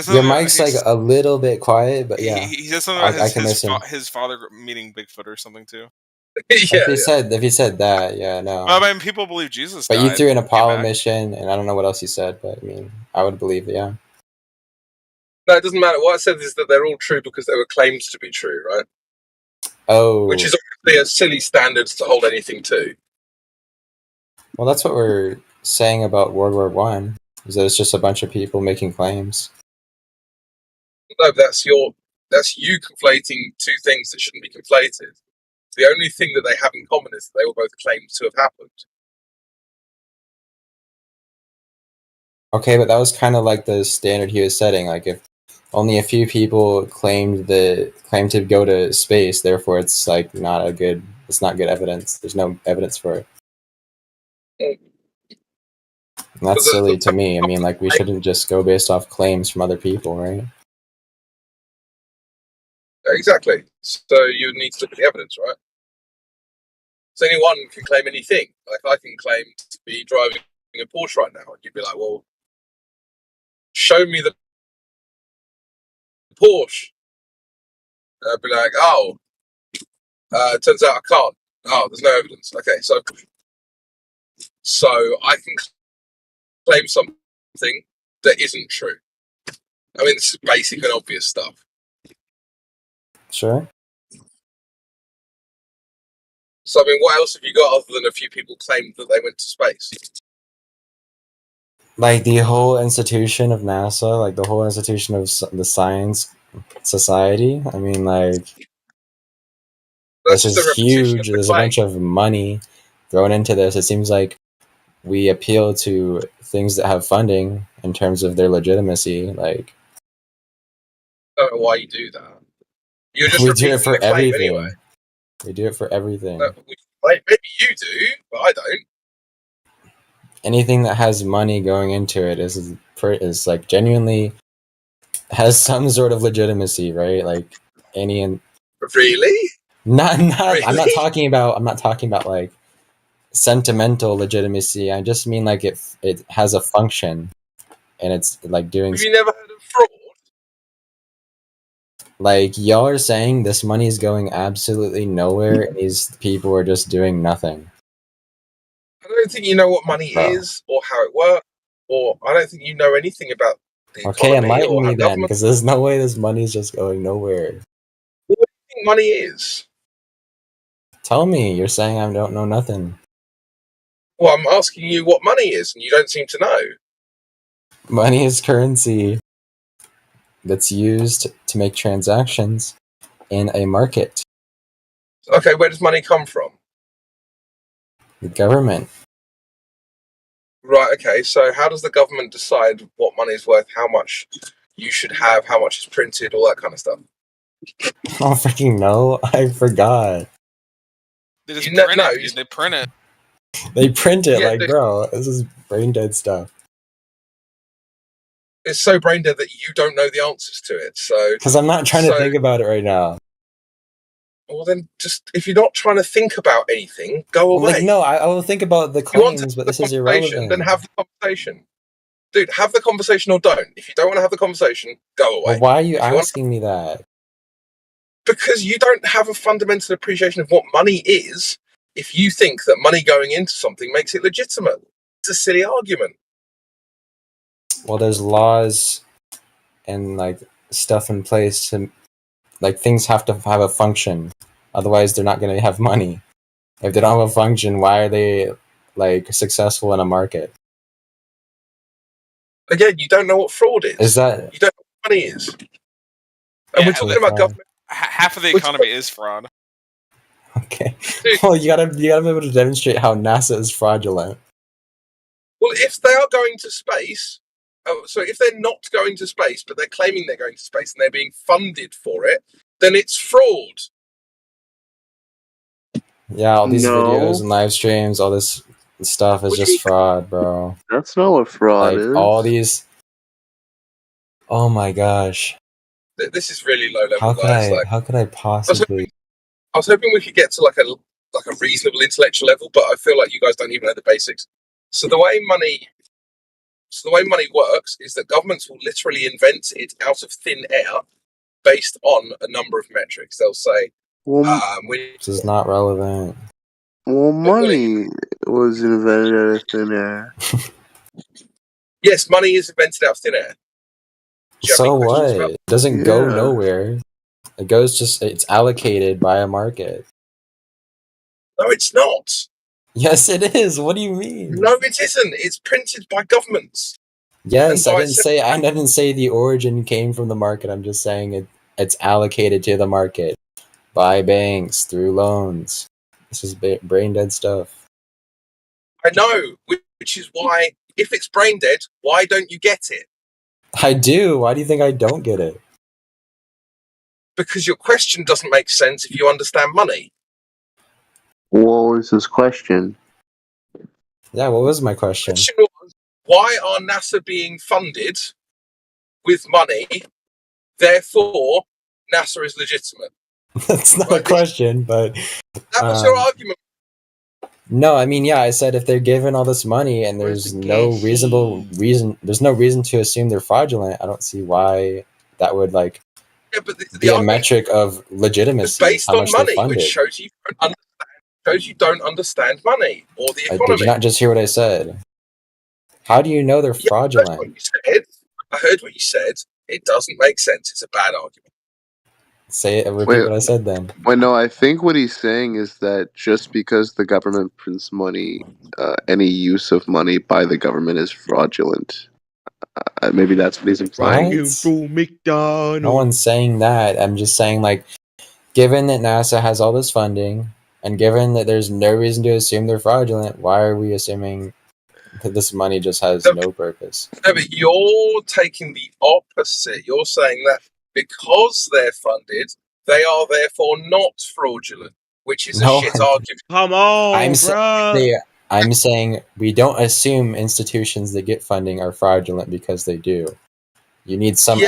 Your mic's like a little bit quiet, but yeah.
He said something about
I can listen.
his father meeting Bigfoot or something too.
If he said that, yeah, no.
Well, I mean, people believe Jesus.
But you
died
threw an
and came
Apollo
back.
mission, and I don't know what else you said, but I mean, I would believe it, yeah.
No, it doesn't matter. What I said is that they're all true because they were claimed to be true, right?
Oh.
Which is obviously a silly standard to hold anything to.
Well, that's what we're saying about World War One. Is that it's just a bunch of people making claims.
No, that's you conflating two things that shouldn't be conflated. The only thing that they have in common is that they were both claimed to have happened.
Okay, but that was kind of like the standard he was setting. Like if only a few people claimed to go to space, therefore it's like not good evidence. There's no evidence for it. And that's silly to me. I mean, like we shouldn't just go based off claims from other people, right?
Exactly. So you would need to look at the evidence, right? So anyone can claim anything. Like I can claim to be driving a Porsche right now, and you'd be like, "Well, show me the Porsche." And I'd be like, "Oh, turns out I can't. Oh, there's no evidence." Okay, so I can claim something that isn't true. I mean, this is basic and obvious stuff.
Sure.
So, I mean, what else have you got other than a few people claimed that they went to space?
Like the whole institution of NASA, like the whole institution of the Science Society. I mean, like this is huge. There's a bunch of money thrown into this. It seems like we appeal to things that have funding in terms of their legitimacy. Like
I don't know why you do that. You're just
we do it for
repeating the claim
everything.
anyway.
We do it for everything.
Maybe you do, but I don't.
Anything that has money going into it is like genuinely has some sort of legitimacy, right? Like any.
Really?
Not.
Really?
I'm not talking about like sentimental legitimacy. I just mean like it has a function, and it's like doing.
Have you never heard of fraud?
Like y'all are saying, this money is going absolutely nowhere, and these people are just doing nothing.
I don't think you know what money
Bro.
is or how it works, or I don't think you know anything about the
Okay,
economy
enlighten
or how
me then,
government.
because there's no way this money's just going nowhere.
What do you think money is?
Tell me. You're saying I don't know nothing.
Well, I'm asking you what money is, and you don't seem to know.
Money is currency that's used to make transactions in a market.
Okay, where does money come from?
The government.
Right, okay, so how does the government decide what money is worth, how much you should have, how much is printed, all that kind of stuff?
I don't freaking know. I forgot.
They just print it. They print it.
They print it,
Yeah,
like, bro, this is brain dead stuff.
It's so brain dead that you don't know the answers to it, so...
Because I'm not trying to think about it right now.
Well, then, just, if you're not trying to think about anything, go away.
Like, no, I will think about the claims, but this is irrelevant.
Then have the conversation. Dude, have the conversation or don't. If you don't want to have the conversation, go away.
Well, why are you asking me that?
Because you don't have a fundamental appreciation of what money is if you think that money going into something makes it legitimate. It's a silly argument.
Well, there's laws and, like, stuff in place to... Like, things have to have a function. Otherwise, they're not going to have money. If they don't have a function, why are they, like, successful in a market?
Again, you don't know what fraud is.
Is that...
You don't know what money is. And we're talking about government.
Half of the economy is fraud.
Okay. Well, you gotta be able to demonstrate how NASA is fraudulent.
Well, if they are going to space... so if they're not going to space, but they're claiming they're going to space and they're being funded for it, then it's fraud.
Yeah, all these
No.
videos and live streams, all this stuff is just fraud, bro.
That's not what fraud
Like,
is.
all these... Oh my gosh.
This is really low level.
How could I possibly...
I was hoping we could get to like a reasonable intellectual level, but I feel like you guys don't even know the basics. So the way money works is that governments will literally invent it out of thin air based on a number of metrics. They'll say,
This is not relevant.
Well, money was invented out of thin air.
yes, money is invented out of thin air. Do you have
So
any questions
what?
about
It doesn't go
Yeah.
nowhere. It goes just... It's allocated by a market.
No, it's not.
Yes, it is. What do you mean?
No, it isn't. It's printed by governments.
Yes,
And
I
by
didn't say the origin came from the market. I'm just saying it's allocated to the market by banks through loans. This is brain dead stuff.
I know, which is why, if it's brain dead, why don't you get it?
I do. Why do you think I don't get it?
Because your question doesn't make sense if you understand money.
What was his question?
Yeah, what was my question?
The question was, why are NASA being funded with money? Therefore, NASA is legitimate.
That's not a question, but
That was your argument.
no, I mean, yeah, I said if they're given all this money and there's no reasonable reason, there's no reason to assume they're fraudulent. I don't see why that would like be a metric of legitimacy.
Based
How
on
much they're
money,
funded.
which shows you don't understand money or the
Did
economy.
you not just hear what I said? How do you know they're fraudulent?
I heard what you said. It doesn't make sense. It's a bad argument.
Say it. Repeat
Wait.
what I said then.
Well, no, I think what he's saying is that just because the government prints money, any use of money by the government is fraudulent. Maybe that's what he's implying.
What? No one's saying that. I'm just saying, like, given that NASA has all this funding, and given that there's no reason to assume they're fraudulent, why are we assuming that this money just has no purpose?
No, but you're taking the opposite. You're saying that because they're funded, they are therefore not fraudulent. which is
No.
a shit argument.
Come on,
I'm saying we don't assume institutions that get funding are fraudulent because they do. You need some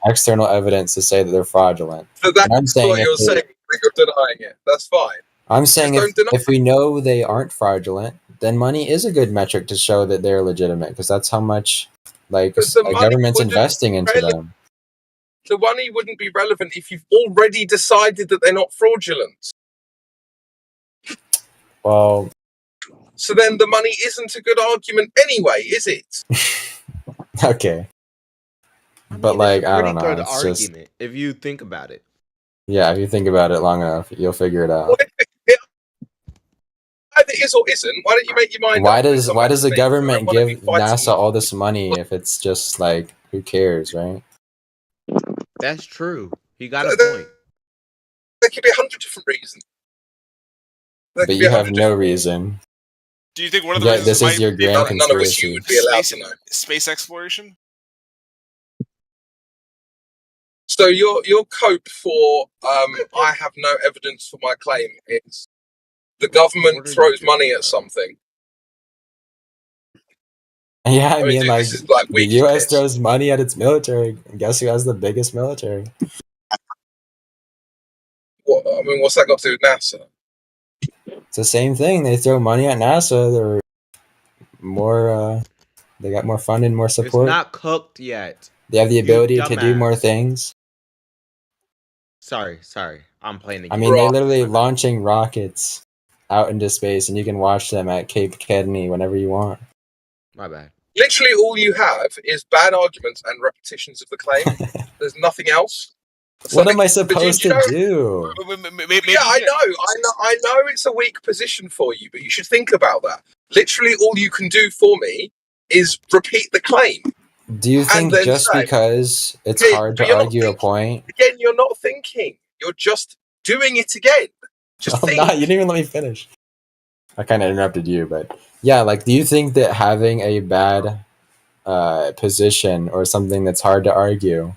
external evidence to say that they're fraudulent.
So that's
I'm saying
what you're saying. You're denying it. That's fine.
I'm saying
Just don't deny
if we know they aren't fraudulent, then money is a good metric to show that they're legitimate, because that's how much a government's investing into them.
The money wouldn't be relevant if you've already decided that they're not fraudulent.
Well,
so then the money isn't a good argument anyway, is it?
Okay. But I don't know.
Good
It's
argument
just,
if you think about it.
yeah, if you think about it long enough, you'll figure it out.
Either is or isn't. Why don't you make your mind
Why
up?
does the government give NASA all this money if it's just who cares, right?
That's true. He got a point.
There could be 100 different reasons.
But you have no reason.
Do you think one of the
Yeah,
reasons
this is your grand
none of us you
conspiracy.
would be allowed to know?
Space exploration?
So your cope for I have no evidence for my claim is the government throws money at something.
Yeah, I mean,
dude, this is like
the U.S. throws money at its military. And guess who has the biggest military?
What's that got to do with NASA?
It's the same thing. They throw money at NASA. They're more. They got more funding, more support.
It's not cooked yet.
They have the ability to do more things.
Sorry. I'm playing the
I
game.
mean, they're literally launching rockets out into space, and you can watch them at Cape Kennedy whenever you want.
My bad.
Literally, all you have is bad arguments and repetitions of the claim. There's nothing else.
What am I supposed to do?
Yeah, I know it's a weak position for you, but you should think about that. Literally, all you can do for me is repeat the claim.
Do you think just because it's hard to argue a point?
Again, you're not thinking. You're just doing it again. Just think.
You didn't even let me finish. I kind of interrupted you, but yeah, do you think that having a bad position or something that's hard to argue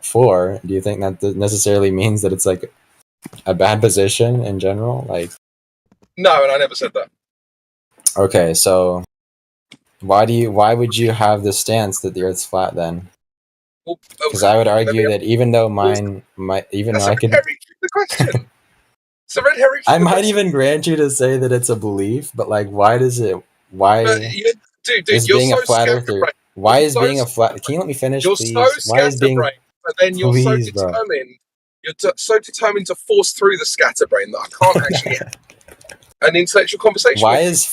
for, do you think that necessarily means that it's a bad position in general?
No, and I never said that.
Okay, so why would you have the stance that the Earth's flat then? Because I would argue that even though I could,
the question. It's a red herring.
I might even grant you to say that it's a belief, but why does it? Why
dude,
is
you're
being
so
a flat earther? Why is being a flat? Can you let me finish,
you're
please?
So
why is being?
But then you're
Please,
so determined. You're so determined to force through the scatterbrain that I can't actually have an intellectual conversation.
Why is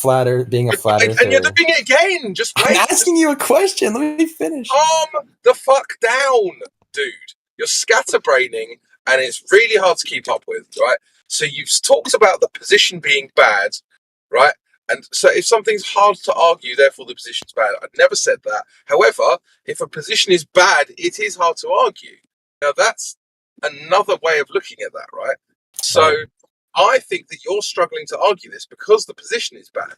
being a flat earther?
And you're doing it again. Just wait.
I'm asking you a question. Let me finish.
Calm the fuck down, dude. You're scatterbraining, and it's really hard to keep up with, right? So you've talked about the position being bad, right? And so if something's hard to argue, therefore the position's bad. I never said that. However, if a position is bad, it is hard to argue. Now that's another way of looking at that, right? So I think that you're struggling to argue this because the position is bad.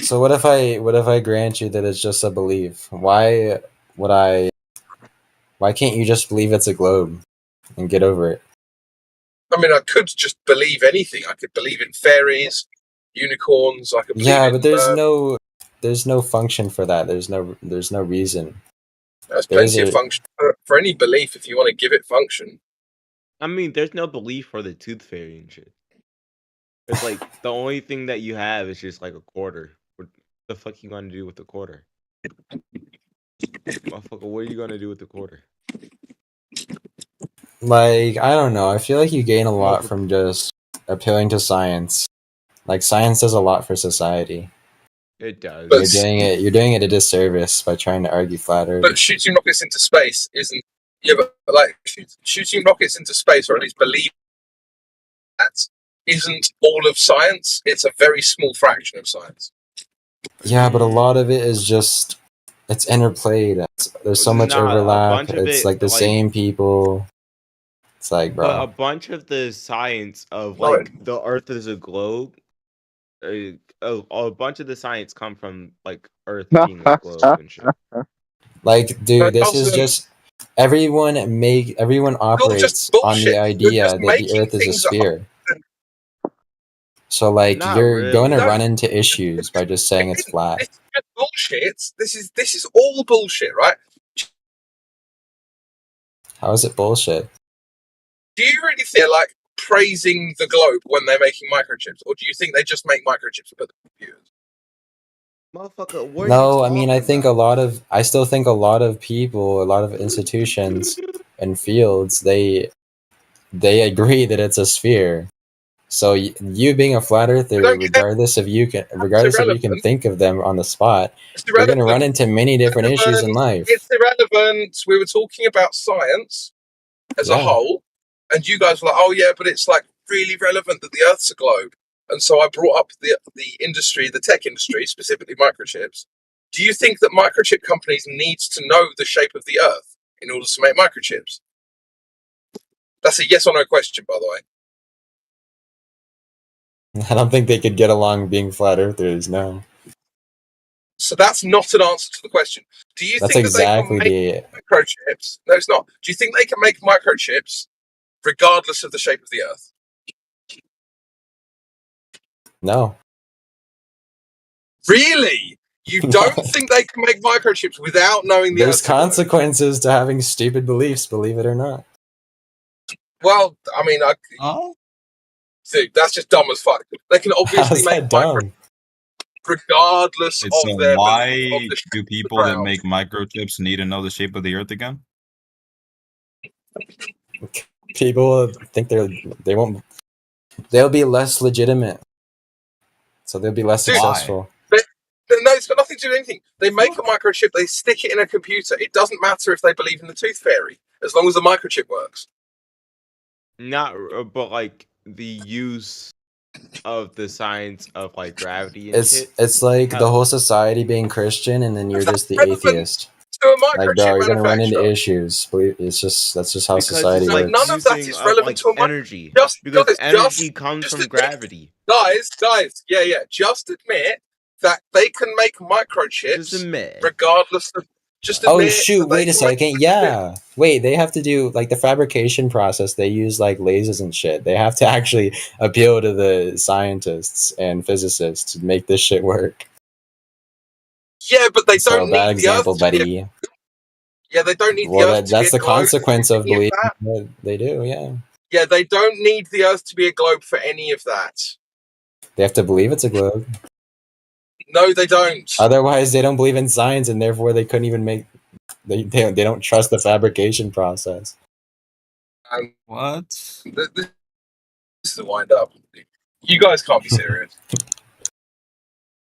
So what if I grant you that it's just a belief? Why can't you just believe it's a globe and get over it?
I mean, I could just believe anything. I could believe in fairies, unicorns. I could believe
but there's no function for that. There's no reason.
There's plenty of function for any belief if you want to give it function.
I mean, there's no belief for the tooth fairy and shit. It's the only thing that you have is just a quarter. What the fuck you gonna do with the quarter? Motherfucker, what are you gonna do with the quarter?
I don't know. I feel like you gain a lot from just appealing to science. Science does a lot for society.
It does.
You're doing it a disservice by trying to argue flat Earth.
But shooting rockets into space isn't. Yeah, but shooting rockets into space, or at least believe that isn't all of science. It's a very small fraction of science.
Yeah, but a lot of it is just it's interplayed. There's so much overlap. It's the same people. It's bro.
But a bunch of the science of the Earth is a globe. A bunch of the science come from Earth being a globe and shit.
Dude, this is just Everyone operates on the
You're
idea
just
that the
making
Earth is a
things up.
sphere. So like
Not
you're going to
really.
run into issues by just saying it's flat.
This is just bullshit. This is all bullshit, right?
How is it bullshit?
Do you really feel like praising the globe when they're making microchips, or do you think they just make microchips and put them in computers?
Motherfucker, what are you
No, I mean I
talking
think I still think a lot of people, a lot of institutions and fields, they agree that it's a sphere. So you being a flat earther, regardless if you can
irrelevant.
think of them on the spot,
It's
you're going to
irrelevant.
run into many different issues in life.
It's irrelevant. We were talking about science as a
Yeah.
whole, and you guys were like, "Oh yeah, but it's like really relevant that the Earth's a globe." And so I brought up the industry, the tech industry, specifically microchips. Do you think that microchip companies needs to know the shape of the Earth in order to make microchips? That's a yes or no question, by the way.
I don't think they could get along being flat earthers, no.
So that's not an answer to the question. Do you
That's
think
exactly
that they can make microchips? No, it's not. Do you think they can make microchips regardless of the shape of the Earth?
No.
Really? You don't think they can make microchips without knowing the
There's
Earth's a globe?
consequences to having stupid beliefs, believe it or not.
Well, I mean, dude, that's just dumb as fuck. They can obviously
How's
make
that dumb?
microchips regardless
Wait, so
of their
why
belief of the shape
do
of the
people that
ground.
make microchips need to know the shape of the Earth again?
People think they'll be less legitimate. So they'll be less
Dude,
successful.
No, it's got nothing to do with anything. They make a microchip, they stick it in a computer. It doesn't matter if they believe in the tooth fairy, as long as the microchip works.
Not, but like the use of the science of like gravity and shit.
It's like
How-
the whole society being Christian and then you're just the atheist.
To a
Like,
microchip
bro, you're gonna run
manufacturer.
into issues. That's just how
because
society
it's
Like,
works.
none of that is
using
relevant
like
to a
energy.
Just
Because
guys,
energy comes
just
from
admit-
gravity.
Guys, yeah. Just admit that they can make microchips
Just admit.
regardless of. Just admit
Oh shoot,
that they
wait a
can make
second. Yeah. Wait, they have to do like the fabrication process, they use like lasers and shit. They have to actually appeal to the scientists and physicists to make this shit work.
Yeah, but they
So
don't
bad
need
example,
the Earth to be
buddy.
Yeah, they don't need
Well,
the Earth to
that's
be
the
a globe.
consequence of
for any
believing
that.
that they do, yeah.
Yeah, they don't need the Earth to be a globe for any of that.
They have to believe it's a globe.
No, they don't.
Otherwise, they don't believe in science, and therefore they couldn't even make. They don't trust the fabrication process.
What?
This is a wind up. You guys can't be serious.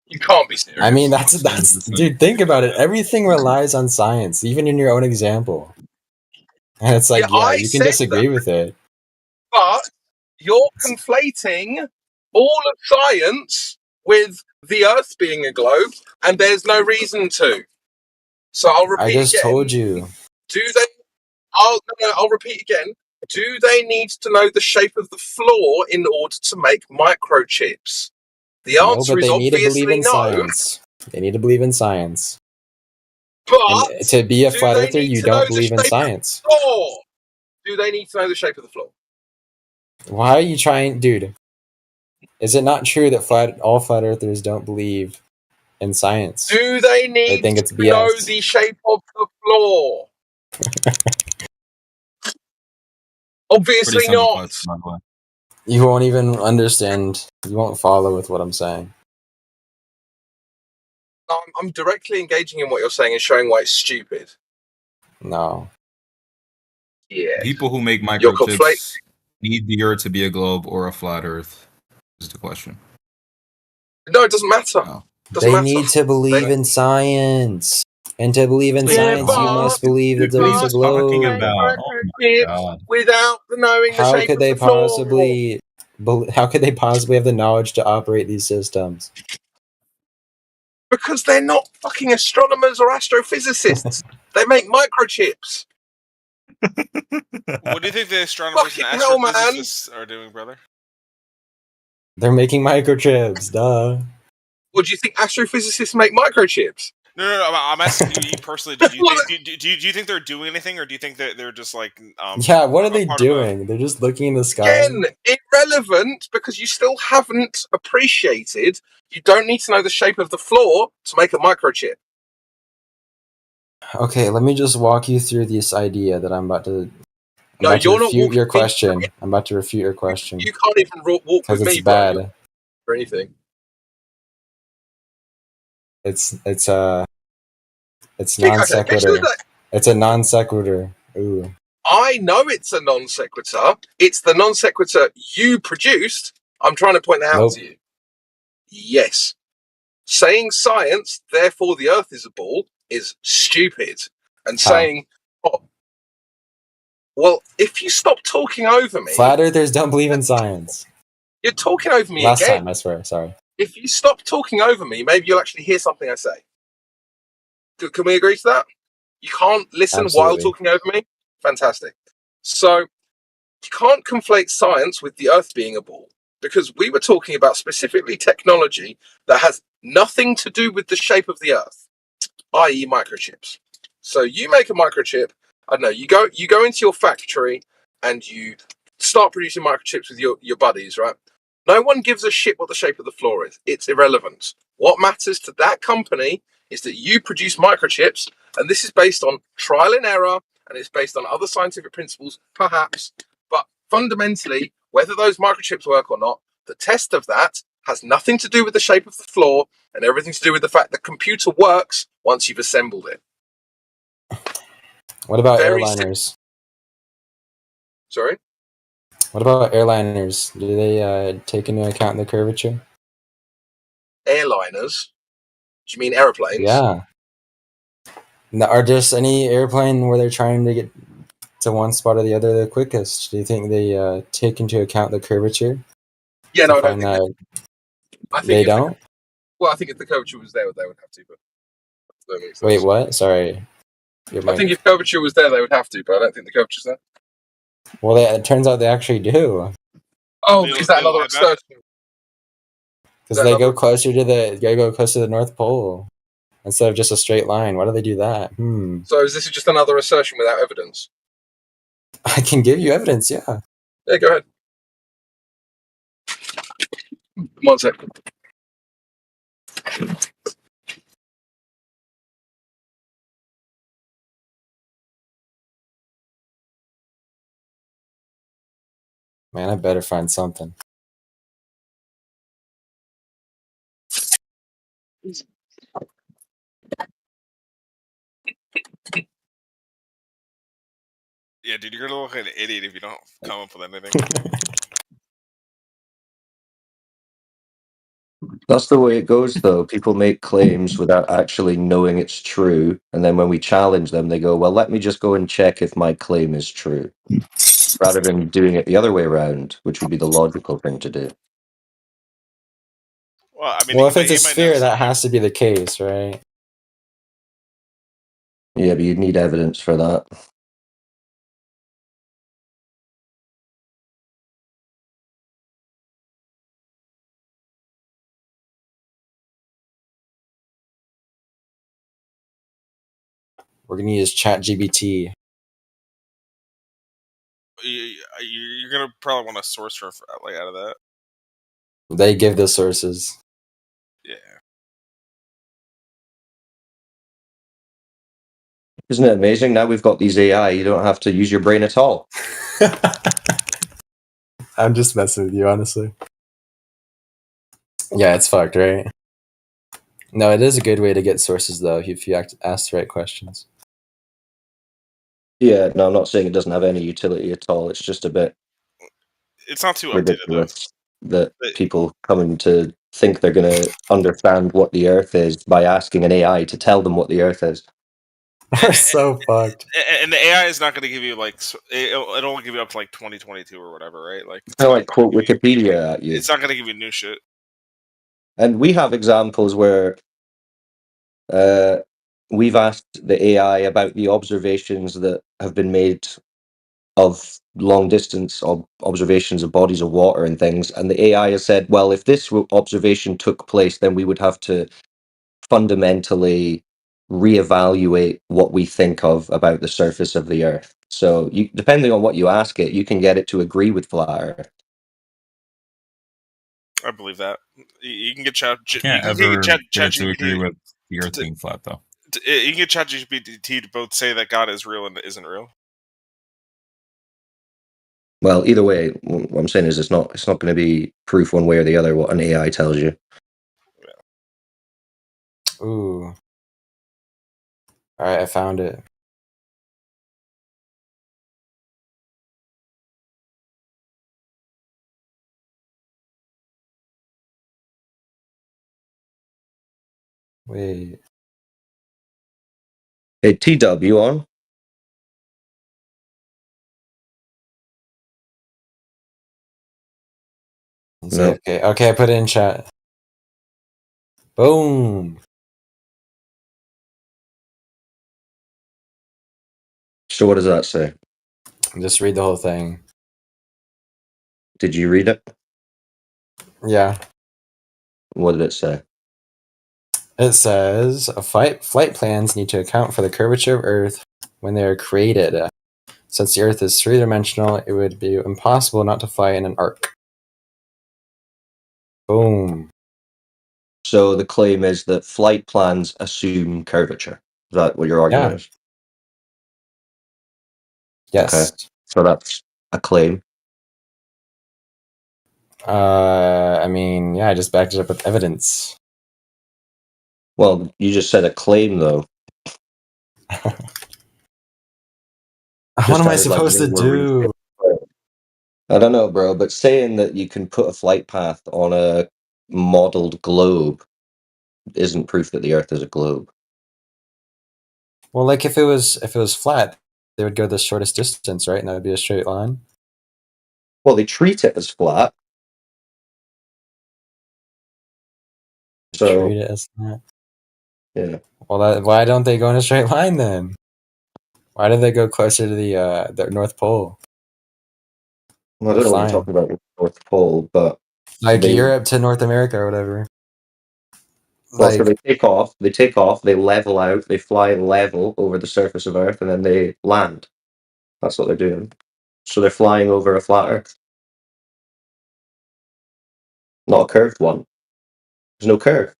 You can't be serious.
I mean, that's dude. Think about it. Everything relies on science, even in your own example. And it's like,
I
you can
said
disagree with it.
But you're conflating all of science with the Earth being a globe, and there's no reason to. So I'll repeat
I just
again.
told you.
Do they? I'll repeat again. Do they need to know the shape of the floor in order to make microchips? The
No,
answer
but
is
they need to believe
obviously
in
no.
science. They need to believe in science.
But
And to be a
do
flat
they
earther,
need
you
to know
don't
the
believe in
shape of
science.
the floor? Do they need to know the shape of the floor?
Why are you trying, dude? Is it not true that all flat earthers don't believe in science?
Do they need
think it's
to know
BS.
the shape of the floor? Obviously
Pretty simple
not.
question, by the way.
You won't even understand. You won't follow with what I'm saying.
I'm directly engaging in what you're saying and showing why it's stupid.
No.
Yeah.
People who make
You're
microchips need the Earth to be a globe or a flat Earth. Is the question.
No, it doesn't matter.
They need to believe in science. And to believe in science, you must believe that there is a globe.
Without knowing the
How
shape
could
of
they
the floor.
possibly? How could they possibly have the knowledge to operate these systems?
Because they're not fucking astronomers or astrophysicists. They make microchips.
What do you think the astronomers and
Fucking hell, man.
astrophysicists are doing, brother?
They're making microchips. Duh.
What do you think astrophysicists make microchips?
No. I'm asking you personally. Do you think they're doing anything, or do you think that they're just like
Yeah, what are they
part of a-
doing? They're just looking in the sky.
Again, irrelevant because you still haven't appreciated. You don't need to know the shape of the floor to make a microchip.
Okay, let me just walk you through this idea that I'm about to.
No, you're not
refute
walking
your
me
question. I'm about to refute your question
You can't even walk
because
with
it's
me, bro,
bad.
or anything.
It's
Okay,
non
actually,
sequitur.
that-
It's a non sequitur. Ooh.
I know it's a non sequitur. It's the non sequitur you produced. I'm trying to point that out
Nope.
to you. Yes. Saying science, therefore the earth is a ball, is stupid. And
How?
saying, oh, well, if you stop talking over me,
Flat earthers don't believe in science.
you're talking over me
Last
again.
time, I swear. Sorry.
If you stop talking over me, maybe you'll actually hear something I say. Can we agree to that? You can't listen while
Absolutely.
talking over me? Fantastic. So, you can't conflate science with the earth being a ball, because we were talking about specifically technology that has nothing to do with the shape of the earth, i.e. microchips. So you make a microchip, I don't know, you go into your factory and you start producing microchips with your buddies, right? No one gives a shit what the shape of the floor is. It's irrelevant. What matters to that company is that you produce microchips, and this is based on trial and error, and it's based on other scientific principles, perhaps, but fundamentally, whether those microchips work or not, the test of that has nothing to do with the shape of the floor and everything to do with the fact the computer works once you've assembled it.
What about
Very
airliners?
Sorry?
What about airliners? Do they take into account the curvature?
Airliners? Do you mean aeroplanes?
Yeah. No, are just any airplane where they're trying to get to one spot or the other the quickest? Do you think they take into account the curvature?
Yeah,
to
no, I don't
find
think
that
I think
they
if
don't?
well, I think if the curvature was there, they would have to, but that makes sense.
Wait, what? Sorry. Your
I think
mic.
if curvature was there, they would have to, but I don't think the curvature's there.
Well, it turns out they actually do.
Oh, is that another assertion?
Because they go closer to the North Pole instead of just a straight line. Why do they do that?
So is this just another assertion without evidence?
I can give you evidence, yeah.
Yeah, go ahead. 1 second.
Man, I better find something.
Yeah, dude, you're gonna look like an idiot if you don't come up with anything.
That's the way it goes, though. People make claims without actually knowing it's true, and then when we challenge them, they go, well, let me just go and check if my claim is true, rather than doing it the other way around, which would be the logical thing to do.
Well, I mean,
Well, if it's a sphere, that has to be the case, right?
Yeah, but you'd need evidence for that.
We're gonna use ChatGPT.
You're gonna probably want a source for like out of that.
They give the sources.
Yeah.
Isn't it amazing? Now we've got these AI, you don't have to use your brain at all.
I'm just messing with you, honestly. Yeah, it's fucked, right? No, it is a good way to get sources, though, if you ask the right questions.
Yeah, no, I'm not saying it doesn't have any utility at all. It's just a bit
It's not too updated,
ridiculous that people coming to think they're going to understand what the Earth is by asking an AI to tell them what the Earth is.
We're so fucked.
And the AI is not going to give you like it'll only give you up to like 2022 or whatever, right? Like
It's not like quote Wikipedia at you.
it's not going to give you new shit.
And we have examples where we've asked the AI about the observations that have been made of long distance observations of bodies of water and things, and the AI has said, well, if this observation took place, then we would have to fundamentally reevaluate what we think of about the surface of the Earth. So, depending on what you ask it, you can get it to agree with flat Earth.
I believe that. You can get Chat.
Can't
You can
ever
get
get it to
ChatGPT.
agree with the Earth being flat, though.
You can get ChatGPT to both say that God is real and isn't real.
Well, either way, what I'm saying is it's not going to be proof one way or the other what an AI tells you.
Ooh. All right, I found it. Wait.
Hey, TW on?
No. Okay, I put it in chat. Boom.
So what does that say?
Just read the whole thing.
Did you read it?
Yeah.
What did it say?
It says flight plans need to account for the curvature of Earth when they are created. Since the Earth is three-dimensional, it would be impossible not to fly in an arc. Boom.
So the claim is that flight plans assume curvature. Is that what your argument is?
Yes.
Okay. So that's a claim.
I mean, yeah, I just backed it up with evidence.
Well, you just said a claim, though.
What am I supposed to do?
I don't know, bro, but saying that you can put a flight path on a modeled globe isn't proof that the Earth is a globe.
Well, like if it was flat, they would go the shortest distance, right? And that would be a straight line.
Well, they treat it as flat. So
treat it as flat.
Yeah.
Well, why don't they go in a straight line then? Why do they go closer to the North Pole?
Well, I don't know what you're talking about with the North Pole, but
like Europe to North America or whatever.
Well, so they take off, they level out, they fly level over the surface of Earth, and then they land. That's what they're doing. So they're flying over a flat Earth. Not a curved one. There's no curve.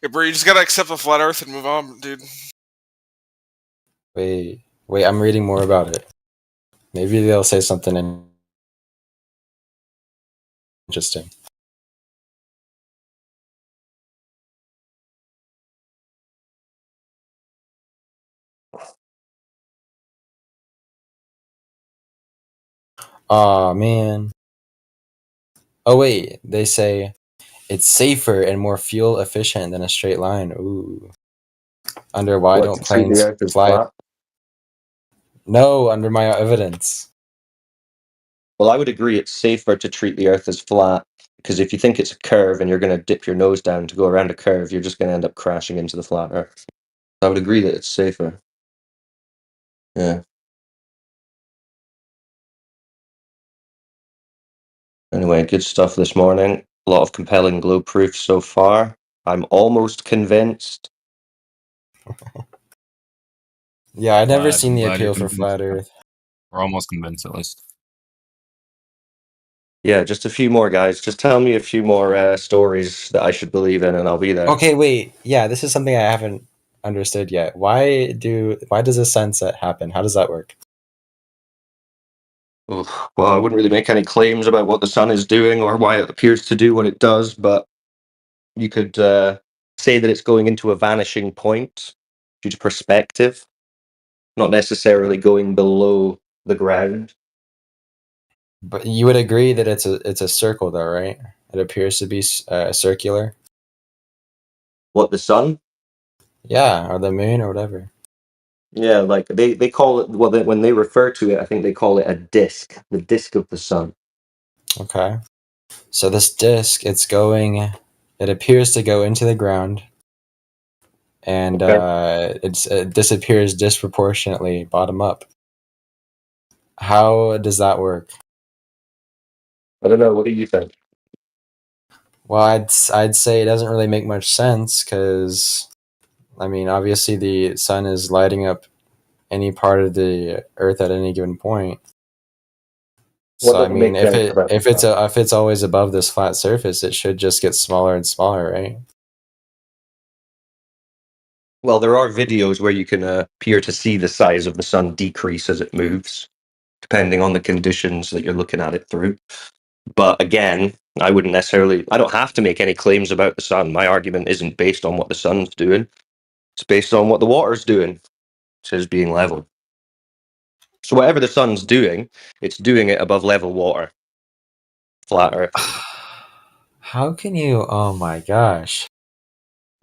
Yeah, bro, you just gotta accept the flat Earth and move on, dude.
Wait, I'm reading more about it. Maybe they'll say something interesting. Aw, man. Oh, wait, they say it's safer and more fuel efficient than a straight line. Ooh. Under why
What,
don't
to treat the
planes
Earth as
fly?
flat?
No, under my evidence.
Well, I would agree it's safer to treat the Earth as flat, because if you think it's a curve and you're going to dip your nose down to go around a curve, you're just going to end up crashing into the flat Earth. I would agree that it's safer. Yeah. Anyway, good stuff this morning. A lot of compelling globe proofs so far. I'm almost convinced.
Yeah, I'd never
Glad-
seen the
glad you're
appeal for
convinced.
flat Earth.
We're almost convinced, at least.
Yeah, just a few more, guys. Just tell me a few more stories that I should believe in, and I'll be there.
Okay, wait. Yeah, this is something I haven't understood yet. Why does a sunset happen? How does that work?
Well, I wouldn't really make any claims about what the sun is doing or why it appears to do what it does, but you could say that it's going into a vanishing point due to perspective, not necessarily going below the ground.
But you would agree that it's a circle, though, right? It appears to be circular.
What, the sun?
Yeah, or the moon, or whatever.
Yeah, like they call it, well, when they refer to it, I think they call it a disk, the disk of the sun.
Okay. So this disk, it appears to go into the ground, and it disappears disproportionately bottom up. How does that work?
I don't know. What do you think?
Well, I'd say it doesn't really make much sense because, I mean, obviously the sun is lighting up any part of the Earth at any given point.
What
So I
doesn't
mean,
make sense about
if it's always above this flat surface, it should just get smaller and smaller, right?
Well, there are videos where you can appear to see the size of the sun decrease as it moves, depending on the conditions that you're looking at it through. But again, I don't have to make any claims about the sun. My argument isn't based on what the sun's doing. It's based on what the water's doing, which is being level. So whatever the sun's doing, it's doing it above level water. Flat Earth.
How can you? Oh my gosh!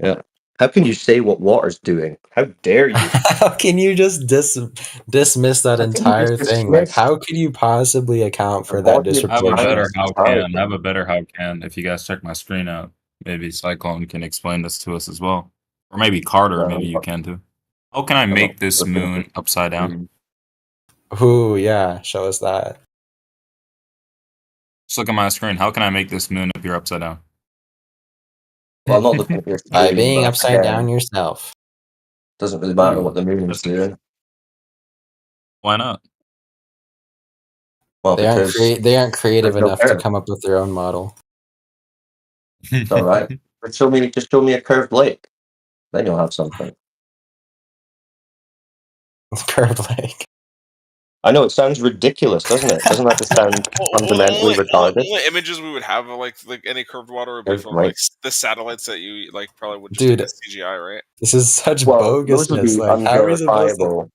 Yeah. How can you say what water's doing? How dare you?
How can you just dismiss that
How can you
entire
just
thing? Like,
dismiss
how could you possibly account for
the
that
body of
I have a better
disproportion?
how
science?
can. I have a better how can. If you guys check my screen out, maybe Cyclone can explain this to us as well, or maybe Carter. Maybe you can too. How can I make this moon upside down?
Ooh, yeah, show us that.
Just look at my screen. How can I make this moon appear upside down?
Well, I'm not looking at your
By
screen,
being
but
upside
again,
down yourself.
doesn't really matter what the moon is doing.
Why not?
Well,
They aren't
because
they aren't creative
there's no
enough to
curve.
come up with their own model.
It's all right. But just show me a curved lake. Then you'll have something.
Curved lake.
I know it sounds ridiculous, doesn't it? Doesn't that just sound fundamentally retarded?
Only images we would have of like any curved water would be
Curved
from like
lakes.
the satellites that you like probably would just do
Dude,
as CGI, right?
this is such
Well, those would
bogusness.
be
Like, how are we supposed to?
unverifiable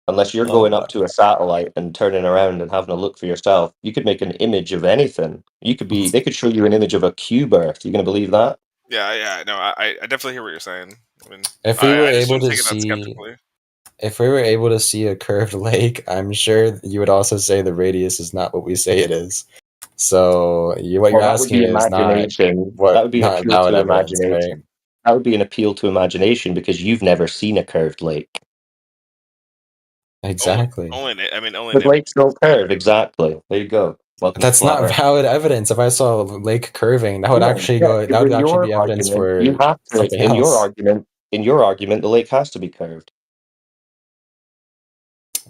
unless you're
Oh
going
my.
up to a satellite and turning around and having a look for yourself. You could make an image of anything. They could show you an image of a cube Earth. You gonna believe that?
Yeah. No, I definitely hear what you're saying. I mean,
If we were
I just
able
don't
to
take it that
see,
skeptically.
if we were able to see a curved lake, I'm sure you would also say the radius is not what we say it is. So what you're
Well, that would
asking
be
is
imagination. That would be an
not
appeal
valid
to
evidence, right?
imagination. That would be an appeal to imagination because you've never seen a curved lake.
Exactly.
Only
But lakes don't curve. Exactly. There you go. Welcome to
That's
Flat
not
Earth.
valid evidence. If I saw a lake curving, that would actually go. That would
In
actually
your
be evidence
argument,
for
you have to.
something
In your
else.
argument, the lake has to be curved.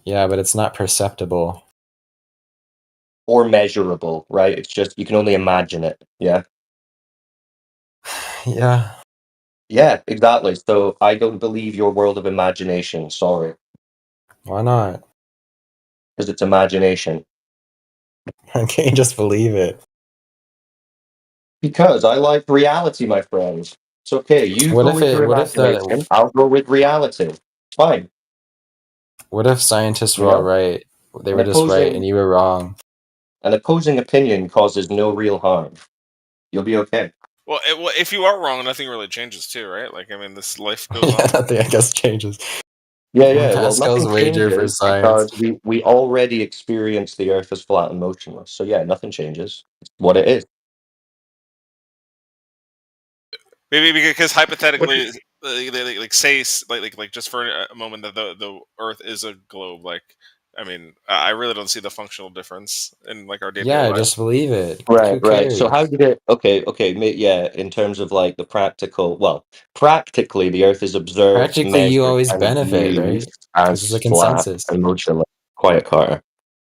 Yeah, but it's not perceptible.
Or measurable, right? It's just you can only imagine it. Yeah.
Yeah.
Yeah, exactly. So I don't believe your world of imagination. Sorry,
Why not?
because it's imagination.
Can't you just believe it?
Because I like reality, my friends. It's okay. You
What
go
if
with
it?
your
What if
imagination.
the?
I'll go with reality. Fine.
What if scientists
You
were all
know?
right? They
An
were just right,
opposing
and you were wrong.
an opposing opinion causes no real harm. You'll be okay.
Well, if you are wrong, nothing really changes too, right? Like, I mean, this life goes
Yeah,
on.
nothing, I guess, changes.
Yeah. Well,
Pascal's
nothing
wager for
changes
science.
because we already experience the Earth as flat and motionless. So yeah, nothing changes. It's what it is.
Maybe because hypothetically, like say like just for a moment that the Earth is a globe. Like, I mean, I really don't see the functional difference in like our day-to-day
Yeah,
life.
just believe it.
Right.
Who
So how
cares?
did it? Okay. Yeah. In terms of like the practical, practically, the Earth is observed,
Practically, you
measured,
always
and
benefit, right?
used
Because
as
it's a
flat
consensus.
and motionless. Quiet, Carter.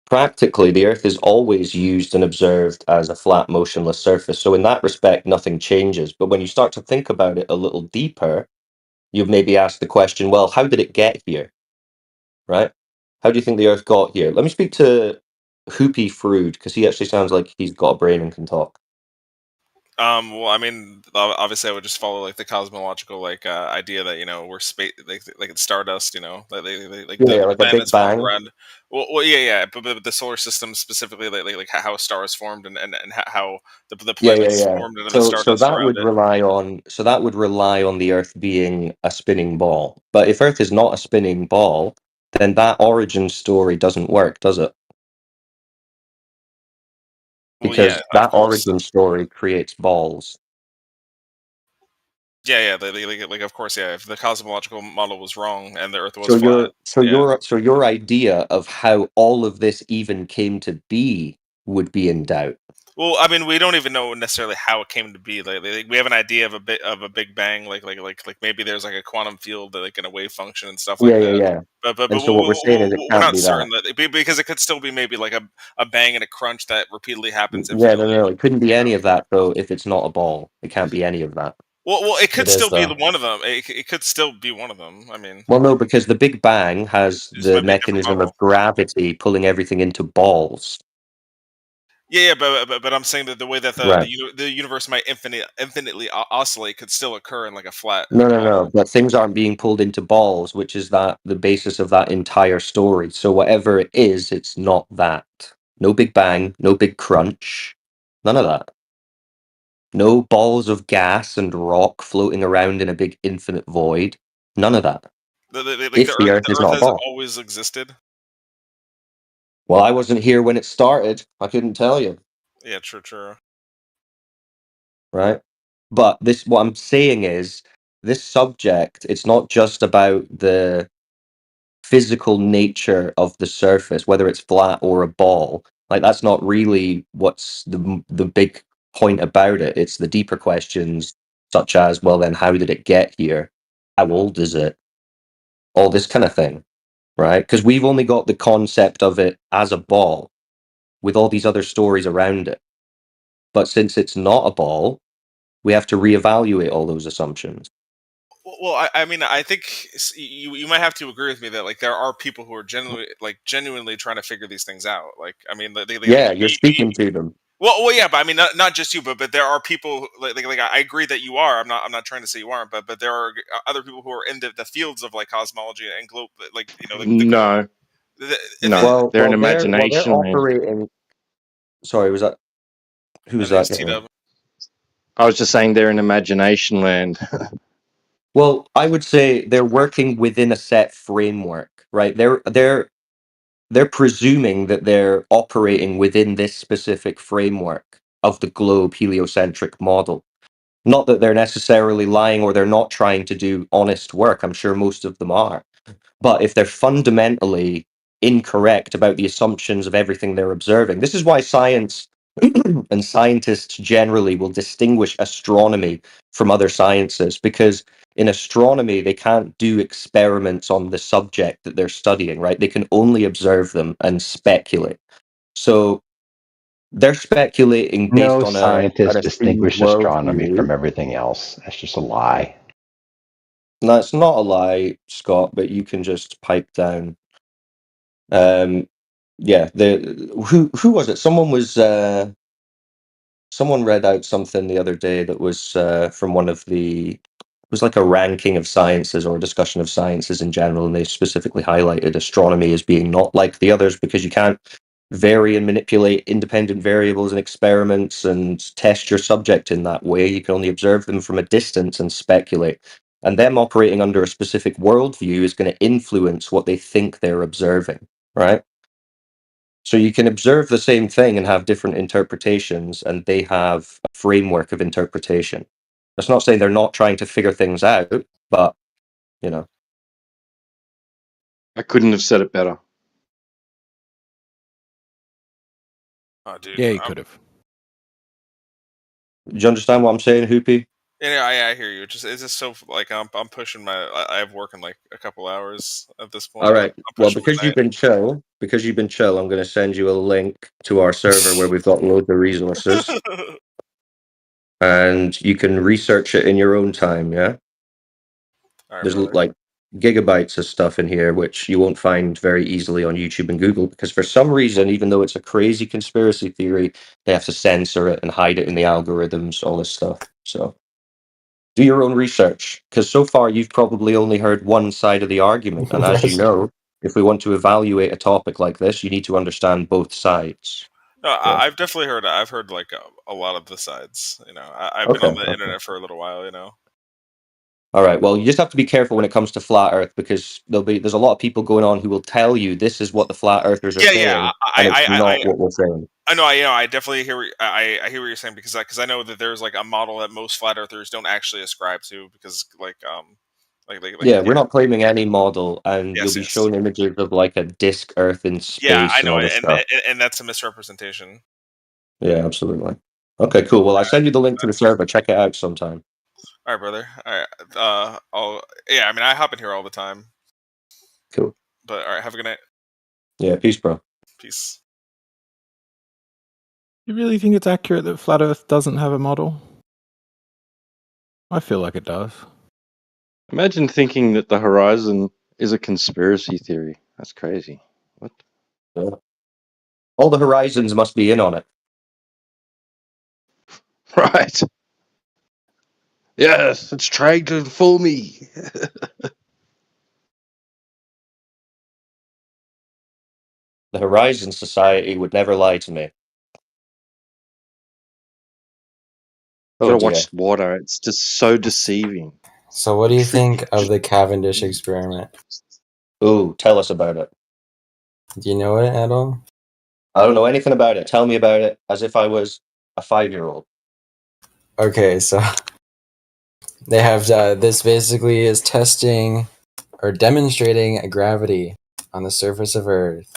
Practically, the Earth is always used and observed as a flat, motionless surface. So in that respect, nothing changes. But when you start to think about it a little deeper, you've maybe asked the question, well, how did it get here? Right? How do you think the Earth got here? Let me speak to Hoopy Frood, because he actually sounds like he's got a brain and can talk.
Well, I mean, obviously, I would just follow like the cosmological like idea that we're space like it's stardust, like
Yeah,
the
like a Big
planets formed
Bang.
around. Well, yeah, but the solar system specifically, like how stars formed and how the planets
Yeah.
formed and the
So
stardust
that
around
would
it.
rely on the Earth being a spinning ball. But if Earth is not a spinning ball, then that origin story doesn't work, does it?
Well,
Because
yeah, of
that
course.
origin story creates balls.
Yeah, like of course, yeah. If the cosmological model was wrong and the Earth was
So
flat,
your idea of how all of this even came to be would be in doubt.
Well, I mean, we don't even know necessarily how it came to be. Like we have an idea of a Big Bang, like maybe there's like a quantum field, like in a wave function and stuff like
Yeah, yeah,
that.
yeah.
But
And so what we're saying is it
we're
can't
not
be that.
certain because it could still be maybe like a bang and a crunch that repeatedly happens
Yeah,
infinitely.
no, it couldn't be any of that though if it's not a ball. It can't be any of that.
Well, it could
It is
still be
though.
one of them. It could still be one of them. I mean,
Well, no, because the Big Bang has
This
the
might be a different
mechanism
model.
of gravity pulling everything into balls.
Yeah, but I'm saying that the way that
Right.
the universe might infinitely oscillate could still occur in like a flat.
No. But things aren't being pulled into balls, which is that the basis of that entire story. So whatever it is, it's not that. No Big Bang, no big crunch, none of that. No balls of gas and rock floating around in a big infinite void. None of that. If the Earth is
The Earth
not a
has
ball.
always existed.
Well, I wasn't here when it started. I couldn't tell you.
Yeah, true.
Right? But what I'm saying is this subject, it's not just about the physical nature of the surface, whether it's flat or a ball. Like that's not really what's the big point about it. It's the deeper questions, such as, well, then how did it get here? How old is it? All this kind of thing, right? Because we've only got the concept of it as a ball with all these other stories around it. But since it's not a ball, we have to reevaluate all those assumptions.
Well, I mean, I think you might have to agree with me that like there are people who are genuinely trying to figure these things out. Like, I mean,
Yeah, you're speaking to them.
Well, yeah, but I mean, not just you, but there are people like I agree that you are. I'm not trying to say you aren't, but there are other people who are in the fields of like cosmology and globe, like
No, no, they're an imagination
they're
land.
operating. Sorry, was that who was that?
I was just saying they're an imagination land.
Well, I would say they're working within a set framework, right? They're presuming that they're operating within this specific framework of the globe heliocentric model. Not that they're necessarily lying or they're not trying to do honest work. I'm sure most of them are. But if they're fundamentally incorrect about the assumptions of everything they're observing, this is why science and scientists generally will distinguish astronomy from other sciences, because in astronomy they can't do experiments on the subject that they're studying, right? They can only observe them and speculate. So they're speculating based
No
on
scientist
an assumed
distinguished astronomy
worldview.
from everything else. That's just a lie.
No, it's not a lie, Scott, but you can just pipe down. Yeah, who was it? Someone read out something the other day that was from one of it was like a ranking of sciences or a discussion of sciences in general, and they specifically highlighted astronomy as being not like the others because you can't vary and manipulate independent variables in experiments and test your subject in that way. You can only observe them from a distance and speculate. And them operating under a specific worldview is going to influence what they think they're observing, right? So you can observe the same thing and have different interpretations, and they have a framework of interpretation. That's not saying they're not trying to figure things out, but you know.
I couldn't have said it better.
Oh, dude.
Yeah, you could have.
Do you understand what I'm saying, Hoopy?
Yeah, I hear you. It's just so like I'm pushing I have work in like a couple hours at this point.
All right.
I'm
Well,
pushing
because you've been chill, I'm going to send you a link to our server where we've got loads of resources, and you can research it in your own time. Yeah. There's like gigabytes of stuff in here which you won't find very easily on YouTube and Google because for some reason, even though it's a crazy conspiracy theory, they have to censor it and hide it in the algorithms, all this stuff. So do your own research because so far you've probably only heard one side of the argument. And as you know, if we want to evaluate a topic like this, you need to understand both sides.
No,
So,
I've definitely heard. I've heard like a lot of the sides. You know, I've been on the internet for a little while. You know.
All right. Well, you just have to be careful when it comes to flat Earth because there's a lot of people going on who will tell you this is what the flat Earthers are saying, and it's not what we're saying.
I know. I definitely hear. I hear what you're saying because I know that there's like a model that most flat earthers don't actually ascribe to because
Yeah, we're not claiming any model, and
Yes,
you'll be
yes.
shown images of like a disk Earth in space
Yeah, I
and
know,
all this stuff.
and that's a misrepresentation.
Yeah, absolutely. Okay, cool. Well, I send you the link to the server. Check it out sometime.
All right, brother. All right. I mean, I hop in here all the time.
Cool.
But all right, have a good night.
Yeah, peace, bro.
Peace.
You really think it's accurate that Flat Earth doesn't have a model? I feel like it does.
Imagine thinking that the horizon is a conspiracy theory. That's crazy. What?
Yeah. All the horizons must be in on it.
Right. Yes, it's trying to fool me.
The Horizon Society would never lie to me.
I
Oh
gotta
dear.
watch water. It's just so deceiving.
So, what do you think of the Cavendish experiment?
Ooh, tell us about it.
Do you know it at all?
I don't know anything about it. Tell me about it as if I was a 5-year-old.
Okay, so they have this basically is testing or demonstrating gravity on the surface of Earth.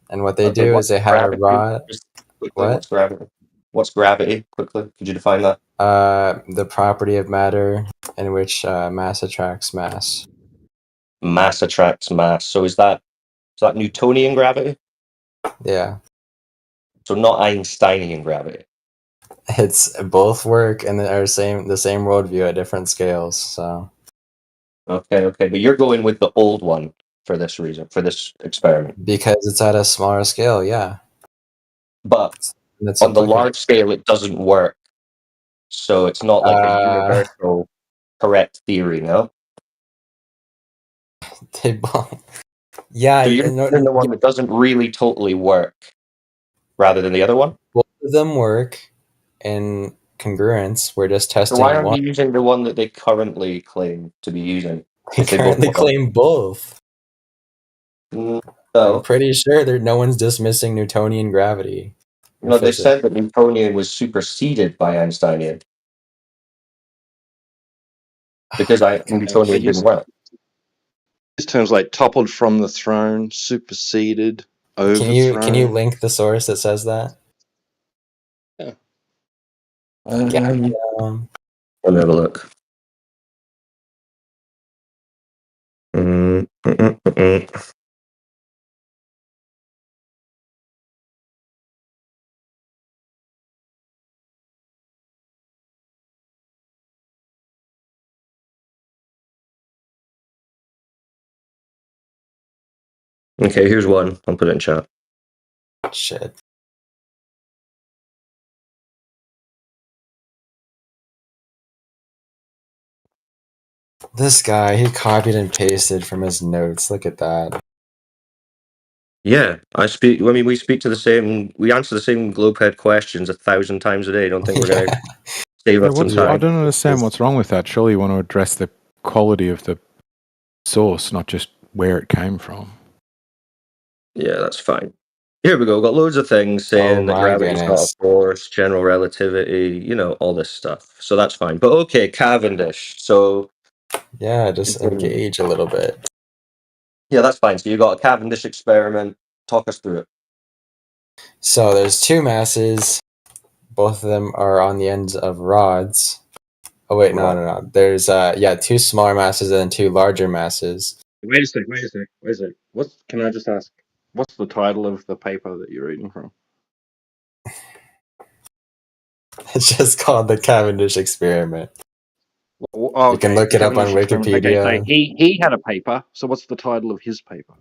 And what they
Okay,
do
what's
is they have
gravity?
a rod.
Just quickly,
What?
what's gravity? What's gravity? Quickly, could you define that?
The property of matter in which mass attracts mass.
Mass attracts mass. So is that Newtonian gravity?
Yeah.
So not Einsteinian gravity.
It's both work and the same worldview at different scales. So
Okay, but you're going with the old one for this reason, for this experiment.
because it's at a smaller scale, yeah.
But
That's
on the
applicable.
large scale, it doesn't work. So it's not like a universal correct theory, no?
Yeah,
So you're
no,
the one that doesn't really totally work, rather than the other one.
both of them work in congruence. We're just
So
testing
why aren't
one.
you using the one that they currently claim to be using?
They
if they both
currently
work?
claim both.
No.
I'm pretty sure no one's dismissing Newtonian gravity. or
No, they
physics.
said that Newtonian was superseded by Einsteinian because Newtonian didn't work.
These terms like toppled from the throne, superseded, overthrown.
Can you link the source that says that?
Yeah.
Let me have a look. Okay, here's one. I'll put it in chat.
Shit. This guy, he copied and pasted from his notes. Look at that.
Yeah, we speak to the same. We answer the same Globehead questions 1,000 times a day. Don't think we're gonna save
Yeah,
up some
I
time.
don't understand what's wrong with that. Surely you want to address the quality of the source, not just where it came from.
Yeah, that's fine. Here we go. Got loads of things saying that
my
gravity's not a
goodness.
force, general relativity, all this stuff. So that's fine. But okay, Cavendish. So
Yeah, just engage a little bit.
yeah, that's fine. So you got a Cavendish experiment. Talk us through it.
So there's two masses. Both of them are on the ends of rods. Oh wait, no. There's two smaller masses and then two larger masses.
Wait a sec. Can I just ask? What's the title of the paper that you're reading from?
It's just called the Cavendish experiment.
Oh,
You can look it up on
Cavendish experiment.
Wikipedia.
Okay, so he had a paper. So what's the title of his paper?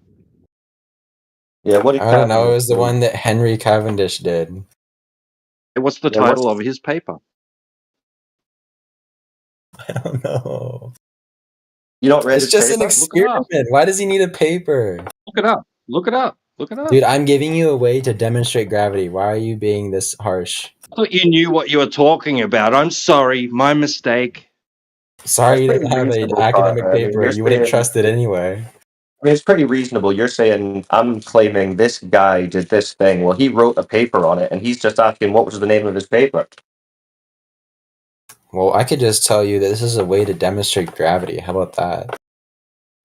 Yeah, what?
I don't know. It was the one that Henry Cavendish did.
What's the title of his paper?
I don't know.
You don't read
It's
his
just
paper?
an experiment. Why does he need a paper?
Look it up. Look it up.
Dude, I'm giving you a way to demonstrate gravity. Why are you being this harsh?
I thought you knew what you were talking about. I'm sorry, my mistake.
Sorry you
That's
didn't
pretty
have an
reasonable,
academic
Carter. I mean,
paper.
you're
You wouldn't
saying-
trust it anyway.
I mean, it's pretty reasonable. You're saying I'm claiming this guy did this thing. Well, he wrote a paper on it, and he's just asking what was the name of his paper.
Well, I could just tell you that this is a way to demonstrate gravity. How about that?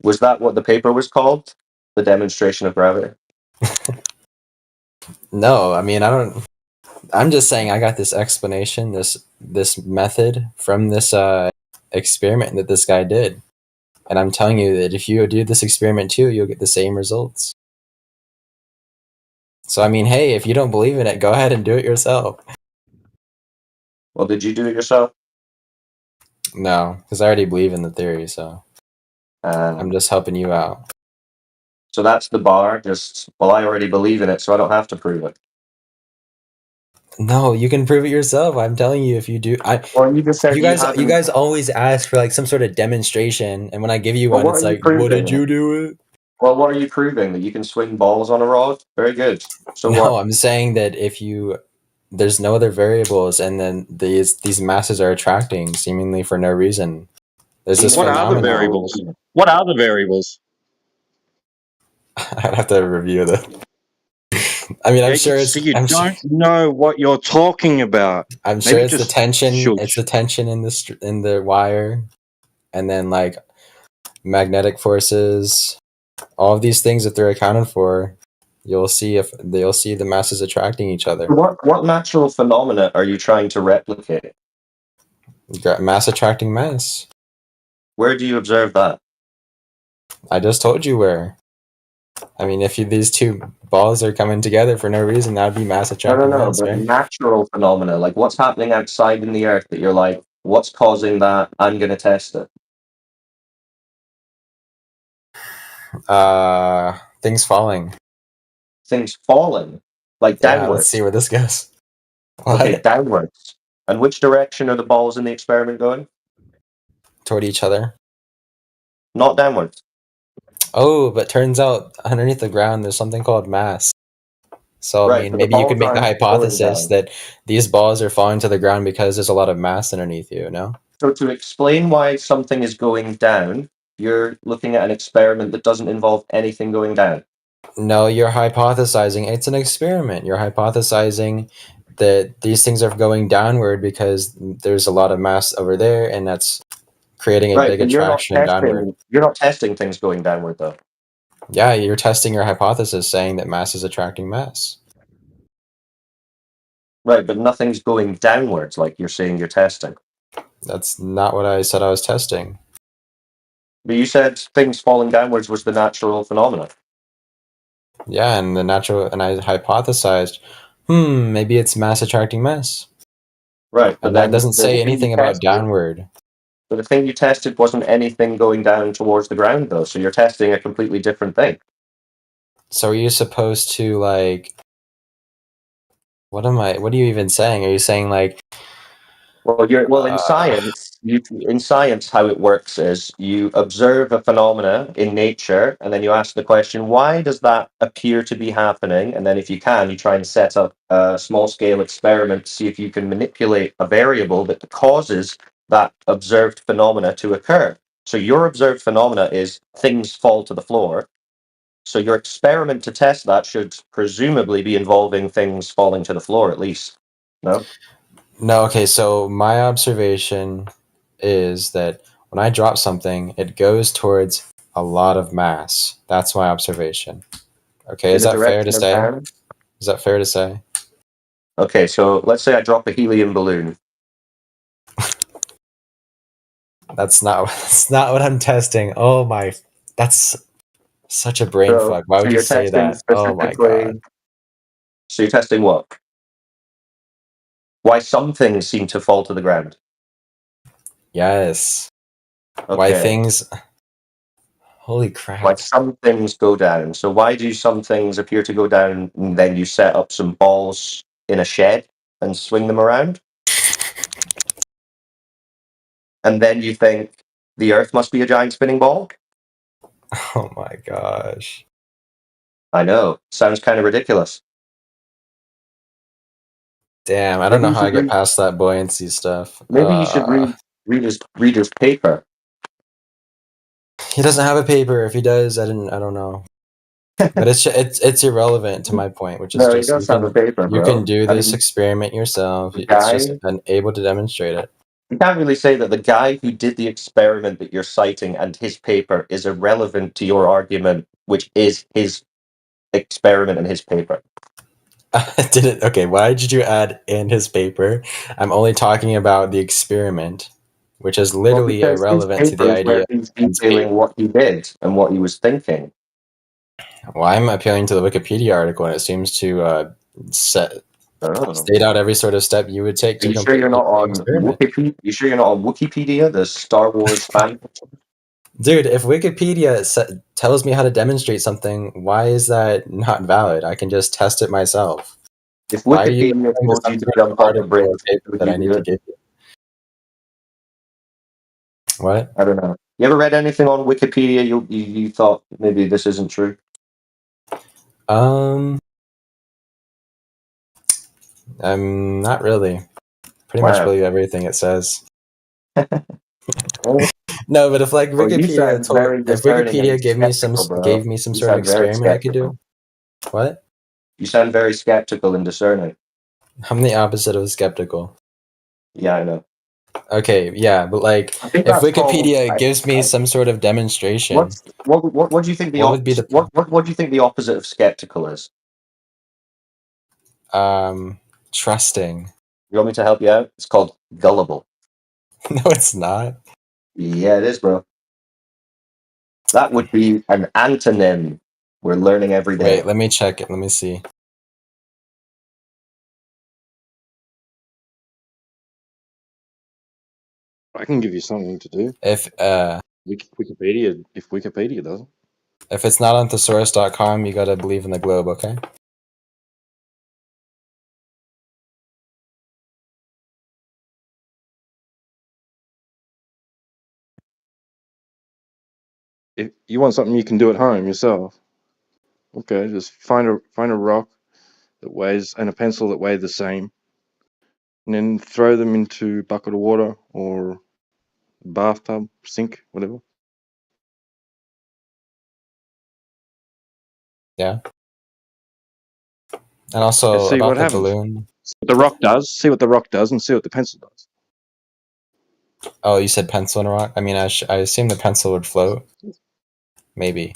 Was that what the paper was called? The demonstration of gravity?
No, I mean, I don't... I'm just saying I got this explanation, this method from this experiment that this guy did. And I'm telling you that if you do this experiment too, you'll get the same results. So I mean, hey, if you don't believe in it, go ahead and do it yourself.
Well, did you do it yourself?
No, because I already believe in the theory, so I'm just helping you out.
So that's the bar. Just, well, I already believe in it, so I don't have to prove it.
No, you can prove it yourself. I'm telling you, if you do,
Well, you just said
you guys always ask for like some sort of demonstration, and when I give you
Well,
one,
what
it's
are you
like, what did
proving?
you do it?
Well, what are you proving? That you can swing balls on a rod? Very good. So
No,
what?
I'm saying that if you there's no other variables, and then these masses are attracting seemingly for no reason. There's this
What are the
phenomenon.
variables? What are the variables?
I'd have to review the. I mean, I'm sure it's.
So you
I'm sure,
don't know what you're talking about.
I'm sure
Maybe
it's the
just
tension.
shush.
It's the tension in the wire, and then like magnetic forces. All of these things that they're accounted for, you'll see the masses attracting each other.
What natural phenomena are you trying to replicate?
Mass attracting mass.
Where do you observe that?
I just told you where. I mean, if these two balls are coming together for no reason, that would be mass attracting
No,
mass,
but
right?
natural phenomena, like what's happening outside in the earth that you're like, what's causing that? I'm going to test it.
Things falling.
Things falling? Like
Yeah,
downwards?
let's see where this goes.
Okay,
What?
downwards. And which direction are the balls in the experiment going?
Toward each other.
Not downwards.
Oh, but turns out underneath the ground there's something called mass. So I
Right,
mean,
but the
maybe you could
balls
make the
aren't going
hypothesis
down.
that these balls are falling to the ground because there's a lot of mass underneath you, no?
So to explain why something is going down, you're looking at an experiment that doesn't involve anything going down.
No, you're hypothesizing. It's an experiment. You're hypothesizing that these things are going downward because there's a lot of mass over there, and that's creating a
Right,
big
but
attraction downward.
you're not testing things going downward though.
Yeah, you're testing your hypothesis saying that mass is attracting mass.
Right, but nothing's going downwards like you're saying you're testing.
That's not what I said I was testing.
But you said things falling downwards was the natural phenomenon.
Yeah, and I hypothesized, maybe it's mass attracting mass.
Right, but
And that
then
doesn't
the
say
thing
anything
you
about
tested-
downward.
But the thing you tested wasn't anything going down towards the ground though, so you're testing a completely different thing.
So are you supposed to like what are you even saying? Are you saying like
Well in science how it works is you observe a phenomena in nature and then you ask the question, why does that appear to be happening? And then if you can, you try and set up a small scale experiment to see if you can manipulate a variable that causes that observed phenomena to occur. So your observed phenomena is things fall to the floor. So your experiment to test that should presumably be involving things falling to the floor at least. No?
No, okay, so my observation is that when I drop something, it goes towards a lot of mass. That's my observation. Okay,
In
is
the
that fair to
direction of
say?
down?
Is that fair to say?
Okay, so let's say I drop a helium balloon.
That's not what I'm testing. Oh my, that's such a brain fuck. Why would you
you're
say
testing
that? Oh my god.
So you're testing what? Why some things seem to fall to the ground.
Yes. Why
Okay.
things Holy crap.
Why some things go down. So why do some things appear to go down and then you set up some balls in a shed and swing them around? And then you think the earth must be a giant spinning ball?
Oh my gosh.
I know. Sounds kind of ridiculous.
Damn, I don't know
Maybe you
how I
should
get
read-
past that buoyancy stuff.
Maybe you should read his paper.
He doesn't have a paper. If he does, I don't know. But it's irrelevant to my point, which is
No, he
just
does have a paper,
you
bro.
can do
I
this
mean,
experiment yourself.
the
It's just
guy-
unable to demonstrate it.
You can't really say that the guy who did the experiment that you're citing and his paper is irrelevant to your argument, which is his experiment and his paper.
Did it? Okay, why did you add in his paper? I'm only talking about the experiment, which is
Well,
literally
because his
irrelevant to the
paper is where
idea
he's
of Ben's paper.
detailing what he did and what he was thinking.
Well, I'm appealing to the Wikipedia article, and it seems to
Oh.
state out every sort of step you would take
Are
to
you sure
complete
you're not
the
on
experiment.
Wikipedia? You sure you're not on Wikipedia, the Star Wars fan?
Dude, if Wikipedia tells me how to demonstrate something, why is that not valid? I can just test it myself.
If
Why are you
Wikipedia
referring to
told you
some
to
sort of
jump off a
article or
bridge,
paper
would
that
you
I need
do
to
it?
give you? What?
I don't know. You ever read anything on Wikipedia you thought maybe this isn't true?
Not really. Pretty much
Wow.
believe everything it says. No, but if like
Well, you
Wikipedia
sound very
if
discerning and
Wikipedia gave me some
skeptical, bro.
sort
You
of
sound very
experiment I could
skeptical.
do. What?
You sound very skeptical and discerning.
I'm the opposite of skeptical.
Yeah, I know.
Okay, yeah, but like
I think
if
that's called.
Wikipedia gives me some sort of demonstration,
What do you think the
what would be the
what do you think the opposite of skeptical is?
trusting?
You want me to help you out? It's called gullible.
No, it's not.
Yeah, it is, bro. That would be an antonym. We're learning every day.
Wait, let me check it. Let me see.
I can give you something to do.
If
Wikipedia, if Wikipedia doesn't.
if it's not on thesaurus.com, you gotta believe in the globe, okay?
If you want something you can do at home yourself, okay, just find a rock that weighs and a pencil that weigh the same, and then throw them into a bucket of water or bathtub, sink, whatever.
Yeah. And also
And see
about
what
the
happens.
balloon.
See what the rock does. See what the rock does, and see what the pencil does.
Oh, you said pencil and a rock? I mean, I assume the pencil would float. Maybe.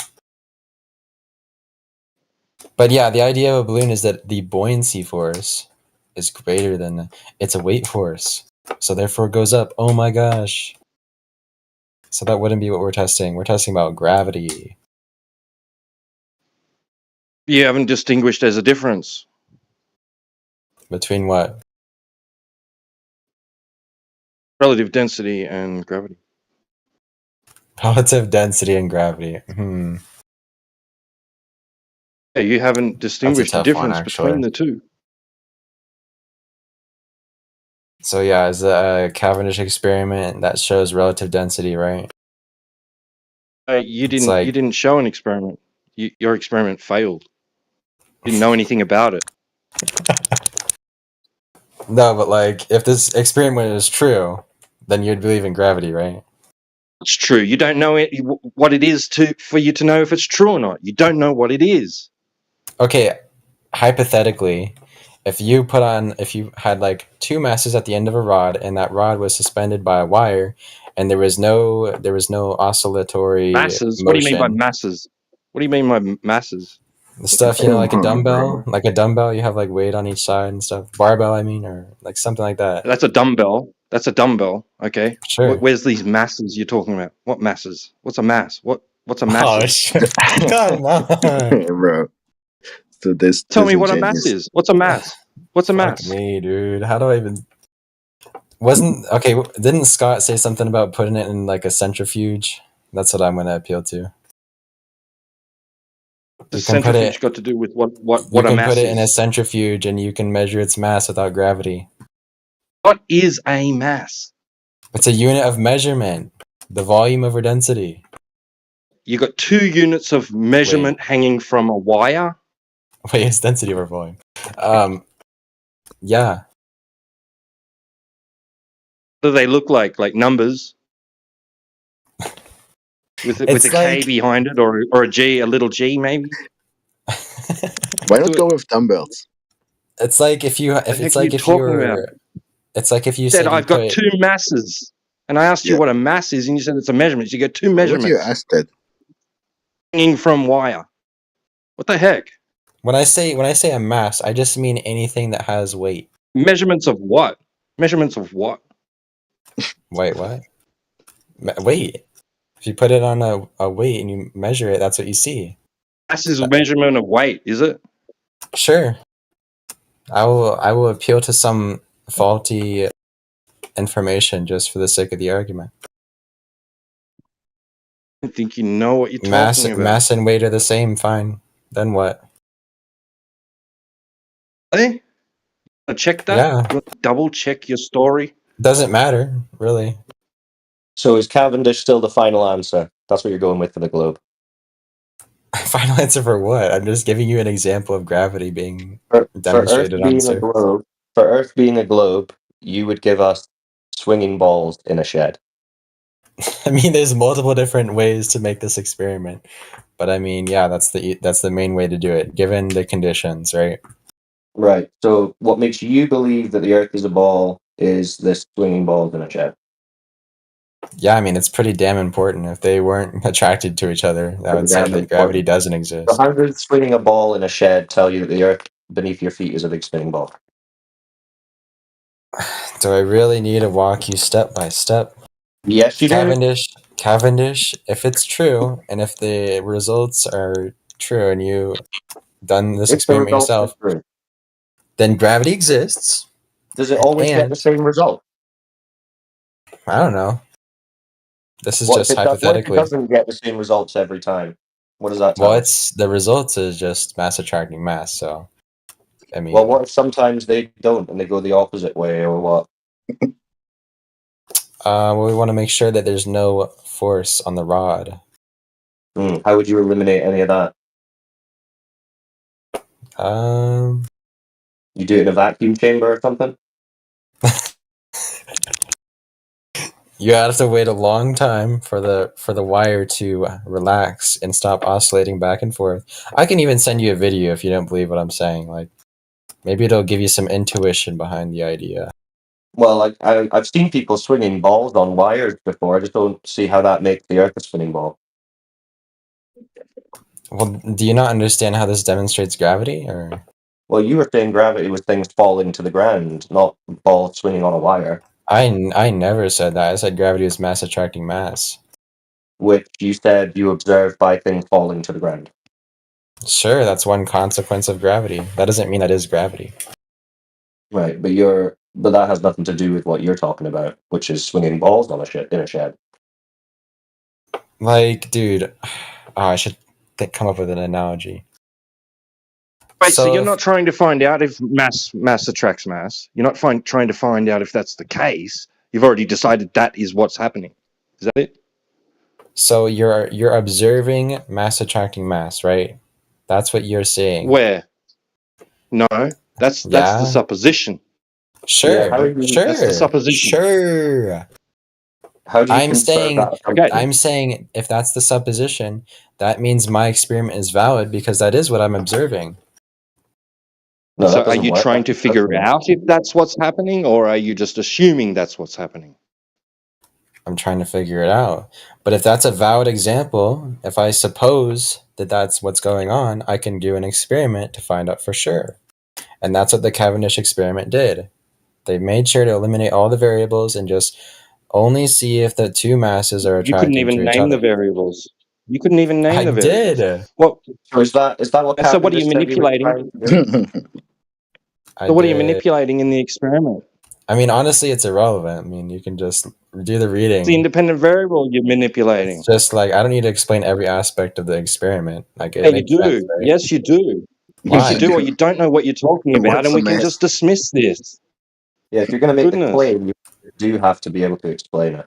But yeah, the idea of a balloon is that the buoyancy force is greater than it's a weight force. So therefore it goes up. Oh my gosh. So that wouldn't be what we're testing. We're testing about gravity.
You haven't distinguished there's a difference
Between what?
relative density and gravity.
Relative density and gravity.
Yeah, you haven't distinguished the
tough one,
difference between
actually.
the two.
So yeah, it's a Cavendish experiment that shows relative density, right?
You didn't. You didn't show an experiment. Your experiment failed. You didn't know anything about it.
No, but like, if this experiment is true, then you'd believe in gravity, right?
It's true. You don't know what it is for you to know if it's true or not. You don't know what it is.
Okay, hypothetically, if you had like two masses at the end of a rod, and that rod was suspended by a wire, and there was no oscillatory
Masses?
motion.
What do you mean by masses? What do you mean by masses?
The stuff, like a dumbbell, you have like weight on each side and stuff. Barbell, I mean, or like something like that.
That's a dumbbell. That's a dumbbell. Okay.
Sure.
Where's these masses you're talking about? What masses? What's a mass? What's a mass?
Oh shit! Come on,
bro. So this
Tell me what a mass is. What's a mass? What's a mass?
Fuck me, dude. How do I even? Didn't Scott say something about putting it in like a centrifuge? That's what I'm going to appeal to.
The centrifuge got to do with what
You
a
can
mass
put it
is.
in a centrifuge and you can measure its mass without gravity.
What is a mass?
It's a unit of measurement. The volume over density.
You got 2 units of measurement hanging from a wire.
Wait, it's density over volume. Yeah.
What do they look like? Like numbers? With a K behind it, or a G, a little G maybe?
Why not go with dumbbells?
It's like if you
said I've got 2 masses, and I asked you what a mass is, and you said it's a measurement. So you got 2 measurements.
What you asked that?
Hanging from wire. What the heck?
When I say a mass, I just mean anything that has weight.
Measurements of what? Measurements of what?
Wait, what? Weight. If you put it on a weight and you measure it, that's what you see.
Mass is a measurement of weight, is it?
Sure. I will appeal to some faulty information just for the sake of the argument.
I think you know what you're
Mass
talking about.
mass and weight are the same, fine. Then what?
Hey? Check that?
Yeah.
You want to double check your story?
Doesn't matter, really.
So is Cavendish still the final answer? That's what you're going with for the globe.
Final answer for what? I'm just giving you an example of gravity being
For
demonstrated on the surface.
For Earth being a globe, you would give us swinging balls in a shed.
I mean, there's multiple different ways to make this experiment, but I mean, yeah, that's the main way to do it, given the conditions, right?
Right. So what makes you believe that the Earth is a ball is this swinging balls in a shed.
Yeah, I mean, it's pretty damn important. If they weren't attracted to each other, that would say that gravity doesn't exist.
So how does swinging a ball in a shed tell you that the Earth beneath your feet is a big spinning ball?
Do I really need to walk you step by step?
Yes, you do.
Cavendish, if it's true, and if the results are true, and you done this
If the
experiment
results are
yourself,
true.
then gravity exists.
Does it always get the same result?
I don't know. This is
What
just
if it
hypothetically.
doesn't get the same results every time? What does that tell
Well,
us?
it's the results is just mass attracting mass. So, I mean,
Well, what if sometimes they don't and they go the opposite way, or what?
well, we want to make sure that there's no force on the rod.
How would you eliminate any of that? You do it in a vacuum chamber or something?
You have to wait a long time for the wire to relax and stop oscillating back and forth. I can even send you a video if you don't believe what I'm saying. Like, maybe it'll give you some intuition behind the idea.
Well, I've seen people swinging balls on wires before. I just don't see how that makes the Earth a spinning ball.
Well, do you not understand how this demonstrates gravity? Or
Well, you were saying gravity was things falling to the ground, not balls swinging on a wire.
I never said that. I said gravity is mass attracting mass.
Which you said you observed by things falling to the ground.
Sure, that's one consequence of gravity. That doesn't mean that is gravity.
Right, but that has nothing to do with what you're talking about, which is swinging balls on in a shed.
Like, dude, I should come up with an analogy.
Wait, so you're not trying to find out if mass attracts mass. You're not trying to find out if that's the case. You've already decided that is what's happening. Is that it?
So you're observing mass attracting mass, right? That's what you're saying.
Where? No, that's the supposition.
Sure, sure,
That's the supposition.
Sure.
How do you
I'm saying,
that?
I'm saying, if that's the supposition, that means my experiment is valid because that is what I'm observing.
No,
so are you trying to figure out if that's what's happening, or are you just assuming that's what's happening?
I'm trying to figure it out. But if that's a valid example, if I suppose that that's what's going on, I can do an experiment to find out for sure. And that's what the Cavendish experiment did. They made sure to eliminate all the variables and just only see if the two masses are
You
attracted
couldn't even
to each
name
other.
the variables. You couldn't even name
I
the variables.
did.
What?
So is that what?
So what are you
Cavendish said he was
manipulating?
trying to do?
So what are you manipulating in the experiment?
I mean, honestly, it's irrelevant. I mean, you can just do the reading.
It's the independent variable you're manipulating.
It's just like, I don't need to explain every aspect of the experiment. Like, it
Yeah, you
makes
do.
sense, right?
Yes, you do.
Why?
Yes, you do. Or you don't know what you're talking about, and we can just dismiss this.
Yeah, if you're going to make the
Goodness.
claim, you do have to be able to explain it.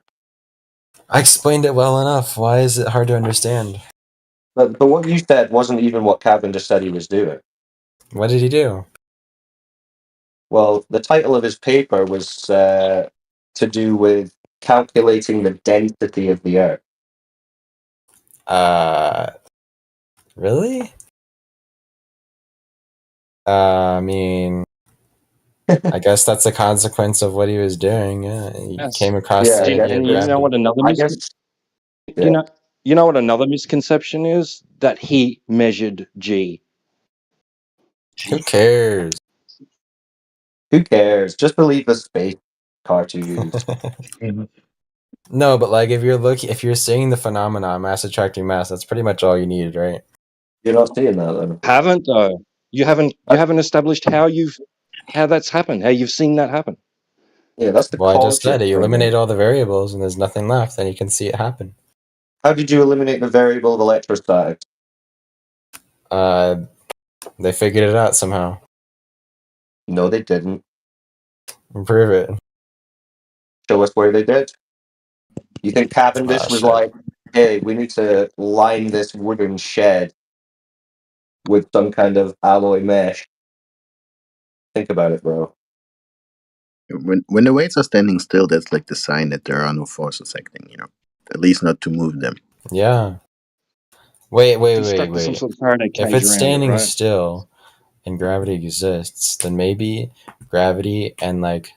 I explained it well enough. Why is it hard to understand?
But what you said wasn't even what Cavendish said he was doing.
What did he do?
Well, the title of his paper was to do with calculating the density of the Earth.
Really? I mean, I guess that's a consequence of what he was doing. Yeah, he came across the idea of
And you know
gravity.
what another you know what another misconception is? That he measured G.
Who cares?
Who cares? Just believe the space cartoons.
No, but like if you're seeing the phenomena mass attracting mass, that's pretty much all you need, right?
You're not seeing that though.
Haven't though. You haven't established how that's happened. How you've seen that happen.
Yeah, that's the
Well, I just said it. You
bro.
eliminate all the variables, and there's nothing left, and you can see it happen.
How did you eliminate the variable of electrostatics?
They figured it out somehow.
No, they didn't.
Prove it.
Show us where they did. You think Cavendish was
shit.
like, hey, we need to line this wooden shed with some kind of alloy mesh? Think about it, bro.
When the weights are standing still, that's like the sign that there are no forces acting, you know. At least not to move them.
Yeah. Wait.
Stuck with some sort of Faraday
If
cage
it's
around it,
standing
right?
still and gravity exists, then maybe gravity and like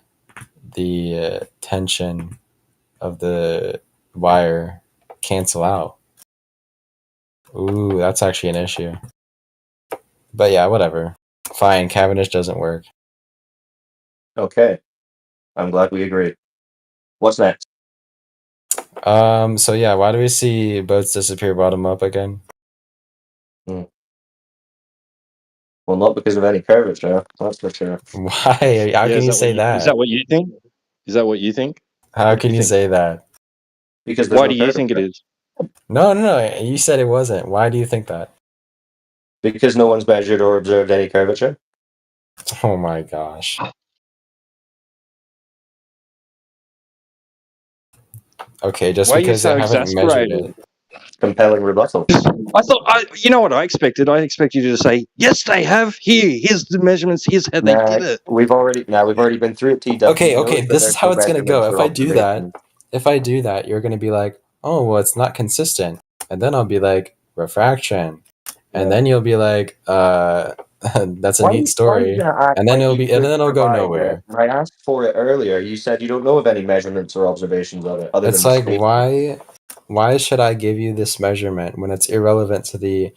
the tension of the wire cancel out. Ooh, that's actually an issue. But yeah, whatever. Fine, Cavendish doesn't work.
Okay. I'm glad we agree. What's next?
So yeah, why do we see boats disappear bottom up again?
Well, not because of any curvature, that's for sure.
Why? How can you say that?
Is that what you think? Is that what you think?
How
What do
can you
think?
say that?
Because
Why do you think it is?
No. You said it wasn't. Why do you think that?
Because no one's measured or observed any curvature.
Oh my gosh. Okay, just
Why are you
because
so
they haven't measured
exasperated?
it.
Compelling rebuttal.
I thought, you know what I expected? I expected you to say, yes, they have. Here's the measurements. Here's how they did it.
We've already been through it, TW.
Okay, this is how it's gonna go. If I do that, you're gonna be like, oh well, it's not consistent. And then I'll be like, refraction. And then you'll be like, that's a neat story. And then it'll go nowhere.
I asked for it earlier. You said you don't know of any measurements or observations of it.
It's like, why should I give you this measurement when it's irrelevant to the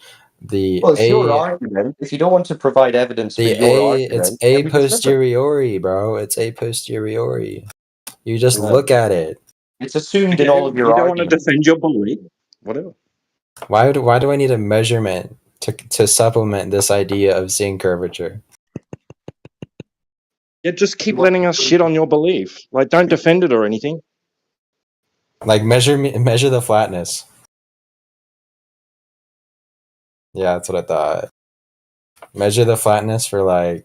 Well, it's your argument. If you don't want to provide evidence for your argument,
it's a posteriori, bro. It's a posteriori. You just look at it.
It's assumed in all of your
You don't want to
arguments.
defend your belief. Whatever.
Why do I need a measurement to supplement this idea of seeing curvature?
Yeah, just keep letting us shit on your belief. Like, don't defend it or anything.
Like measure the flatness. Yeah, that's what I thought. Measure the flatness for like.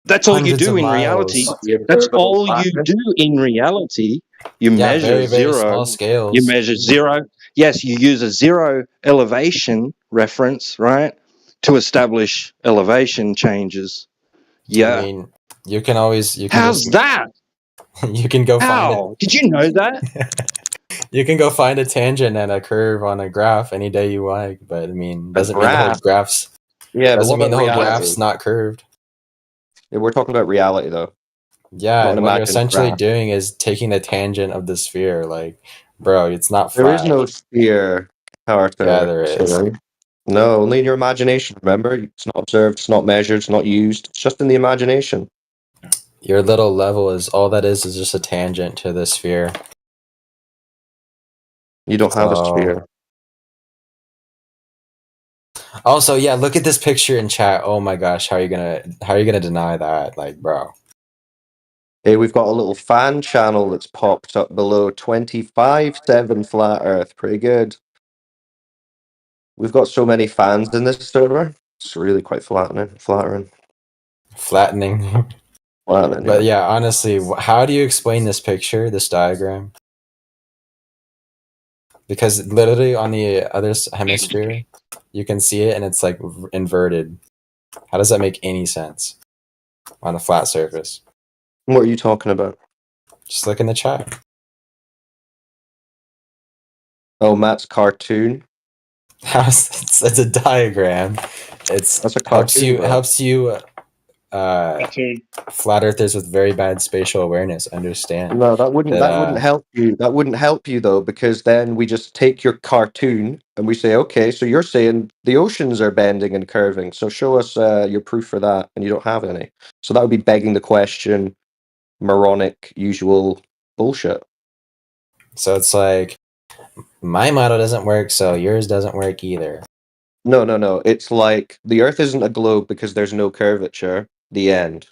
That's all you
hundreds
do
of
in
miles.
reality. That's all you do in reality. You measure
very, very
zero.
small scales.
You measure zero. Yes, you use a zero elevation reference, right, to establish elevation changes. Yeah.
I mean, you can
How's that?
You can go find it.
How? Did you know that?
You can go find a tangent and a curve on a graph any day you like, but I mean, doesn't mean the whole
graph?
graph's
Yeah, but
doesn't
what
mean the
about
whole
reality?
graph's not curved.
Yeah, we're talking about reality, though.
Yeah,
Not
and
an
what you're
imagined
essentially
graph.
doing is taking the tangent of the sphere. Like, bro, it's not flat.
There is no sphere, Carter.
Yeah, there is.
Sorry. No, only in your imagination, remember? It's not observed, it's not measured, it's not used. It's just in the imagination.
Your little level is all that is just a tangent to the sphere.
You don't have a sphere.
Also, yeah, look at this picture in chat. Oh my gosh, how are you gonna deny that? Like, bro.
Hey, we've got a little fan channel that's popped up below 25/7 Flat Earth. Pretty good. We've got so many fans in this server. It's really quite flattering.
Flattening.
Flattening,
But yeah, honestly, how do you explain this picture, this diagram? Because literally on the other hemisphere, you can see it and it's like inverted. How does that make any sense on a flat surface?
What are you talking about?
Just look in the chat.
Oh, Matt's cartoon.
It's a diagram. It's
That's a
helps
cartoon,
you
bro.
helps you flat earthers with very bad spatial awareness understand.
No, that wouldn't
that,
help you. That wouldn't help you though, because then we just take your cartoon and we say, okay, so you're saying the oceans are bending and curving, so show us your proof for that, and you don't have any. So that would be begging the question, moronic, usual bullshit.
So it's like, my model doesn't work, so yours doesn't work either.
No. It's like the Earth isn't a globe because there's no curvature. The end.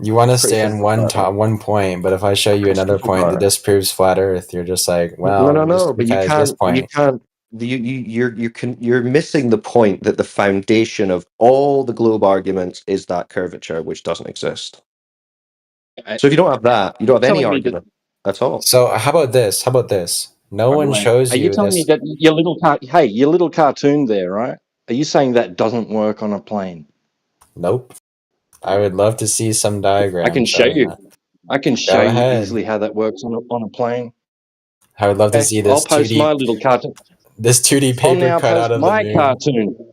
You want to
Pretty
stay on
simple.
one point, but if I show you another point that disproves flat Earth, you're just like, well,
No. But you
because
can't.
this point.
You're missing the point that the foundation of all the globe arguments is that curvature, which doesn't exist. So if you don't have that, you don't have any argument at all.
So how about this? No one shows
Are you
you
telling me
this.
that your little cartoon there, right? Are you saying that doesn't work on a plane?
Nope. I would love to see some diagram.
I can show
showing
you.
that.
I can
Go
show you
ahead.
easily how that works on a plane.
I would love to
Okay,
see
I'll
this
post
2D.
my little cartoon.
This 2D
I'll
paper
now
cut
post
out of
my
the moon.
cartoon.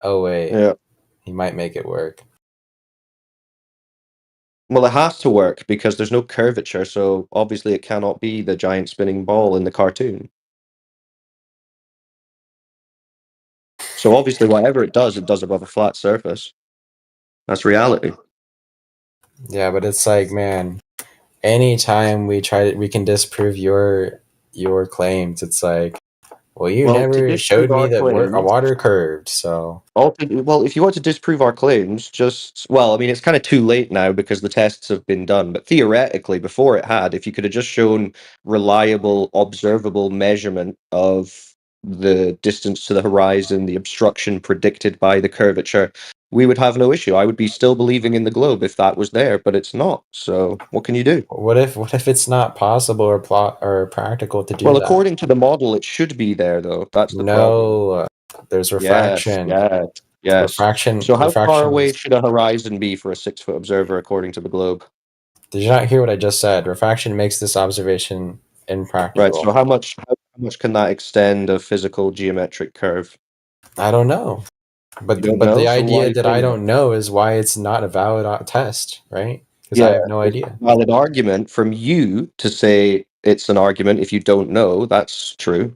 Oh wait.
Yeah.
He might make it work.
Well, it has to work because there's no curvature, so obviously it cannot be the giant spinning ball in the cartoon. So obviously, whatever it does above a flat surface. That's reality.
Yeah, but it's like, man, anytime we can disprove your claims, it's like, well, you
Well, to
never showed
disprove
me
our
that a
claims,
water curved, so
well, if you want to disprove our claims, I mean, it's kind of too late now because the tests have been done. But theoretically, before it had, if you could have just shown reliable, observable measurement of the distance to the horizon, the obstruction predicted by the curvature, we would have no issue. I would be still believing in the globe if that was there, but it's not. So what can you do?
what if it's not possible or practical to do
Well,
that?
according to the model, it should be there, though. That's the problem.
No, there's refraction.
Yes.
Refraction.
So how far
refraction
away
is-
should a horizon be for a 6-foot observer, according to the globe?
Did you not hear what I just said? Refraction makes this observation impractical.
Right. So how much can that extend a physical geometric curve?
I don't know. But
You don't
the
know? So why are
idea
you
that I
saying
don't know is why it's not a valid test, right? Because
Yeah,
I have no
it's
idea.
a valid argument from you to say it's an argument if you don't know. That's true.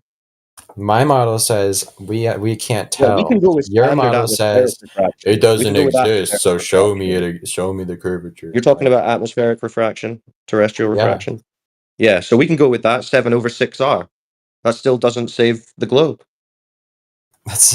My model says we can't
Yeah,
tell.
we can go with
Your
standard
model
atmospheric
says
refraction.
it
We
doesn't
can go with
exist. So
atmospheric
show me the curvature.
You're talking about atmospheric refraction, terrestrial
Yeah.
refraction? Yeah, so we can go with that 7/6R. That still doesn't save the globe.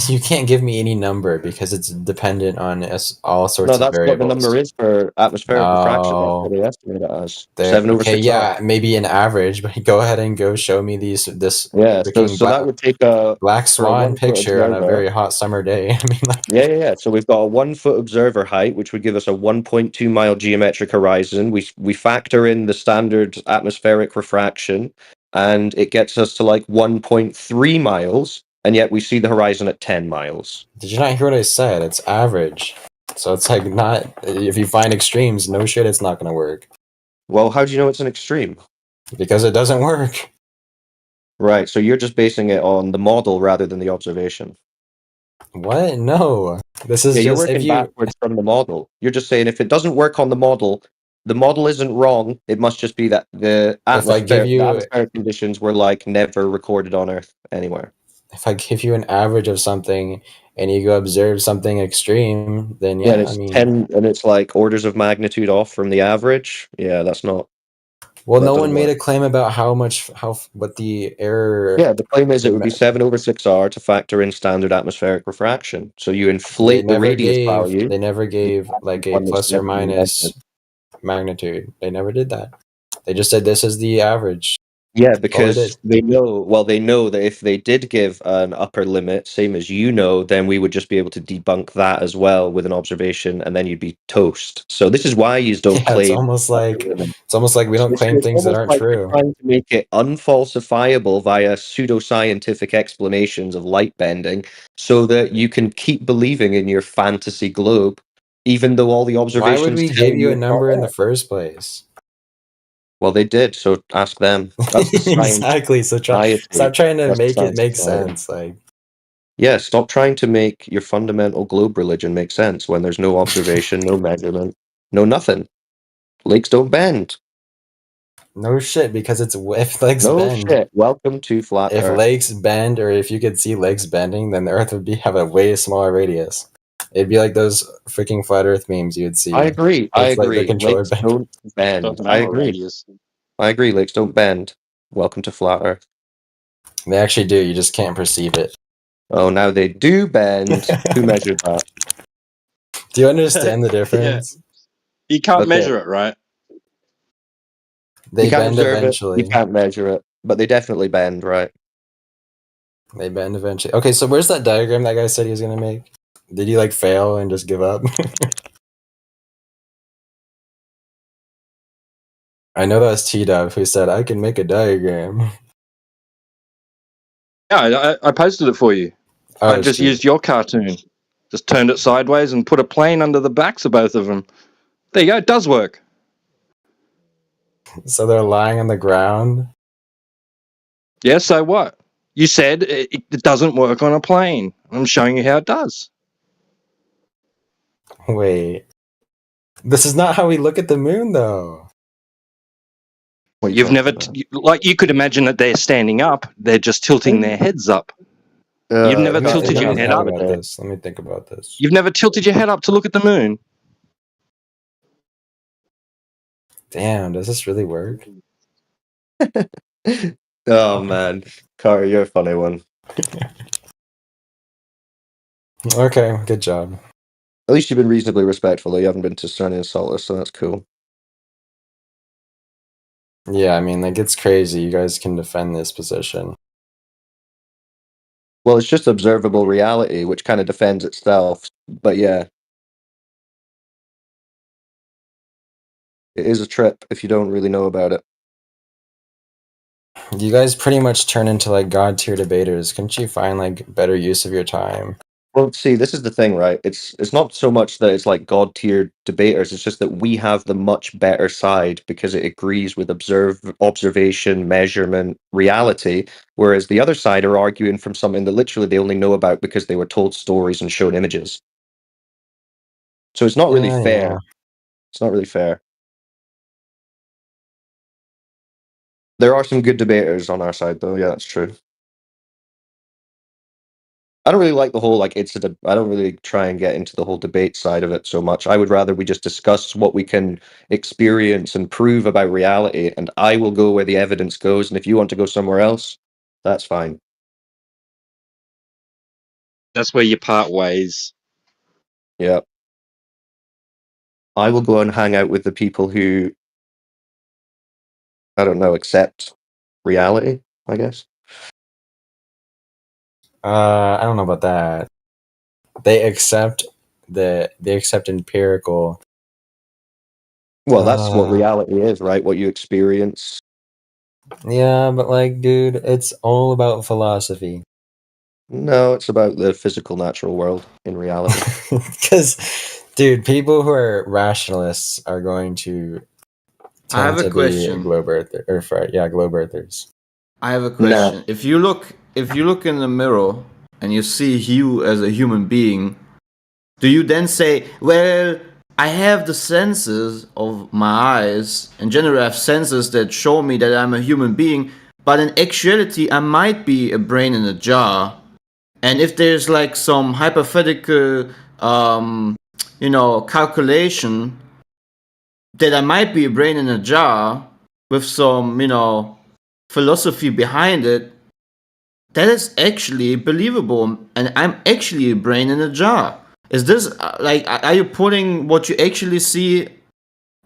You can't give me any number because it's dependent on all sorts
No,
of
that's what the
variables.
number is for atmospheric refraction. That's
No.
what they estimate it as.
There-
7/6R.
okay, yeah, maybe an average, but go ahead and go show me this
Yeah,
freaking
so that would take a
black
for a
swan
1-foot
picture on a
observer.
very hot summer day. I mean, like,
Yeah. So we've got a 1-foot observer height, which would give us a 1.2 mile geometric horizon. We factor in the standard atmospheric refraction, and it gets us to like 1.3 miles, and yet we see the horizon at 10 miles.
did you not hear what I said? It's average. So it's like not if you find extremes, no shit, it's not going to work.
Well, how do you know it's an extreme?
Because it doesn't work.
Right. So you're just basing it on the model rather than the observation.
What? No. This is
Yeah, you're
just
working
if you.
backwards from the model. You're just saying if it doesn't work on the model isn't wrong. It must just be that the
If I give you-
atmospheric conditions were like never recorded on Earth anywhere.
If I give you an average of something and you go observe something extreme, then
Yeah,
yeah,
and it's
I mean,
10, and it's like orders of magnitude off from the average. Yeah, that's not.
well,
that
no
doesn't
one made
work.
a claim about what the error.
Yeah, the claim is it would be 7/6R to factor in standard atmospheric refraction. So you inflate the radius value.
They never gave like a
One that's
plus or
never been
minus magnitude. They never did that. They just said this is the average.
Yeah,
That's all
because they know that if they did give an upper limit, same as you know, then we would just be able to debunk that as well with an observation, and then you'd be toast. So this is why you don't
Yeah,
claim.
it's almost like we don't claim things that aren't
You're
true.
trying to make it unfalsifiable via pseudoscientific explanations of light bending, so that you can keep believing in your fantasy globe, even though all the observations.
Why would we
tell
give you a
it's not
number in
there.
the first place?
Well, they did, so ask them. That's the science.
Exactly. So stop trying to make it make sense. Like,
yeah, stop trying to make your fundamental globe religion make sense when there's no observation, no measurement, no nothing. Lakes don't bend.
no shit, because it's if lakes
No
bend.
shit. Welcome to flat
If
Earth.
lakes bend, or if you could see lakes bending, then the Earth would have a way smaller radius. It'd be like those freaking flat Earth memes you'd see.
I agree. I
With, like, the
agree.
controller
Lakes
bend.
don't bend. I agree. I agree. Lakes don't bend. Welcome to flat Earth.
They actually do. You just can't perceive it.
Oh, now they do bend. Who measured that?
Do you understand the difference?
You can't
Okay.
measure it, right?
They
You can't
bend
observe
eventually.
it. You can't measure it, but they definitely bend, right?
They bend eventually. Okay, so where's that diagram that guy said he was gonna make? Did he like fail and just give up? I know that was T-Dub who said I can make a diagram.
Yeah, I posted it for you.
Oh,
I just
shit.
used your cartoon. Just turned it sideways and put a plane under the backs of both of them. There you go. It does work.
So they're lying on the ground.
Yeah, so what? You said it doesn't work on a plane. I'm showing you how it does.
Wait. This is not how we look at the moon, though.
You've never, like, you could imagine that they're standing up. They're just tilting their heads up. You've never tilted your head up.
Let me think about this.
You've never tilted your head up to look at the moon.
Damn, does this really work?
Oh man, Carter, you're a funny one.
Okay, good job.
At least you've been reasonably respectful, though. You haven't been to Sunny and Saltless, so that's cool.
Yeah, I mean, like, it's crazy. You guys can defend this position.
Well, it's just observable reality, which kind of defends itself. But yeah, it is a trip if you don't really know about it.
You guys pretty much turn into, like, god-tier debaters. Couldn't you find, like, better use of your time?
Well, see, this is the thing, right? It's not so much that it's like god tier debaters. It's just that we have the much better side because it agrees with observation, measurement, reality, whereas the other side are arguing from something that literally they only know about because they were told stories and shown images. So it's not really
Yeah,
fair.
yeah.
It's not really fair. There are some good debaters on our side, though. Yeah, that's true. I don't really like the whole I don't really try and get into the whole debate side of it so much. I would rather we just discuss what we can experience and prove about reality, and I will go where the evidence goes. And if you want to go somewhere else, that's fine.
That's where you part ways.
Yeah. I will go and hang out with the people who, I don't know, accept reality, I guess.
I don't know about that. They accept empirical.
Well, that's what reality is, right? What you experience.
Yeah, but like, dude, it's all about philosophy.
No, it's about the physical, natural world in reality.
Because, dude, people who are rationalists are going to
I have a question.
Globe earthers.
I have a question. If you look in the mirror and you see you as a human being, do you then say, well, I have the senses of my eyes, in general I have senses that show me that I'm a human being, but in actuality I might be a brain in a jar, and if there's like some hypothetical calculation that I might be a brain in a jar with some, philosophy behind it, that is actually believable, and I'm actually a brain in a jar. Is this are you putting what you actually see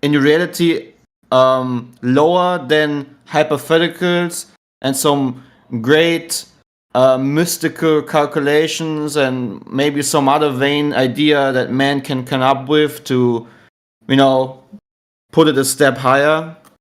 in your reality lower than hypotheticals and some great mystical calculations and maybe some other vain idea that man can come up with to, put it a step higher?